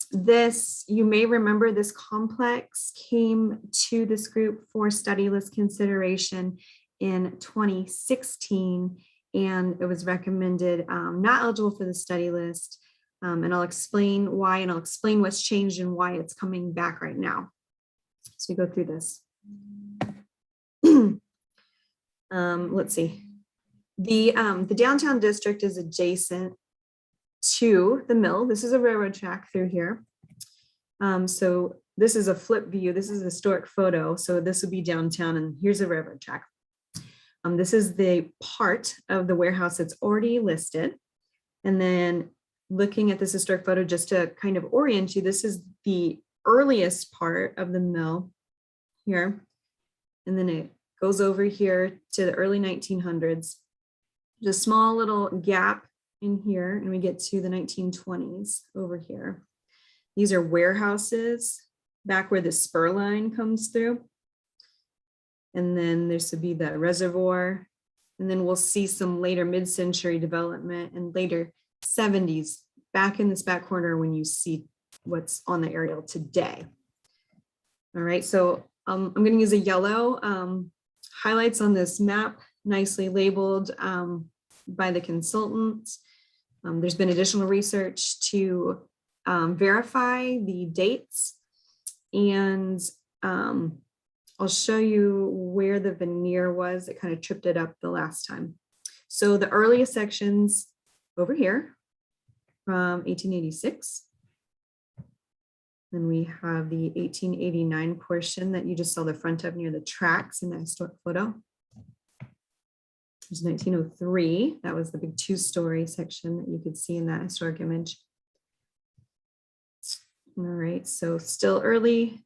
This, you may remember, this complex came to this group for study list consideration in 2016, and it was recommended not eligible for the study list. And I'll explain why, and I'll explain what's changed and why it's coming back right now. So we go through this. Let's see. The downtown district is adjacent to the mill. This is a railroad track through here. So this is a flip view. This is a historic photo. So this would be downtown, and here's a railroad track. This is the part of the warehouse that's already listed. And then looking at this historic photo, just to kind of orient you, this is the earliest part of the mill here. And then it goes over here to the early 1900s. There's a small little gap in here, and we get to the 1920s over here. These are warehouses back where the spur line comes through. And then there's to be the reservoir. And then we'll see some later mid-century development and later 70s back in this back corner when you see what's on the aerial today. All right, so I'm going to use a yellow highlights on this map, nicely labeled by the consultants. There's been additional research to verify the dates, and I'll show you where the veneer was. It kind of tripped it up the last time. So the earliest sections over here from 1886. Then we have the 1889 portion that you just saw the front of near the tracks in the historic photo. There's 1903. That was the big two-story section that you could see in that historic image. All right, so still early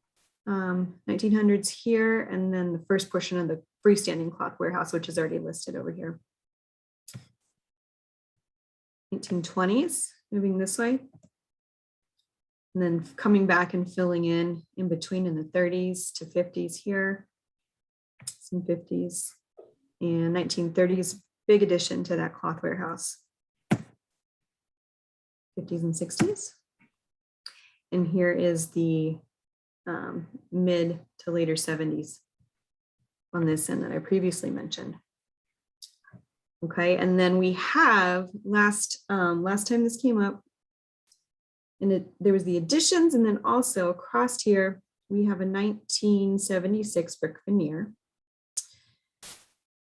1900s here, and then the first portion of the freestanding cloth warehouse, which is already listed over here. 1920s, moving this way. And then coming back and filling in between in the 30s to 50s here, some 50s, and 1930s, big addition to that cloth warehouse. 50s and 60s. And here is the mid to later 70s on this end that I previously mentioned. Okay, and then we have last time this came up, and there was the additions, and then also across here we have a 1976 brick veneer.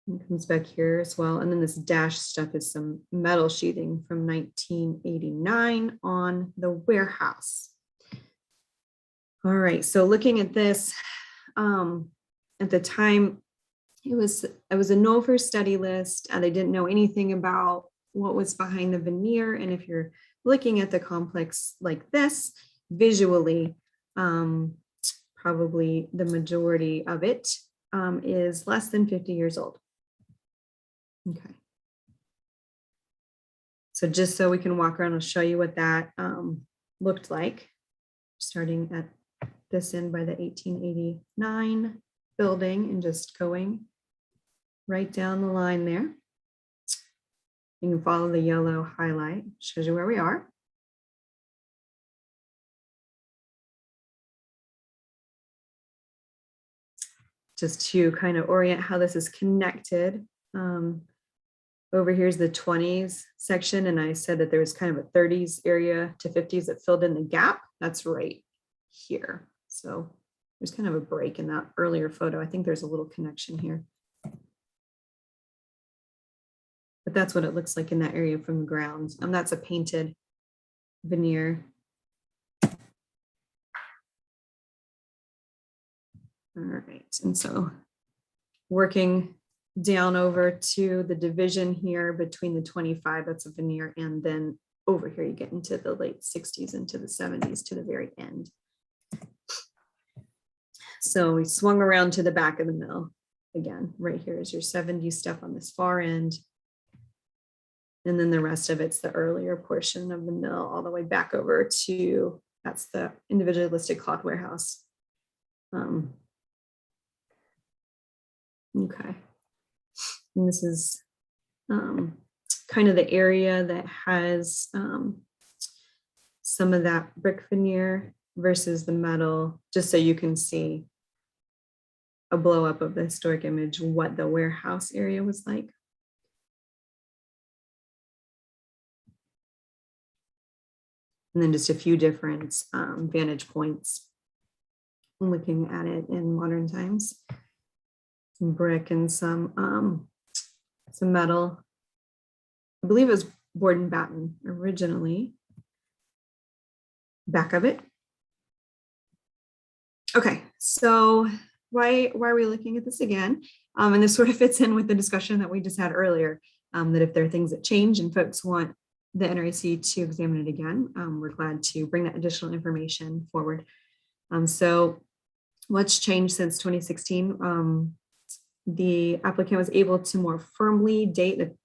It comes back here as well, and then this dashed stuff is some metal sheathing from 1989 on the warehouse. All right, so looking at this, at the time it was a no for study list. They didn't know anything about what was behind the veneer. And if you're looking at the complex like this visually, probably the majority of it is less than 50 years old. Okay. So just so we can walk around, I'll show you what that looked like, starting at this end by the 1889 building and just going right down the line there. You can follow the yellow highlight, shows you where we are. Just to kind of orient how this is connected. Over here's the 20s section, and I said that there was kind of a 30s area to 50s that filled in the gap. That's right here. So there's kind of a break in that earlier photo. I think there's a little connection here. But that's what it looks like in that area from the ground. That's a painted veneer. All right, and so working down over to the division here between the 25, that's a veneer, and then over here you get into the late 60s into the 70s to the very end. So we swung around to the back of the mill. Again, right here is your 70s stuff on this far end. And then the rest of it's the earlier portion of the mill all the way back over to, that's the individualistic cloth warehouse. Okay. And this is kind of the area that has some of that brick veneer versus the metal, just so you can see a blow up of the historic image, what the warehouse area was like. And then just a few different vantage points looking at it in modern times. Some brick and some metal. I believe it was board and batten originally. Back of it. Okay, so why are we looking at this again? And this sort of fits in with the discussion that we just had earlier, that if there are things that change and folks want the NRAC to examine it again, we're glad to bring that additional information forward. So what's changed since 2016? The applicant was able to more firmly date the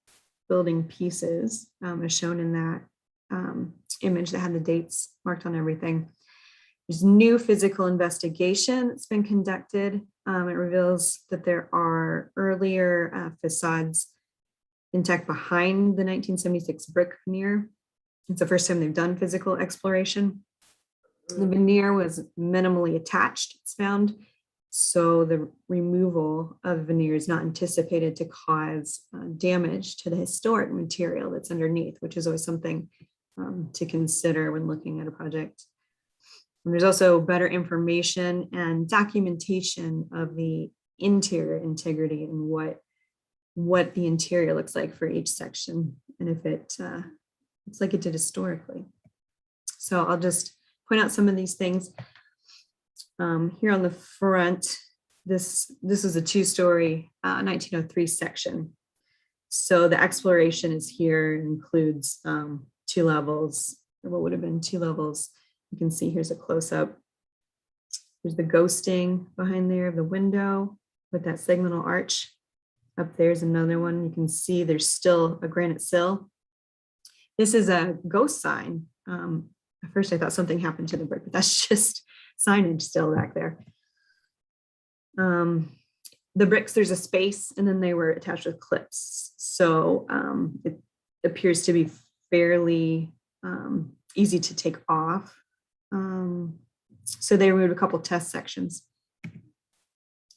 building pieces, as shown in that image that had the dates marked on everything. There's new physical investigation that's been conducted. It reveals that there are earlier facades intact behind the 1976 brick veneer. It's the first time they've done physical exploration. The veneer was minimally attached, it's found. So the removal of veneer is not anticipated to cause damage to the historic material that's underneath, which is always something to consider when looking at a project. And there's also better information and documentation of the interior integrity and what the interior looks like for each section, and if it looks like it did historically. So I'll just point out some of these things. Here on the front, this is a two-story 1903 section. So the exploration is here, includes 2 levels, or what would have been 2 levels. You can see here's a close-up. There's the ghosting behind there of the window with that segmental arch. Up there's another one. You can see there's still a granite sill. This is a ghost sign. At first I thought something happened to the brick, but that's just signage still back there. The bricks, there's a space, and then they were attached with clips. So it appears to be fairly easy to take off. So they removed a couple test sections.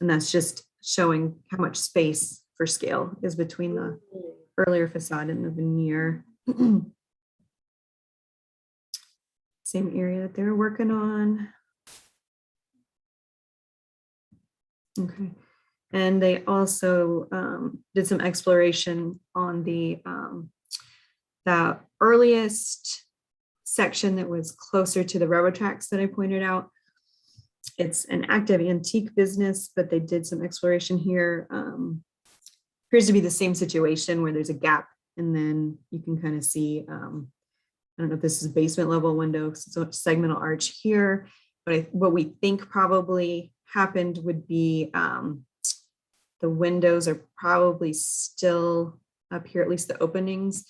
And that's just showing how much space for scale is between the earlier facade and the veneer. Same area that they're working on. Okay, and they also did some exploration on the earliest section that was closer to the railroad tracks that I pointed out. It's an active antique business, but they did some exploration here. Appears to be the same situation where there's a gap, and then you can kind of see, I don't know if this is basement level window, so segmental arch here, but what we think probably happened would be the windows are probably still up here, at least the openings,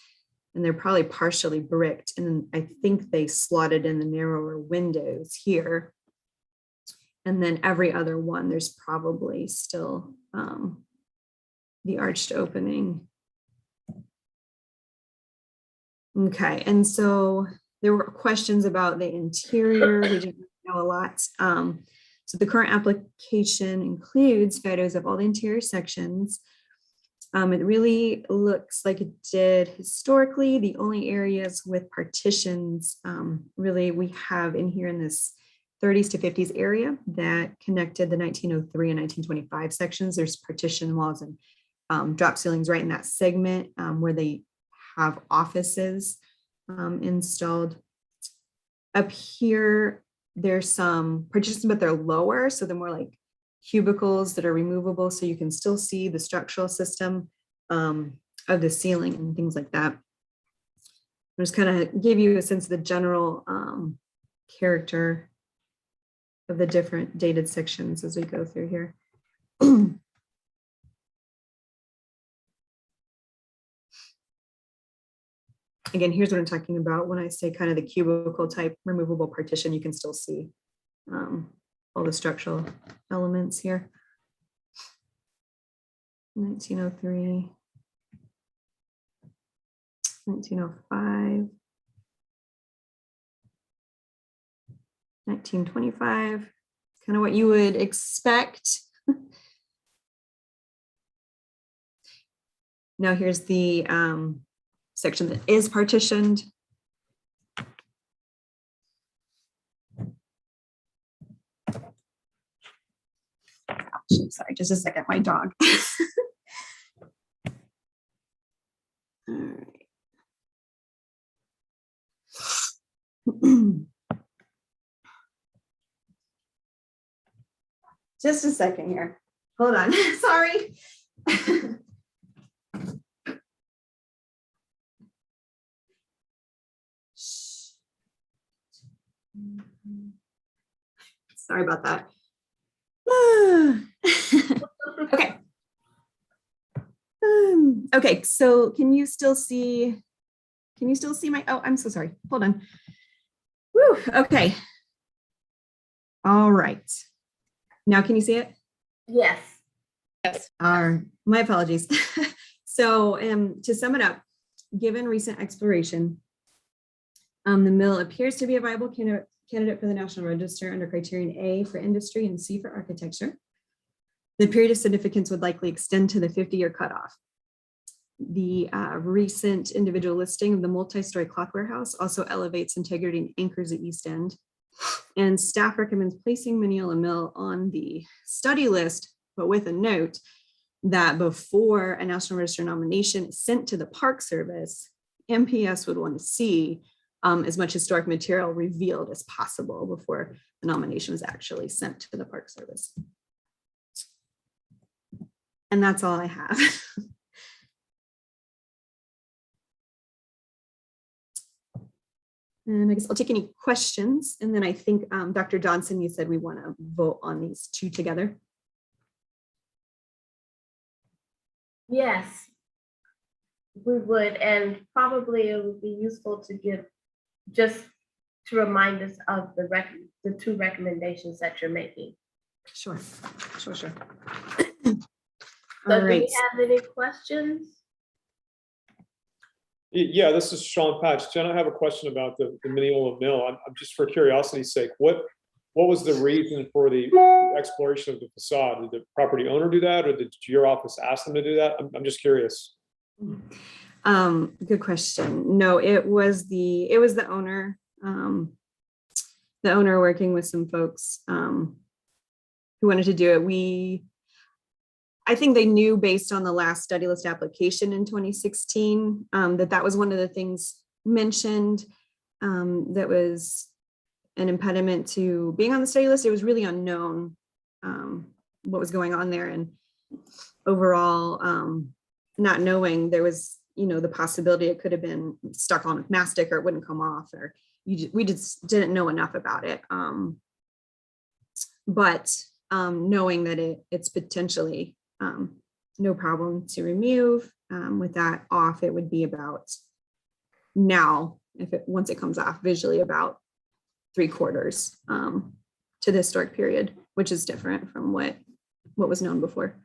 and they're probably partially bricked. And then I think they slotted in the narrower windows here. And then every other one, there's probably still the arched opening. Okay, and so there were questions about the interior. We didn't know a lot. So the current application includes photos of all the interior sections. It really looks like it did historically. The only areas with partitions, really we have in here in this 30s to 50s area that connected the 1903 and 1925 sections. There's partition walls and drop ceilings right in that segment where they have offices installed. Up here, there's some partitions, but they're lower, so they're more like cubicles that are removable, so you can still see the structural system of the ceiling and things like that. I'll just kind of give you a sense of the general character of the different dated sections as we go through here. Again, here's what I'm talking about when I say kind of the cubicle type removable partition. You can still see all the structural elements here. 1903, 1905, 1925, kind of what you would expect. Now here's the section that is partitioned. Sorry, just a second, my dog. All right. Just a second here. Hold on, sorry. Sorry about that. Okay. Okay, so can you still see my, oh, I'm so sorry. Hold on. Whew, okay. All right. Now can you see it? Yes. Yes. My apologies. So to sum it up, given recent exploration, the mill appears to be a viable candidate for the National Register under criterion A for industry and C for architecture. The period of significance would likely extend to the 50-year cutoff. The recent individual listing of the multi-story clock warehouse also elevates integrity and anchors the East End. And staff recommends placing Mineola Mill on the study list, but with a note that before a National Register nomination is sent to the Park Service, MPS would want to see as much historic material revealed as possible before the nomination was actually sent to the Park Service. And that's all I have. And I guess I'll take any questions. And then I think Dr. Johnson, you said we want to vote on these two together. Yes, we would, and probably it would be useful to give, just to remind us of the two recommendations that you're making. Sure. So All do right. we have any questions? Yeah, this is Sean Patch. Jen, I have a question about the Mineola Mill. I'm just for curiosity's sake, what was the reason for the exploration of the facade? Did the property owner do that, or did your office ask them to do that? I'm just curious. Good question. No, it was the owner, working with some folks who wanted to do it. I think they knew based on the last study list application in 2016 that was one of the things mentioned that was an impediment to being on the study list. It was really unknown what was going on there, and overall, not knowing there was, the possibility it could have been stuck on with mastic or it wouldn't come off, or we just didn't know enough about it. But knowing that it's potentially no problem to remove, with that off, it would be about now, once it comes off visually, about 3/4 to the historic period, which is different from what was known before.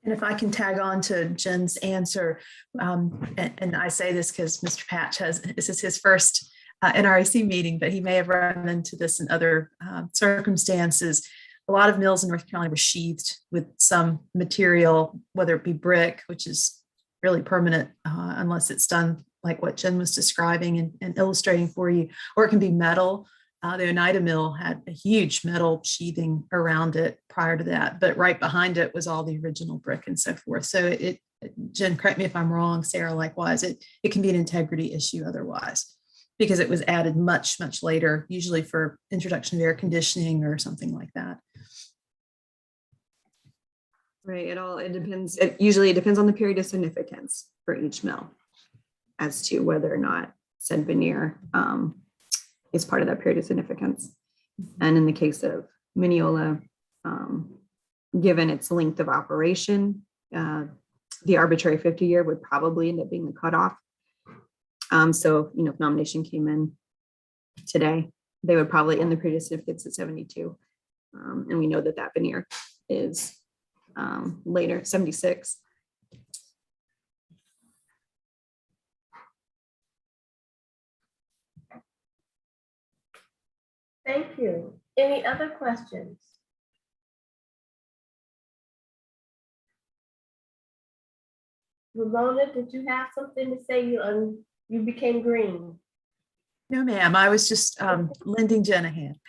And if I can tag on to Jen's answer, and I say this because Mr. Patch this is his first NRAC meeting, but he may have run into this in other circumstances. A lot of mills in North Carolina were sheathed with some material, whether it be brick, which is really permanent unless it's done like what Jen was describing and illustrating for you, or it can be metal. The Oneida Mill had a huge metal sheathing around it prior to that, but right behind it was all the original brick and so forth. So Jen, correct me if I'm wrong, Sarah, likewise, it can be an integrity issue otherwise, because it was added much, much later, usually for introduction of air conditioning or something like that. Right, it depends. Usually it depends on the period of significance for each mill as to whether or not said veneer is part of that period of significance. And in the case of Mineola, given its length of operation, the arbitrary 50-year would probably end up being the cutoff. So, if nomination came in today, they would probably end the period of significance at 72. And we know that veneer is later, 76. Thank you. Any other questions? Ramona, did you have something to say? You became green. No, ma'am. I was just lending Jen a hand.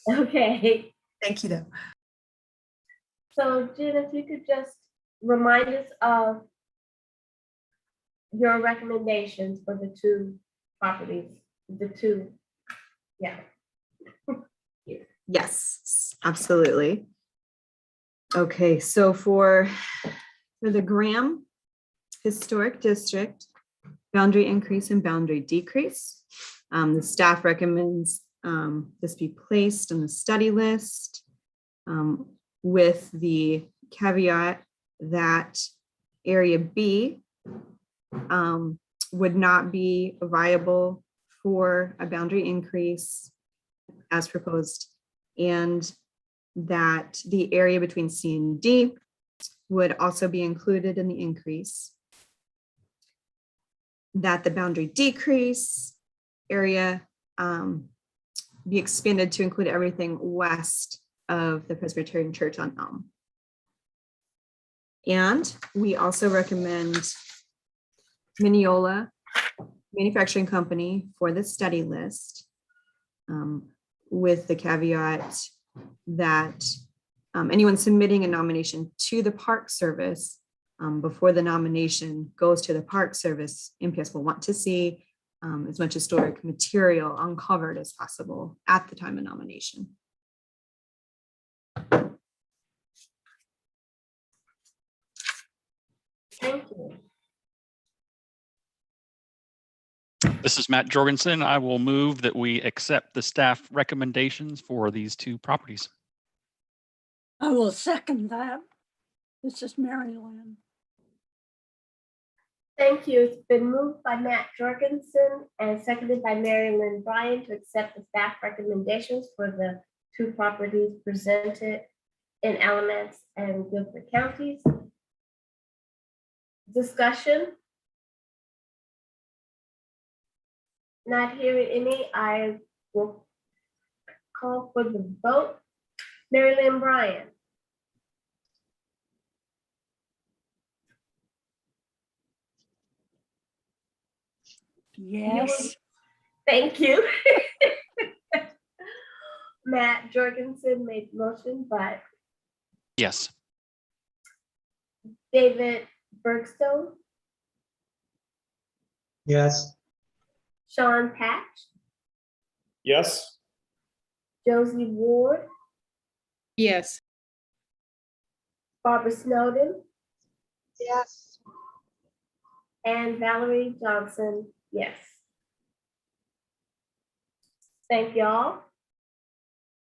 Okay. Thank you, though. So, Jen, if you could just remind us of your recommendations for the two properties, yeah. Yes, absolutely. Okay, so for the Graham Historic District, boundary increase and boundary decrease, the staff recommends this be placed on the study list with the caveat that Area B would not be viable for a boundary increase as proposed, and that the area between C and D would also be included in the increase, that the boundary decrease area be expanded to include everything west of the Presbyterian Church on Elm. And we also recommend Mineola Manufacturing Company for the study list, with the caveat that anyone submitting a nomination to the Park Service, before the nomination goes to the Park Service, MPS will want to see as much historic material uncovered as possible at the time of nomination. Thank you. This is Matt Jorgensen. I will move that we accept the staff recommendations for these two properties. I will second that. This is Mary Lynn. Thank you. It's been moved by Matt Jorgensen and seconded by Mary Lynn Bryan to accept the staff recommendations for the two properties presented in Alamance and Guilford counties. Discussion? Not hearing any, I will call for the vote. Mary Lynn Bryan. Yes. Thank you. Matt Jorgensen made the motion, but Yes. David Bergstone, Yes. Sean Patch, Yes. Josie Ward, Yes. Barbara Snowden, Yes. and Valerie Johnson, yes. Thank y'all.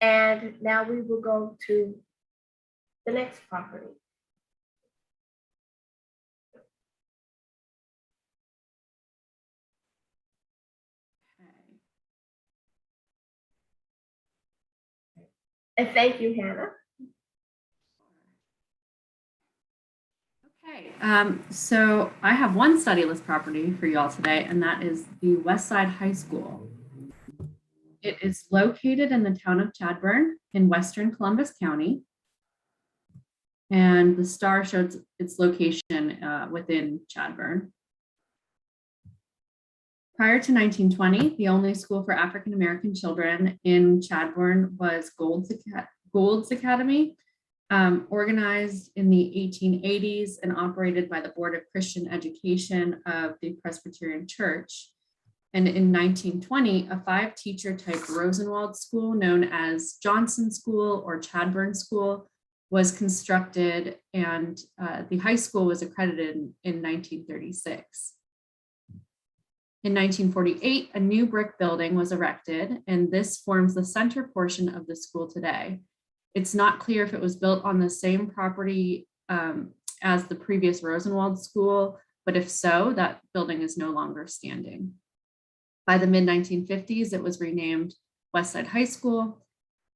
And now we will go to the next property. And thank you, Hannah. Okay, so I have one study list property for you all today, and that is the West Side High School. It is located in the town of Chadbourn in western Columbus County. And the star shows its location within Chadbourn. Prior to 1920, the only school for African American children in Chadbourn was Gold's Academy, organized in the 1880s and operated by the Board of Christian Education of the Presbyterian Church. And in 1920, a 5-teacher type Rosenwald school known as Johnson School or Chadbourn School was constructed, and the high school was accredited in 1936. In 1948, a new brick building was erected, and this forms the center portion of the school today. It's not clear if it was built on the same property as the previous Rosenwald School, but if so, that building is no longer standing. By the mid-1950s, it was renamed West Side High School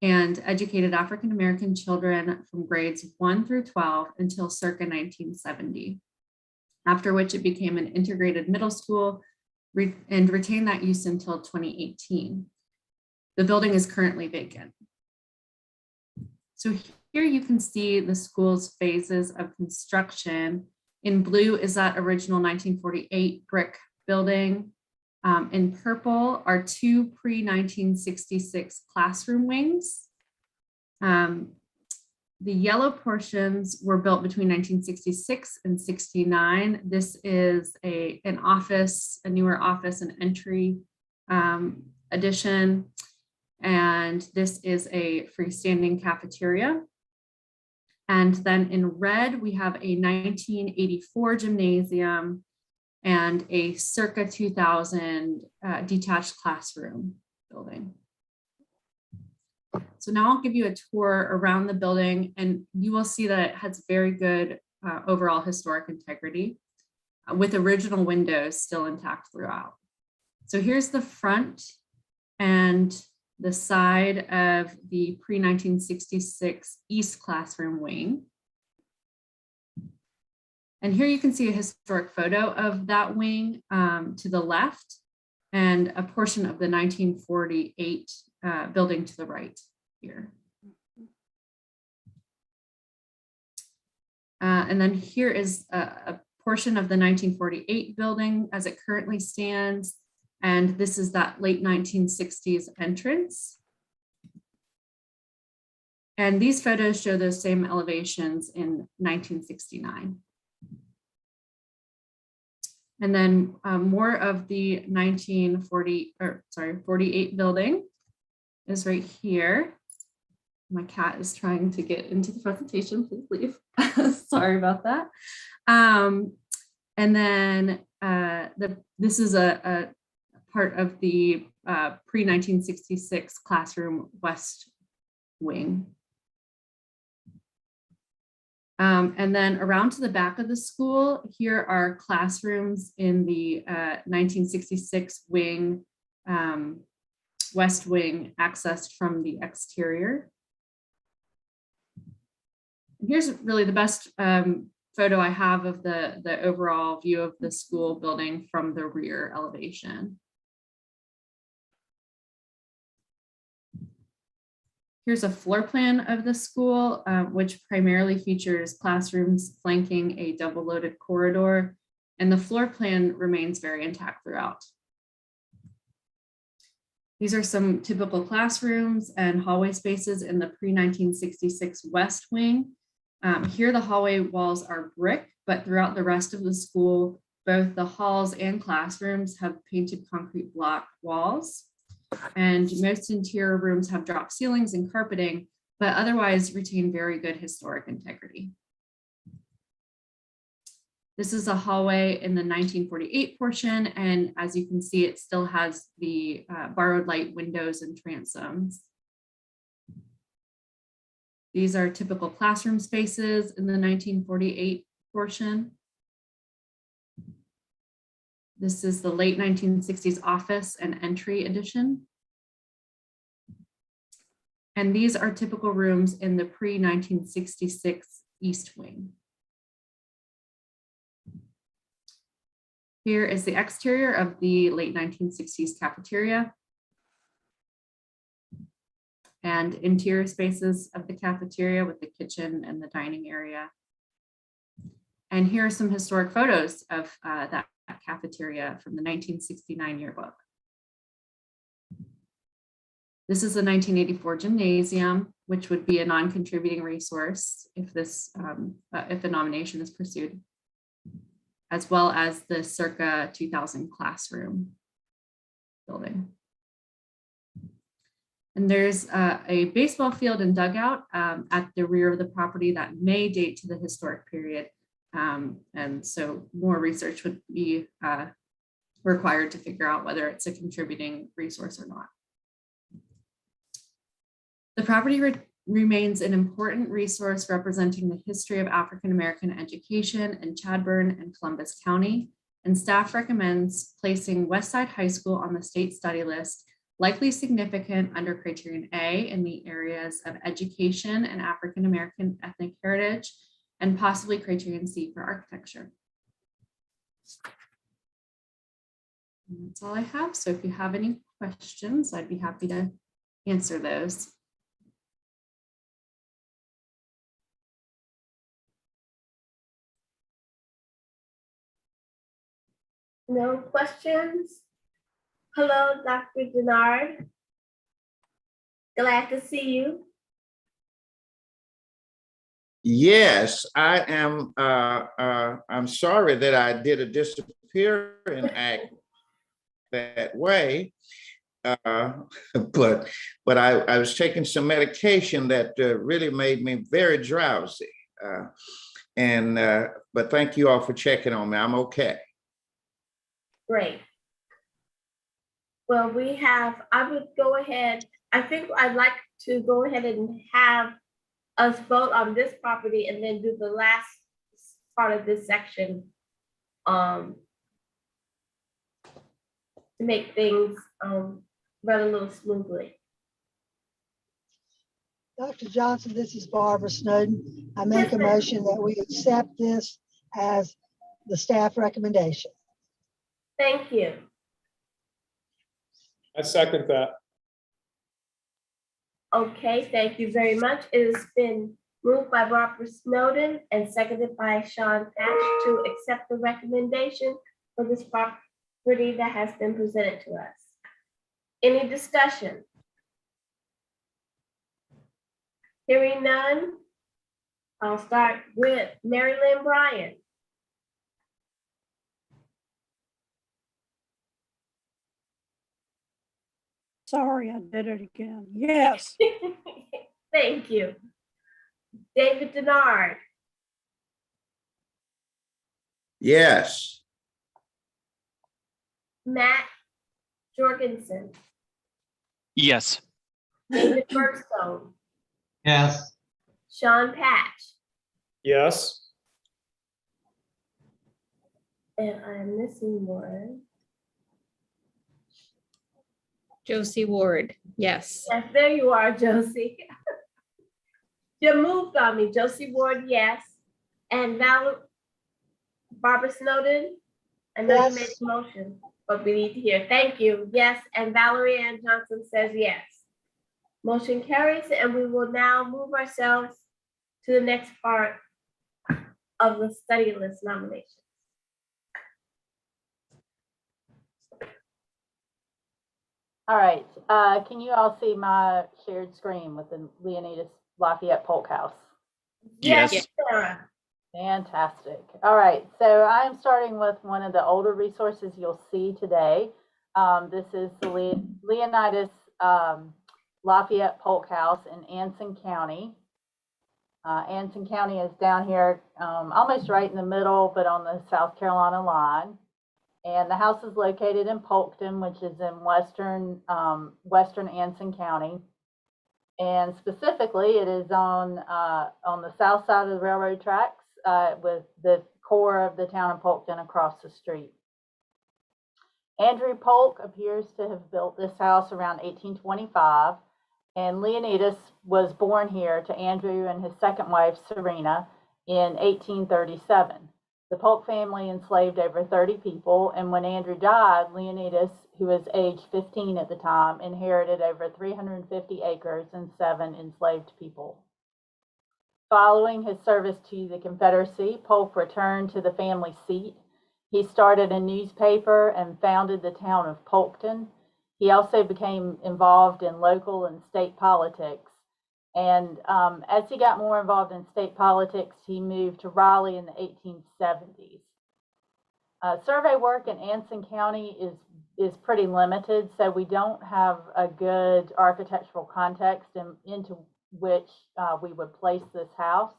and educated African American children from grades 1 through 12 until circa 1970, after which it became an integrated middle school and retained that use until 2018. The building is currently vacant. So here you can see the school's phases of construction. In blue is that original 1948 brick building. In purple are 2 pre-1966 classroom wings. The yellow portions were built between 1966 and 69. This is an office, a newer office and entry addition. And this is a freestanding cafeteria. And then in red, we have a 1984 gymnasium and a circa 2000 detached classroom building. So now I'll give you a tour around the building, and you will see that it has very good overall historic integrity with original windows still intact throughout. So here's the front and the side of the pre-1966 East classroom wing. And here you can see a historic photo of that wing to the left and a portion of the 1948 building to the right here. And then here is a portion of the 1948 building as it currently stands. And this is that late 1960s entrance. And these photos show those same elevations in 1969. And then more of the 48 building is right here. My cat is trying to get into the presentation, please leave. Sorry about that. And then this is a part of the pre-1966 classroom west wing. And then around to the back of the school, here are classrooms in the 1966 wing, west wing, accessed from the exterior. Here's really the best photo I have of the overall view of the school building from the rear elevation. Here's a floor plan of the school, which primarily features classrooms flanking a double loaded corridor, and the floor plan remains very intact throughout. These are some typical classrooms and hallway spaces in the pre-1966 West Wing. Here the hallway walls are brick, but throughout the rest of the school, both the halls and classrooms have painted concrete block walls. And most interior rooms have drop ceilings and carpeting, but otherwise retain very good historic integrity. This is a hallway in the 1948 portion, and as you can see, it still has the borrowed light windows and transoms. These are typical classroom spaces in the 1948 portion. This is the late 1960s office and entry addition. And these are typical rooms in the pre-1966 East Wing. Here is the exterior of the late 1960s cafeteria and interior spaces of the cafeteria with the kitchen and the dining area. And here are some historic photos of that cafeteria from the 1969 yearbook. This is the 1984 gymnasium, which would be a non-contributing resource if this if a nomination is pursued, as well as the circa 2000 classroom building. And there's a baseball field and dugout at the rear of the property that may date to the historic period. And so more research would be required to figure out whether it's a contributing resource or not. The property remains an important resource representing the history of African-American education in Chadbourne and Columbus County, and staff recommends placing Westside High School on the state study list, likely significant under criterion A in the areas of education and African-American ethnic heritage, and possibly criterion C for architecture. And that's all I have. So if you have any questions, I'd be happy to answer those. No questions? Hello, Dr. Denard. Glad to see you. Yes, I am. I'm sorry that I did a disappearing act that way, but I was taking some medication that really made me very drowsy. But thank you all for checking on me. I'm okay. Great. Well, I would go ahead. I think I'd like to go ahead and have us vote on this property and then do the last part of this section to make things run a little smoothly. Dr. Johnson, this is Barbara Snowden. I make a motion that we accept this as the staff recommendation. Thank you. I second that. Okay, thank you very much. It has been moved by Barbara Snowden and seconded by Sean Patch to accept the recommendation for this property that has been presented to us. Any discussion? Hearing none, I'll start with Mary Lynn Bryan. Sorry, I did it again. Yes. Thank you. David Denard. Yes. Matt Jorgensen. Yes. David Bergstone. Yes. Sean Patch. Yes. And I'm missing one. Josie Ward, yes. Yes, there you are, Josie. You moved on me. Josie Ward, yes. And Barbara Snowden, I know you made the motion, but we need to hear. Thank you. Yes, and Valerie Ann Johnson says yes. Motion carries, and we will now move ourselves to the next part of the study list nomination. All right, can you all see my shared screen with the Leonidas Lafayette Polk House? Yes, Sarah. Fantastic. All right, so I'm starting with one of the older resources you'll see today. This is the Leonidas Lafayette Polk House in Anson County. Anson County is down here, almost right in the middle, but on the South Carolina line. And the house is located in Polkton, which is in western Anson County. And specifically, it is on the south side of the railroad tracks with the core of the town of Polkton across the street. Andrew Polk appears to have built this house around 1825, and Leonidas was born here to Andrew and his second wife, Serena, in 1837. The Polk family enslaved over 30 people, and when Andrew died, Leonidas, who was age 15 at the time, inherited over 350 acres and 7 enslaved people. Following his service to the Confederacy, Polk returned to the family seat. He started a newspaper and founded the town of Polkton. He also became involved in local and state politics. And as he got more involved in state politics, he moved to Raleigh in the 1870s. Survey work in Anson County is pretty limited, so we don't have a good architectural context into which we would place this house,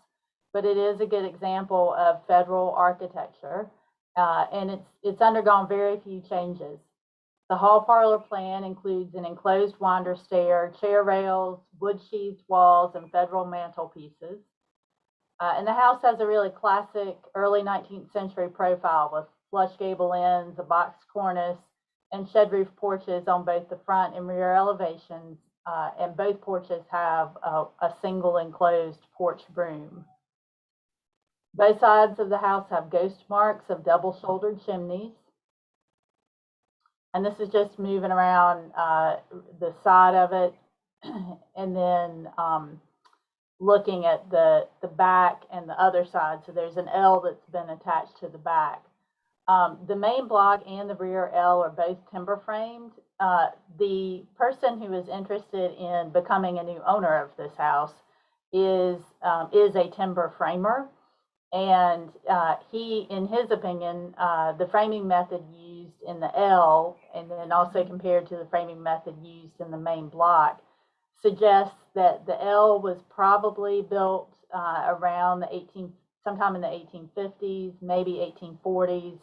but it is a good example of federal architecture, and it's undergone very few changes. The hall parlor plan includes an enclosed winder stair, chair rails, wood-sheathed walls, and federal mantelpieces. And the house has a really classic early 19th century profile with flush gable ends, a box cornice, and shed roof porches on both the front and rear elevations. And both porches have a single enclosed porch broom. Both sides of the house have ghost marks of double-shouldered chimneys. And this is just moving around the side of it, and then looking at the back and the other side. So there's an L that's been attached to the back. The main block and the rear L are both timber framed. The person who is interested in becoming a new owner of this house is a timber framer. And he, in his opinion, the framing method used in the L, and then also compared to the framing method used in the main block, suggests that the L was probably built around sometime in the 1850s, maybe 1840s,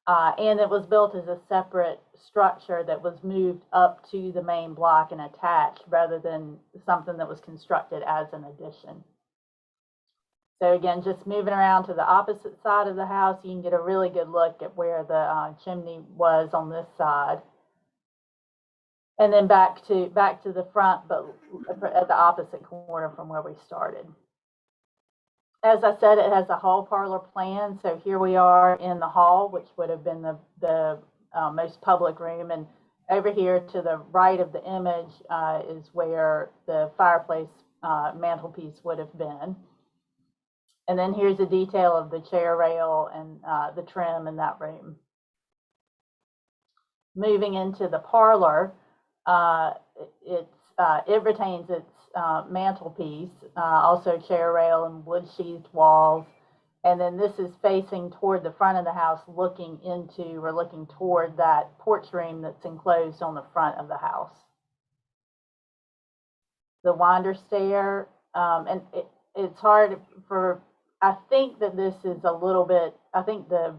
and it was built as a separate structure that was moved up to the main block and attached rather than something that was constructed as an addition. So again, just moving around to the opposite side of the house, you can get a really good look at where the chimney was on this side. And then back to the front, but at the opposite corner from where we started. As I said, it has a hall parlor plan. So here we are in the hall, which would have been the most public room. And over here to the right of the image is where the fireplace mantelpiece would have been. And then here's a detail of the chair rail and the trim in that room. Moving into the parlor, it retains its mantelpiece, also chair rail and wood sheathed walls. And then this is facing toward the front of the house, looking toward that porch room that's enclosed on the front of the house. The winder stair, and it's hard for, I think that this is a little bit, I think the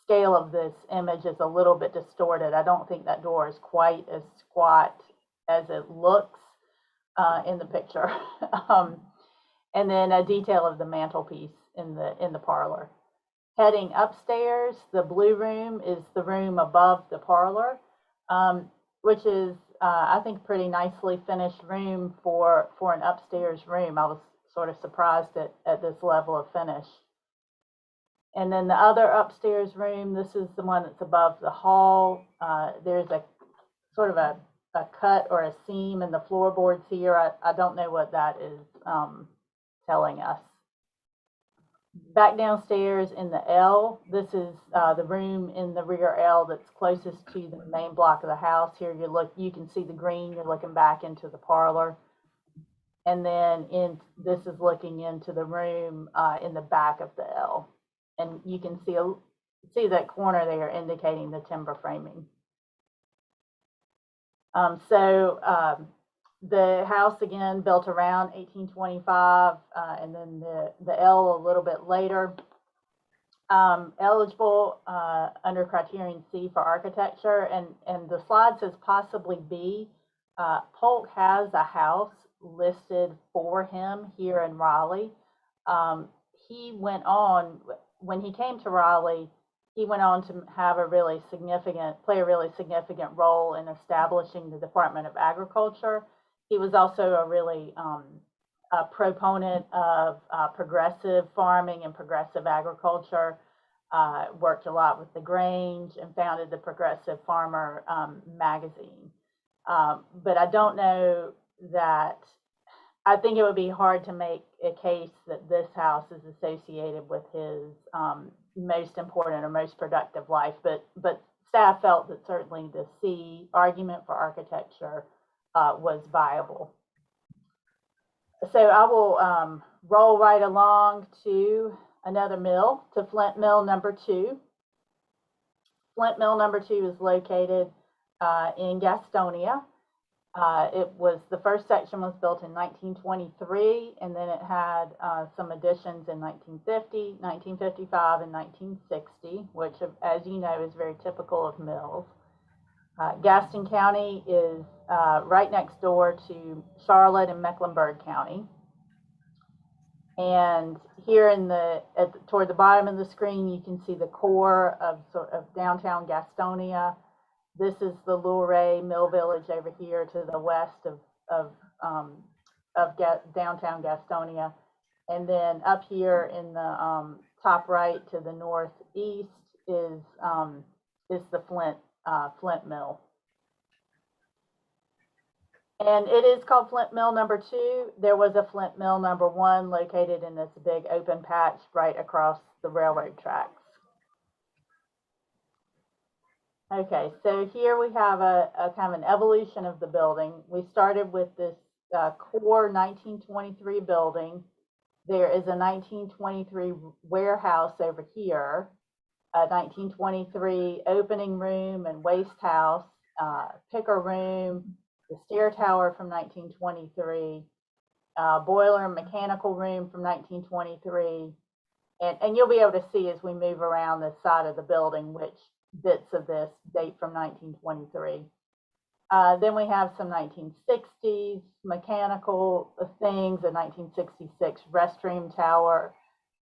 scale of this image is a little bit distorted. I don't think that door is quite as squat as it looks in the picture. And then a detail of the mantelpiece in the parlor. Heading upstairs, the blue room is the room above the parlor, which is, I think, pretty nicely finished room for an upstairs room. I was sort of surprised at this level of finish. And then the other upstairs room, this is the one that's above the hall. There's a sort of a cut or a seam in the floorboards here. I don't know what that is telling us. Back downstairs in the L, this is the room in the rear L that's closest to the main block of the house. Here you can see the green, you're looking back into the parlor. And then this is looking into the room in the back of the L. And you can see that corner there indicating the timber framing. The house again built around 1825, and then the L a little bit later. Eligible under criterion C for architecture, and the slide says possibly B. Polk has a house listed for him here in Raleigh. He went on, when he came to Raleigh, he went on to have play a really significant role in establishing the Department of Agriculture. He was also a really a proponent of progressive farming and progressive agriculture. Worked a lot with the Grange and founded the Progressive Farmer magazine. But I don't know that, I think it would be hard to make a case that this house is associated with his most important or most productive life, but staff felt that certainly the C argument for architecture was viable. So I will roll right along to another mill, to Flint Mill number 2. Flint Mill number 2 is located in Gastonia. The first section was built in 1923, and then it had some additions in 1950, 1955, and 1960, which, as you know, is very typical of mills. Gaston County is right next door to Charlotte and Mecklenburg County. And here toward the bottom of the screen, you can see the core of downtown Gastonia. This is the Luray Mill Village over here to the west of downtown Gastonia. And then up here in the top right to the northeast is the Flint Mill. And it is called Flint Mill number 2. There was a Flint Mill number 1 located in this big open patch right across the railroad tracks. Okay, so here we have a kind of an evolution of the building. We started with this core 1923 building. There is a 1923 warehouse over here, a 1923 opening room and waste house, picker room, the stair tower from 1923, boiler and mechanical room from 1923. And you'll be able to see as we move around the side of the building which bits of this date from 1923. Then we have some 1960s mechanical things, a 1966 restroom tower,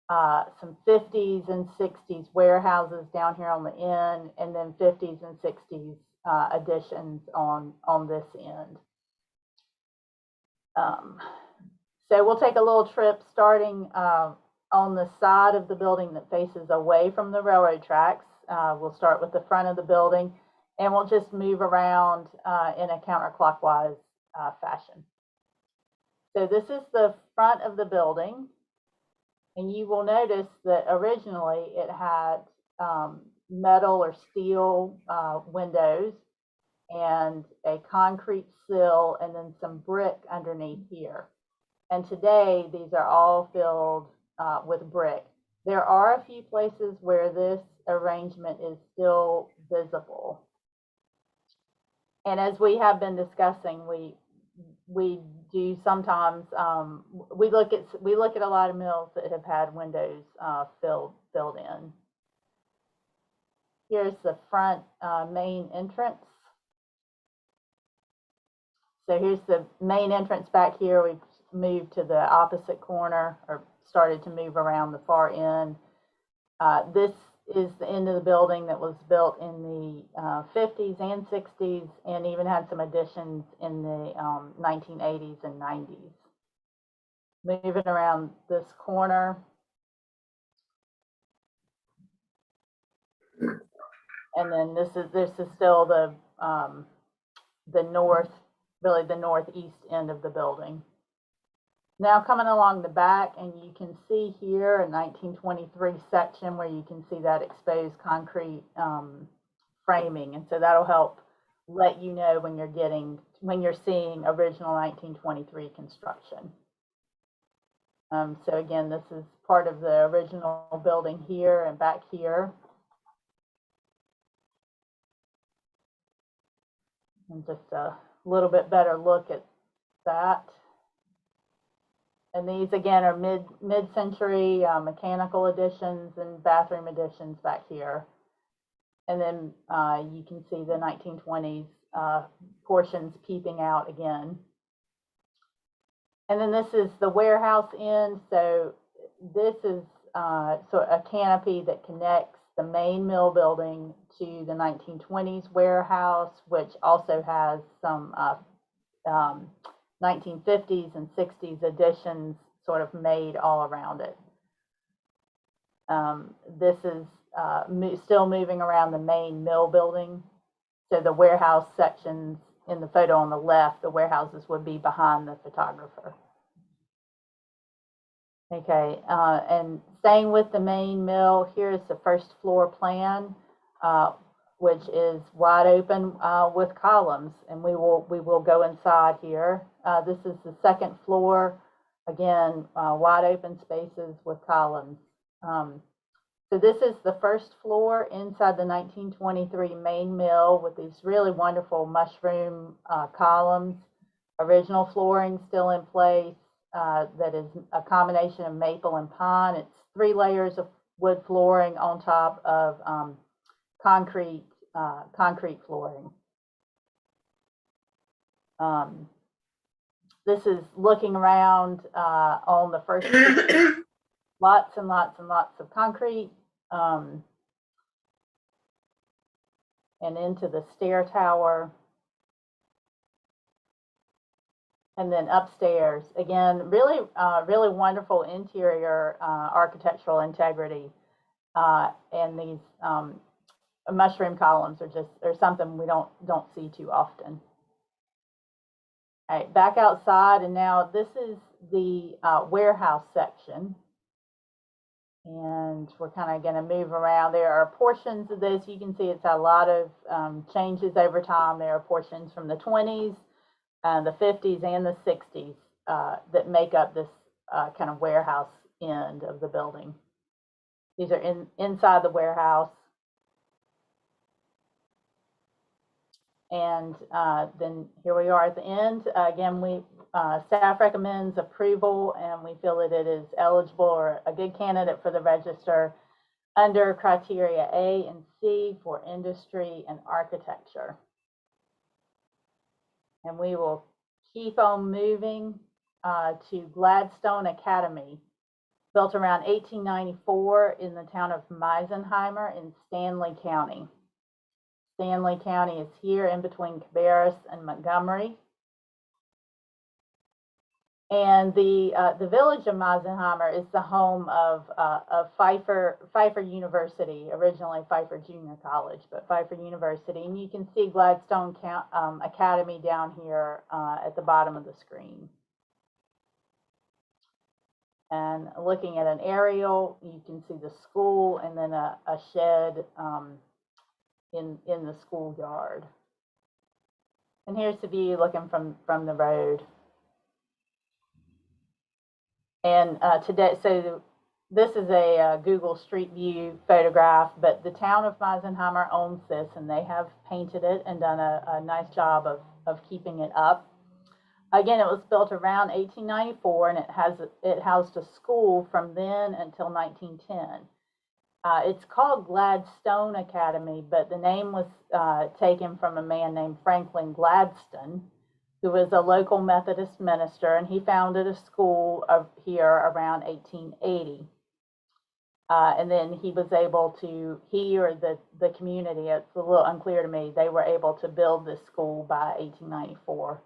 some 50s and 60s warehouses down here on the end, and then 50s and 60s additions on this end. So we'll take a little trip starting on the side of the building that faces away from the railroad tracks. We'll start with the front of the building, and we'll just move around in a counterclockwise fashion. So this is the front of the building, and you will notice that originally it had metal or steel windows and a concrete sill and then some brick underneath here. And today these are all filled with brick. There are a few places where this arrangement is still visible. And as we have been discussing, we do sometimes we look at a lot of mills that have had windows filled in. Here's the front main entrance. So here's the main entrance back here. We've moved to the opposite corner, or started to move around the far end. This is the end of the building that was built in the 50s and 60s, and even had some additions in the 1980s and 90s. Moving around this corner. And then this is still the northeast end of the building. Now coming along the back, and you can see here a 1923 section where you can see that exposed concrete framing, and so that'll help let you know when you're seeing original 1923 construction. So again, this is part of the original building here and back here. And just a little bit better look at that. And these again are mid-century mechanical additions and bathroom additions back here. And then you can see the 1920s portions peeping out again. And then this is the warehouse end. So this is sort of a canopy that connects the main mill building to the 1920s warehouse, which also has some 1950s and 60s additions sort of made all around it. This is still moving around the main mill building. So the warehouse sections in the photo on the left, the warehouses would be behind the photographer. Okay, and staying with the main mill, here's the first floor plan, which is wide open with columns, and we will go inside here. This is the second floor, again, wide open spaces with columns. So this is the first floor inside the 1923 main mill with these really wonderful mushroom columns, original flooring still in place. That is a combination of maple and pine. It's 3 layers of wood flooring on top of concrete flooring. This is looking around on the first floor. Lots and lots and lots of concrete, and into the stair tower. And then upstairs, again, really wonderful interior architectural integrity. And these mushroom columns are something we don't see too often. All right, back outside, and now this is the warehouse section. And we're kind of going to move around. There are portions of this. You can see it's had a lot of changes over time. There are portions from the 20s, the 50s, and the 60s that make up this kind of warehouse end of the building. These are inside the warehouse. And then here we are at the end. Again, staff recommends approval, and we feel that it is eligible or a good candidate for the register under criteria A and C for industry and architecture. And we will keep on moving to Gladstone Academy, built around 1894 in the town of Meisenheimer in Stanley County. Stanley County is here in between Cabarrus and Montgomery. And the village of Meisenheimer is the home of Pfeiffer University, originally Pfeiffer Junior College, but Pfeiffer University. And you can see Gladstone Academy down here at the bottom of the screen. And looking at an aerial, you can see the school and then a shed in the schoolyard. And here's the view looking from the road. And today, so this is a Google Street View photograph, but the town of Meisenheimer owns this, and they have painted it and done a nice job of keeping it up. Again, it was built around 1894, and it housed a school from then until 1910. It's called Gladstone Academy, but the name was taken from a man named Franklin Gladstone, who was a local Methodist minister, and he founded a school here around 1880. And then he was able to, he or the community, it's a little unclear to me, they were able to build this school by 1894.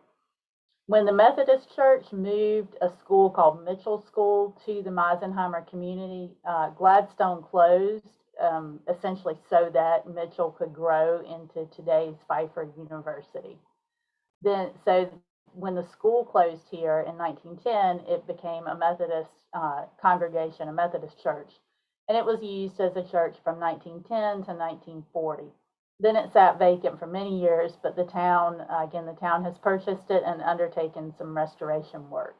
When the Methodist Church moved a school called Mitchell School to the Meisenheimer community, Gladstone closed, essentially so that Mitchell could grow into today's Pfeiffer University. Then, so when the school closed here in 1910, it became a Methodist congregation, a Methodist church, and it was used as a church from 1910 to 1940. Then it sat vacant for many years, but the town, again, the town has purchased it and undertaken some restoration work.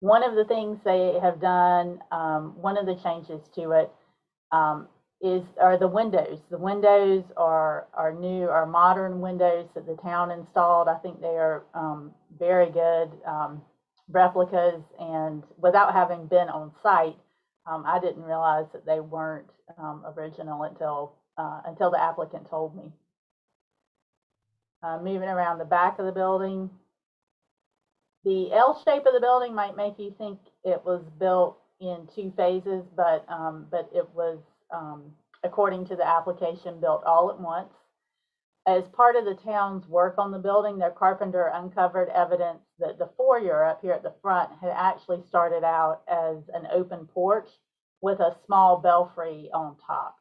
One of the things they have done, one of the changes to it, are the windows. The windows are new, are modern windows that the town installed. I think they are very good replicas, and without having been on site, I didn't realize that they weren't original until the applicant told me. Moving around the back of the building, the L shape of the building might make you think it was built in 2 phases, but it was, according to the application, built all at once. As part of the town's work on the building, their carpenter uncovered evidence that the foyer up here at the front had actually started out as an open porch with a small belfry on top.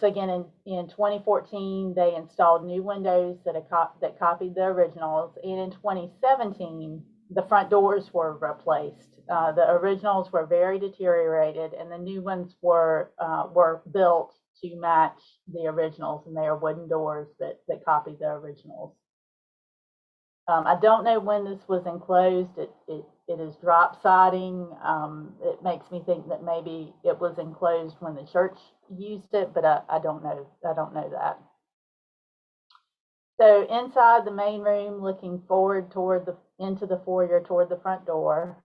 So again, in 2014, they installed new windows that copied the originals, and in 2017, the front doors were replaced. The originals were very deteriorated, and the new ones were built to match the originals, and they are wooden doors that copied the originals. I don't know when this was enclosed. It is drop siding. It makes me think that maybe it was enclosed when the church used it, but I don't know. I don't know that. So inside the main room, looking forward into the foyer toward the front door,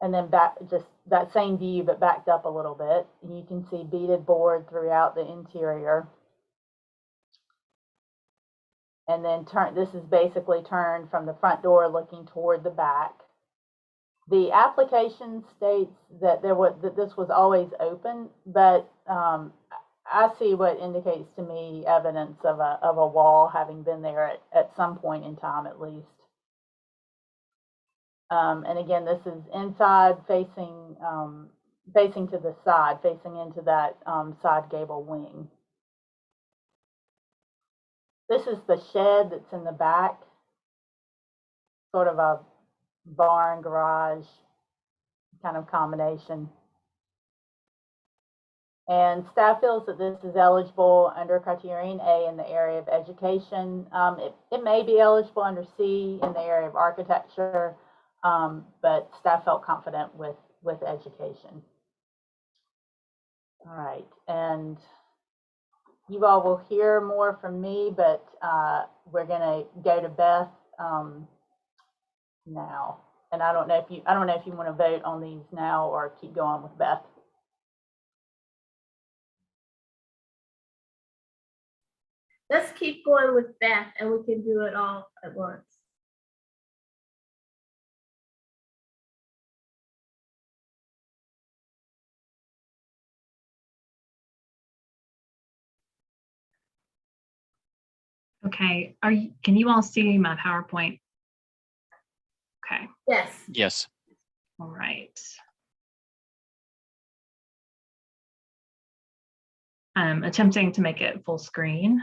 and then back, just that same view, but backed up a little bit. You can see beaded board throughout the interior. And then this is basically turned from the front door looking toward the back. The application states that this was always open, but I see what indicates to me evidence of a wall having been there at some point in time at least. And again, this is inside facing to the side, facing into that side gable wing. This is the shed that's in the back, sort of a barn garage kind of combination. And staff feels that this is eligible under criterion A in the area of education. It may be eligible under C in the area of architecture, but staff felt confident with education. All right, and you all will hear more from me, but we're gonna go to Beth now. And I don't know if you want to vote on these now or keep going with Beth. Let's keep going with Beth, and we can do it all at once. Okay, can you all see my PowerPoint? Okay. Yes. Yes. All right. I'm attempting to make it full screen.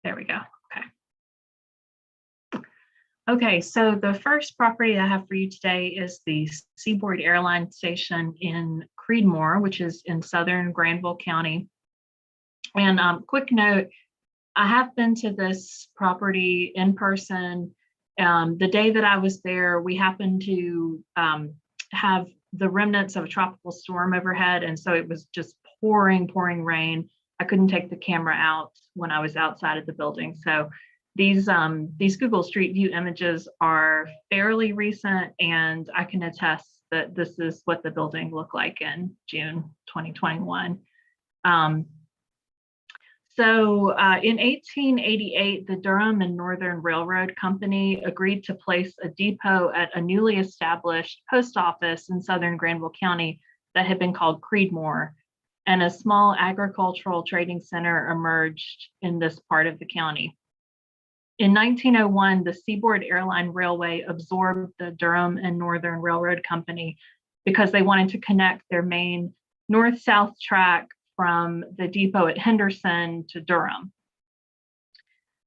There we go. Okay. Okay, so the first property I have for you today is the Seaboard Airline Station in Creedmoor, which is in southern Granville County. And quick note, I have been to this property in person. The day that I was there, we happened to have the remnants of a tropical storm overhead. And so it was just pouring rain. I couldn't take the camera out when I was outside of the building. So these Google Street View images are fairly recent, and I can attest that this is what the building looked like in June 2021. So in 1888, the Durham and Northern Railroad Company agreed to place a depot at a newly established post office in southern Granville County that had been called Creedmoor, and a small agricultural trading center emerged in this part of the county. In 1901, the Seaboard Airline Railway absorbed the Durham and Northern Railroad Company because they wanted to connect their main north-south track from the depot at Henderson to Durham.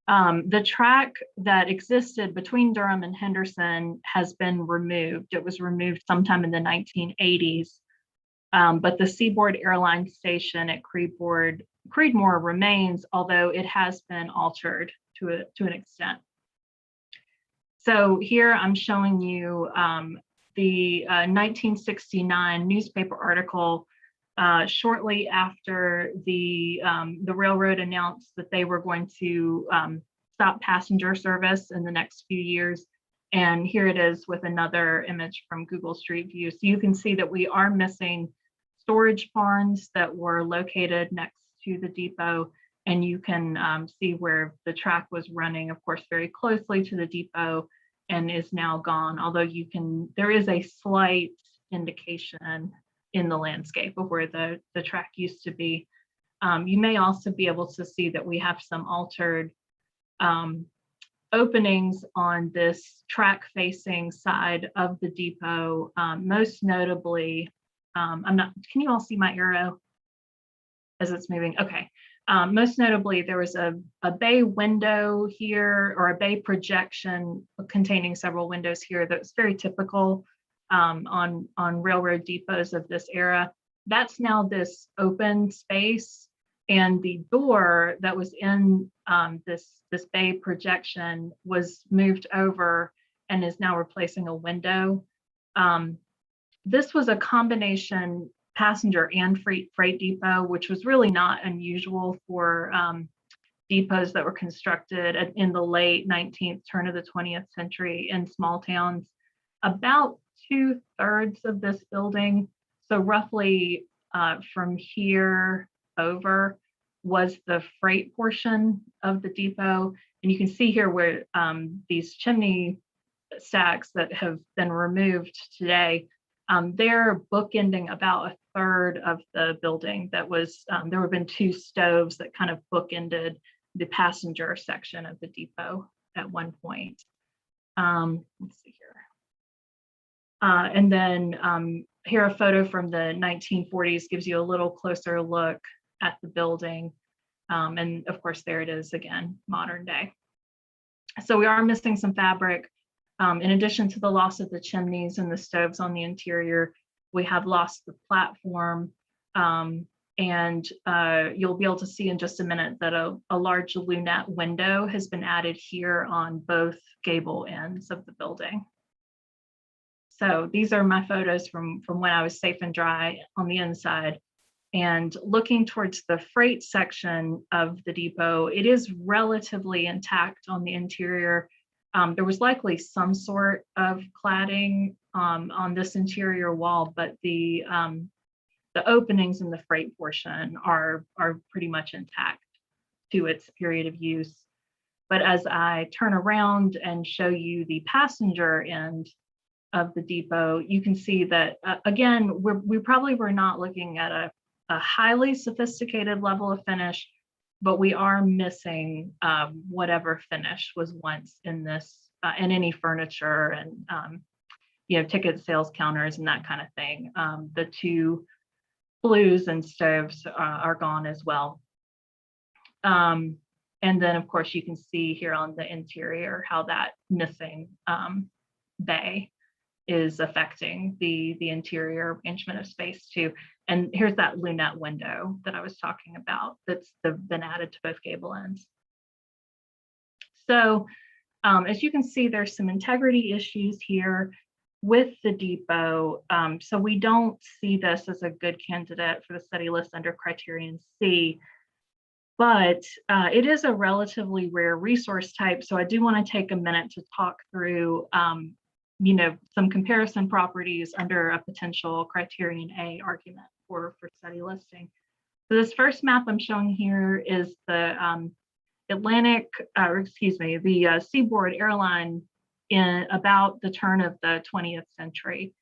The track that existed between Durham and Henderson has been removed. It was removed sometime in the 1980s, but the Seaboard Airline Station at Creedmoor remains, although it has been altered to an extent. So here I'm showing you the 1969 newspaper article shortly after the railroad announced that they were going to stop passenger service in the next few years. And here it is with another image from Google Street View. So you can see that we are missing storage barns that were located next to the depot. And you can see where the track was running, of course, very closely to the depot and is now gone. Although there is a slight indication in the landscape of where the track used to be. You may also be able to see that we have some altered openings on this track facing side of the depot. Most notably, can you all see my arrow as it's moving? Okay. Most notably, there was a bay window here, or a bay projection containing several windows here that's very typical on railroad depots of this era. That's now this open space, and the door that was in this bay projection was moved over and is now replacing a window. This was a combination passenger and freight depot, which was really not unusual for depots that were constructed in the late 19th, turn of the 20th century in small towns. About 2/3 of this building, so roughly from here over, was the freight portion of the depot. And you can see here where these chimney stacks that have been removed today, they're bookending about 1/3 of the building. That was, there have been 2 stoves that kind of bookended the passenger section of the depot at one point. Let's see here. And then here a photo from the 1940s gives you a little closer look at the building. And of course, there it is again, modern day. So we are missing some fabric. In addition to the loss of the chimneys and the stoves on the interior, we have lost the platform. And you'll be able to see in just a minute that a large lunette window has been added here on both gable ends of the building. So these are my photos from when I was safe and dry on the inside. And looking towards the freight section of the depot, it is relatively intact on the interior. There was likely some sort of cladding on this interior wall, but the openings in the freight portion are pretty much intact to its period of use. But as I turn around and show you the passenger end of the depot, you can see that, again, we probably were not looking at a highly sophisticated level of finish, but we are missing whatever finish was once in this, in any furniture and ticket sales counters and that kind of thing. The 2 flues and stoves are gone as well. And then of course you can see here on the interior how that missing bay is affecting the interior arrangement of space too. And here's that lunette window that I was talking about that's been added to both gable ends. So as you can see, there's some integrity issues here with the depot. So we don't see this as a good candidate for the study list under criterion C, but it is a relatively rare resource type. So I do want to take a minute to talk through some comparison properties under a potential criterion A argument for study listing. So this first map I'm showing here is the the Seaboard airline in about the turn of the 20th century.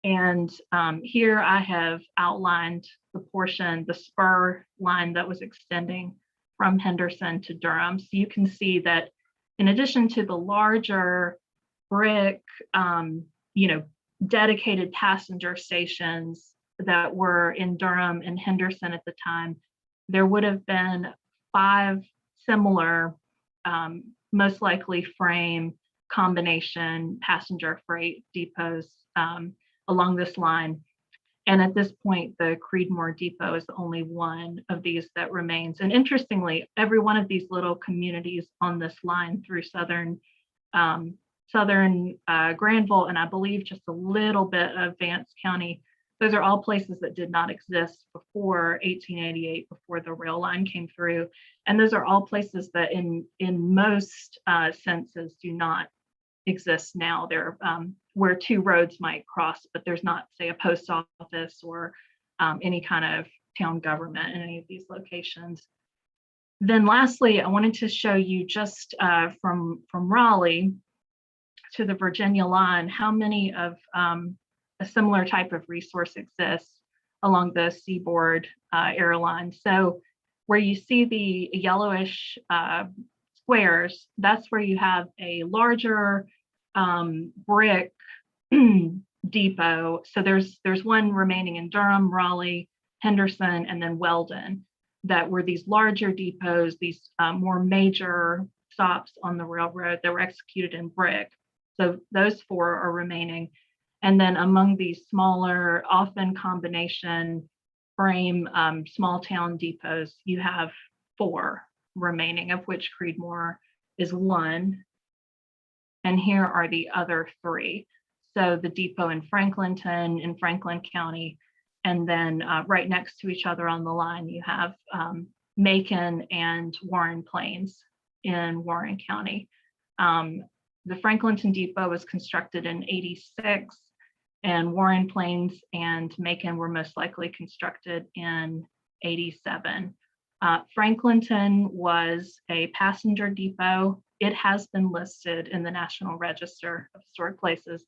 And here I have outlined the portion, the spur line that was extending from Henderson to Durham. So you can see that in addition to the larger brick, dedicated passenger stations that were in Durham and Henderson at the time, there would have been 5 similar, most likely frame combination passenger freight depots along this line. And at this point, the Creedmoor Depot is the only one of these that remains. And interestingly, every one of these little communities on this line through southern southern Granville, and I believe just a little bit of Vance County. Those are all places that did not exist before 1888, before the rail line came through. And those are all places that in most senses do not exist now. They're where two roads might cross, but there's not, say, a post office or any kind of town government in any of these locations. Then lastly, I wanted to show you just from Raleigh to the Virginia line, how many of a similar type of resource exists along the seaboard airline. So where you see the yellowish squares, that's where you have a larger brick depot. So there's one remaining in Durham, Raleigh, Henderson, and then Weldon, that were these larger depots, these more major stops on the railroad that were executed in brick. So those four are remaining. And then among these smaller, often combination frame small town depots, you have 4 remaining, of which Creedmoor is one. And here are the other 3. So the depot in Franklinton, in Franklin County, and then right next to each other on the line, you have Macon and Warren Plains in Warren County. The Franklinton Depot was constructed in '86, and Warren Plains and Macon were most likely constructed in '87. Franklinton was a passenger depot. It has been listed in the National Register of Historic Places.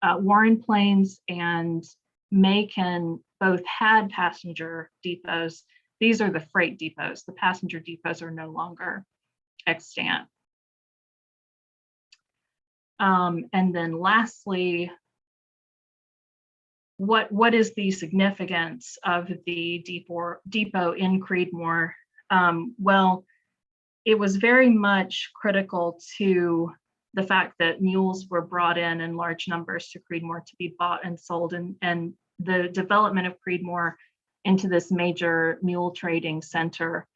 Warren Plains and Macon both had passenger depots. These are the freight depots. The passenger depots are no longer extant. And then lastly, what is the significance of the depot in Creedmoor? Well, it was very much critical to the fact that mules were brought in large numbers to Creedmoor to be bought and sold, and the development of Creedmoor into this major mule trading center.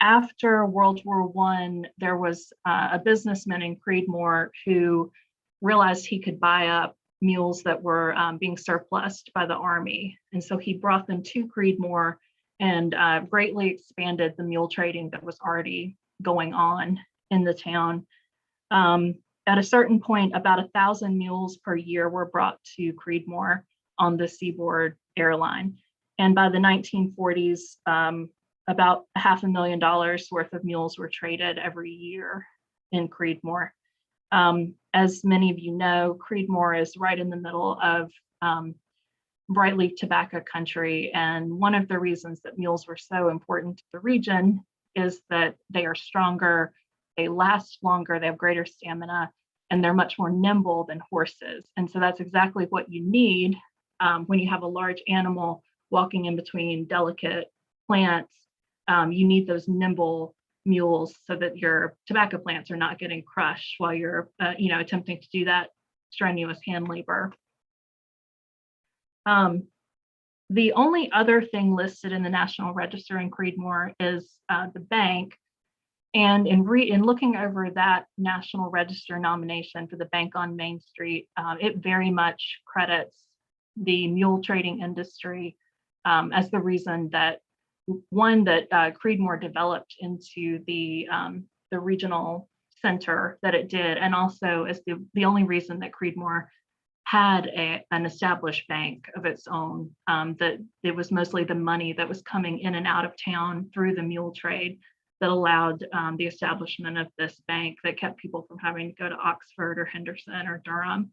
After World War I, there was a businessman in Creedmoor who realized he could buy up mules that were being surplused by the Army. And so he brought them to Creedmoor and greatly expanded the mule trading that was already going on in the town. At a certain point, about 1,000 mules per year were brought to Creedmoor on the Seaboard Airline. And by the 1940s, about $500,000 worth of mules were traded every year in Creedmoor. As many of you know, Creedmoor is right in the middle of brightleaf tobacco country. And one of the reasons that mules were so important to the region is that they are stronger, they last longer, they have greater stamina, and they're much more nimble than horses. And so that's exactly what you need when you have a large animal walking in between delicate plants. You need those nimble mules so that your tobacco plants are not getting crushed while you're attempting to do that strenuous hand labor. The only other thing listed in the National Register in Creedmoor is the bank. And in looking over that National Register nomination for the bank on Main Street, it very much credits the mule trading industry as the reason that Creedmoor developed into the regional center that it did, and also as the only reason that Creedmoor had an established bank of its own, that it was mostly the money that was coming in and out of town through the mule trade that allowed the establishment of this bank that kept people from having to go to Oxford or Henderson or Durham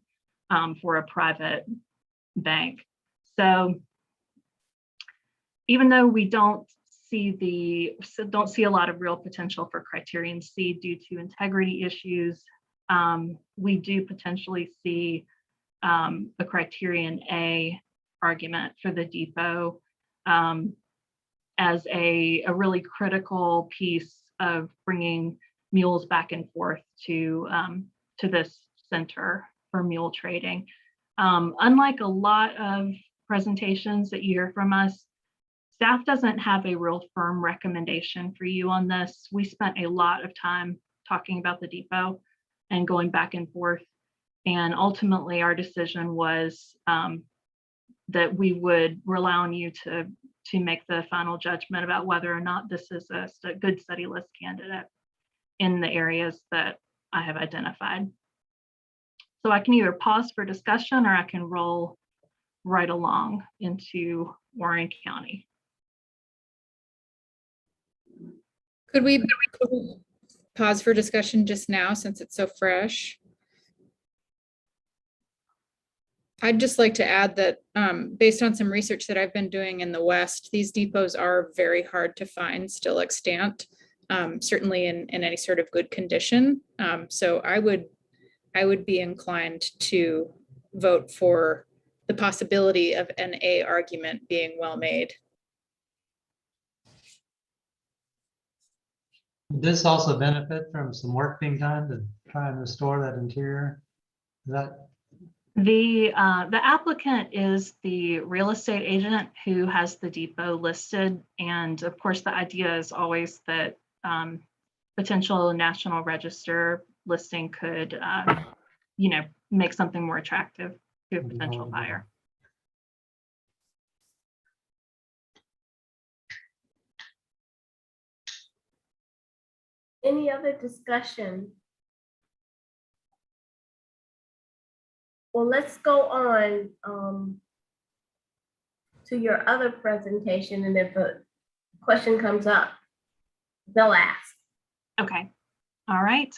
for a private bank. So even though we don't see a lot of real potential for Criterion C due to integrity issues, we do potentially see a Criterion A argument for the depot as a really critical piece of bringing mules back and forth to this center for mule trading. Unlike a lot of presentations that you hear from us, staff doesn't have a real firm recommendation for you on this. We spent a lot of time talking about the depot and going back and forth. And ultimately, our decision was that we would rely on you to make the final judgment about whether or not this is a good study list candidate in the areas that I have identified. So I can either pause for discussion or I can roll right along into Warren County. Could we pause for discussion just now since it's so fresh? I'd just like to add that based on some research that I've been doing in the West, these depots are very hard to find still extant, certainly in any sort of good condition. So I would be inclined to vote for the possibility of an A argument being well made. This also benefit from some work being done to try and restore that interior? Is that? The applicant is the real estate agent who has the depot listed. And of course, the idea is always that potential National Register listing could, make something more attractive to a potential buyer. Any other discussion? Well, let's go on to your other presentation, and if a question comes up, they'll ask. Okay, all right.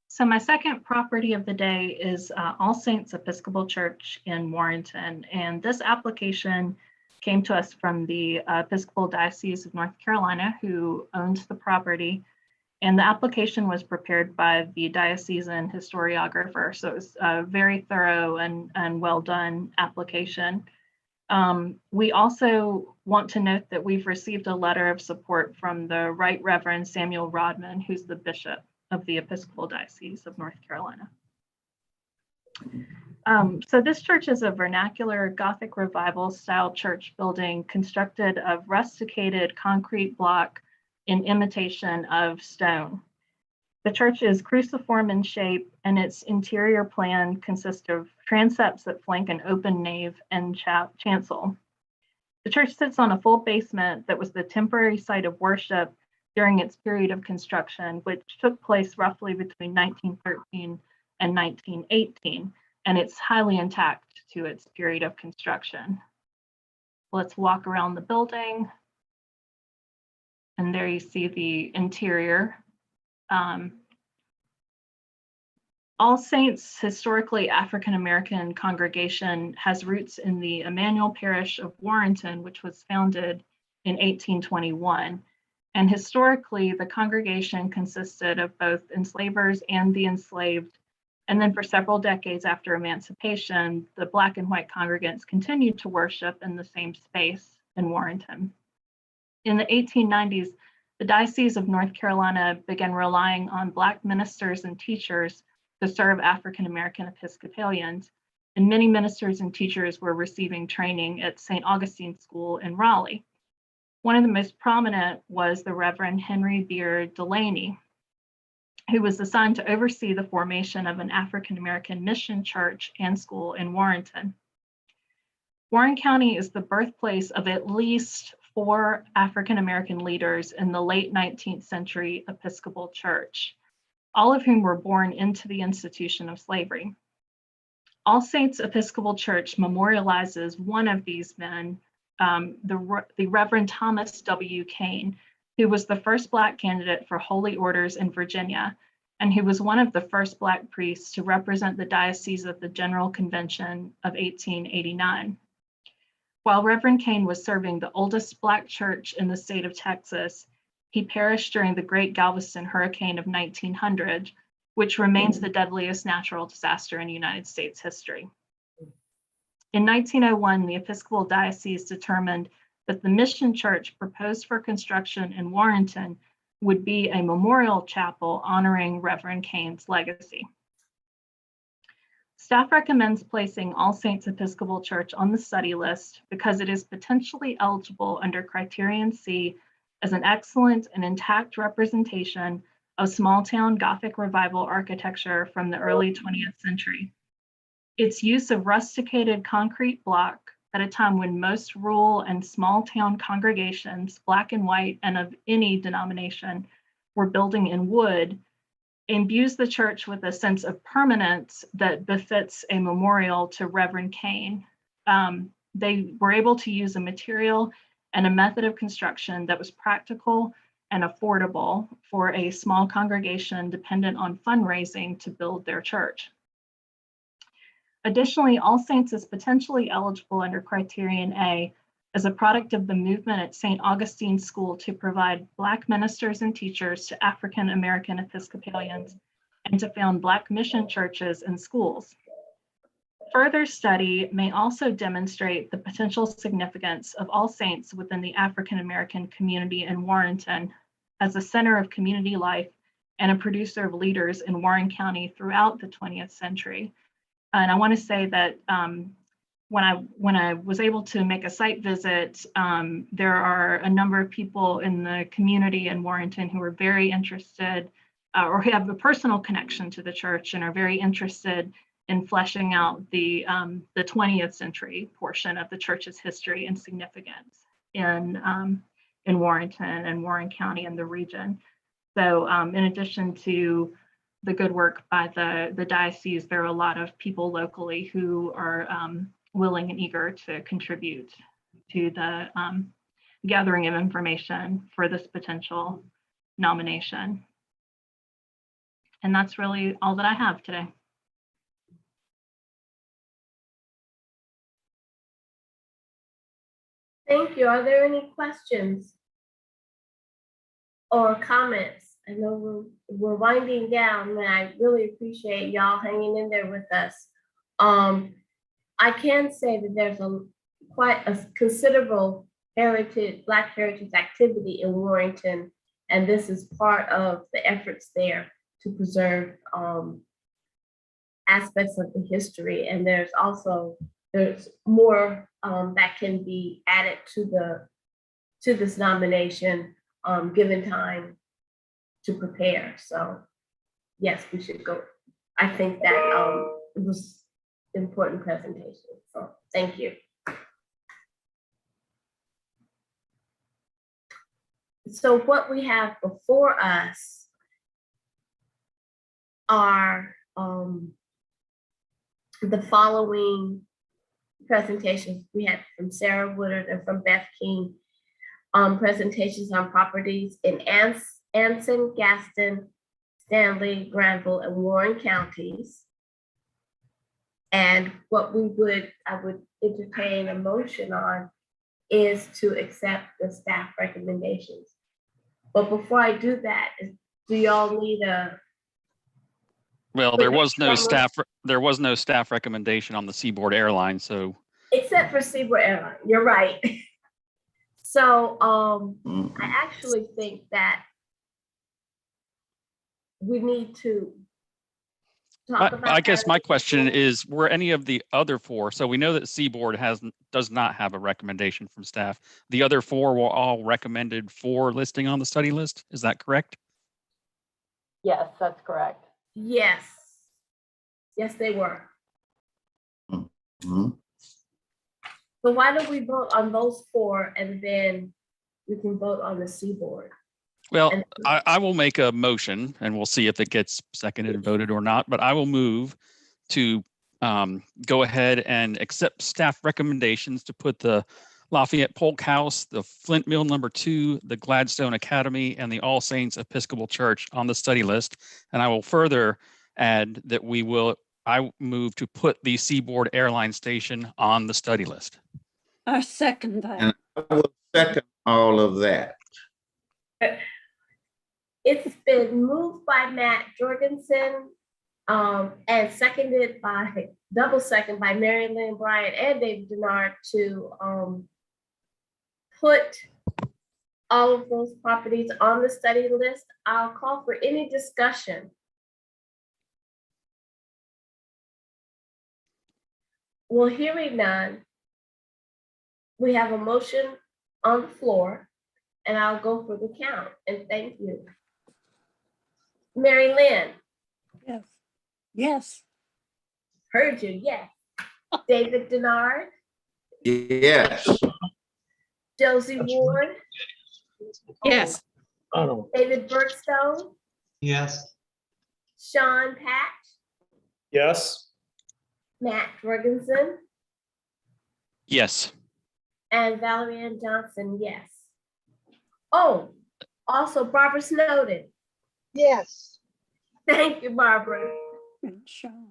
So my second property of the day is All Saints Episcopal Church in Warrenton, and this application came to us from the Episcopal Diocese of North Carolina, who owns the property. And the application was prepared by the diocesan historiographer. So it was a very thorough and well done application. We also want to note that we've received a letter of support from the Right Reverend Samuel Rodman, who's the bishop of the Episcopal Diocese of North Carolina. So this church is a vernacular Gothic revival style church building constructed of rusticated concrete block in imitation of stone. The church is cruciform in shape, and its interior plan consists of transepts that flank an open nave and chancel. The church sits on a full basement that was the temporary site of worship during its period of construction, which took place roughly between 1913 and 1918, and it's highly intact to its period of construction. Let's walk around the building. And there you see the interior. All Saints, historically African-American congregation, has roots in the Emmanuel Parish of Warrenton, which was founded in 1821. And historically, the congregation consisted of both enslavers and the enslaved. And then for several decades after emancipation, the Black and white congregants continued to worship in the same space in Warrenton. In the 1890s, the Diocese of North Carolina began relying on Black ministers and teachers to serve African-American Episcopalians, and many ministers and teachers were receiving training at St. Augustine School in Raleigh. One of the most prominent was the Reverend Henry Beard Delaney, who was assigned to oversee the formation of an African-American mission church and school in Warrenton. Warren County is the birthplace of at least 4 African-American leaders in the late 19th century Episcopal Church, all of whom were born into the institution of slavery. All Saints Episcopal Church memorializes one of these men, the Reverend Thomas W. Kane, who was the first Black candidate for holy orders in Virginia, and who was one of the first Black priests to represent the diocese at the General Convention of 1889. While Reverend Kane was serving the oldest Black church in the state of Texas, he perished during the Great Galveston Hurricane of 1900, which remains the deadliest natural disaster in United States history. In 1901, the Episcopal Diocese determined that the mission church proposed for construction in Warrenton would be a memorial chapel honoring Reverend Kane's legacy. Staff recommends placing All Saints Episcopal Church on the study list because it is potentially eligible under Criterion C as an excellent and intact representation of small town Gothic revival architecture from the early 20th century. Its use of rusticated concrete block at a time when most rural and small town congregations, black and white and of any denomination, were building in wood, imbues the church with a sense of permanence that befits a memorial to Reverend Kane. They were able to use a material and a method of construction that was practical and affordable for a small congregation dependent on fundraising to build their church. Additionally, All Saints is potentially eligible under Criterion A as a product of the movement at St. Augustine School to provide Black ministers and teachers to African American Episcopalians and to found Black mission churches and schools. Further study may also demonstrate the potential significance of All Saints within the African American community in Warrenton as a center of community life and a producer of leaders in Warren County throughout the 20th century. And I want to say that when I was able to make a site visit, there are a number of people in the community in Warrenton who are very interested or have a personal connection to the church and are very interested in fleshing out the 20th century portion of the church's history and significance in Warrenton and Warren County and the region. So in addition to the good work by the diocese, there are a lot of people locally who are willing and eager to contribute to the gathering of information for this potential nomination. And that's really all that I have today. Thank you. Are there any questions or comments? I know we're winding down, and I really appreciate y'all hanging in there with us. I can say that there's quite a considerable Black heritage activity in Warrenton, and this is part of the efforts there to preserve aspects of the history. And there's more that can be added to this nomination, given time to prepare. So yes, we should go. I think that it was an important presentation. So thank you. So what we have before us are the following presentations. We had from Sarah Woodard and from Beth King, presentations on properties in Anson, Gaston, Stanley, Granville, and Warren counties. And what I would entertain a motion on is to accept the staff recommendations. But before I do that, do y'all need a? Well, there was no staff recommendation on the Seaboard Airlines, so. Except for Seaboard Airlines, you're right. So I actually think that we need to talk about. I guess my question is, were any of the other four, so we know that Seaboard does not have a recommendation from staff. The other four were all recommended for listing on the study list. Is that correct? Yes, that's correct. Yes. Yes, they were. Mhm. So why don't we vote on those four and then we can vote on the Seaboard? Well, I will make a motion and we'll see if it gets seconded and voted or not, but I will move to go ahead and accept staff recommendations to put the Lafayette Polk House, the Flint Mill No. 2, the Gladstone Academy, and the All Saints Episcopal Church on the study list. And I will further add that I move to put the Seaboard Airline Station on the study list. I second that. And I will second all of that. It's been moved by Matt Jorgensen and seconded by, double second by Mary Lynn Bryant and David Denard to put all of those properties on the study list. I'll call for any discussion. Well, hearing none, we have a motion on the floor and I'll go for the count and thank you. Mary Lynn, Yes. Yes. heard you, yes. David Denard, Yes. Josie Ward, Yes. David Burkstone, Yes. Sean Patch, Yes. Matt Jorgensen, Yes. and Valerie Ann Johnson, yes. Oh, also Barbara Snowden. Yes. Thank you, Barbara. And Sean.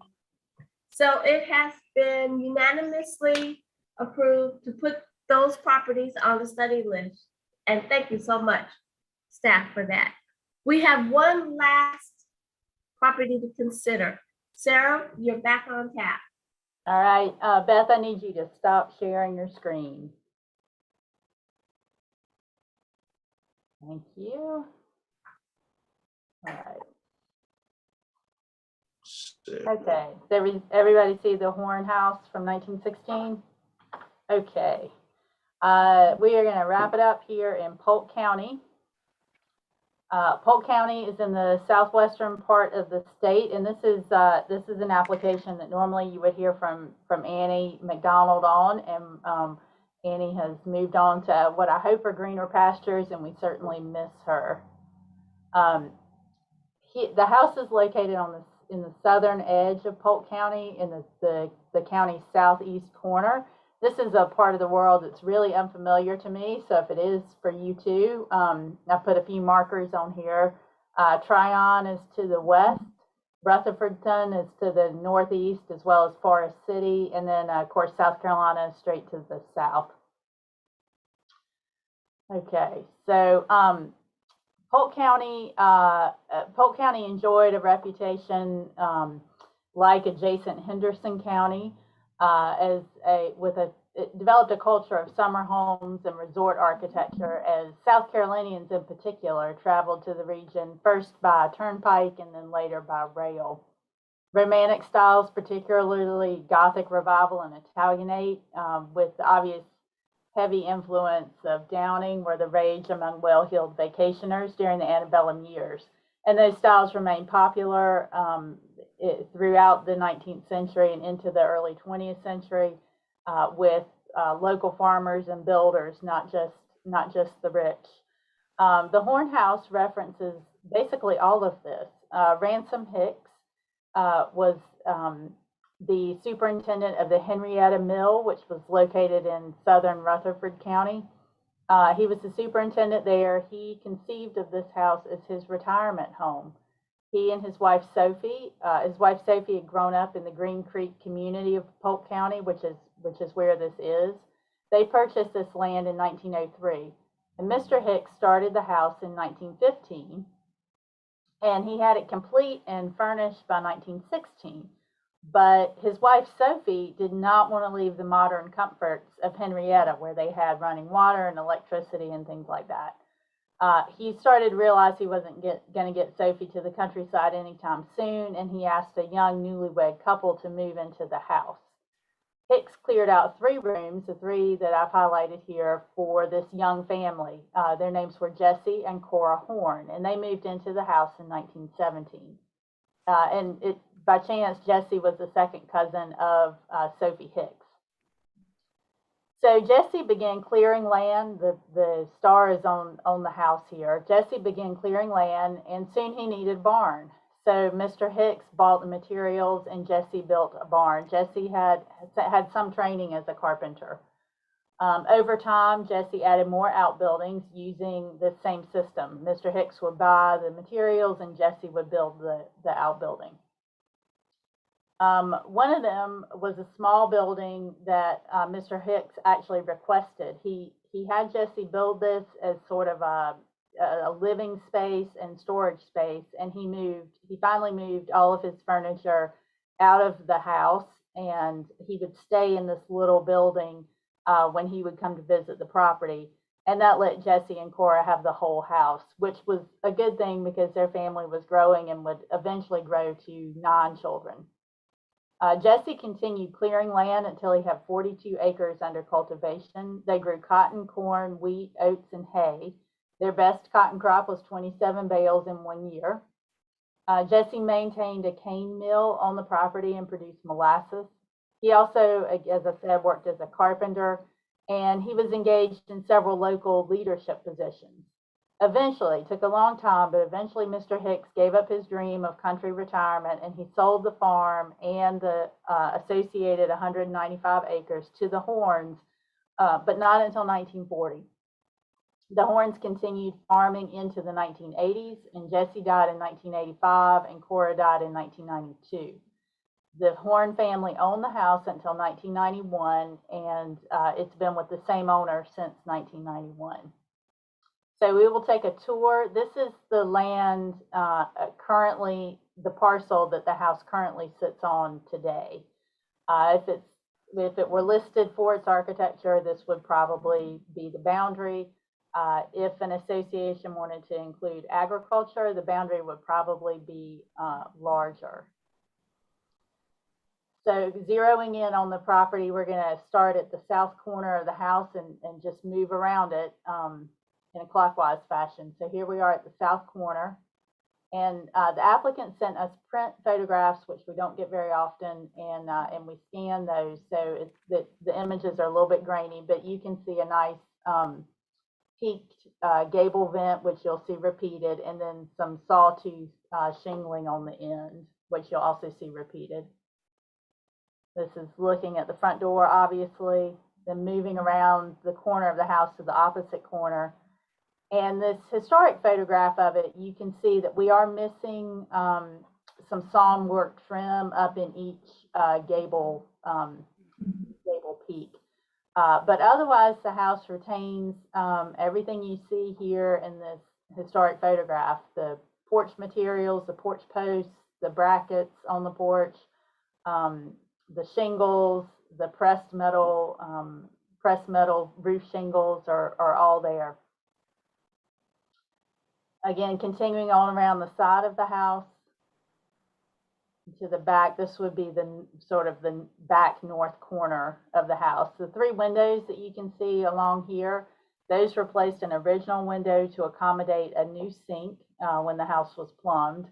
So it has been unanimously approved to put those properties on the study list. And thank you so much, staff, for that. We have one last property to consider. Sarah, you're back on tap. All right, Beth, I need you to stop sharing your screen. Thank you. All right. Okay, does everybody see the Horn House from 1916? Okay. We are going to wrap it up here in Polk County. Polk County is in the southwestern part of the state, and this is an application that normally you would hear from Annie McDonald on, and Annie has moved on to what I hope are greener pastures, and we certainly miss her. The house is located in the southern edge of Polk County, in the county's southeast corner. This is a part of the world that's really unfamiliar to me, so if it is for you too, I put a few markers on here. Tryon is to the west, Rutherfordton is to the northeast, as well as Forest City, and then of course South Carolina is straight to the south. Okay, so Polk County enjoyed a reputation like adjacent Henderson County. It developed a culture of summer homes and resort architecture, as South Carolinians in particular traveled to the region first by turnpike and then later by rail. Romantic styles, particularly Gothic Revival and Italianate, with the obvious heavy influence of Downing, were the rage among well-heeled vacationers during the antebellum years. And those styles remained popular throughout the 19th century and into the early 20th century with local farmers and builders, not just the rich. The Horn House references basically all of this. Ransom Hicks was the superintendent of the Henrietta Mill, which was located in southern Rutherford County. He was the superintendent there. He conceived of this house as his retirement home. He and his wife Sophie had grown up in the Green Creek community of Polk County, which is where this is. They purchased this land in 1903, and Mr. Hicks started the house in 1915, and he had it complete and furnished by 1916. But his wife Sophie did not want to leave the modern comforts of Henrietta, where they had running water and electricity and things like that. He started to realize he wasn't going to get Sophie to the countryside anytime soon, and he asked a young newlywed couple to move into the house. Hicks cleared out 3 rooms, the 3 that I've highlighted here, for this young family. Their names were Jesse and Cora Horn, and they moved into the house in 1917. By chance, Jesse was the second cousin of Sophie Hicks. So Jesse began clearing land. The star is on the house here. Jesse began clearing land, and soon he needed a barn. So Mr. Hicks bought the materials, and Jesse built a barn. Jesse had some training as a carpenter. Over time, Jesse added more outbuildings using the same system. Mr. Hicks would buy the materials, and Jesse would build the outbuilding. One of them was a small building that Mr. Hicks actually requested. He had Jesse build this as sort of a living space and storage space, and he finally moved all of his furniture out of the house, and he would stay in this little building when he would come to visit the property. And that let Jesse and Cora have the whole house, which was a good thing because their family was growing and would eventually grow to 9 children. Jesse continued clearing land until he had 42 acres under cultivation. They grew cotton, corn, wheat, oats, and hay. Their best cotton crop was 27 bales in 1 year. Jesse maintained a cane mill on the property and produced molasses. He also, as I said, worked as a carpenter, and he was engaged in several local leadership positions. Eventually, it took a long time, but eventually Mr. Hicks gave up his dream of country retirement, and he sold the farm and the associated 195 acres to the Horns, but not until 1940. The Horns continued farming into the 1980s, and Jesse died in 1985, and Cora died in 1992. The Horn family owned the house until 1991, and it's been with the same owner since 1991. So we will take a tour. This is the land currently, the parcel that the house currently sits on today. If it were listed for its architecture, this would probably be the boundary. If an association wanted to include agriculture, the boundary would probably be larger. So zeroing in on the property, we're going to start at the south corner of the house and just move around it in a clockwise fashion. So here we are at the south corner. And the applicant sent us print photographs, which we don't get very often, and we scan those. So it's the images are a little bit grainy, but you can see a nice peaked gable vent, which you'll see repeated, and then some sawtooth shingling on the end, which you'll also see repeated. This is looking at the front door, obviously, then moving around the corner of the house to the opposite corner. And this historic photograph of it, you can see that we are missing some sawnwork trim up in each gable peak. But otherwise, the house retains everything you see here in this historic photograph: the porch materials, the porch posts, the brackets on the porch, the shingles, the pressed metal roof shingles are all there. Again, continuing on around the side of the house to the back, this would be the sort of the back north corner of the house. The three windows that you can see along here, those replaced an original window to accommodate a new sink when the house was plumbed.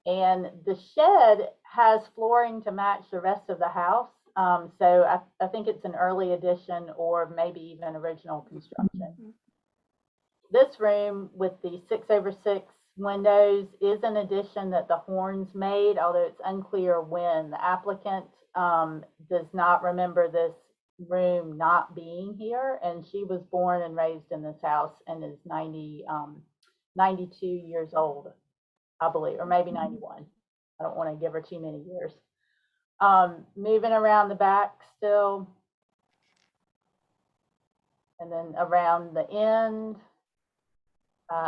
And the shed has flooring to match the rest of the house. So I think it's an early addition or maybe even original construction. This room with the 6/6 windows is an addition that the Horns made, although it's unclear when. The applicant does not remember this room not being here, and she was born and raised in this house and is 92 years old, I believe, or maybe 91. I don't want to give her too many years. Moving around the back still, and then around the end.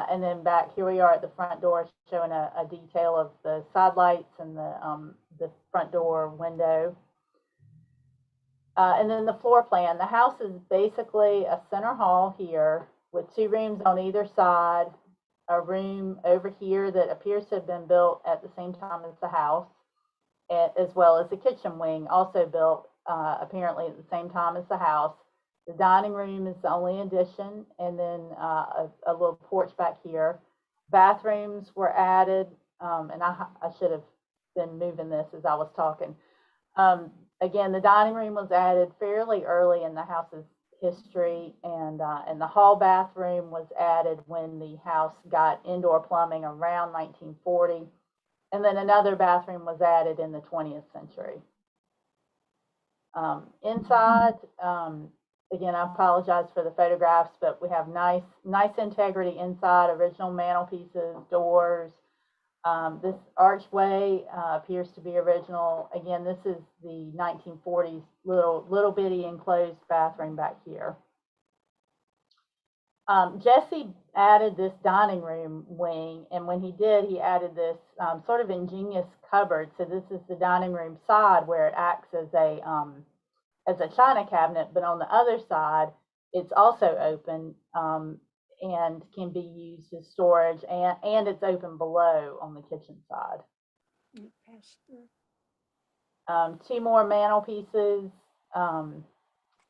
And then back here we are at the front door, showing a detail of the side lights and the front door window. And then the floor plan. The house is basically a center hall here with two rooms on either side, a room over here that appears to have been built at the same time as the house, as well as the kitchen wing, also built apparently at the same time as the house. The dining room is the only addition, and then a little porch back here. Bathrooms were added, and I should have been moving this as I was talking. Again, the dining room was added fairly early in the house's history, and the hall bathroom was added when the house got indoor plumbing around 1940, and then another bathroom was added in the 20th century. Inside. Again, I apologize for the photographs, but we have nice integrity inside, original mantelpieces, doors. This archway appears to be original. Again, this is the 1940s little bitty enclosed bathroom back here. Jesse added this dining room wing, and when he did, he added this sort of ingenious cupboard. So this is the dining room side where it acts as a china cabinet, but on the other side, it's also open and can be used as storage, and it's open below on the kitchen side. Two more mantelpieces.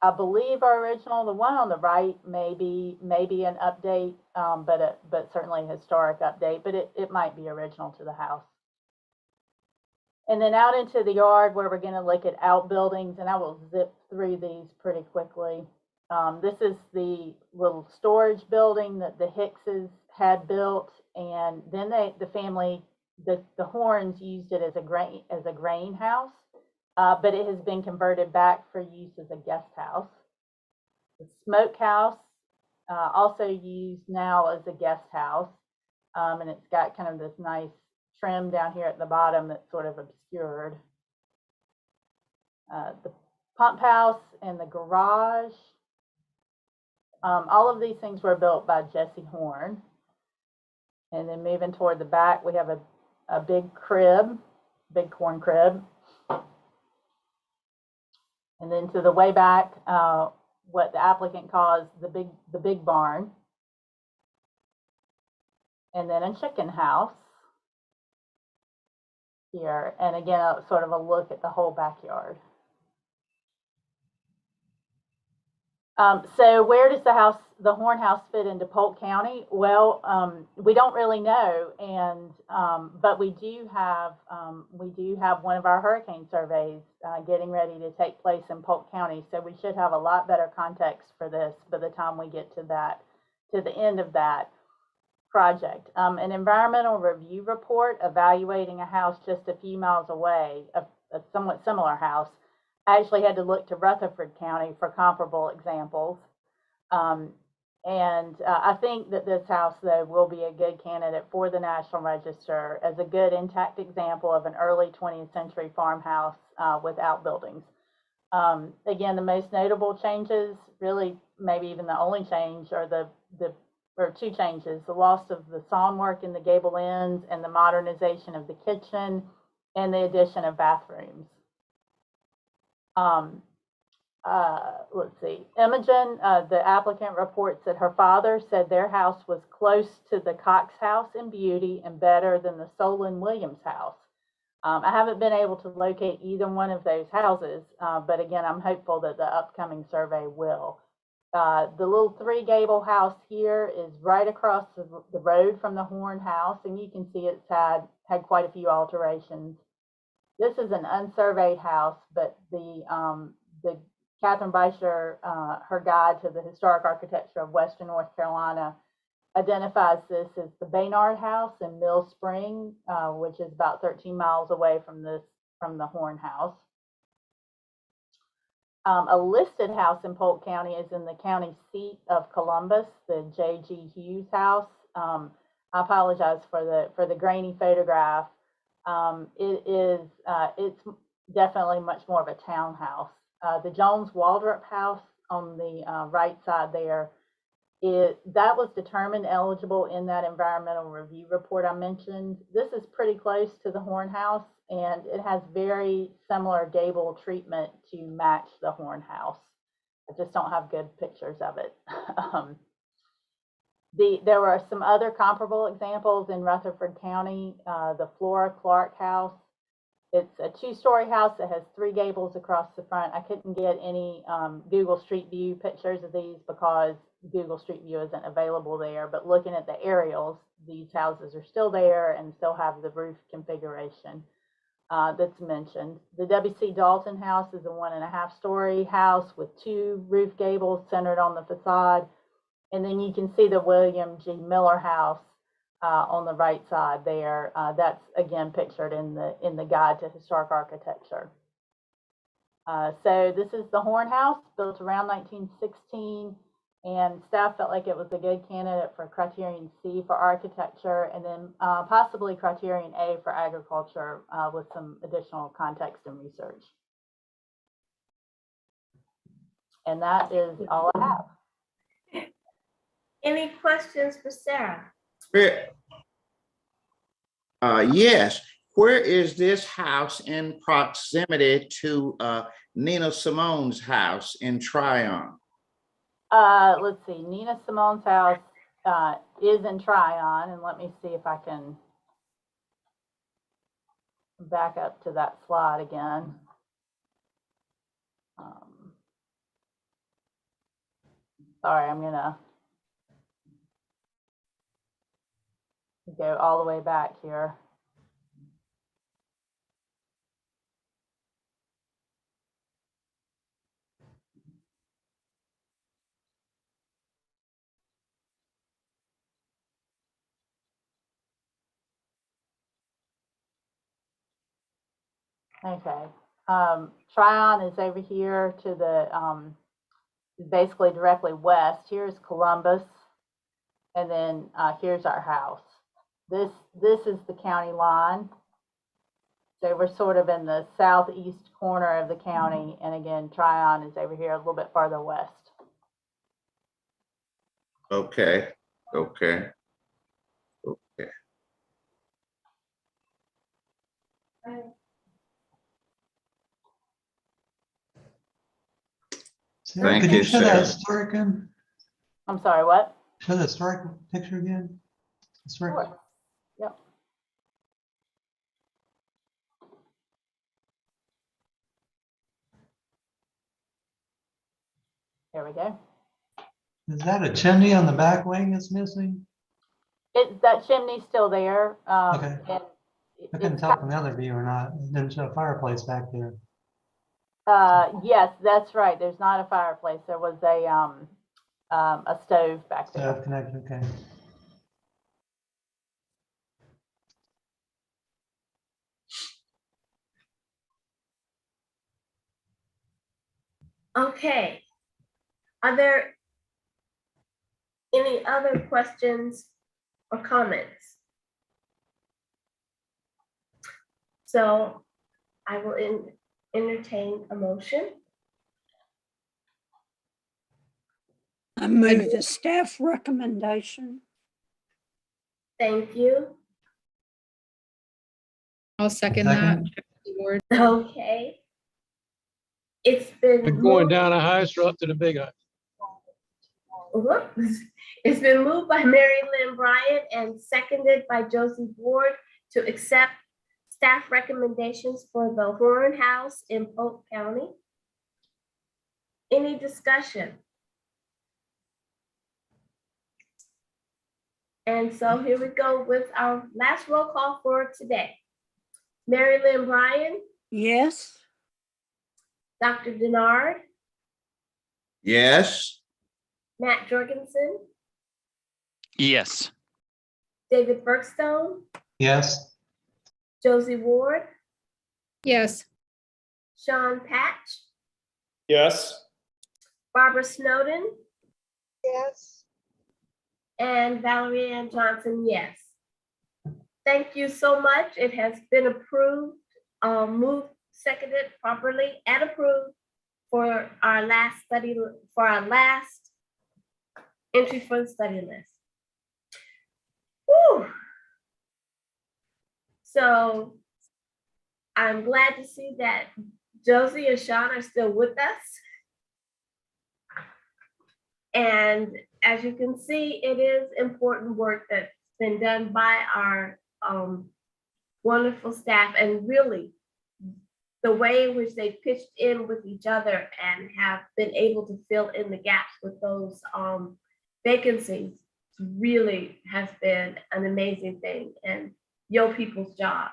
I believe are original. The one on the right may be an update, but certainly a historic update, but it might be original to the house. And then out into the yard where we're going to look at outbuildings, and I will zip through these pretty quickly. This is the little storage building that the Hickses had built, and then the family, the Horns used it as a grain house, but it has been converted back for use as a guest house. The smokehouse, also used now as a guest house, and it's got kind of this nice trim down here at the bottom that's sort of obscured. The pump house and the garage. All of these things were built by Jesse Horn. And then moving toward the back, we have a big crib, big corn crib. And then to the way back, what the applicant calls the big barn. And then a chicken house here. And again, sort of a look at the whole backyard. So where does the Horn house fit into Polk County? Well, we don't really know, and but we do have one of our hurricane surveys getting ready to take place in Polk County. So we should have a lot better context for this by the time we get to the end of that project. An environmental review report evaluating a house just a few miles away, a somewhat similar house. I actually had to look to Rutherford County for comparable examples. I think that this house, though, will be a good candidate for the National Register as a good intact example of an early 20th century farmhouse with outbuildings. Again, the most notable changes, really maybe even the only change, are or two changes: the loss of the sawn work in the gable ends and the modernization of the kitchen and the addition of bathrooms. Let's see, Imogen, the applicant, reports that her father said their house was close to the Cox house in beauty and better than the Solon Williams house. I haven't been able to locate either one of those houses, but again, I'm hopeful that the upcoming survey will. The little three gable house here is right across the road from the Horn house, and you can see it's had quite a few alterations. This is an unsurveyed house, but the Catherine Beischer, her guide to the historic architecture of Western North Carolina, identifies this as the Baynard House in Mill Spring, which is about 13 miles away from the Horn house. A listed house in Polk County is in the county seat of Columbus, the J.G. Hughes house. I apologize for the grainy photograph. It's definitely much more of a townhouse. The Jones Waldrop house on the right side there, that was determined eligible in that environmental review report I mentioned. This is pretty close to the Horn house, and it has very similar gable treatment to match the Horn house. I just don't have good pictures of it. There were some other comparable examples in Rutherford County. The Flora Clark house. It's a two-story house that has three gables across the front. I couldn't get any Google Street View pictures of these because Google Street View isn't available there. But looking at the aerials, these houses are still there and still have the roof configuration that's mentioned. The W.C. Dalton house is a 1.5-story house with two roof gables centered on the facade. And then you can see the William G. Miller house on the right side there. That's again pictured in the guide to historic architecture. So this is the Horn house, built around 1916, and staff felt like it was a good candidate for criterion C for architecture, and then possibly criterion A for agriculture with some additional context and research. And that is all I have. Any questions for Sarah? Yes. Where is this house in proximity to Nina Simone's house in Tryon? Let's see. Nina Simone's house is in Tryon, and let me see if I can back up to that slide again. Sorry, I'm gonna go all the way back here. Okay, Tryon is over here to the, basically directly west. Here's Columbus, and then here's our house. This is the county line. So we're sort of in the southeast corner of the county, and again, Tryon is over here a little bit farther west. Okay, okay, okay. Sarah, Thank could you, you show that Sarah. historic again? I'm sorry, what? Show the historic picture again? Historic. Sure. Yep. There we go. Is that a chimney on the back wing that's missing? That chimney's still there. Okay. And I couldn't tell from the other view or not. It didn't show a fireplace back there. yes, that's right. There's not a fireplace. There was a stove back there. Stove connected, okay. Okay. Are there any other questions or comments? So I will entertain a motion. I move the staff recommendation. Thank you. I'll second that. Ward. Okay. It's been We're going moved- down a house or up to the big house. Whoops. It's been moved by Mary Lynn Bryant and seconded by Josie Ward to accept staff recommendations for the Horn House in Polk County. Any discussion? And so here we go with our last roll call for today. Mary Lynn Bryant, Yes. Dr. Denard, Yes, Matt Jorgensen, Yes. David Bergstone, Yes. Josie Ward, Yes. Sean Patch, Yes. Barbara Snowden, Yes. and Valerie Ann Johnson, yes. Thank you so much. It has been approved, moved, seconded properly and approved for our last study, for our last entry for the study list. Whew. So I'm glad to see that Josie and Sean are still with us. And as you can see, it is important work that's been done by our wonderful staff, and really the way in which they pitched in with each other and have been able to fill in the gaps with those vacancies really has been an amazing thing and your people's job.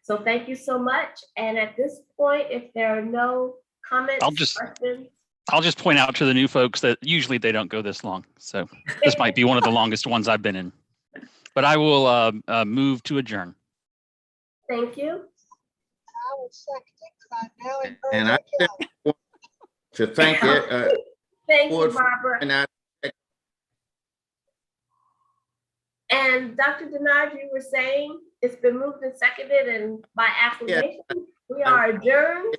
So thank you so much. And at this point, if there are no comments, questions. I'll just point out to the new folks that usually they don't go this long. So this might be one of the longest ones I've been in. But I will move to adjourn. Thank you. I will second it because I now encourage and I Kelly. want to thank it. Thank you, Board for Barbara. coming out. And Dr. Denard, you were saying it's been moved and seconded, and by acclamation, we are adjourned.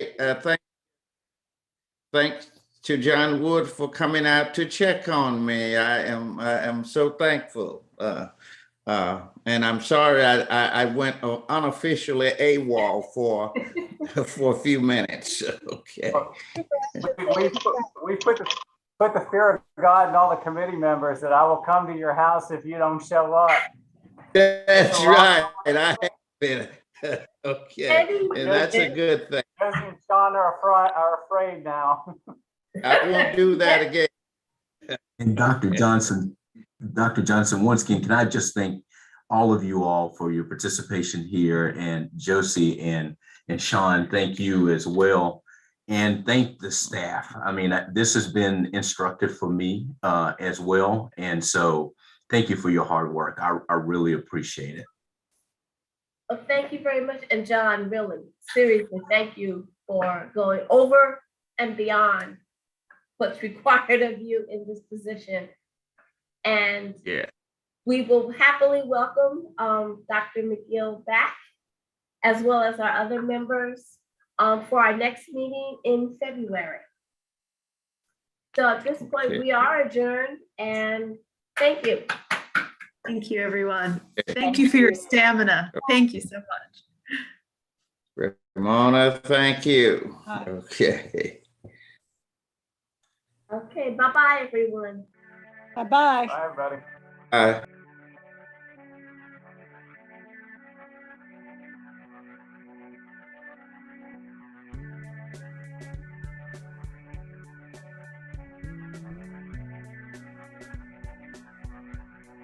Thanks to John Wood for coming out to check on me. I am so thankful. And I'm sorry I went unofficially AWOL for a few minutes. Okay. We put the fear of God in all the committee members that I will come to your house if you don't show up. That's right. And I have been. Okay. And that's a good thing. Josie and Sean are afraid now. I won't do that again. And Dr. Johnson, once again, can I just thank all of you all for your participation here, and Josie and Sean, thank you as well. And thank the staff. I mean, this has been instructive for me as well. And so thank you for your hard work. I really appreciate it. Well, thank you very much. And John, really, seriously, thank you for going over and beyond what's required of you in this position. And we will happily welcome Dr. McGill back, as well as our other members for our next meeting in February. So at this point, we are adjourned, and thank you. Thank you, everyone. Thank you for your stamina. Thank you so much. Ramona, thank you. Okay. Okay, bye-bye, everyone. Bye-bye. Bye, everybody. Bye.